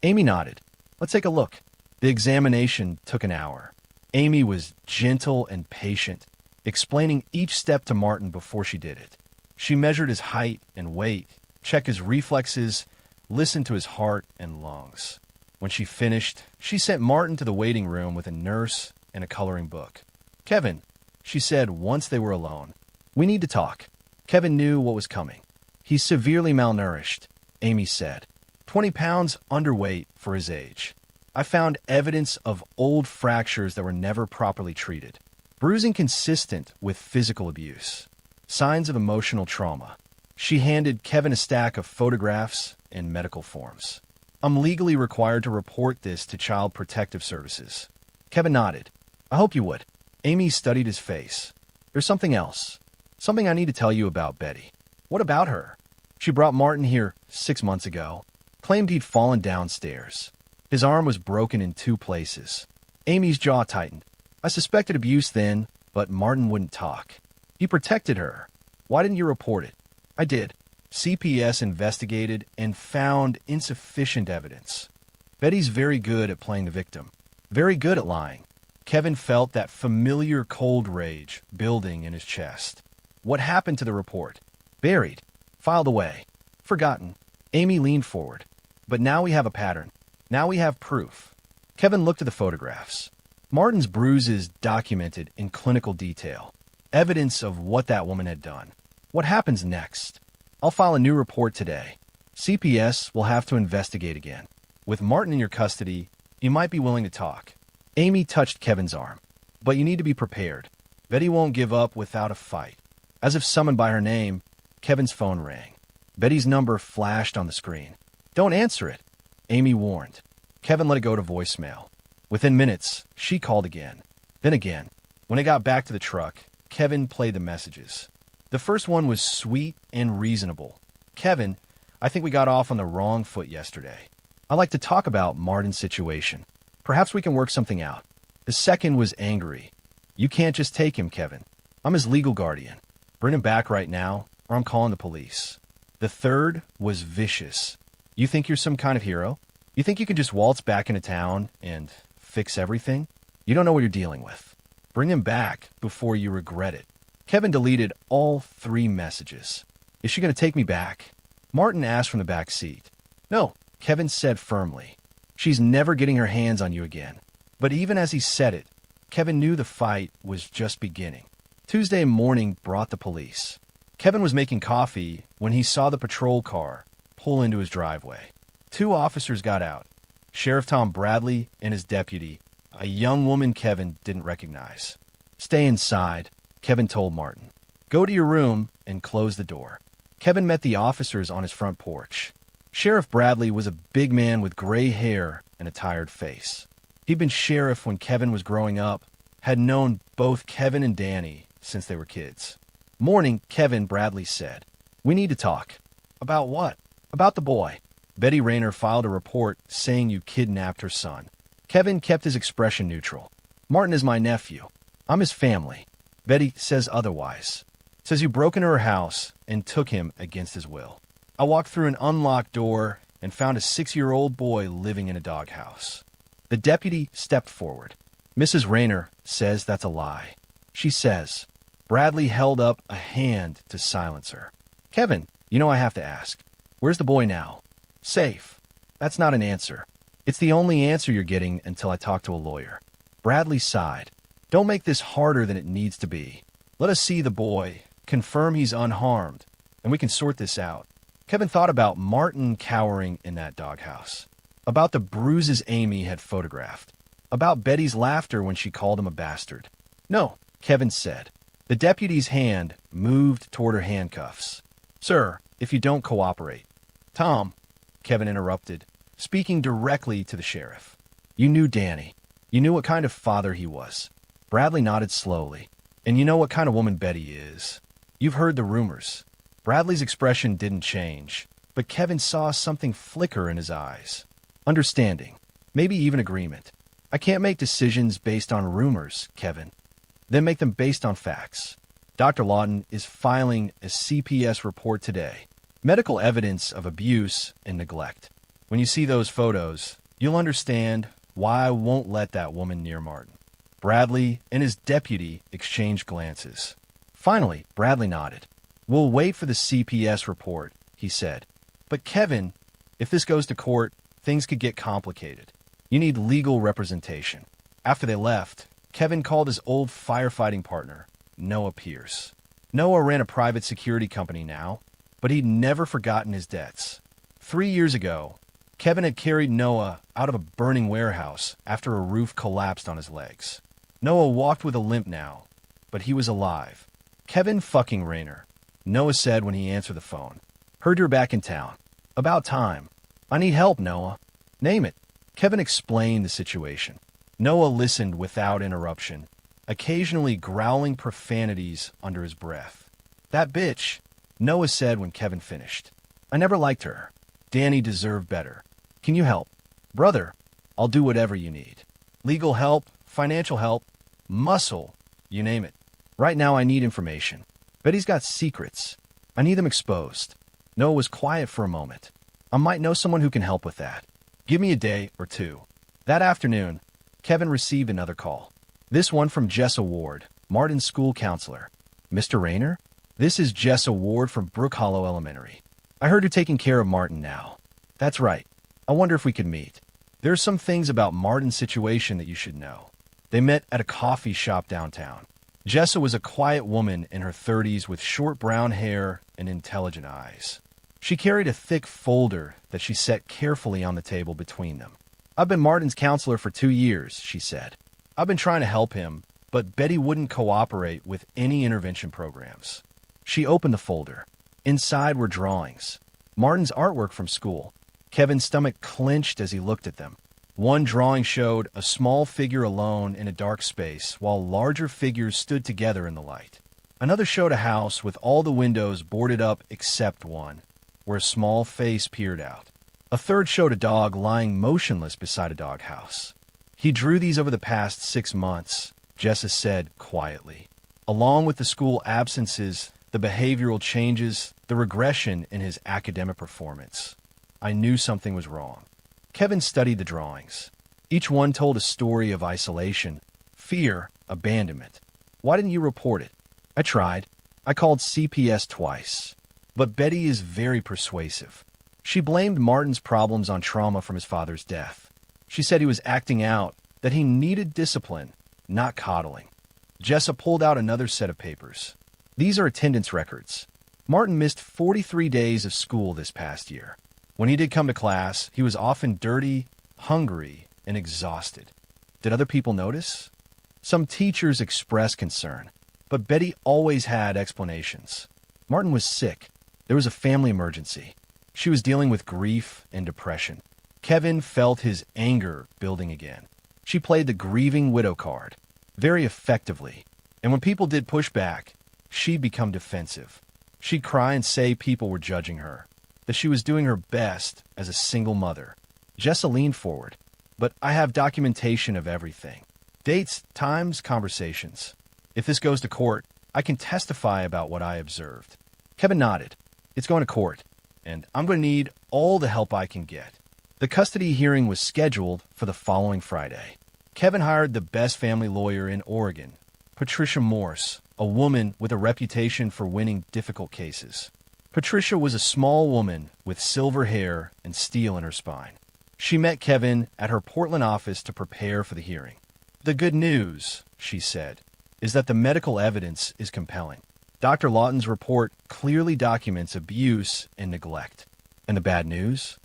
Amy nodded. "Let's take a look." The examination took an hour. Amy was gentle and patient, explaining each step to Martin before she did it. She measured his height and weight, checked his reflexes, listened to his heart and lungs. When she finished, she sent Martin to the waiting room with a nurse and a coloring book. "Kevin," she said once they were alone, "we need to talk." Kevin knew what was coming. "He's severely malnourished," Amy said. 20 pounds underweight for his age. "I found evidence of old fractures that were never properly treated. Bruising consistent with physical abuse. Signs of emotional trauma." She handed Kevin a stack of photographs and medical forms. "I'm legally required to report this to Child Protective Services." Kevin nodded. "I hope you would." Amy studied his face. "There's something else. Something I need to tell you about Betty." "What about her?" "She brought Martin here 6 months ago. Claimed he'd fallen downstairs. His arm was broken in 2 places." Amy's jaw tightened. "I suspected abuse then, but Martin wouldn't talk. He protected her. Why didn't you report it?" "I did. CPS investigated and found insufficient evidence. Betty's very good at playing the victim. Very good at lying." Kevin felt that familiar cold rage building in his chest. "What happened to the report?" "Buried. Filed away. Forgotten." Amy leaned forward. "But now we have a pattern. Now we have proof." Kevin looked at the photographs. Martin's bruises documented in clinical detail. Evidence of what that woman had done. "What happens next?" "I'll file a new report today. CPS will have to investigate again. With Martin in your custody, you might be willing to talk." Amy touched Kevin's arm. "But you need to be prepared. Betty won't give up without a fight." As if summoned by her name, Kevin's phone rang. Betty's number flashed on the screen. "Don't answer it," Amy warned. Kevin let it go to voicemail. Within minutes, she called again. Then again. When it got back to the truck, Kevin played the messages. The first one was sweet and reasonable. "Kevin, I think we got off on the wrong foot yesterday. I'd like to talk about Martin's situation. Perhaps we can work something out." The second was angry. "You can't just take him, Kevin. I'm his legal guardian. Bring him back right now, or I'm calling the police." The third was vicious. "You think you're some kind of hero? You think you can just waltz back into town and fix everything? You don't know what you're dealing with. Bring him back before you regret it." Kevin deleted all 3 messages. "Is she going to take me back?" Martin asked from the back seat. "No," Kevin said firmly. "She's never getting her hands on you again." But even as he said it, Kevin knew the fight was just beginning. Tuesday morning brought the police. Kevin was making coffee when he saw the patrol car pull into his driveway. 2 officers got out. Sheriff Tom Bradley and his deputy, a young woman Kevin didn't recognize. "Stay inside," Kevin told Martin. "Go to your room and close the door." Kevin met the officers on his front porch. Sheriff Bradley was a big man with gray hair and a tired face. He'd been sheriff when Kevin was growing up, had known both Kevin and Danny since they were kids. "Morning, Kevin," Bradley said. "We need to talk." "About what?" "About the boy. Betty Rayner filed a report saying you kidnapped her son." Kevin kept his expression neutral. "Martin is my nephew. I'm his family. Betty says otherwise. Says you broke into her house and took him against his will." I walked through an unlocked door and found a 6-year-old boy living in a doghouse. The deputy stepped forward. Mrs. Rayner says that's a lie. She says. Bradley held up a hand to silence her. Kevin, you know I have to ask. Where's the boy now? Safe. That's not an answer. It's the only answer you're getting until I talk to a lawyer. Bradley sighed. Don't make this harder than it needs to be. Let us see the boy, confirm he's unharmed, and we can sort this out. Kevin thought about Martin cowering in that doghouse, about the bruises Amy had photographed, about Betty's laughter when she called him a bastard. No, Kevin said. The deputy's hand moved toward her handcuffs. Sir, if you don't cooperate. Tom, Kevin interrupted, speaking directly to the sheriff. You knew Danny. You knew what kind of father he was. Bradley nodded slowly. And you know what kind of woman Betty is. You've heard the rumors. Bradley's expression didn't change, but Kevin saw something flicker in his eyes. Understanding. Maybe even agreement. I can't make decisions based on rumors, Kevin. Then make them based on facts. Dr. Lawton is filing a CPS report today. Medical evidence of abuse and neglect. When you see those photos, you'll understand why I won't let that woman near Martin. Bradley and his deputy exchanged glances. Finally, Bradley nodded. We'll wait for the CPS report, he said. But Kevin, if this goes to court, things could get complicated. You need legal representation. After they left, Kevin called his old firefighting partner, Noah Pierce. Noah ran a private security company now, but he'd never forgotten his debts. 3 years ago, Kevin had carried Noah out of a burning warehouse after a roof collapsed on his legs. Noah walked with a limp now, but he was alive. Kevin fucking Rayner, Noah said when he answered the phone. Heard you're back in town. About time. I need help, Noah. Name it. Kevin explained the situation. Noah listened without interruption, occasionally growling profanities under his breath. That bitch, Noah said when Kevin finished. I never liked her. Danny deserved better. Can you help? Brother, I'll do whatever you need. Legal help, financial help, muscle, you name it. Right now I need information. Betty's got secrets. I need them exposed. Noah was quiet for a moment. I might know someone who can help with that. Give me a day or two. That afternoon, Kevin received another call. This one from Jessa Ward, Martin's school counselor. Mr. Rayner? This is Jessa Ward from Brook Hollow Elementary. I heard you're taking care of Martin now. That's right. I wonder if we could meet. There are some things about Martin's situation that you should know. They met at a coffee shop downtown. Jessa was a quiet woman in her 30s with short brown hair and intelligent eyes. She carried a thick folder that she set carefully on the table between them. I've been Martin's counselor for 2 years, she said. I've been trying to help him, but Betty wouldn't cooperate with any intervention programs. She opened the folder. Inside were drawings. Martin's artwork from school. Kevin's stomach clenched as he looked at them. One drawing showed a small figure alone in a dark space, while larger figures stood together in the light. Another showed a house with all the windows boarded up except one, where a small face peered out. A third showed a dog lying motionless beside a doghouse. He drew these over the past 6 months, Jessa said quietly. Along with the school absences, the behavioral changes, the regression in his academic performance. I knew something was wrong. Kevin studied the drawings. Each one told a story of isolation, fear, abandonment. Why didn't you report it? I tried. I called CPS twice. But Betty is very persuasive. She blamed Martin's problems on trauma from his father's death. She said he was acting out, that he needed discipline, not coddling. Jessa pulled out another set of papers. These are attendance records. Martin missed 43 days of school this past year. When he did come to class, he was often dirty, hungry, and exhausted. Did other people notice? Some teachers expressed concern, but Betty always had explanations. Martin was sick. There was a family emergency. She was dealing with grief and depression. Kevin felt his anger building again. She played the grieving widow card very effectively, and when people did push back, she'd become defensive. She'd cry and say people were judging her, that she was doing her best as a single mother. Jessa leaned forward. But I have documentation of everything. Dates, times, conversations. If this goes to court, I can testify about what I observed. Kevin nodded. It's going to court. and I'm going to need all the help I can get. The custody hearing was scheduled for the following Friday. Kevin hired the best family lawyer in Oregon, Patricia Morse, a woman with a reputation for winning difficult cases. Patricia was a small woman with silver hair and steel in her spine. She met Kevin at her Portland office to prepare for the hearing. "The good news," she said, "is that the medical evidence is compelling. Dr. Lawton's report clearly documents abuse and neglect. And the bad news?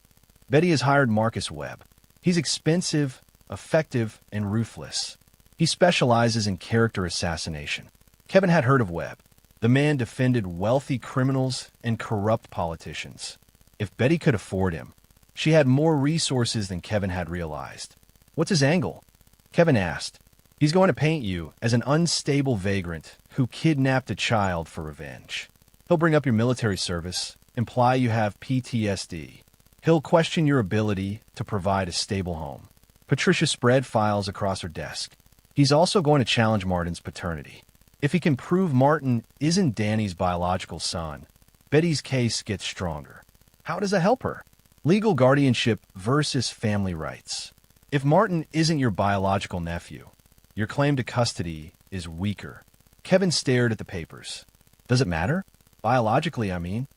Betty has hired Marcus Webb. He's expensive, effective, and ruthless. He specializes in character assassination." Kevin had heard of Webb. The man defended wealthy criminals and corrupt politicians. If Betty could afford him, she had more resources than Kevin had realized. "What's his angle?" Kevin asked. "He's going to paint you as an unstable vagrant who kidnapped a child for revenge. He'll bring up your military service, imply you have PTSD. He'll question your ability to provide a stable home." Patricia spread files across her desk. "He's also going to challenge Martin's paternity. If he can prove Martin isn't Danny's biological son, Betty's case gets stronger. How does that help her? Legal guardianship versus family rights. If Martin isn't your biological nephew, your claim to custody is weaker." Kevin stared at the papers. "Does it matter? Biologically, I mean."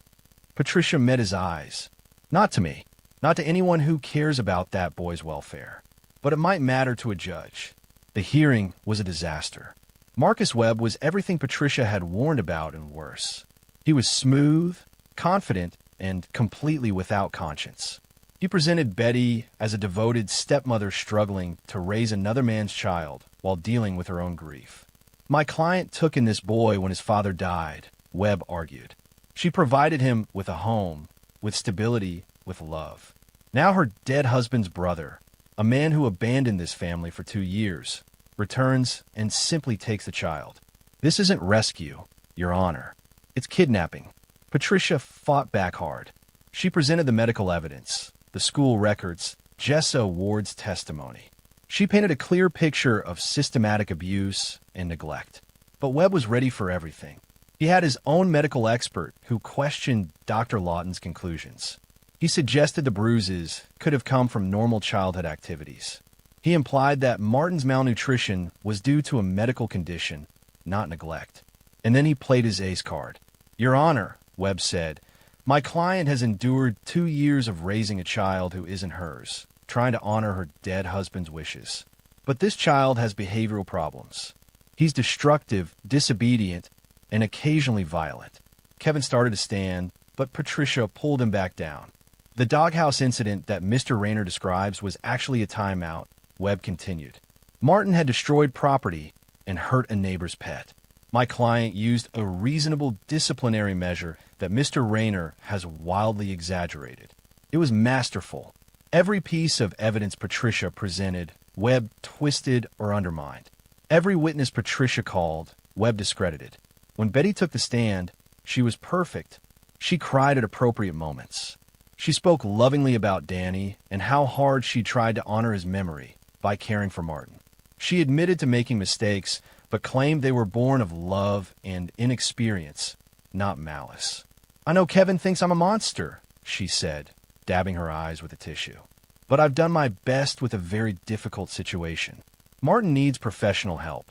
Patricia met his eyes. "Not to me. Not to anyone who cares about that boy's welfare. But it might matter to a judge." The hearing was a disaster. Marcus Webb was everything Patricia had warned about and worse. He was smooth, confident, and completely without conscience. He presented Betty as a devoted stepmother struggling to raise another man's child while dealing with her own grief. "My client took in this boy when his father died," Webb argued. "She provided him with a home, with stability, with love. Now her dead husband's brother, a man who abandoned this family for 2 years, returns and simply takes the child. This isn't rescue, Your Honor. It's kidnapping." Patricia fought back hard. She presented the medical evidence, the school records, Jessa Ward's testimony. She painted a clear picture of systematic abuse and neglect. But Webb was ready for everything. He had his own medical expert who questioned Dr. Lawton's conclusions. He suggested the bruises could have come from normal childhood activities. He implied that Martin's malnutrition was due to a medical condition, not neglect. And then he played his ace card. "Your Honor," Webb said, "my client has endured 2 years of raising a child who isn't hers, trying to honor her dead husband's wishes. But this child has behavioral problems. He's destructive, disobedient, and occasionally violent." Kevin started to stand, but Patricia pulled him back down. "The doghouse incident that Mr. Rayner describes was actually a timeout," Webb continued. "Martin had destroyed property and hurt a neighbor's pet. My client used a reasonable disciplinary measure that Mr. Rayner has wildly exaggerated. It was masterful. Every piece of evidence Patricia presented, Webb twisted or undermined. Every witness Patricia called, Webb discredited. When Betty took the stand, she was perfect. She cried at appropriate moments. She spoke lovingly about Danny and how hard she tried to honor his memory by caring for Martin. She admitted to making mistakes, but claimed they were born of love and inexperience, not malice. "I know Kevin thinks I'm a monster," she said, dabbing her eyes with a tissue. "But I've done my best with a very difficult situation. Martin needs professional help,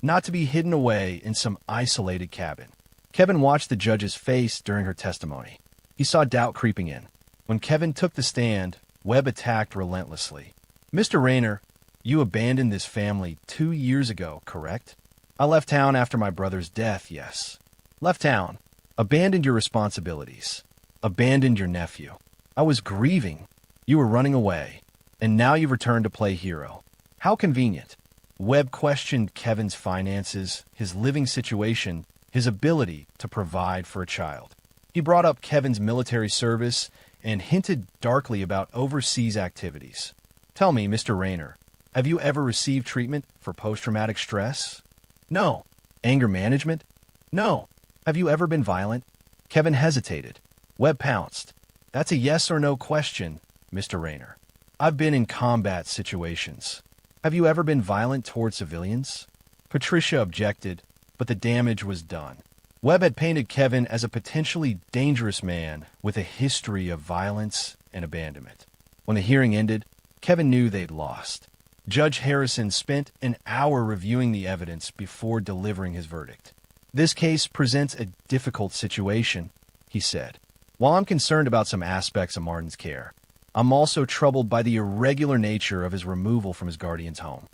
not to be hidden away in some isolated cabin." Kevin watched the judge's face during her testimony. He saw doubt creeping in. When Kevin took the stand, Webb attacked relentlessly. "Mr. Rayner, you abandoned this family 2 years ago, correct?" "I left town after my brother's death, yes." "Left town. Abandoned your responsibilities. Abandoned your nephew." "I was grieving. You were running away. And now you've returned to play hero. How convenient." Webb questioned Kevin's finances, his living situation, his ability to provide for a child. He brought up Kevin's military service and hinted darkly about overseas activities. "Tell me, Mr. Rayner, have you ever received treatment for post-traumatic stress?" "No." "Anger management?" "No." "Have you ever been violent?" Kevin hesitated. Webb pounced. "That's a yes or no question, Mr. Rayner. I've been in combat situations. Have you ever been violent toward civilians?" Patricia objected, but the damage was done. Webb had painted Kevin as a potentially dangerous man with a history of violence and abandonment. When the hearing ended, Kevin knew they'd lost. Judge Harrison spent an hour reviewing the evidence before delivering his verdict. "This case presents a difficult situation," he said. "While I'm concerned about some aspects of Martin's care, I'm also troubled by the irregular nature of his removal from his guardian's home."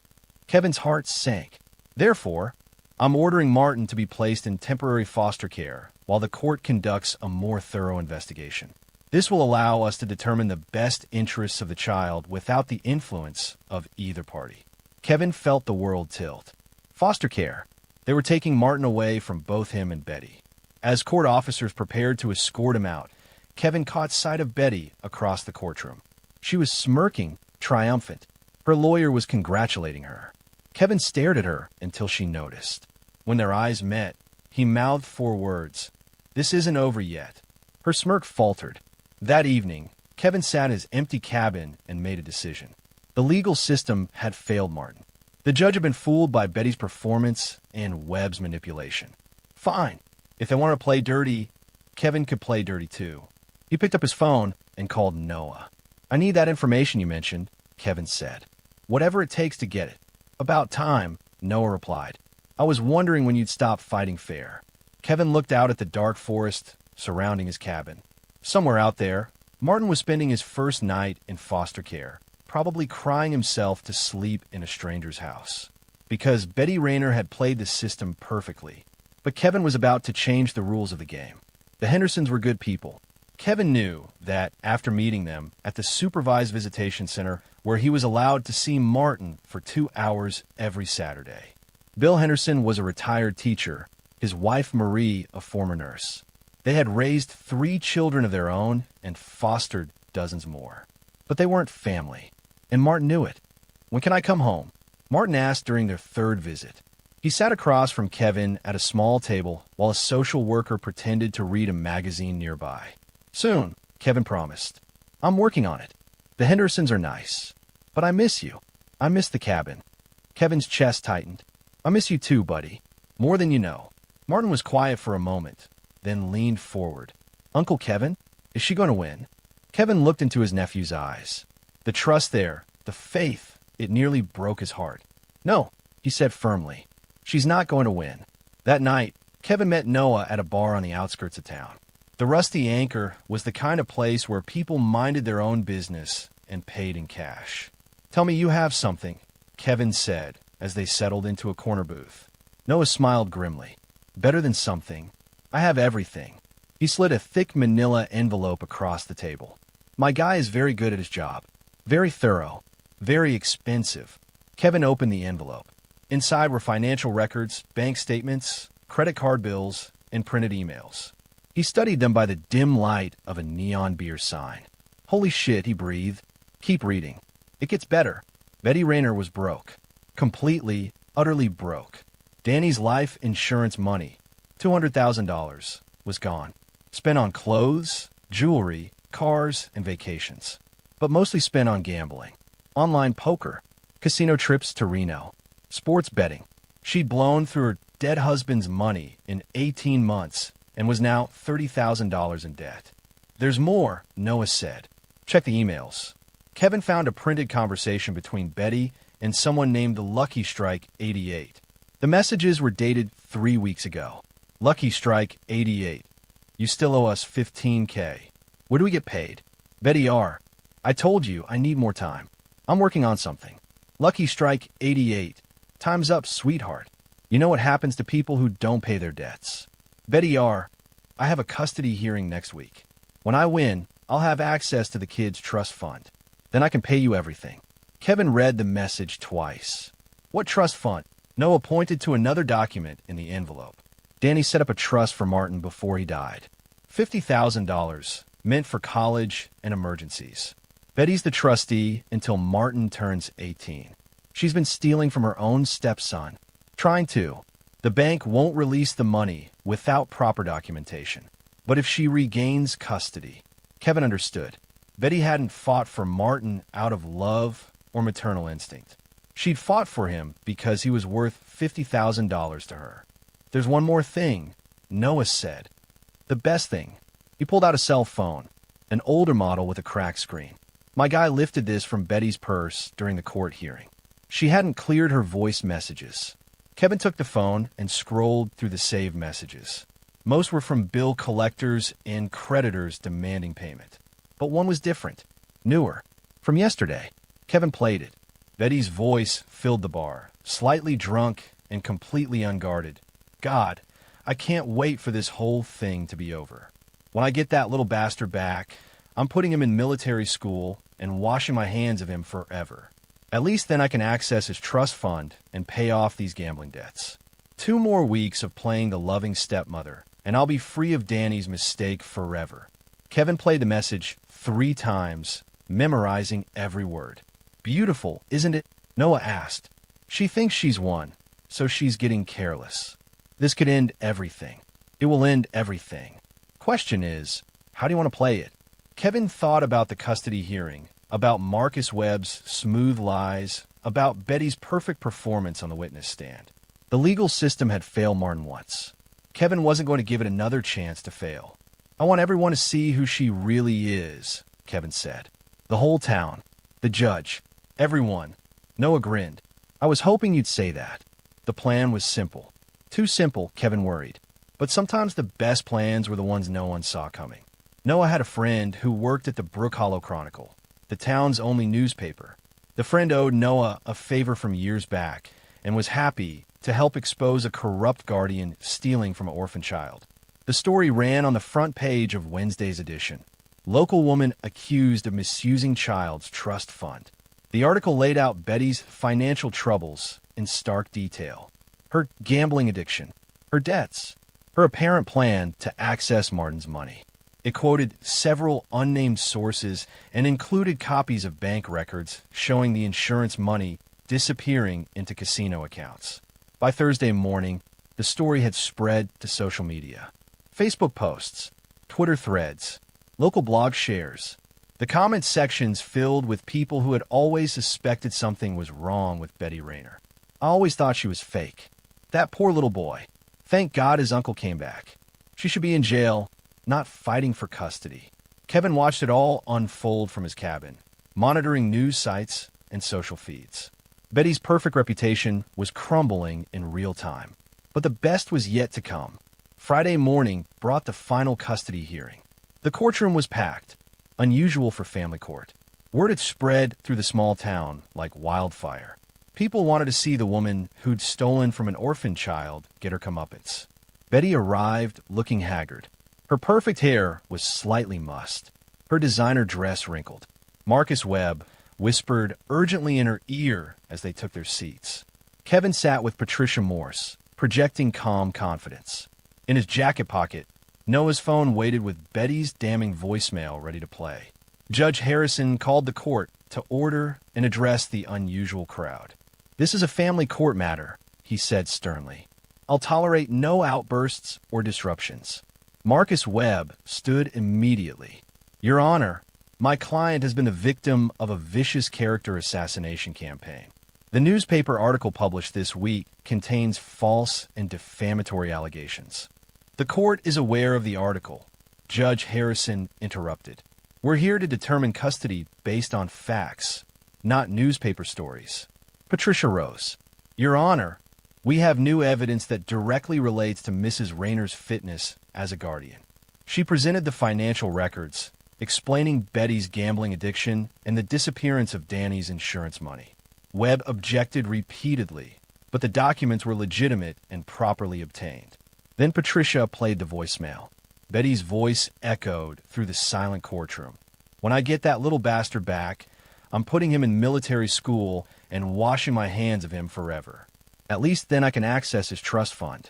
Kevin's heart sank. "Therefore, I'm ordering Martin to be placed in temporary foster care while the court conducts a more thorough investigation. This will allow us to determine the best interests of the child without the influence of either party." Kevin felt the world tilt. Foster care. They were taking Martin away from both him and Betty. As court officers prepared to escort him out, Kevin caught sight of Betty across the courtroom. She was smirking, triumphant. Her lawyer was congratulating her. Kevin stared at her until she noticed. When their eyes met, he mouthed 4 words. "This isn't over yet." Her smirk faltered. That evening, Kevin sat in his empty cabin and made a decision. The legal system had failed Martin. The judge had been fooled by Betty's performance and Webb's manipulation. Fine. If they want to play dirty, Kevin could play dirty too. He picked up his phone and called Noah. "I need that information you mentioned," Kevin said. "Whatever it takes to get it." "About time," Noah replied. "I was wondering when you'd stop fighting fair." Kevin looked out at the dark forest surrounding his cabin. Somewhere out there, Martin was spending his first night in foster care, probably crying himself to sleep in a stranger's house. Because Betty Rayner had played the system perfectly. But Kevin was about to change the rules of the game. The Hendersons were good people. Kevin knew that after meeting them at the supervised visitation center where he was allowed to see Martin for 2 hours every Saturday. Bill Henderson was a retired teacher, his wife Marie a former nurse. They had raised 3 children of their own and fostered dozens more. But they weren't family, and Martin knew it. "When can I come home?" Martin asked during their 3rd visit. He sat across from Kevin at a small table while a social worker pretended to read a magazine nearby. "Soon," Kevin promised. "I'm working on it. The Hendersons are nice. But I miss you. I miss the cabin." Kevin's chest tightened. "I miss you too, buddy. More than you know." Martin was quiet for a moment, then leaned forward. "Uncle Kevin, is she going to win?" Kevin looked into his nephew's eyes. The trust there, the faith, it nearly broke his heart. "No," he said firmly. "She's not going to win." That night, Kevin met Noah at a bar on the outskirts of town. The Rusty Anchor was the kind of place where people minded their own business and paid in cash. "Tell me you have something," Kevin said as they settled into a corner booth. Noah smiled grimly. "Better than something. I have everything." He slid a thick manila envelope across the table. "My guy is very good at his job. Very thorough. Very expensive." Kevin opened the envelope. Inside were financial records, bank statements, credit card bills, and printed emails. He studied them by the dim light of a neon beer sign. "Holy shit," he breathed. "Keep reading. It gets better." Betty Rayner was broke. Completely, utterly broke. Danny's life insurance money, $200,000, was gone. Spent on clothes, jewelry, cars, and vacations. But mostly spent on gambling. Online poker, casino trips to Reno, sports betting. She'd blown through her dead husband's money in 18 months and was now $30,000 in debt. "There's more," Noah said. "Check the emails." Kevin found a printed conversation between Betty and someone named the Lucky Strike 88. The messages were dated 3 weeks ago. "Lucky Strike 88. You still owe us $15K. Where do we get paid?" "Betty R. I told you I need more time. I'm working on something." "Lucky Strike 88. Time's up, sweetheart. You know what happens to people who don't pay their debts." "Betty R. I have a custody hearing next week. When I win, I'll have access to the kids' trust fund. Then I can pay you everything." Kevin read the message twice. "What trust fund?" Noah pointed to another document in the envelope. "Danny set up a trust for Martin before he died. $50,000, meant for college and emergencies. Betty's the trustee until Martin turns 18. She's been stealing from her own stepson. Trying to. The bank won't release the money without proper documentation. But if she regains custody..." Kevin understood. Betty hadn't fought for Martin out of love or maternal instinct. She'd fought for him because he was worth $50,000 to her. "There's one more thing," Noah said. The best thing. He pulled out a cell phone, an older model with a cracked screen. My guy lifted this from Betty's purse during the court hearing. She hadn't cleared her voice messages. Kevin took the phone and scrolled through the saved messages. Most were from bill collectors and creditors demanding payment. But one was different, newer. From yesterday, Kevin played it. Betty's voice filled the bar, slightly drunk and completely unguarded. God, I can't wait for this whole thing to be over. When I get that little bastard back, I'm putting him in military school and washing my hands of him forever. At least then I can access his trust fund and pay off these gambling debts. 2 more weeks of playing the loving stepmother, and I'll be free of Danny's mistake forever. Kevin played the message 3 times, memorizing every word. Beautiful, isn't it? Noah asked. She thinks she's won, so she's getting careless. This could end everything. It will end everything. Question is, how do you want to play it? Kevin thought about the custody hearing, about Marcus Webb's smooth lies, about Betty's perfect performance on the witness stand. The legal system had failed Martin once. Kevin wasn't going to give it another chance to fail. I want everyone to see who she really is, Kevin said. The whole town, the judge, everyone. Noah grinned. I was hoping you'd say that. The plan was simple. Too simple, Kevin worried. But sometimes the best plans were the ones no one saw coming. Noah had a friend who worked at the Brook Hollow Chronicle, the town's only newspaper. The friend owed Noah a favor from years back and was happy to help expose a corrupt guardian stealing from an orphan child. The story ran on the front page of Wednesday's edition. Local woman accused of misusing child's trust fund. The article laid out Betty's financial troubles in stark detail. Her gambling addiction, her debts, her apparent plan to access Martin's money. It quoted several unnamed sources and included copies of bank records showing the insurance money disappearing into casino accounts. By Thursday morning, the story had spread to social media. Facebook posts, Twitter threads, local blog shares. The comment sections filled with people who had always suspected something was wrong with Betty Rayner. I always thought she was fake. That poor little boy. Thank God his uncle came back. She should be in jail, not fighting for custody. Kevin watched it all unfold from his cabin, monitoring news sites and social feeds. Betty's perfect reputation was crumbling in real time. But the best was yet to come. Friday morning brought the final custody hearing. The courtroom was packed, unusual for family court. Word had spread through the small town like wildfire. People wanted to see the woman who'd stolen from an orphan child get her comeuppance. Betty arrived looking haggard. Her perfect hair was slightly mussed. Her designer dress wrinkled. Marcus Webb whispered urgently in her ear as they took their seats. Kevin sat with Patricia Morse, projecting calm confidence. In his jacket pocket, Noah's phone waited with Betty's damning voicemail ready to play. Judge Harrison called the court to order and address the unusual crowd. This is a family court matter, he said sternly. I'll tolerate no outbursts or disruptions. Marcus Webb stood immediately. Your Honor, my client has been the victim of a vicious character assassination campaign. The newspaper article published this week contains false and defamatory allegations. The court is aware of the article. Judge Harrison interrupted. We're here to determine custody based on facts, not newspaper stories. Patricia rose. Your Honor, we have new evidence that directly relates to Mrs. Rayner's fitness as a guardian. She presented the financial records, explaining Betty's gambling addiction and the disappearance of Danny's insurance money. Webb objected repeatedly, but the documents were legitimate and properly obtained. Then Patricia played the voicemail. Betty's voice echoed through the silent courtroom. When I get that little bastard back, I'm putting him in military school and washing my hands of him forever. At least then I can access his trust fund.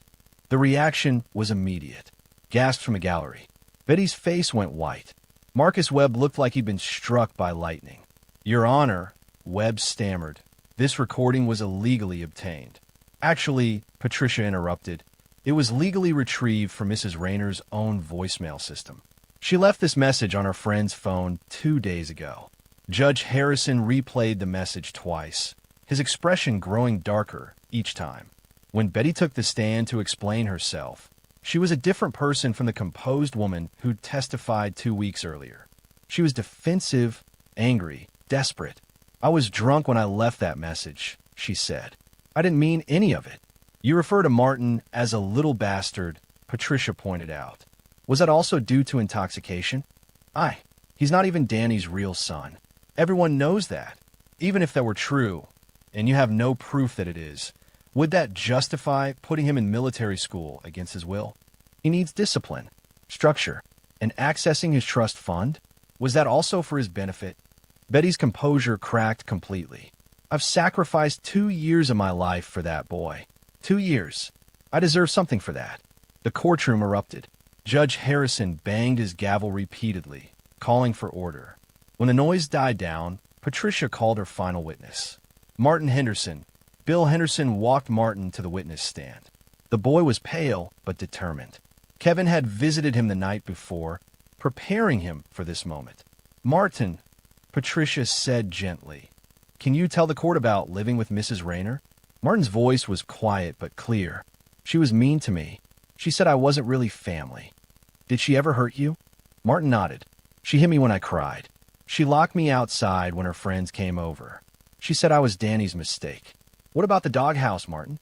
The reaction was immediate. Gasps from a gallery. Betty's face went white. Marcus Webb looked like he'd been struck by lightning. Your Honor, Webb stammered. This recording was illegally obtained. Actually, Patricia interrupted. It was legally retrieved from Mrs. Rayner's own voicemail system. She left this message on her friend's phone 2 days ago. Judge Harrison replayed the message twice, his expression growing darker each time. When Betty took the stand to explain herself, She was a different person from the composed woman who'd testified 2 weeks earlier. She was defensive, angry, desperate. "I was drunk when I left that message," she said. "I didn't mean any of it." "You refer to Martin as a little bastard," Patricia pointed out. "Was that also due to intoxication?" "Aye. He's not even Danny's real son. Everyone knows that. Even if that were true, and you have no proof that it is, would that justify putting him in military school against his will? He needs discipline, structure, and accessing his trust fund. Was that also for his benefit?" Betty's composure cracked completely. "I've sacrificed 2 years of my life for that boy. 2 years. I deserve something for that." The courtroom erupted. Judge Harrison banged his gavel repeatedly, calling for order. When the noise died down, Patricia called her final witness. Martin Henderson. Bill Henderson walked Martin to the witness stand. The boy was pale but determined. Kevin had visited him the night before, preparing him for this moment. "Martin," Patricia said gently, "can you tell the court about living with Mrs. Rayner?" Martin's voice was quiet but clear. "She was mean to me. She said I wasn't really family." "Did she ever hurt you?" Martin nodded. "She hit me when I cried. She locked me outside when her friends came over. She said I was Danny's mistake." "What about the doghouse, Martin?"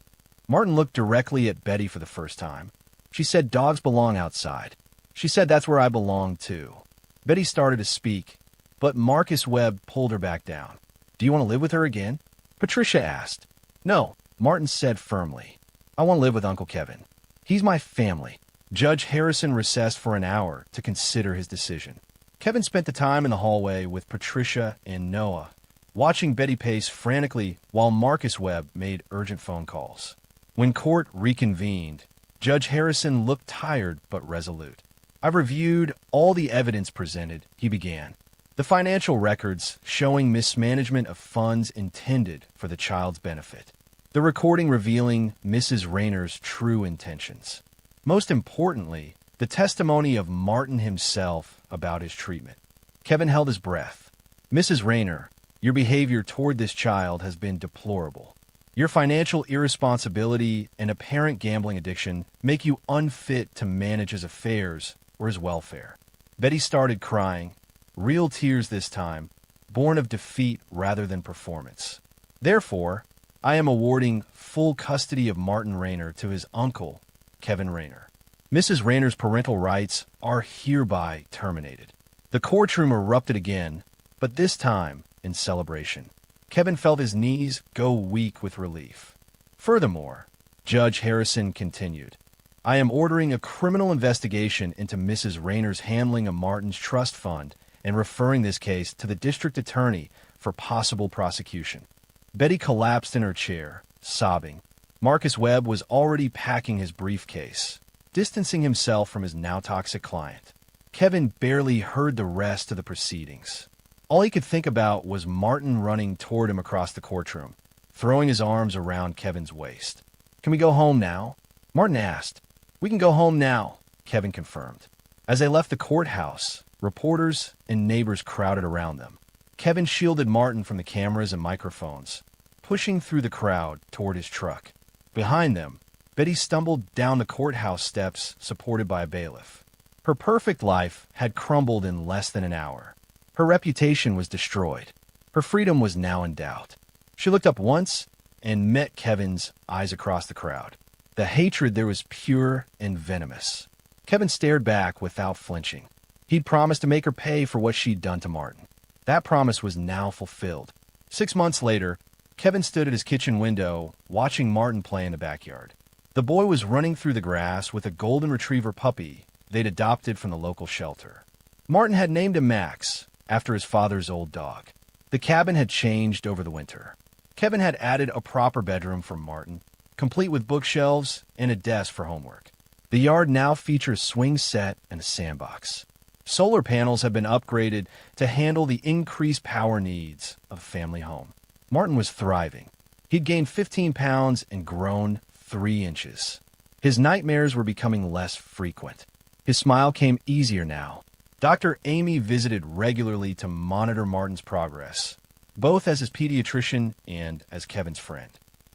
Martin looked directly at Betty for the first time. "She said dogs belong outside. She said that's where I belong too." Betty started to speak, but Marcus Webb pulled her back down. "Do you want to live with her again?" Patricia asked. "No," Martin said firmly. "I want to live with Uncle Kevin. He's my family." Judge Harrison recessed for an hour to consider his decision. Kevin spent the time in the hallway with Patricia and Noah, watching Betty pace frantically while Marcus Webb made urgent phone calls. When court reconvened, Judge Harrison looked tired but resolute. "I've reviewed all the evidence presented," he began. "The financial records showing mismanagement of funds intended for the child's benefit. The recording revealing Mrs. Rayner's true intentions. Most importantly, the testimony of Martin himself about his treatment." Kevin held his breath. "Mrs. Rayner, your behavior toward this child has been deplorable. Your financial irresponsibility and apparent gambling addiction make you unfit to manage his affairs or his welfare." Betty started crying, real tears this time, born of defeat rather than performance. "Therefore, I am awarding full custody of Martin Rayner to his uncle, Kevin Rayner. Mrs. Rayner's parental rights are hereby terminated." The courtroom erupted again, but this time in celebration. Kevin felt his knees go weak with relief. "Furthermore," Judge Harrison continued, "I am ordering a criminal investigation into Mrs. Rayner's handling of Martin's trust fund and referring this case to the district attorney for possible prosecution." Betty collapsed in her chair, sobbing. Marcus Webb was already packing his briefcase, distancing himself from his now toxic client. Kevin barely heard the rest of the proceedings. All he could think about was Martin running toward him across the courtroom, throwing his arms around Kevin's waist. "Can we go home now?" Martin asked. "We can go home now," Kevin confirmed. As they left the courthouse, reporters and neighbors crowded around them. Kevin shielded Martin from the cameras and microphones, pushing through the crowd toward his truck. Behind them, Betty stumbled down the courthouse steps supported by a bailiff. Her perfect life had crumbled in less than an hour. Her reputation was destroyed. Her freedom was now in doubt. She looked up once and met Kevin's eyes across the crowd. The hatred there was pure and venomous. Kevin stared back without flinching. He'd promised to make her pay for what she'd done to Martin. That promise was now fulfilled. 6 months later, Kevin stood at his kitchen window, watching Martin play in the backyard. The boy was running through the grass with a golden retriever puppy they'd adopted from the local shelter. Martin had named him Max, after his father's old dog. The cabin had changed over the winter. Kevin had added a proper bedroom for Martin, complete with bookshelves and a desk for homework. The yard now features a swing set and a sandbox. Solar panels have been upgraded to handle the increased power needs of a family home. Martin was thriving. He'd gained 15 pounds and grown 3 inches. His nightmares were becoming less frequent. His smile came easier now. Dr. Amy visited regularly to monitor Martin's progress, both as his pediatrician and as Kevin's friend.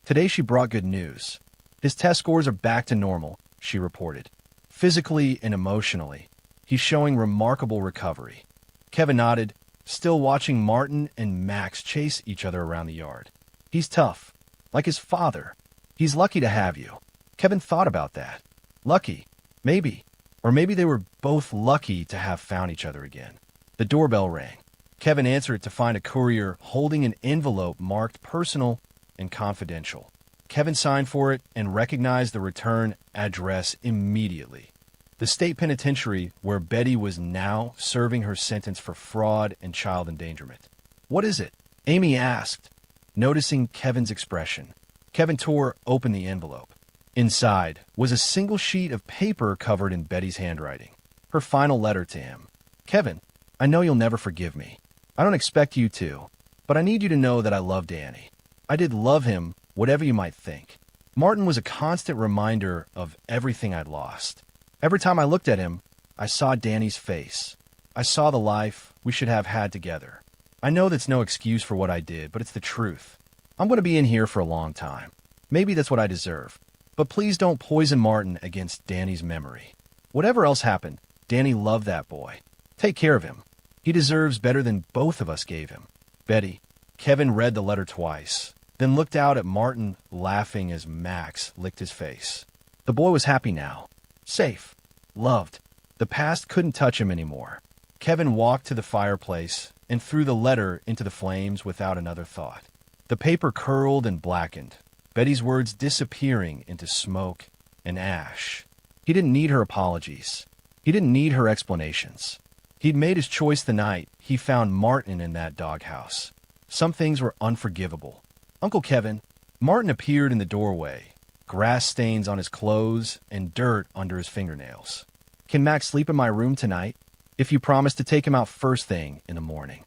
Today she brought good news. "His test scores are back to normal," she reported. physically and emotionally. He's showing remarkable recovery. Kevin nodded, still watching Martin and Max chase each other around the yard. He's tough, like his father. He's lucky to have you. Kevin thought about that. Lucky, maybe. Or maybe they were both lucky to have found each other again. The doorbell rang. Kevin answered it to find a courier holding an envelope marked personal and confidential. Kevin signed for it and recognized the return address immediately. The state penitentiary where Betty was now serving her sentence for fraud and child endangerment. What is it? Amy asked, noticing Kevin's expression. Kevin tore open the envelope. Inside was a single sheet of paper covered in Betty's handwriting. Her final letter to him. Kevin, I know you'll never forgive me. I don't expect you to, but I need you to know that I love Danny. I did love him, whatever you might think. Martin was a constant reminder of everything I'd lost. Every time I looked at him, I saw Danny's face. I saw the life we should have had together. I know that's no excuse for what I did, but it's the truth. I'm going to be in here for a long time. Maybe that's what I deserve. But please don't poison Martin against Danny's memory. Whatever else happened, Danny loved that boy. Take care of him. He deserves better than both of us gave him. Betty. Kevin read the letter twice, then looked out at Martin, laughing as Max licked his face. The boy was happy now. Safe. Loved. The past couldn't touch him anymore. Kevin walked to the fireplace and threw the letter into the flames without another thought. The paper curled and blackened, Betty's words disappearing into smoke and ash. He didn't need her apologies. He didn't need her explanations. He'd made his choice the night he found Martin in that doghouse. Some things were unforgivable. Uncle Kevin. Martin appeared in the doorway, grass stains on his clothes and dirt under his fingernails. Can Max sleep in my room tonight? If you promise to take him out first thing in the morning.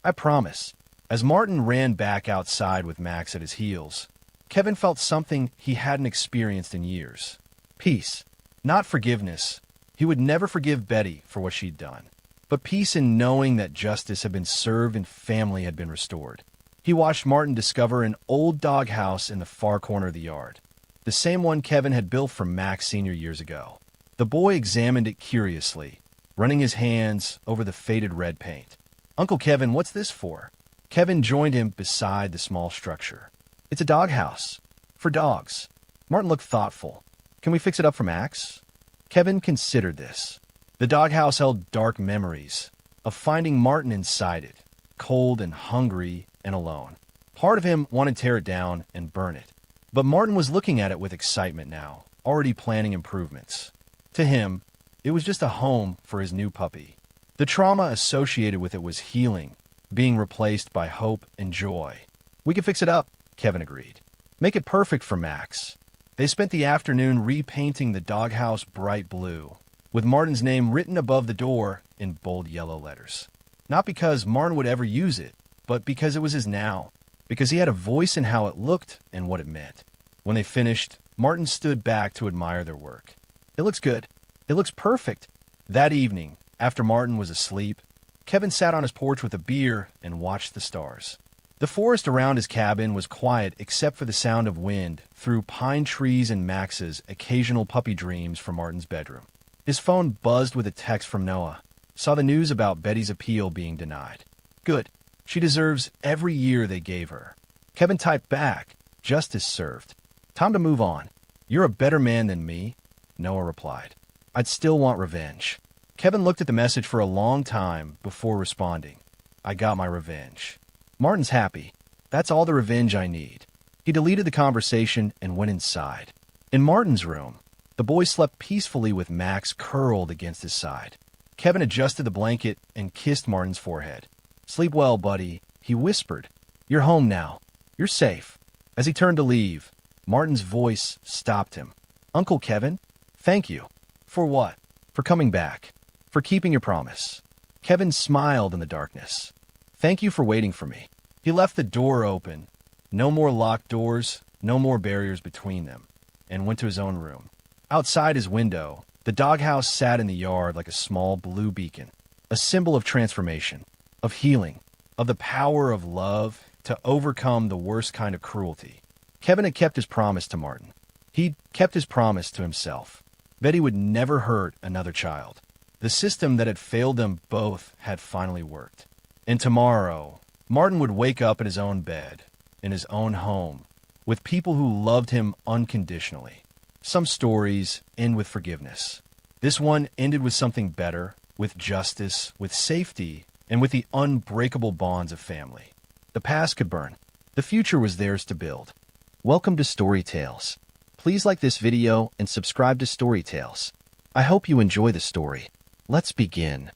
I promise. As Martin ran back outside with Max at his heels, Kevin felt something he hadn't experienced in years. Peace. Not forgiveness. He would never forgive Betty for what she'd done. But peace in knowing that justice had been served and family had been restored. He watched Martin discover an old doghouse in the far corner of the yard. The same one Kevin had built for Max senior years ago. The boy examined it curiously, running his hands over the faded red paint. Uncle Kevin, what's this for? Kevin joined him beside the small structure. It's a doghouse. For dogs. Martin looked thoughtful. Can we fix it up for Max? Kevin considered this. The doghouse held dark memories of finding Martin inside it, cold and hungry and alone. Part of him wanted to tear it down and burn it. But Martin was looking at it with excitement now, already planning improvements. To him, it was just a home for his new puppy. The trauma associated with it was healing, being replaced by hope and joy. We can fix it up, Kevin agreed. Make it perfect for Max. They spent the afternoon repainting the doghouse bright blue, with Martin's name written above the door in bold yellow letters. Not because Martin would ever use it, but because it was his now. Because he had a voice in how it looked and what it meant. When they finished, Martin stood back to admire their work. It looks good. It looks perfect. That evening, after Martin was asleep, Kevin sat on his porch with a beer and watched the stars. The forest around his cabin was quiet except for the sound of wind through pine trees and Max's occasional puppy dreams from Martin's bedroom. His phone buzzed with a text from Noah. Saw the news about Betty's appeal being denied. Good. She deserves every year they gave her. Kevin typed back. Justice served. Time to move on. You're a better man than me, Noah replied. I'd still want revenge. Kevin looked at the message for a long time before responding. I got my revenge. Martin's happy. That's all the revenge I need. He deleted the conversation and went inside. In Martin's room, the boy slept peacefully with Max curled against his side. Kevin adjusted the blanket and kissed Martin's forehead. Sleep well, buddy, he whispered. You're home now. You're safe. As he turned to leave, Martin's voice stopped him. Uncle Kevin, thank you. For what? For coming back. For keeping your promise. Kevin smiled in the darkness. Thank you for waiting for me. He left the door open. No more locked doors, no more barriers between them, and went to his own room. Outside his window, the doghouse sat in the yard like a small blue beacon, a symbol of transformation, of healing, of the power of love to overcome the worst kind of cruelty. Kevin had kept his promise to Martin. He'd kept his promise to himself. Betty would never hurt another child. The system that had failed them both had finally worked. And tomorrow, Martin would wake up in his own bed, in his own home, with people who loved him unconditionally. Some stories end with forgiveness. This one ended with something better, with justice, with safety, and with the unbreakable bonds of family. The past could burn. The future was theirs to build. Welcome to Story Tales. Please like this video and subscribe to Story Tales. I hope you enjoy the story. Let's begin.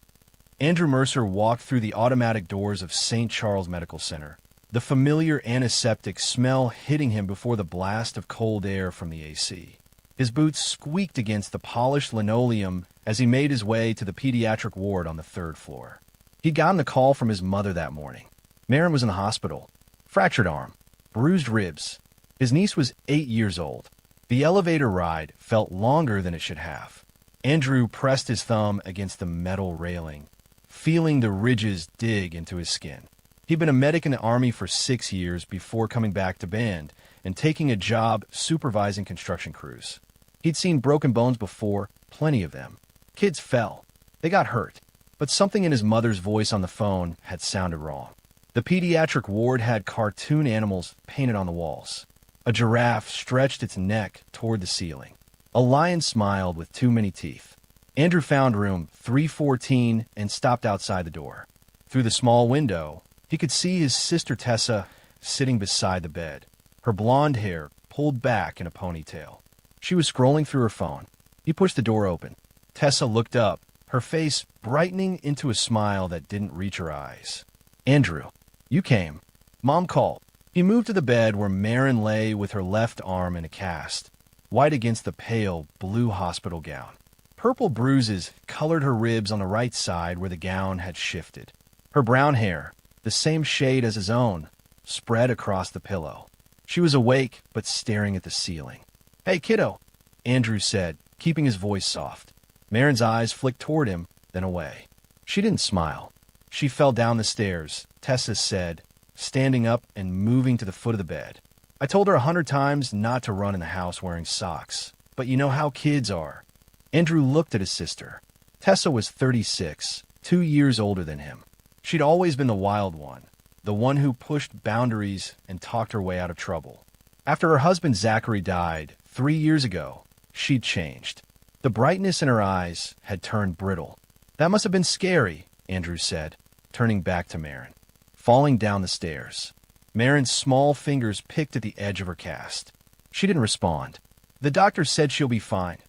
Andrew Mercer walked through the automatic doors of St. Charles Medical Center, the familiar antiseptic smell hitting him before the blast of cold air from the AC. His boots squeaked against the polished linoleum as he made his way to the pediatric ward on the 3rd floor. He'd gotten a call from his mother that morning. Maren was in the hospital. Fractured arm, bruised ribs. His niece was 8 years old. The elevator ride felt longer than it should have. Andrew pressed his thumb against the metal railing, feeling the ridges dig into his skin. He'd been a medic in the Army for 6 years before coming back to band and taking a job supervising construction crews. He'd seen broken bones before, plenty of them. Kids fell. They got hurt. But something in his mother's voice on the phone had sounded wrong. The pediatric ward had cartoon animals painted on the walls. A giraffe stretched its neck toward the ceiling. A lion smiled with too many teeth. Andrew found room 314 and stopped outside the door. Through the small window, he could see his sister Tessa sitting beside the bed, her blonde hair pulled back in a ponytail. She was scrolling through her phone. He pushed the door open. Tessa looked up, her face brightening into a smile that didn't reach her eyes. "Andrew, you came." Mom called. He moved to the bed where Maren lay with her left arm in a cast, white against the pale blue hospital gown. Purple bruises colored her ribs on the right side where the gown had shifted. Her brown hair, the same shade as his own, spread across the pillow. She was awake but staring at the ceiling. "Hey, kiddo," Andrew said, keeping his voice soft. Maren's eyes flicked toward him, then away. She didn't smile. She fell down the stairs, Tessa said, standing up and moving to the foot of the bed. "I told her 100 times not to run in the house wearing socks, but you know how kids are." Andrew looked at his sister. Tessa was 36, 2 years older than him. She'd always been the wild one, the one who pushed boundaries and talked her way out of trouble. After her husband Zachary died 3 years ago, she'd changed. The brightness in her eyes had turned brittle. "That must have been scary," Andrew said, turning back to Maren. Falling down the stairs, Maren's small fingers picked at the edge of her cast. She didn't respond. "The doctor said she'll be fine,"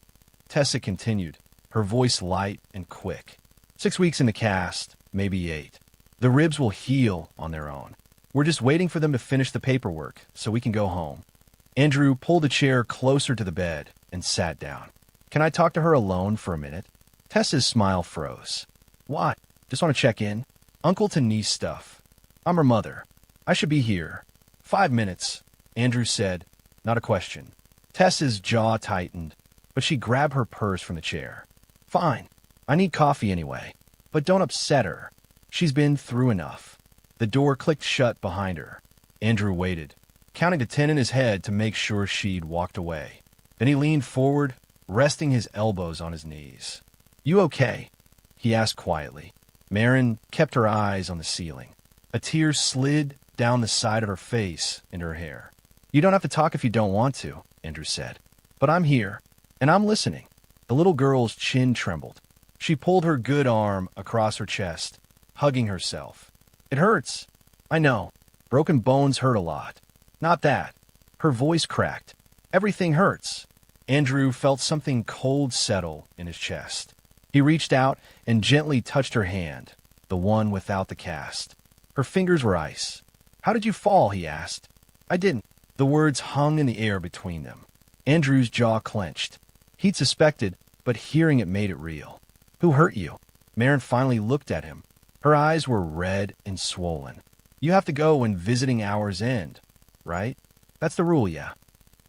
Tessa continued, her voice light and quick. 6 weeks in the cast, maybe 8. The ribs will heal on their own. We're just waiting for them to finish the paperwork so we can go home." Andrew pulled a chair closer to the bed and sat down. "Can I talk to her alone for a minute?" Tessa's smile froze. "Why? Just want to check in. Uncle to niece stuff. I'm her mother. I should be here." 5 minutes, Andrew said, not a question. Tessa's jaw tightened, but she grabbed her purse from the chair. "Fine. I need coffee anyway. But don't upset her. She's been through enough." The door clicked shut behind her. Andrew waited, counting to 10 in his head to make sure she'd walked away. Then he leaned forward, resting his elbows on his knees. "You okay?" he asked quietly. Maren kept her eyes on the ceiling. A tear slid down the side of her face and her hair. "You don't have to talk if you don't want to," Andrew said. "But I'm here, and I'm listening." The little girl's chin trembled. She pulled her good arm across her chest, hugging herself. "It hurts. I know. Broken bones hurt a lot. Not that." Her voice cracked. "Everything hurts." Andrew felt something cold settle in his chest. He reached out and gently touched her hand, the one without the cast. Her fingers were ice. "How did you fall?" he asked. "I didn't." The words hung in the air between them. Andrew's jaw clenched. He'd suspected, but hearing it made it real. "Who hurt you?" Maren finally looked at him. Her eyes were red and swollen. "You have to go when visiting hours end, right? That's the rule, yeah."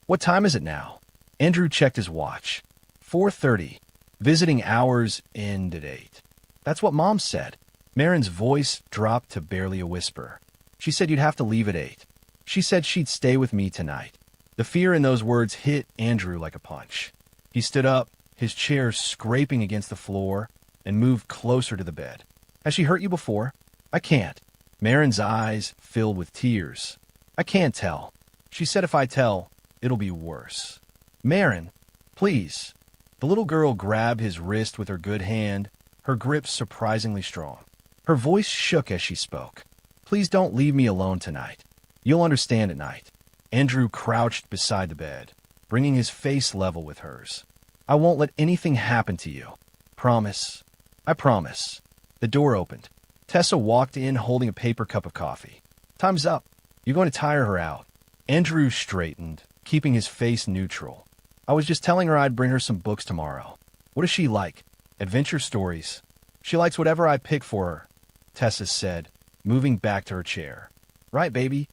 "What time is it now?" Andrew checked his watch. 4:30. Visiting hours end at 8. "That's what Mom said." Maren's voice dropped to barely a whisper. "She said you'd have to leave at 8. She said she'd stay with me tonight." The fear in those words hit Andrew like a punch. He stood up, his chair scraping against the floor, and moved closer to the bed. Has she hurt you before? I can't. Marin's eyes filled with tears. I can't tell. She said if I tell, it'll be worse. Marin, please. The little girl grabbed his wrist with her good hand, her grip surprisingly strong. Her voice shook as she spoke. Please don't leave me alone tonight. You'll understand at night. Andrew crouched beside the bed, bringing his face level with hers. I won't let anything happen to you. Promise. I promise. The door opened. Tessa walked in holding a paper cup of coffee. Time's up. You're going to tire her out. Andrew straightened, keeping his face neutral. I was just telling her I'd bring her some books tomorrow. What does she like? Adventure stories. She likes whatever I pick for her, Tessa said, moving back to her chair. Right, baby?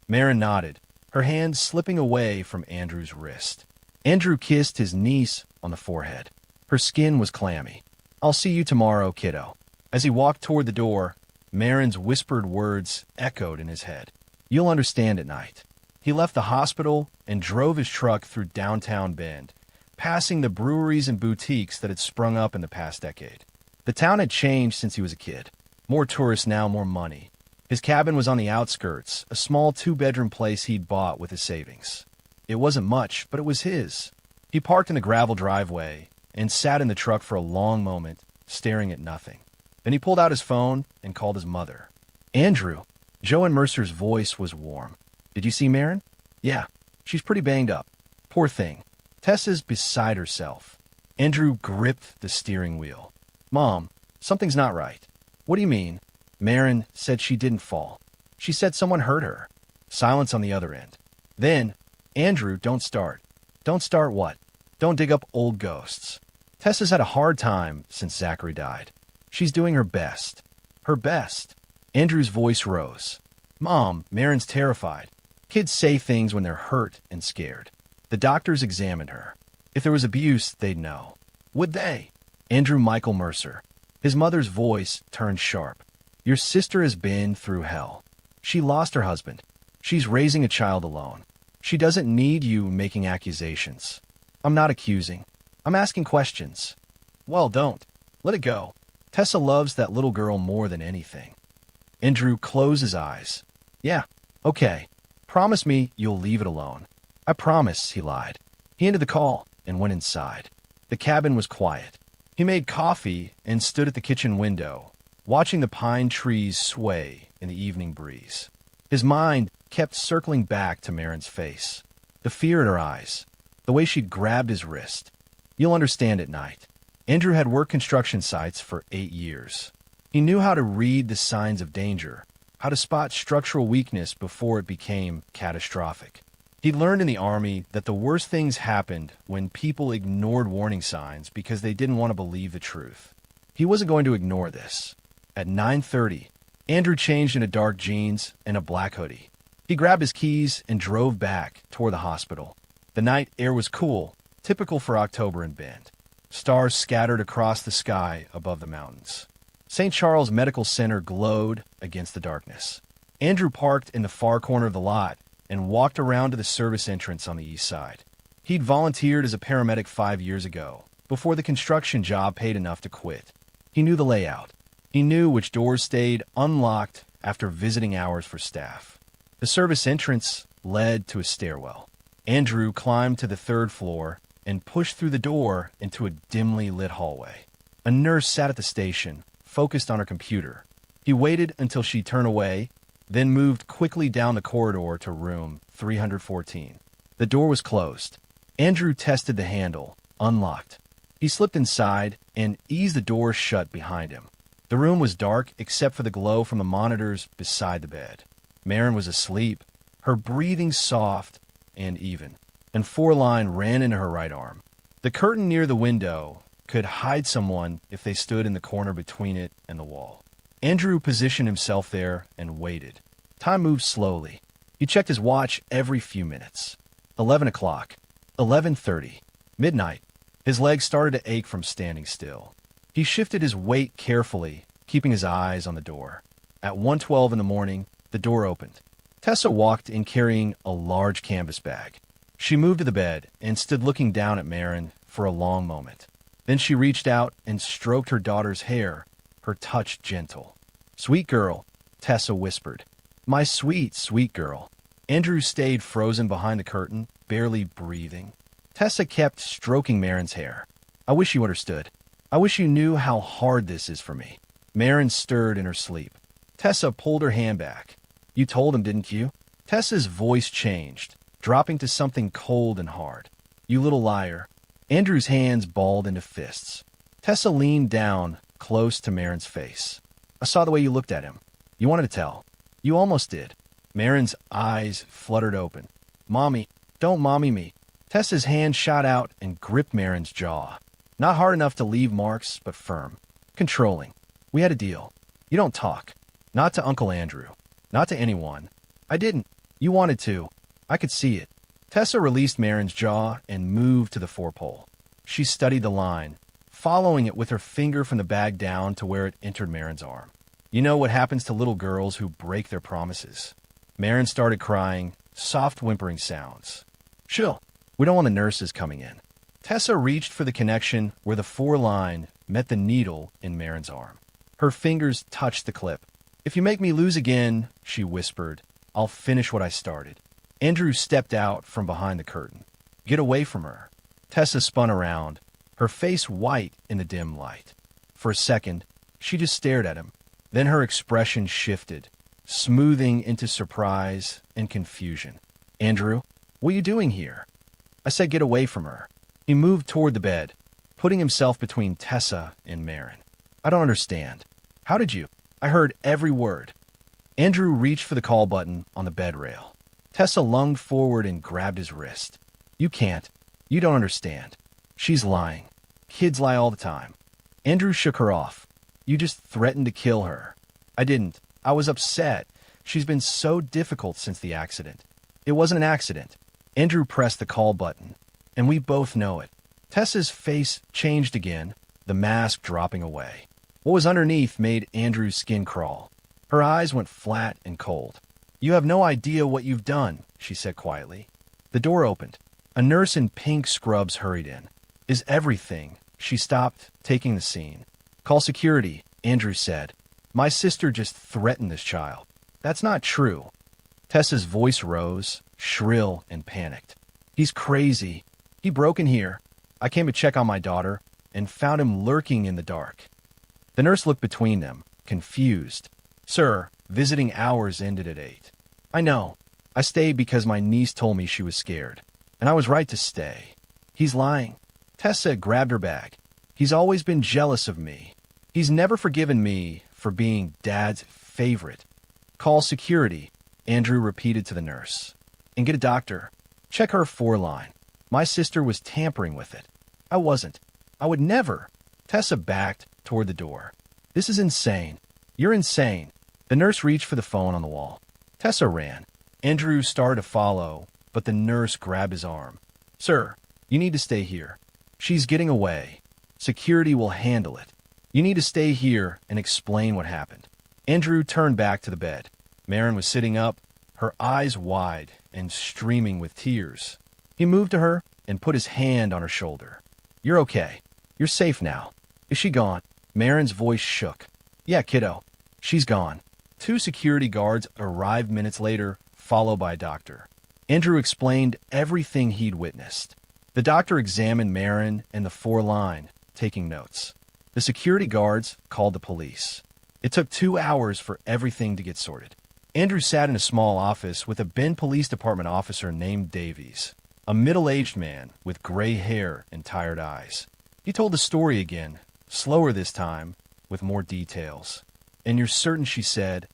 Marin nodded, her hand slipping away from Andrew's wrist. Andrew kissed his niece on the forehead. Her skin was clammy. I'll see you tomorrow, kiddo. As he walked toward the door, Marin's whispered words echoed in his head. You'll understand at night. He left the hospital and drove his truck through downtown Bend, passing the breweries and boutiques that had sprung up in the past decade. The town had changed since he was a kid. More tourists now, more money. His cabin was on the outskirts, a small two-bedroom place he'd bought with his savings. It wasn't much, but it was his. He parked in the gravel driveway and sat in the truck for a long moment, staring at nothing. Then he pulled out his phone and called his mother. Andrew. Joe and Mercer's voice was warm. Did you see Marin? Yeah, she's pretty banged up. Poor thing. Tessa's beside herself. Andrew gripped the steering wheel. Mom, something's not right. What do you mean? Marin said she didn't fall. She said someone hurt her. Silence on the other end. Then, Andrew, don't start. Don't start what? Don't dig up old ghosts. Tessa's had a hard time since Zachary died. She's doing her best. Her best. Andrew's voice rose. Mom, Marin's terrified. Kids say things when they're hurt and scared. The doctors examined her. If there was abuse, they'd know. Would they? Andrew Michael Mercer. His mother's voice turned sharp. Your sister has been through hell. She lost her husband. She's raising a child alone. She doesn't need you making accusations. I'm not accusing. I'm asking questions. Well, don't. Let it go. Tessa loves that little girl more than anything. Andrew closed his eyes. Yeah, okay. Promise me you'll leave it alone. I promise, he lied. He ended the call and went inside. The cabin was quiet. He made coffee and stood at the kitchen window, watching the pine trees sway in the evening breeze. His mind kept circling back to Marin's face, the fear in her eyes, the way she'd grabbed his wrist. You'll understand at night. Andrew had worked construction sites for 8 years. He knew how to read the signs of danger, how to spot structural weakness before it became catastrophic. He'd learned in the Army that the worst things happened when people ignored warning signs because they didn't want to believe the truth. He wasn't going to ignore this. At 9:30, Andrew changed into dark jeans and a black hoodie. He grabbed his keys and drove back toward the hospital. The night air was cool, typical for October in Bend. Stars scattered across the sky above the mountains. St. Charles Medical Center glowed against the darkness. Andrew parked in the far corner of the lot and walked around to the service entrance on the east side. He'd volunteered as a paramedic 5 years ago, before the construction job paid enough to quit. He knew the layout. He knew which doors stayed unlocked after visiting hours for staff. The service entrance led to a stairwell. Andrew climbed to the 3rd floor and pushed through the door into a dimly lit hallway. A nurse sat at the station, focused on her computer. He waited until she turned away, then moved quickly down the corridor to room 314. The door was closed. Andrew tested the handle, unlocked. He slipped inside and eased the door shut behind him. The room was dark except for the glow from the monitors beside the bed. Marin was asleep, her breathing soft and even, and 4-line ran into her right arm. The curtain near the window could hide someone if they stood in the corner between it and the wall. Andrew positioned himself there and waited. Time moved slowly. He checked his watch every few minutes. 11 o'clock, 11:30, midnight. His legs started to ache from standing still. He shifted his weight carefully, keeping his eyes on the door. At 1:12 in the morning, the door opened. Tessa walked in carrying a large canvas bag. She moved to the bed and stood looking down at Marin for a long moment. Then she reached out and stroked her daughter's hair, her touch gentle. "Sweet girl," Tessa whispered. "My sweet, sweet girl." Andrew stayed frozen behind the curtain, barely breathing. Tessa kept stroking Marin's hair. "I wish you understood. I wish you knew how hard this is for me." Marin stirred in her sleep. Tessa pulled her hand back. "You told him, didn't you?" Tessa's voice changed, dropping to something cold and hard. "You little liar." Andrew's hands balled into fists. Tessa leaned down, close to Marin's face. "I saw the way you looked at him. You wanted to tell. You almost did." Marin's eyes fluttered open. "Mommy, don't mommy me." Tessa's hand shot out and gripped Marin's jaw. Not hard enough to leave marks, but firm. Controlling. "We had a deal. You don't talk. Not to Uncle Andrew. Not to anyone." "I didn't. You wanted to. I could see it." Tessa released Marin's jaw and moved to the four-pole. She studied the line, following it with her finger from the bag down to where it entered Marin's arm. "You know what happens to little girls who break their promises." Marin started crying, soft whimpering sounds. "Chill. We don't want the nurses coming in." Tessa reached for the connection where the four-line met the needle in Marin's arm. Her fingers touched the clip. "If you make me lose again," she whispered, "I'll finish what I started." Andrew stepped out from behind the curtain. "Get away from her." Tessa spun around, her face white in the dim light. For a second, she just stared at him. Then her expression shifted, smoothing into surprise and confusion. "Andrew, what are you doing here?" "I said get away from her." He moved toward the bed, putting himself between Tessa and Marin. "I don't understand. How did you?" "I heard every word." Andrew reached for the call button on the bed rail. Tessa lunged forward and grabbed his wrist. "You can't. You don't understand. She's lying. Kids lie all the time." Andrew shook her off. "You just threatened to kill her." "I didn't. I was upset. She's been so difficult since the accident." "It wasn't an accident." Andrew pressed the call button, and we both know it. Tessa's face changed again, the mask dropping away. What was underneath made Andrew's skin crawl. Her eyes went flat and cold. "You have no idea what you've done," she said quietly. The door opened. A nurse in pink scrubs hurried in. "Is everything?" She stopped, taking the scene. "Call security," Andrew said. "My sister just threatened this child." "That's not true." Tessa's voice rose, shrill and panicked. "He's crazy. He broke in here. I came to check on my daughter and found him lurking in the dark." The nurse looked between them, confused. "Sir, visiting hours ended at 8. "I know. I stayed because my niece told me she was scared. And I was right to stay." "He's lying." Tessa grabbed her bag. "He's always been jealous of me. He's never forgiven me for being Dad's favorite." "Call security," Andrew repeated to the nurse. "And get a doctor. Check her four-line. My sister was tampering with it." "I wasn't. I would never." Tessa backed toward the door. "This is insane. You're insane." The nurse reached for the phone on the wall. Tessa ran. Andrew started to follow, but the nurse grabbed his arm. "Sir, you need to stay here. She's getting away. Security will handle it. You need to stay here and explain what happened." Andrew turned back to the bed. Marin was sitting up, her eyes wide and streaming with tears. He moved to her and put his hand on her shoulder. "You're okay. You're safe now." "Is she gone?" Marin's voice shook. "Yeah, kiddo. She's gone." 2 security guards arrived minutes later, followed by a doctor. Andrew explained everything he'd witnessed. The doctor examined Marin and the four-line, taking notes. The security guards called the police. It took 2 hours for everything to get sorted. Andrew sat in a small office with a Bend Police Department officer named Davies, a middle-aged man with gray hair and tired eyes. He told the story again, slower this time, with more details. "And you're certain," she said,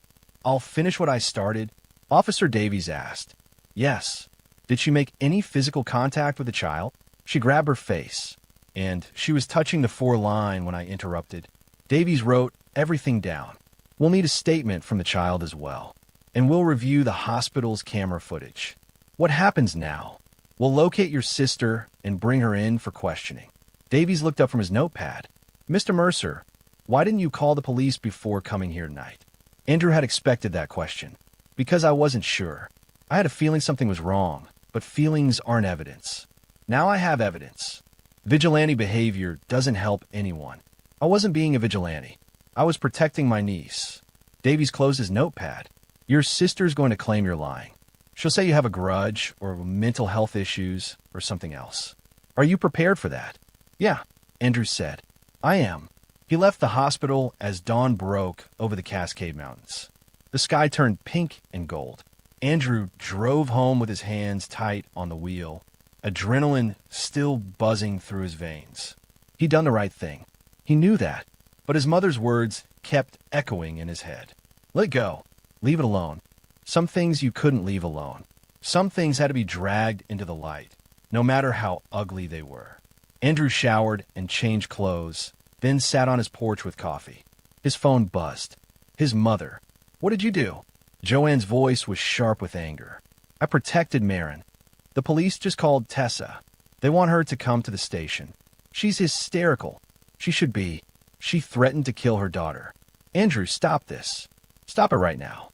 "I'll finish what I started?" Officer Davies asked. "Yes." "Did she make any physical contact with the child?" "She grabbed her face, and she was touching the four-line when I interrupted." Davies wrote everything down. "We'll need a statement from the child as well, and we'll review the hospital's camera footage. What happens now? We'll locate your sister and bring her in for questioning." Davies looked up from his notepad. "Mr. Mercer, why didn't you call the police before coming here tonight?" Andrew had expected that question. "Because I wasn't sure. I had a feeling something was wrong, but feelings aren't evidence. Now I have evidence." Vigilante behavior doesn't help anyone. I wasn't being a vigilante. I was protecting my niece. Davies closed his notepad. Your sister's going to claim you're lying. She'll say you have a grudge or mental health issues or something else. Are you prepared for that? Yeah, Andrew said. I am. He left the hospital as dawn broke over the Cascade Mountains. The sky turned pink and gold. Andrew drove home with his hands tight on the wheel, adrenaline still buzzing through his veins. He'd done the right thing. He knew that, but his mother's words kept echoing in his head. Let go. Leave it alone. Some things you couldn't leave alone. Some things had to be dragged into the light, no matter how ugly they were. Andrew showered and changed clothes, then sat on his porch with coffee. His phone buzzed. His mother. What did you do? Joanne's voice was sharp with anger. I protected Marin. The police just called Tessa. They want her to come to the station. She's hysterical. She should be. She threatened to kill her daughter. Andrew, stop this. Stop it right now.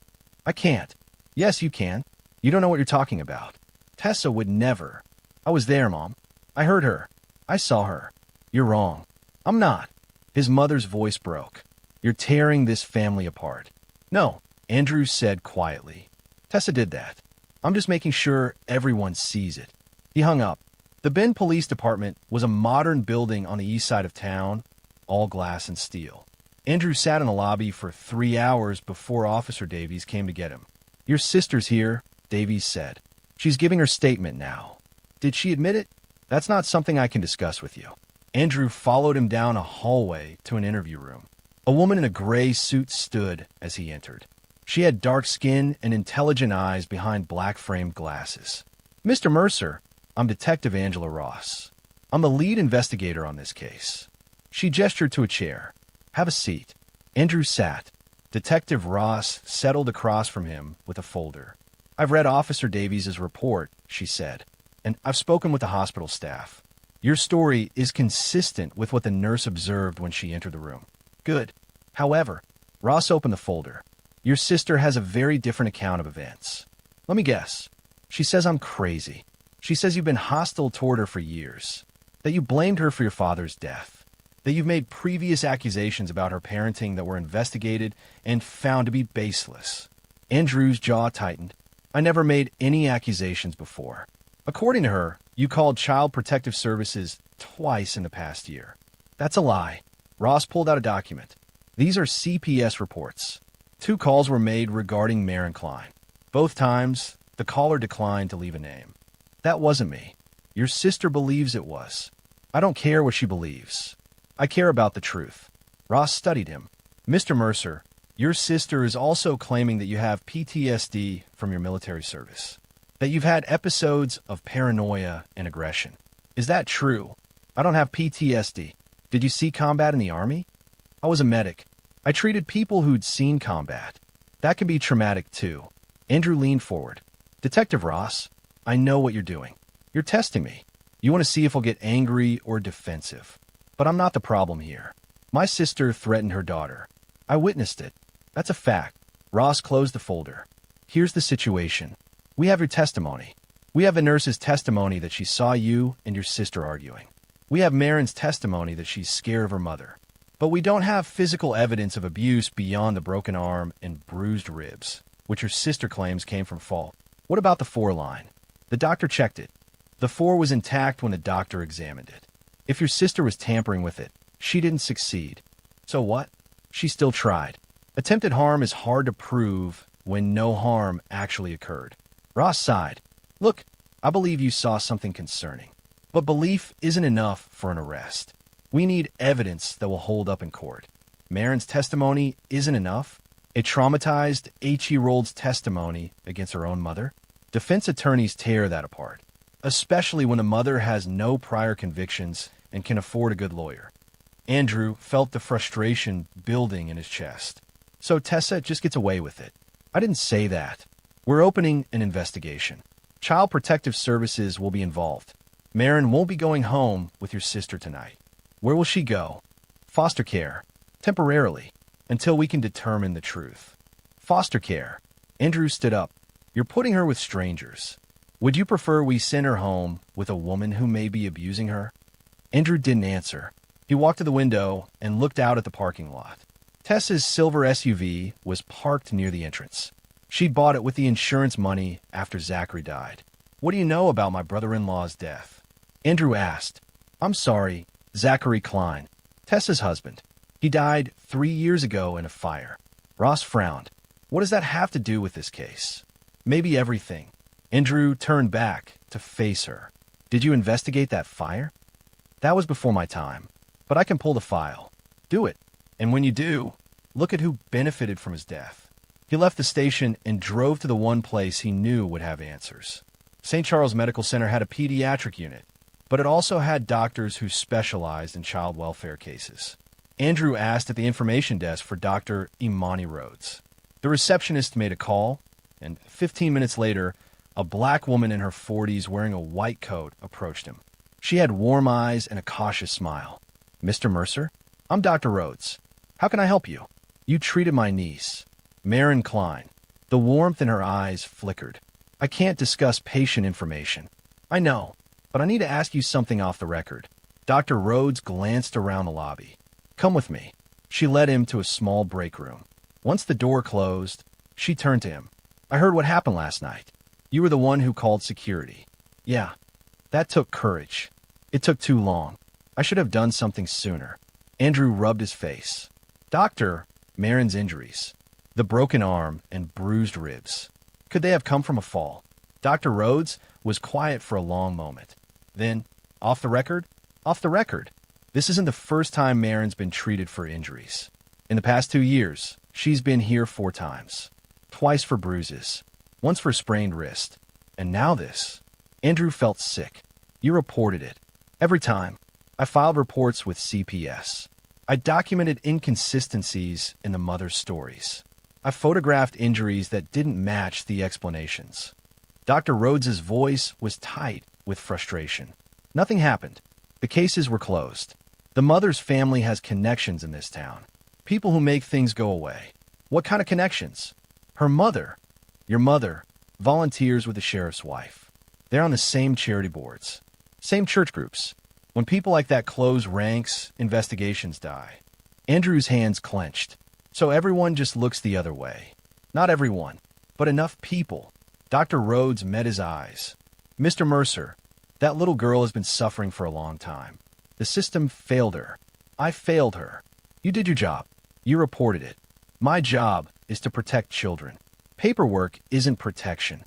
I can't. Yes, you can. You don't know what you're talking about. Tessa would never. I was there, Mom. I heard her. I saw her. You're wrong. I'm not. His mother's voice broke. You're tearing this family apart. No, Andrew said quietly. Tessa did that. I'm just making sure everyone sees it. He hung up. The Bend Police Department was a modern building on the east side of town, all glass and steel. Andrew sat in the lobby for 3 hours before Officer Davies came to get him. Your sister's here, Davies said. She's giving her statement now. Did she admit it? That's not something I can discuss with you. Andrew followed him down a hallway to an interview room. A woman in a gray suit stood as he entered. She had dark skin and intelligent eyes behind black-framed glasses. Mr. Mercer, I'm Detective Angela Ross. I'm the lead investigator on this case. She gestured to a chair. Have a seat. Andrew sat. Detective Ross settled across from him with a folder. I've read Officer Davies' report, she said, and I've spoken with the hospital staff. Your story is consistent with what the nurse observed when she entered the room. Good. However, Ross opened the folder. Your sister has a very different account of events. Let me guess. She says I'm crazy. She says you've been hostile toward her for years. That you blamed her for your father's death. That you've made previous accusations about her parenting that were investigated and found to be baseless. Andrew's jaw tightened. I never made any accusations before. According to her, you called Child Protective Services twice in the past year. That's a lie. Ross pulled out a document. These are CPS reports. 2 calls were made regarding Marin Klein. Both times, the caller declined to leave a name. That wasn't me. Your sister believes it was. I don't care what she believes. I care about the truth. Ross studied him. Mr. Mercer, your sister is also claiming that you have PTSD from your military service. That you've had episodes of paranoia and aggression. Is that true? I don't have PTSD. Did you see combat in the Army? I was a medic. I treated people who'd seen combat. That can be traumatic too. Andrew leaned forward. Detective Ross, I know what you're doing. You're testing me. You want to see if I'll get angry or defensive. But I'm not the problem here. My sister threatened her daughter. I witnessed it. That's a fact. Ross closed the folder. Here's the situation. We have your testimony. We have the nurse's testimony that she saw you and your sister arguing. We have Marin's testimony that she's scared of her mother. But we don't have physical evidence of abuse beyond the broken arm and bruised ribs, which your sister claims came from fall. What about the 4 line? The doctor checked it. The 4 was intact when the doctor examined it. If your sister was tampering with it, she didn't succeed. So what? She still tried. Attempted harm is hard to prove when no harm actually occurred. Ross sighed. Look, I believe you saw something concerning. But belief isn't enough for an arrest. We need evidence that will hold up in court. Marin's testimony isn't enough. A traumatized 8-year-old's testimony against her own mother. Defense attorneys tear that apart, especially when the mother has no prior convictions and can afford a good lawyer. Andrew felt the frustration building in his chest. So Tessa just gets away with it. I didn't say that. We're opening an investigation. Child Protective Services will be involved. Marin won't be going home with your sister tonight. Where will she go? Foster care. Temporarily. Until we can determine the truth. Foster care. Andrew stood up. You're putting her with strangers. Would you prefer we send her home with a woman who may be abusing her? Andrew didn't answer. He walked to the window and looked out at the parking lot. Tessa's silver SUV was parked near the entrance. She'd bought it with the insurance money after Zachary died. "What do you know about my brother-in-law's death?" Andrew asked. "I'm sorry, Zachary Klein, Tessa's husband. He died 3 years ago in a fire." Ross frowned. "What does that have to do with this case?" "Maybe everything." Andrew turned back to face her. "Did you investigate that fire?" "That was before my time, but I can pull the file." "Do it. And when you do, look at who benefited from his death." He left the station and drove to the one place he knew would have answers. St. Charles Medical Center had a pediatric unit, but it also had doctors who specialized in child welfare cases. Andrew asked at the information desk for Dr. Imani Rhodes. The receptionist made a call, and 15 minutes later, a black woman in her 40s wearing a white coat approached him. She had warm eyes and a cautious smile. "Mr. Mercer? I'm Dr. Rhodes. How can I help you?" "You treated my niece, Marin Klein." The warmth in her eyes flickered. "I can't discuss patient information." "I know, but I need to ask you something off the record." Dr. Rhodes glanced around the lobby. "Come with me." She led him to a small break room. Once the door closed, she turned to him. "I heard what happened last night. You were the one who called security." "Yeah, that took courage. It took too long. I should have done something sooner." Andrew rubbed his face. "Doctor, Marin's injuries, the broken arm and bruised ribs. Could they have come from a fall?" Dr. Rhodes was quiet for a long moment. Then, "Off the record?" "Off the record. This isn't the first time Marin's been treated for injuries. In the past 2 years, she's been here 4 times. Twice for bruises, once for sprained wrist, and now this." Andrew felt sick. "You reported it." "Every time. I filed reports with CPS. I documented inconsistencies in the mother's stories. I photographed injuries that didn't match the explanations." Dr. Rhodes's voice was tight with frustration. "Nothing happened. The cases were closed. The mother's family has connections in this town. People who make things go away." "What kind of connections?" "Her mother, your mother, volunteers with the sheriff's wife. They're on the same charity boards, same church groups. When people like that close ranks, investigations die." Andrew's hands clenched. "So everyone just looks the other way." "Not everyone, but enough people." Dr. Rhodes met his eyes. "Mr. Mercer, that little girl has been suffering for a long time. The system failed her. I failed her. You did your job. You reported it. My job is to protect children. Paperwork isn't protection."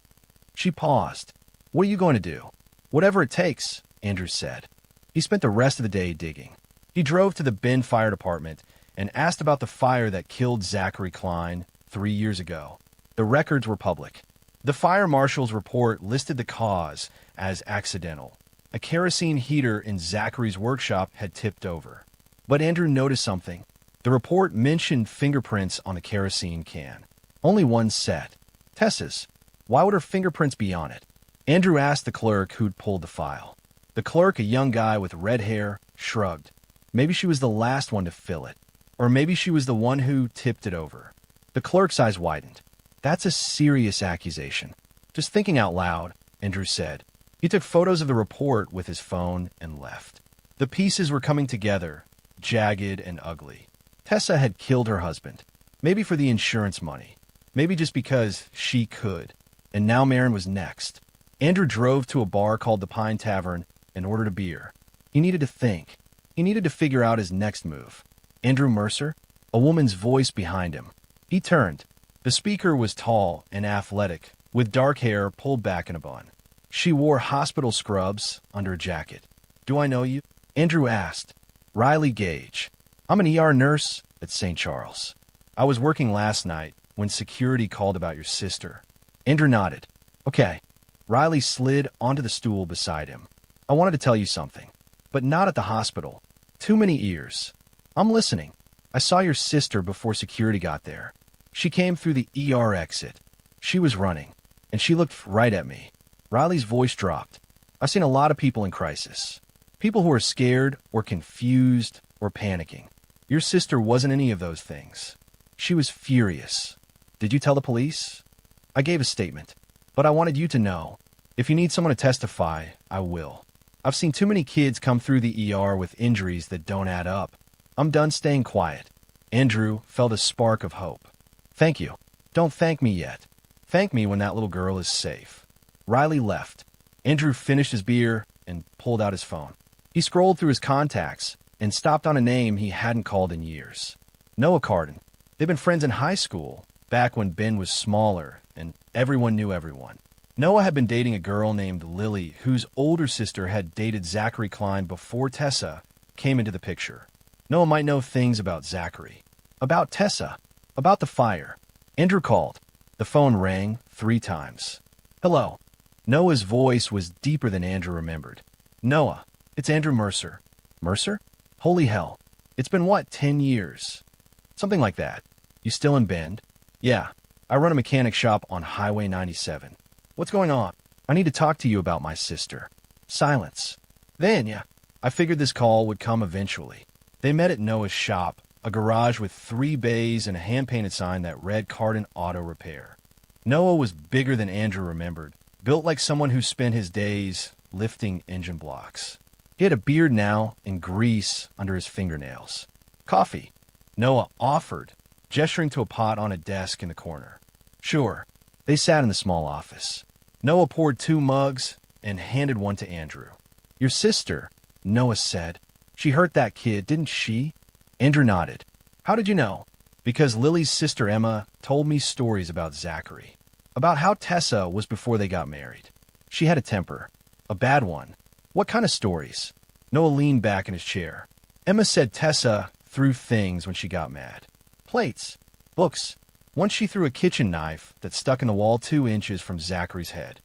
She paused. "What are you going to do?" "Whatever it takes," Andrew said. He spent the rest of the day digging. He drove to the Bend Fire Department and asked about the fire that killed Zachary Klein 3 years ago. The records were public. The fire marshal's report listed the cause as accidental. A kerosene heater in Zachary's workshop had tipped over. But Andrew noticed something. The report mentioned fingerprints on the kerosene can. Only one set. Tessa's. Why would her fingerprints be on it? Andrew asked the clerk who'd pulled the file. The clerk, a young guy with red hair, shrugged. Maybe she was the last one to fill it. Or maybe she was the one who tipped it over. The clerk's eyes widened. "That's a serious accusation." "Just thinking out loud," Andrew said. He took photos of the report with his phone and left. The pieces were coming together, jagged and ugly. Tessa had killed her husband. Maybe for the insurance money. Maybe just because she could. And now Marin was next. Andrew drove to a bar called the Pine Tavern and ordered a beer. He needed to think. He needed to figure out his next move. "Andrew Mercer?" A woman's voice behind him. He turned. The speaker was tall and athletic, with dark hair pulled back in a bun. She wore hospital scrubs under a jacket. "Do I know you?" Andrew asked. "Riley Gage. I'm an ER nurse at St. Charles. I was working last night when security called about your sister." Andrew nodded. "Okay." Riley slid onto the stool beside him. "I wanted to tell you something, but not at the hospital. Too many ears. I'm listening. I saw your sister before security got there. She came through the ER exit. She was running, and she looked right at me." Riley's voice dropped. "I've seen a lot of people in crisis. People who are scared or confused or panicking. Your sister wasn't any of those things. She was furious. Did you tell the police?" "I gave a statement, but I wanted you to know. If you need someone to testify, I will." I've seen too many kids come through the ER with injuries that don't add up. I'm done staying quiet. Andrew felt a spark of hope. Thank you. Don't thank me yet. Thank me when that little girl is safe. Riley left. Andrew finished his beer and pulled out his phone. He scrolled through his contacts and stopped on a name he hadn't called in years. Noah Carden. They'd been friends in high school, back when Ben was smaller and everyone knew everyone. Noah had been dating a girl named Lily, whose older sister had dated Zachary Klein before Tessa came into the picture. Noah might know things about Zachary, about Tessa, about the fire. Andrew called. The phone rang 3 times. Hello. Noah's voice was deeper than Andrew remembered. Noah, it's Andrew Mercer. Mercer? Holy hell. It's been what, 10 years? Something like that. You still in Bend? Yeah. I run a mechanic shop on Highway 97. What's going on? I need to talk to you about my sister. Silence. Then, yeah, I figured this call would come eventually. They met at Noah's shop, a garage with 3 bays and a hand-painted sign that read Carden Auto Repair. Noah was bigger than Andrew remembered, built like someone who spent his days lifting engine blocks. He had a beard now and grease under his fingernails. Coffee. Noah offered, gesturing to a pot on a desk in the corner. Sure. They sat in the small office. Noah poured 2 mugs and handed one to Andrew. Your sister, Noah said. She hurt that kid, didn't she? Andrew nodded. How did you know? Because Lily's sister Emma told me stories about Zachary. About how Tessa was before they got married. She had a temper. A bad one. What kind of stories? Noah leaned back in his chair. Emma said Tessa threw things when she got mad. Plates. Books. Once she threw a kitchen knife that stuck in the wall 2 inches from Zachary's head.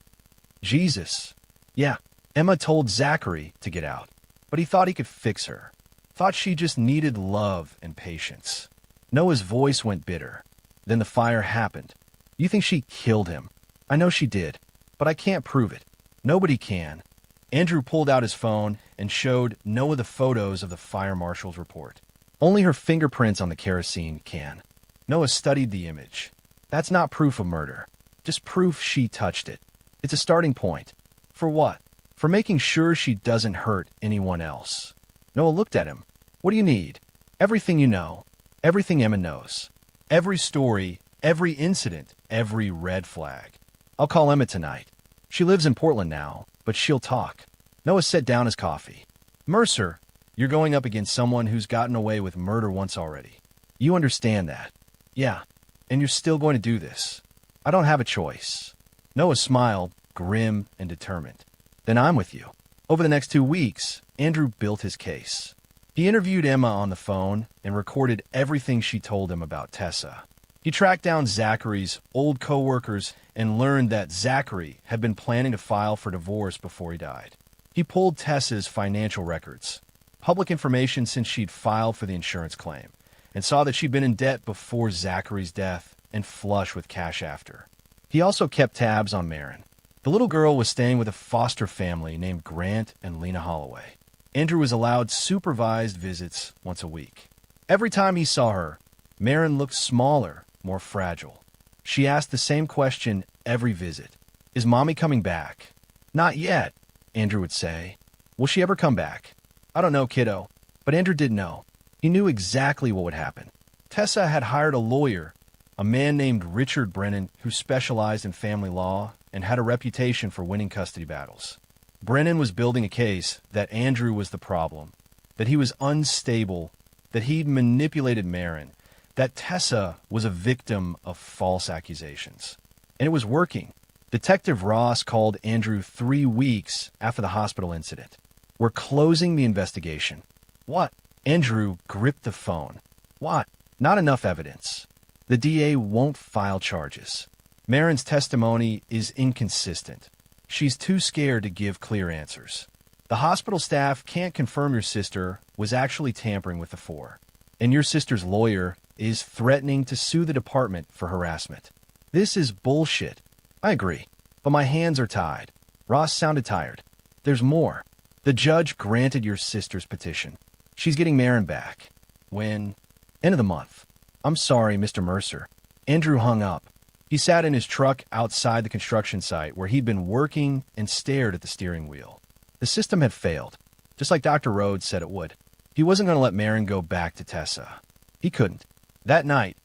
Jesus. Yeah, Emma told Zachary to get out, but he thought he could fix her. Thought she just needed love and patience. Noah's voice went bitter. Then the fire happened. You think she killed him? I know she did, but I can't prove it. Nobody can. Andrew pulled out his phone and showed Noah the photos of the fire marshal's report. Only her fingerprints on the kerosene can. Noah studied the image. That's not proof of murder. Just proof she touched it. It's a starting point. For what? For making sure she doesn't hurt anyone else. Noah looked at him. What do you need? Everything you know. Everything Emma knows. Every story, every incident, every red flag. I'll call Emma tonight. She lives in Portland now, but she'll talk. Noah set down his coffee. Mercer, you're going up against someone who's gotten away with murder once already. You understand that. Yeah, and you're still going to do this. I don't have a choice. Noah smiled, grim and determined. Then I'm with you. Over the next 2 weeks, Andrew built his case. He interviewed Emma on the phone and recorded everything she told him about Tessa. He tracked down Zachary's old co-workers and learned that Zachary had been planning to file for divorce before he died. He pulled Tessa's financial records, public information since she'd filed for the insurance claim, and saw that she'd been in debt before Zachary's death and flush with cash after. He also kept tabs on Marin. The little girl was staying with a foster family named Grant and Lena Holloway. Andrew was allowed supervised visits once a week. Every time he saw her, Marin looked smaller, more fragile. She asked the same question every visit. Is Mommy coming back? Not yet, Andrew would say. Will she ever come back? I don't know, kiddo. But Andrew did know. He knew exactly what would happen. Tessa had hired a lawyer, a man named Richard Brennan, who specialized in family law and had a reputation for winning custody battles. Brennan was building a case that Andrew was the problem, that he was unstable, that he'd manipulated Marin, that Tessa was a victim of false accusations. And it was working. Detective Ross called Andrew 3 weeks after the hospital incident. We're closing the investigation. What? Andrew gripped the phone. What? Not enough evidence. The DA won't file charges. Marin's testimony is inconsistent. She's too scared to give clear answers. The hospital staff can't confirm your sister was actually tampering with the 4. And your sister's lawyer is threatening to sue the department for harassment. This is bullshit. I agree. But my hands are tied. Ross sounded tired. There's more. The judge granted your sister's petition. She's getting Marin back. When? End of the month. I'm sorry, Mr. Mercer. Andrew hung up. He sat in his truck outside the construction site where he'd been working and stared at the steering wheel. The system had failed, just like Dr. Rhodes said it would. He wasn't going to let Marin go back to Tessa. He couldn't. That night,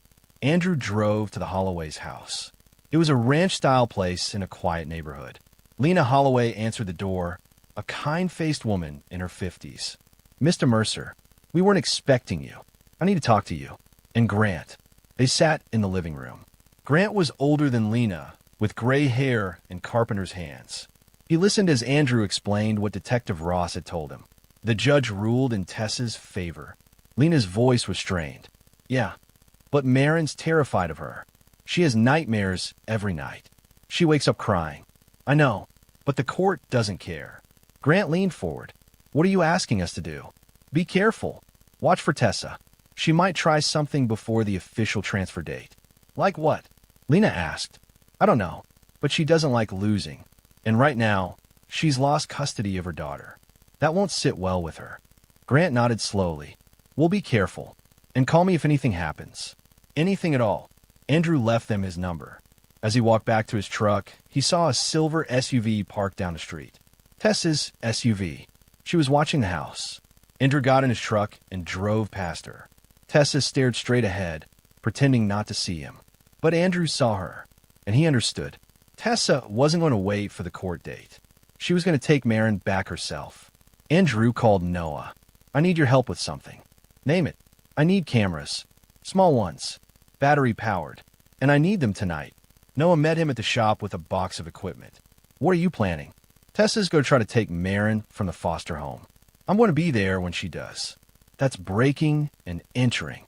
Andrew drove to the Holloway's house. It was a ranch-style place in a quiet neighborhood. Lena Holloway answered the door, a kind-faced woman in her 50s. "Mr. Mercer, we weren't expecting you. I need to talk to you." And Grant. They sat in the living room. Grant was older than Lena, with gray hair and carpenter's hands. He listened as Andrew explained what Detective Ross had told him. The judge ruled in Tessa's favor. Lena's voice was strained. "Yeah, but Marin's terrified of her. She has nightmares every night. She wakes up crying." "I know, but the court doesn't care." Grant leaned forward. "What are you asking us to do?" "Be careful. Watch for Tessa. She might try something before the official transfer date." "Like what?" Lena asked. "I don't know, but she doesn't like losing. And right now, she's lost custody of her daughter. That won't sit well with her." Grant nodded slowly. "We'll be careful. And call me if anything happens. Anything at all." Andrew left them his number. As he walked back to his truck, he saw a silver SUV parked down the street. Tessa's SUV. She was watching the house. Andrew got in his truck and drove past her. Tessa stared straight ahead, pretending not to see him. But Andrew saw her, and he understood. Tessa wasn't going to wait for the court date. She was going to take Marin back herself. Andrew called Noah. "I need your help with something." "Name it." "I need cameras. Small ones. Battery-powered. And I need them tonight." Noah met him at the shop with a box of equipment. "What are you planning?" "Tessa's going to try to take Marin from the foster home. I'm going to be there when she does. That's breaking and entering.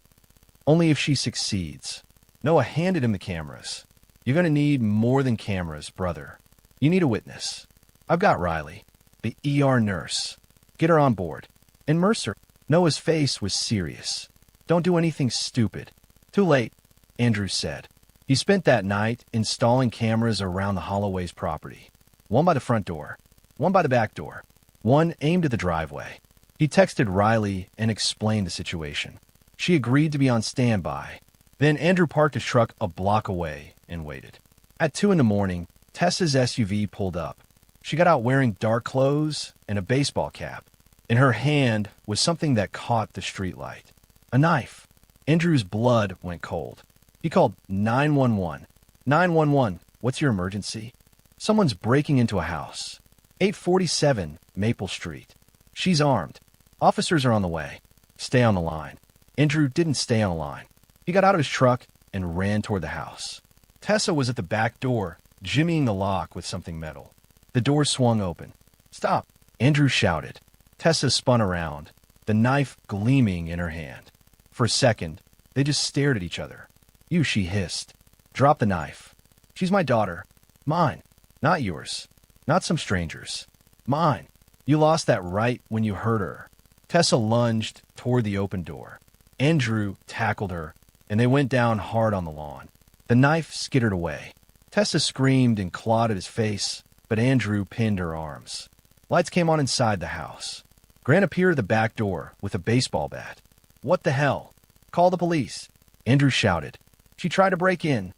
Only if she succeeds." Noah handed him the cameras. "You're going to need more than cameras, brother. You need a witness. I've got Riley, the ER nurse. Get her on board. And Mercer." Noah's face was serious. "Don't do anything stupid." "Too late," Andrew said. He spent that night installing cameras around the Holloway's property. One by the front door, one by the back door, one aimed at the driveway. He texted Riley and explained the situation. She agreed to be on standby. Then Andrew parked his truck a block away and waited. At 2 a.m, Tessa's SUV pulled up. She got out wearing dark clothes and a baseball cap. In her hand was something that caught the streetlight. A knife. Andrew's blood went cold. He called 911. 911, what's your emergency?" "Someone's breaking into a house. 847 Maple Street. She's armed. Officers are on the way. Stay on the line." Andrew didn't stay on the line. He got out of his truck and ran toward the house. Tessa was at the back door, jimmying the lock with something metal. The door swung open. "Stop!" Andrew shouted. Tessa spun around, the knife gleaming in her hand. For a second, they just stared at each other. "You," she hissed. "Drop the knife. She's my daughter. Mine. Not yours. Not some stranger's. Mine. You lost that right when you hurt her." Tessa lunged toward the open door. Andrew tackled her, and they went down hard on the lawn. The knife skittered away. Tessa screamed and clawed at his face, but Andrew pinned her arms. Lights came on inside the house. Grant appeared at the back door with a baseball bat. "What the hell? Call the police," Andrew shouted. "She tried to break in."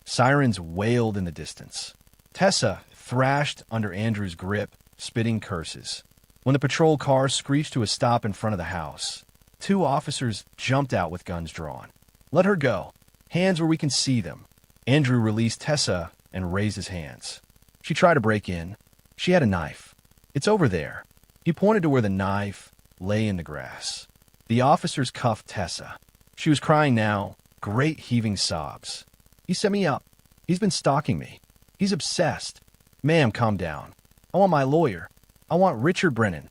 Sirens wailed in the distance. Tessa thrashed under Andrew's grip, spitting curses. When the patrol car screeched to a stop in front of the house, 2 officers jumped out with guns drawn. "Let her go. Hands where we can see them." Andrew released Tessa and raised his hands. "She tried to break in. She had a knife. It's over there." He pointed to where the knife lay in the grass. The officers cuffed Tessa. She was crying now, great heaving sobs. "He set me up. He's been stalking me. He's obsessed." "Ma'am, calm down. I want my lawyer. I want Richard Brennan."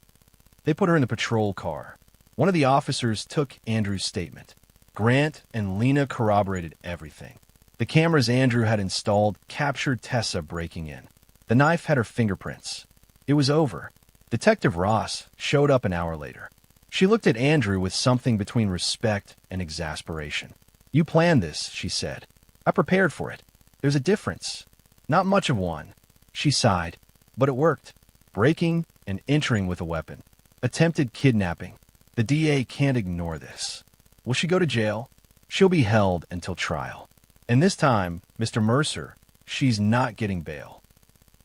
They put her in the patrol car. One of the officers took Andrew's statement. Grant and Lena corroborated everything. The cameras Andrew had installed captured Tessa breaking in. The knife had her fingerprints. It was over. Detective Ross showed up an hour later. She looked at Andrew with something between respect and exasperation. "You planned this," she said. "I prepared for it. There's a difference. Not much of one." She sighed. "But it worked. Breaking and entering with a weapon. Attempted kidnapping. The DA can't ignore this. Will she go to jail? She'll be held until trial. And this time, Mr. Mercer, she's not getting bail."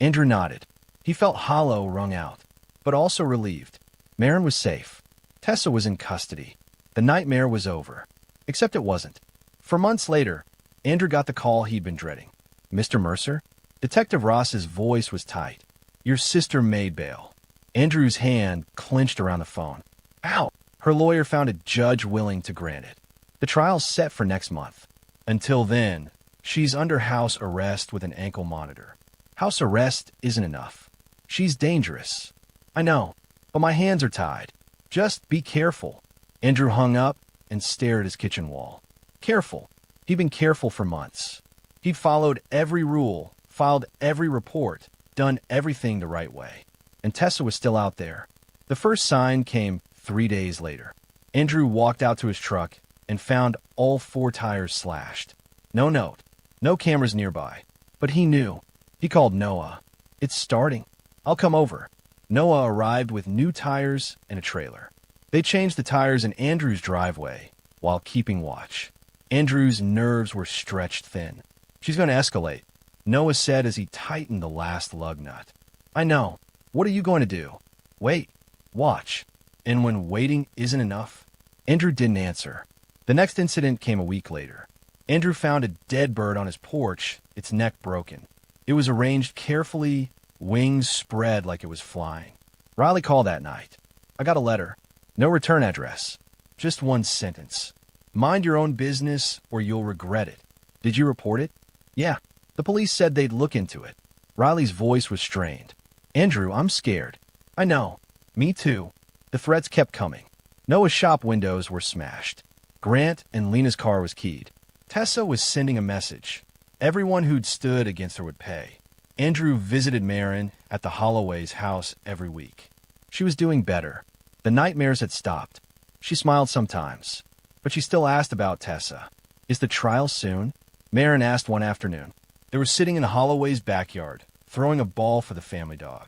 Andrew nodded. He felt hollow wrung out. but also relieved. Maren was safe. Tessa was in custody. The nightmare was over. Except it wasn't. For months later, Andrew got the call he'd been dreading. Mr. Mercer? Detective Ross's voice was tight. Your sister made bail. Andrew's hand clenched around the phone. Ow! Her lawyer found a judge willing to grant it. The trial's set for next month. Until then, she's under house arrest with an ankle monitor. House arrest isn't enough. She's dangerous. I know, but my hands are tied. Just be careful. Andrew hung up and stared at his kitchen wall. Careful. He'd been careful for months. He'd followed every rule, filed every report, done everything the right way. And Tessa was still out there. The first sign came 3 days later. Andrew walked out to his truck and found all 4 tires slashed. No note, no cameras nearby. But he knew. He called Noah. It's starting. I'll come over. Noah arrived with new tires and a trailer. They changed the tires in Andrew's driveway while keeping watch. Andrew's nerves were stretched thin. She's going to escalate, Noah said as he tightened the last lug nut. I know. What are you going to do? Wait. Watch. And when waiting isn't enough, Andrew didn't answer. The next incident came a week later. Andrew found a dead bird on his porch, its neck broken. It was arranged carefully, wings spread like it was flying. Riley called that night. I got a letter. No return address. Just one sentence. Mind your own business or you'll regret it. Did you report it? Yeah. The police said they'd look into it. Riley's voice was strained. Andrew, I'm scared. I know. Me too. The threats kept coming. Noah's shop windows were smashed. Grant and Lena's car was keyed. Tessa was sending a message. Everyone who'd stood against her would pay. Andrew visited Maren at the Holloway's house every week. She was doing better. The nightmares had stopped. She smiled sometimes, but she still asked about Tessa. Is the trial soon? Maren asked one afternoon. They were sitting in Holloway's backyard, throwing a ball for the family dog.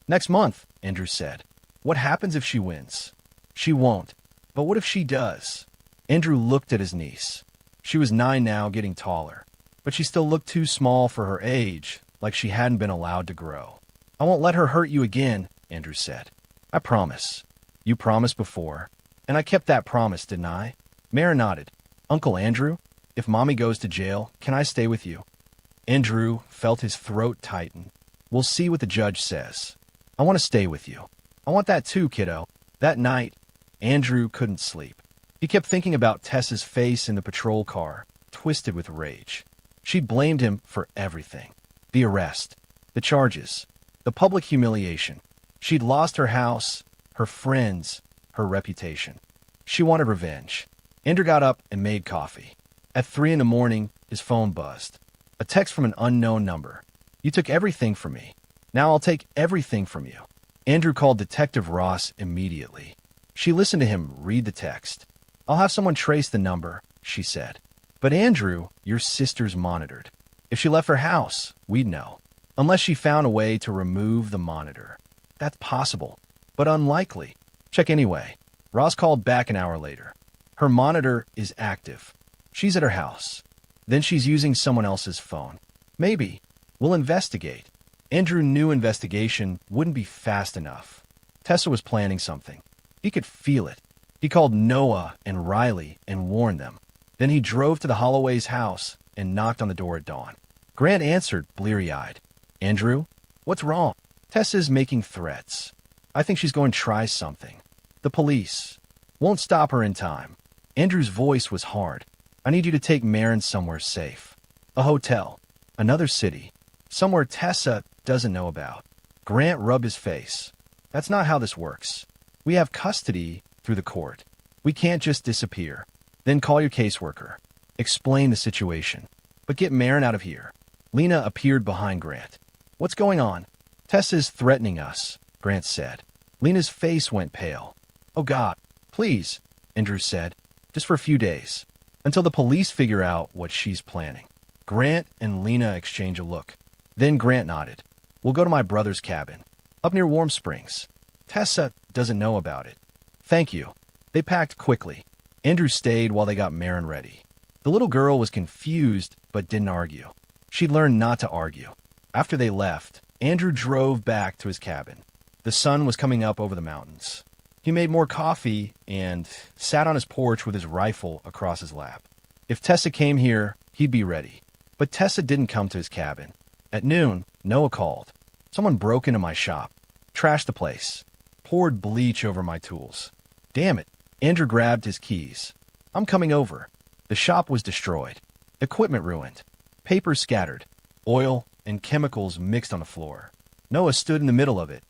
Next month, Andrew said. What happens if she wins? She won't. But what if she does? Andrew looked at his niece. She was 9 now, getting taller. But she still looked too small for her age, like she hadn't been allowed to grow. I won't let her hurt you again, Andrew said. I promise. You promised before. And I kept that promise, didn't I? Maren nodded. Uncle Andrew, if Mommy goes to jail, can I stay with you? Andrew felt his throat tighten. We'll see what the judge says. I want to stay with you. I want that too, kiddo. That night, Andrew couldn't sleep. He kept thinking about Tessa's face in the patrol car, twisted with rage. She blamed him for everything. The arrest, the charges, the public humiliation. She'd lost her house, her friends, her reputation. She wanted revenge. Andrew got up and made coffee. At 3 in the morning, his phone buzzed. A text from an unknown number. You took everything from me. Now I'll take everything from you. Andrew called Detective Ross immediately. She listened to him read the text. I'll have someone trace the number, she said. But Andrew, your sister's monitored. If she left her house, we'd know. Unless she found a way to remove the monitor. That's possible, but unlikely. Check anyway. Ross called back an hour later. Her monitor is active. She's at her house. Then she's using someone else's phone. Maybe. We'll investigate. Andrew knew investigation wouldn't be fast enough. Tessa was planning something. He could feel it. He called Noah and Riley and warned them. Then he drove to the Holloway's house and knocked on the door at dawn. Grant answered, bleary-eyed. Andrew, what's wrong? Tessa's making threats. I think she's going to try something. The police won't stop her in time. Andrew's voice was hard. I need you to take Maren somewhere safe. A hotel. Another city. Somewhere Tessa doesn't know about. Grant rubbed his face. That's not how this works. We have custody through the court. We can't just disappear. Then call your caseworker. Explain the situation. But get Maren out of here. Lena appeared behind Grant. What's going on? Tessa's threatening us, Grant said. Lena's face went pale. Oh God, please, Andrew said. Just for a few days. Until the police figure out what she's planning. Grant and Lena exchange a look. Then Grant nodded. We'll go to my brother's cabin. Up near Warm Springs. Tessa doesn't know about it. Thank you. They packed quickly. Andrew stayed while they got Maren ready. The little girl was confused but didn't argue. She'd learned not to argue. After they left, Andrew drove back to his cabin. The sun was coming up over the mountains. He made more coffee and sat on his porch with his rifle across his lap. If Tessa came here, he'd be ready. But Tessa didn't come to his cabin. At noon, Noah called. Someone broke into my shop, trashed the place, poured bleach over my tools. Damn it. Andrew grabbed his keys. I'm coming over. The shop was destroyed. Equipment ruined. Papers scattered. Oil and chemicals mixed on the floor. Noah stood in the middle of it,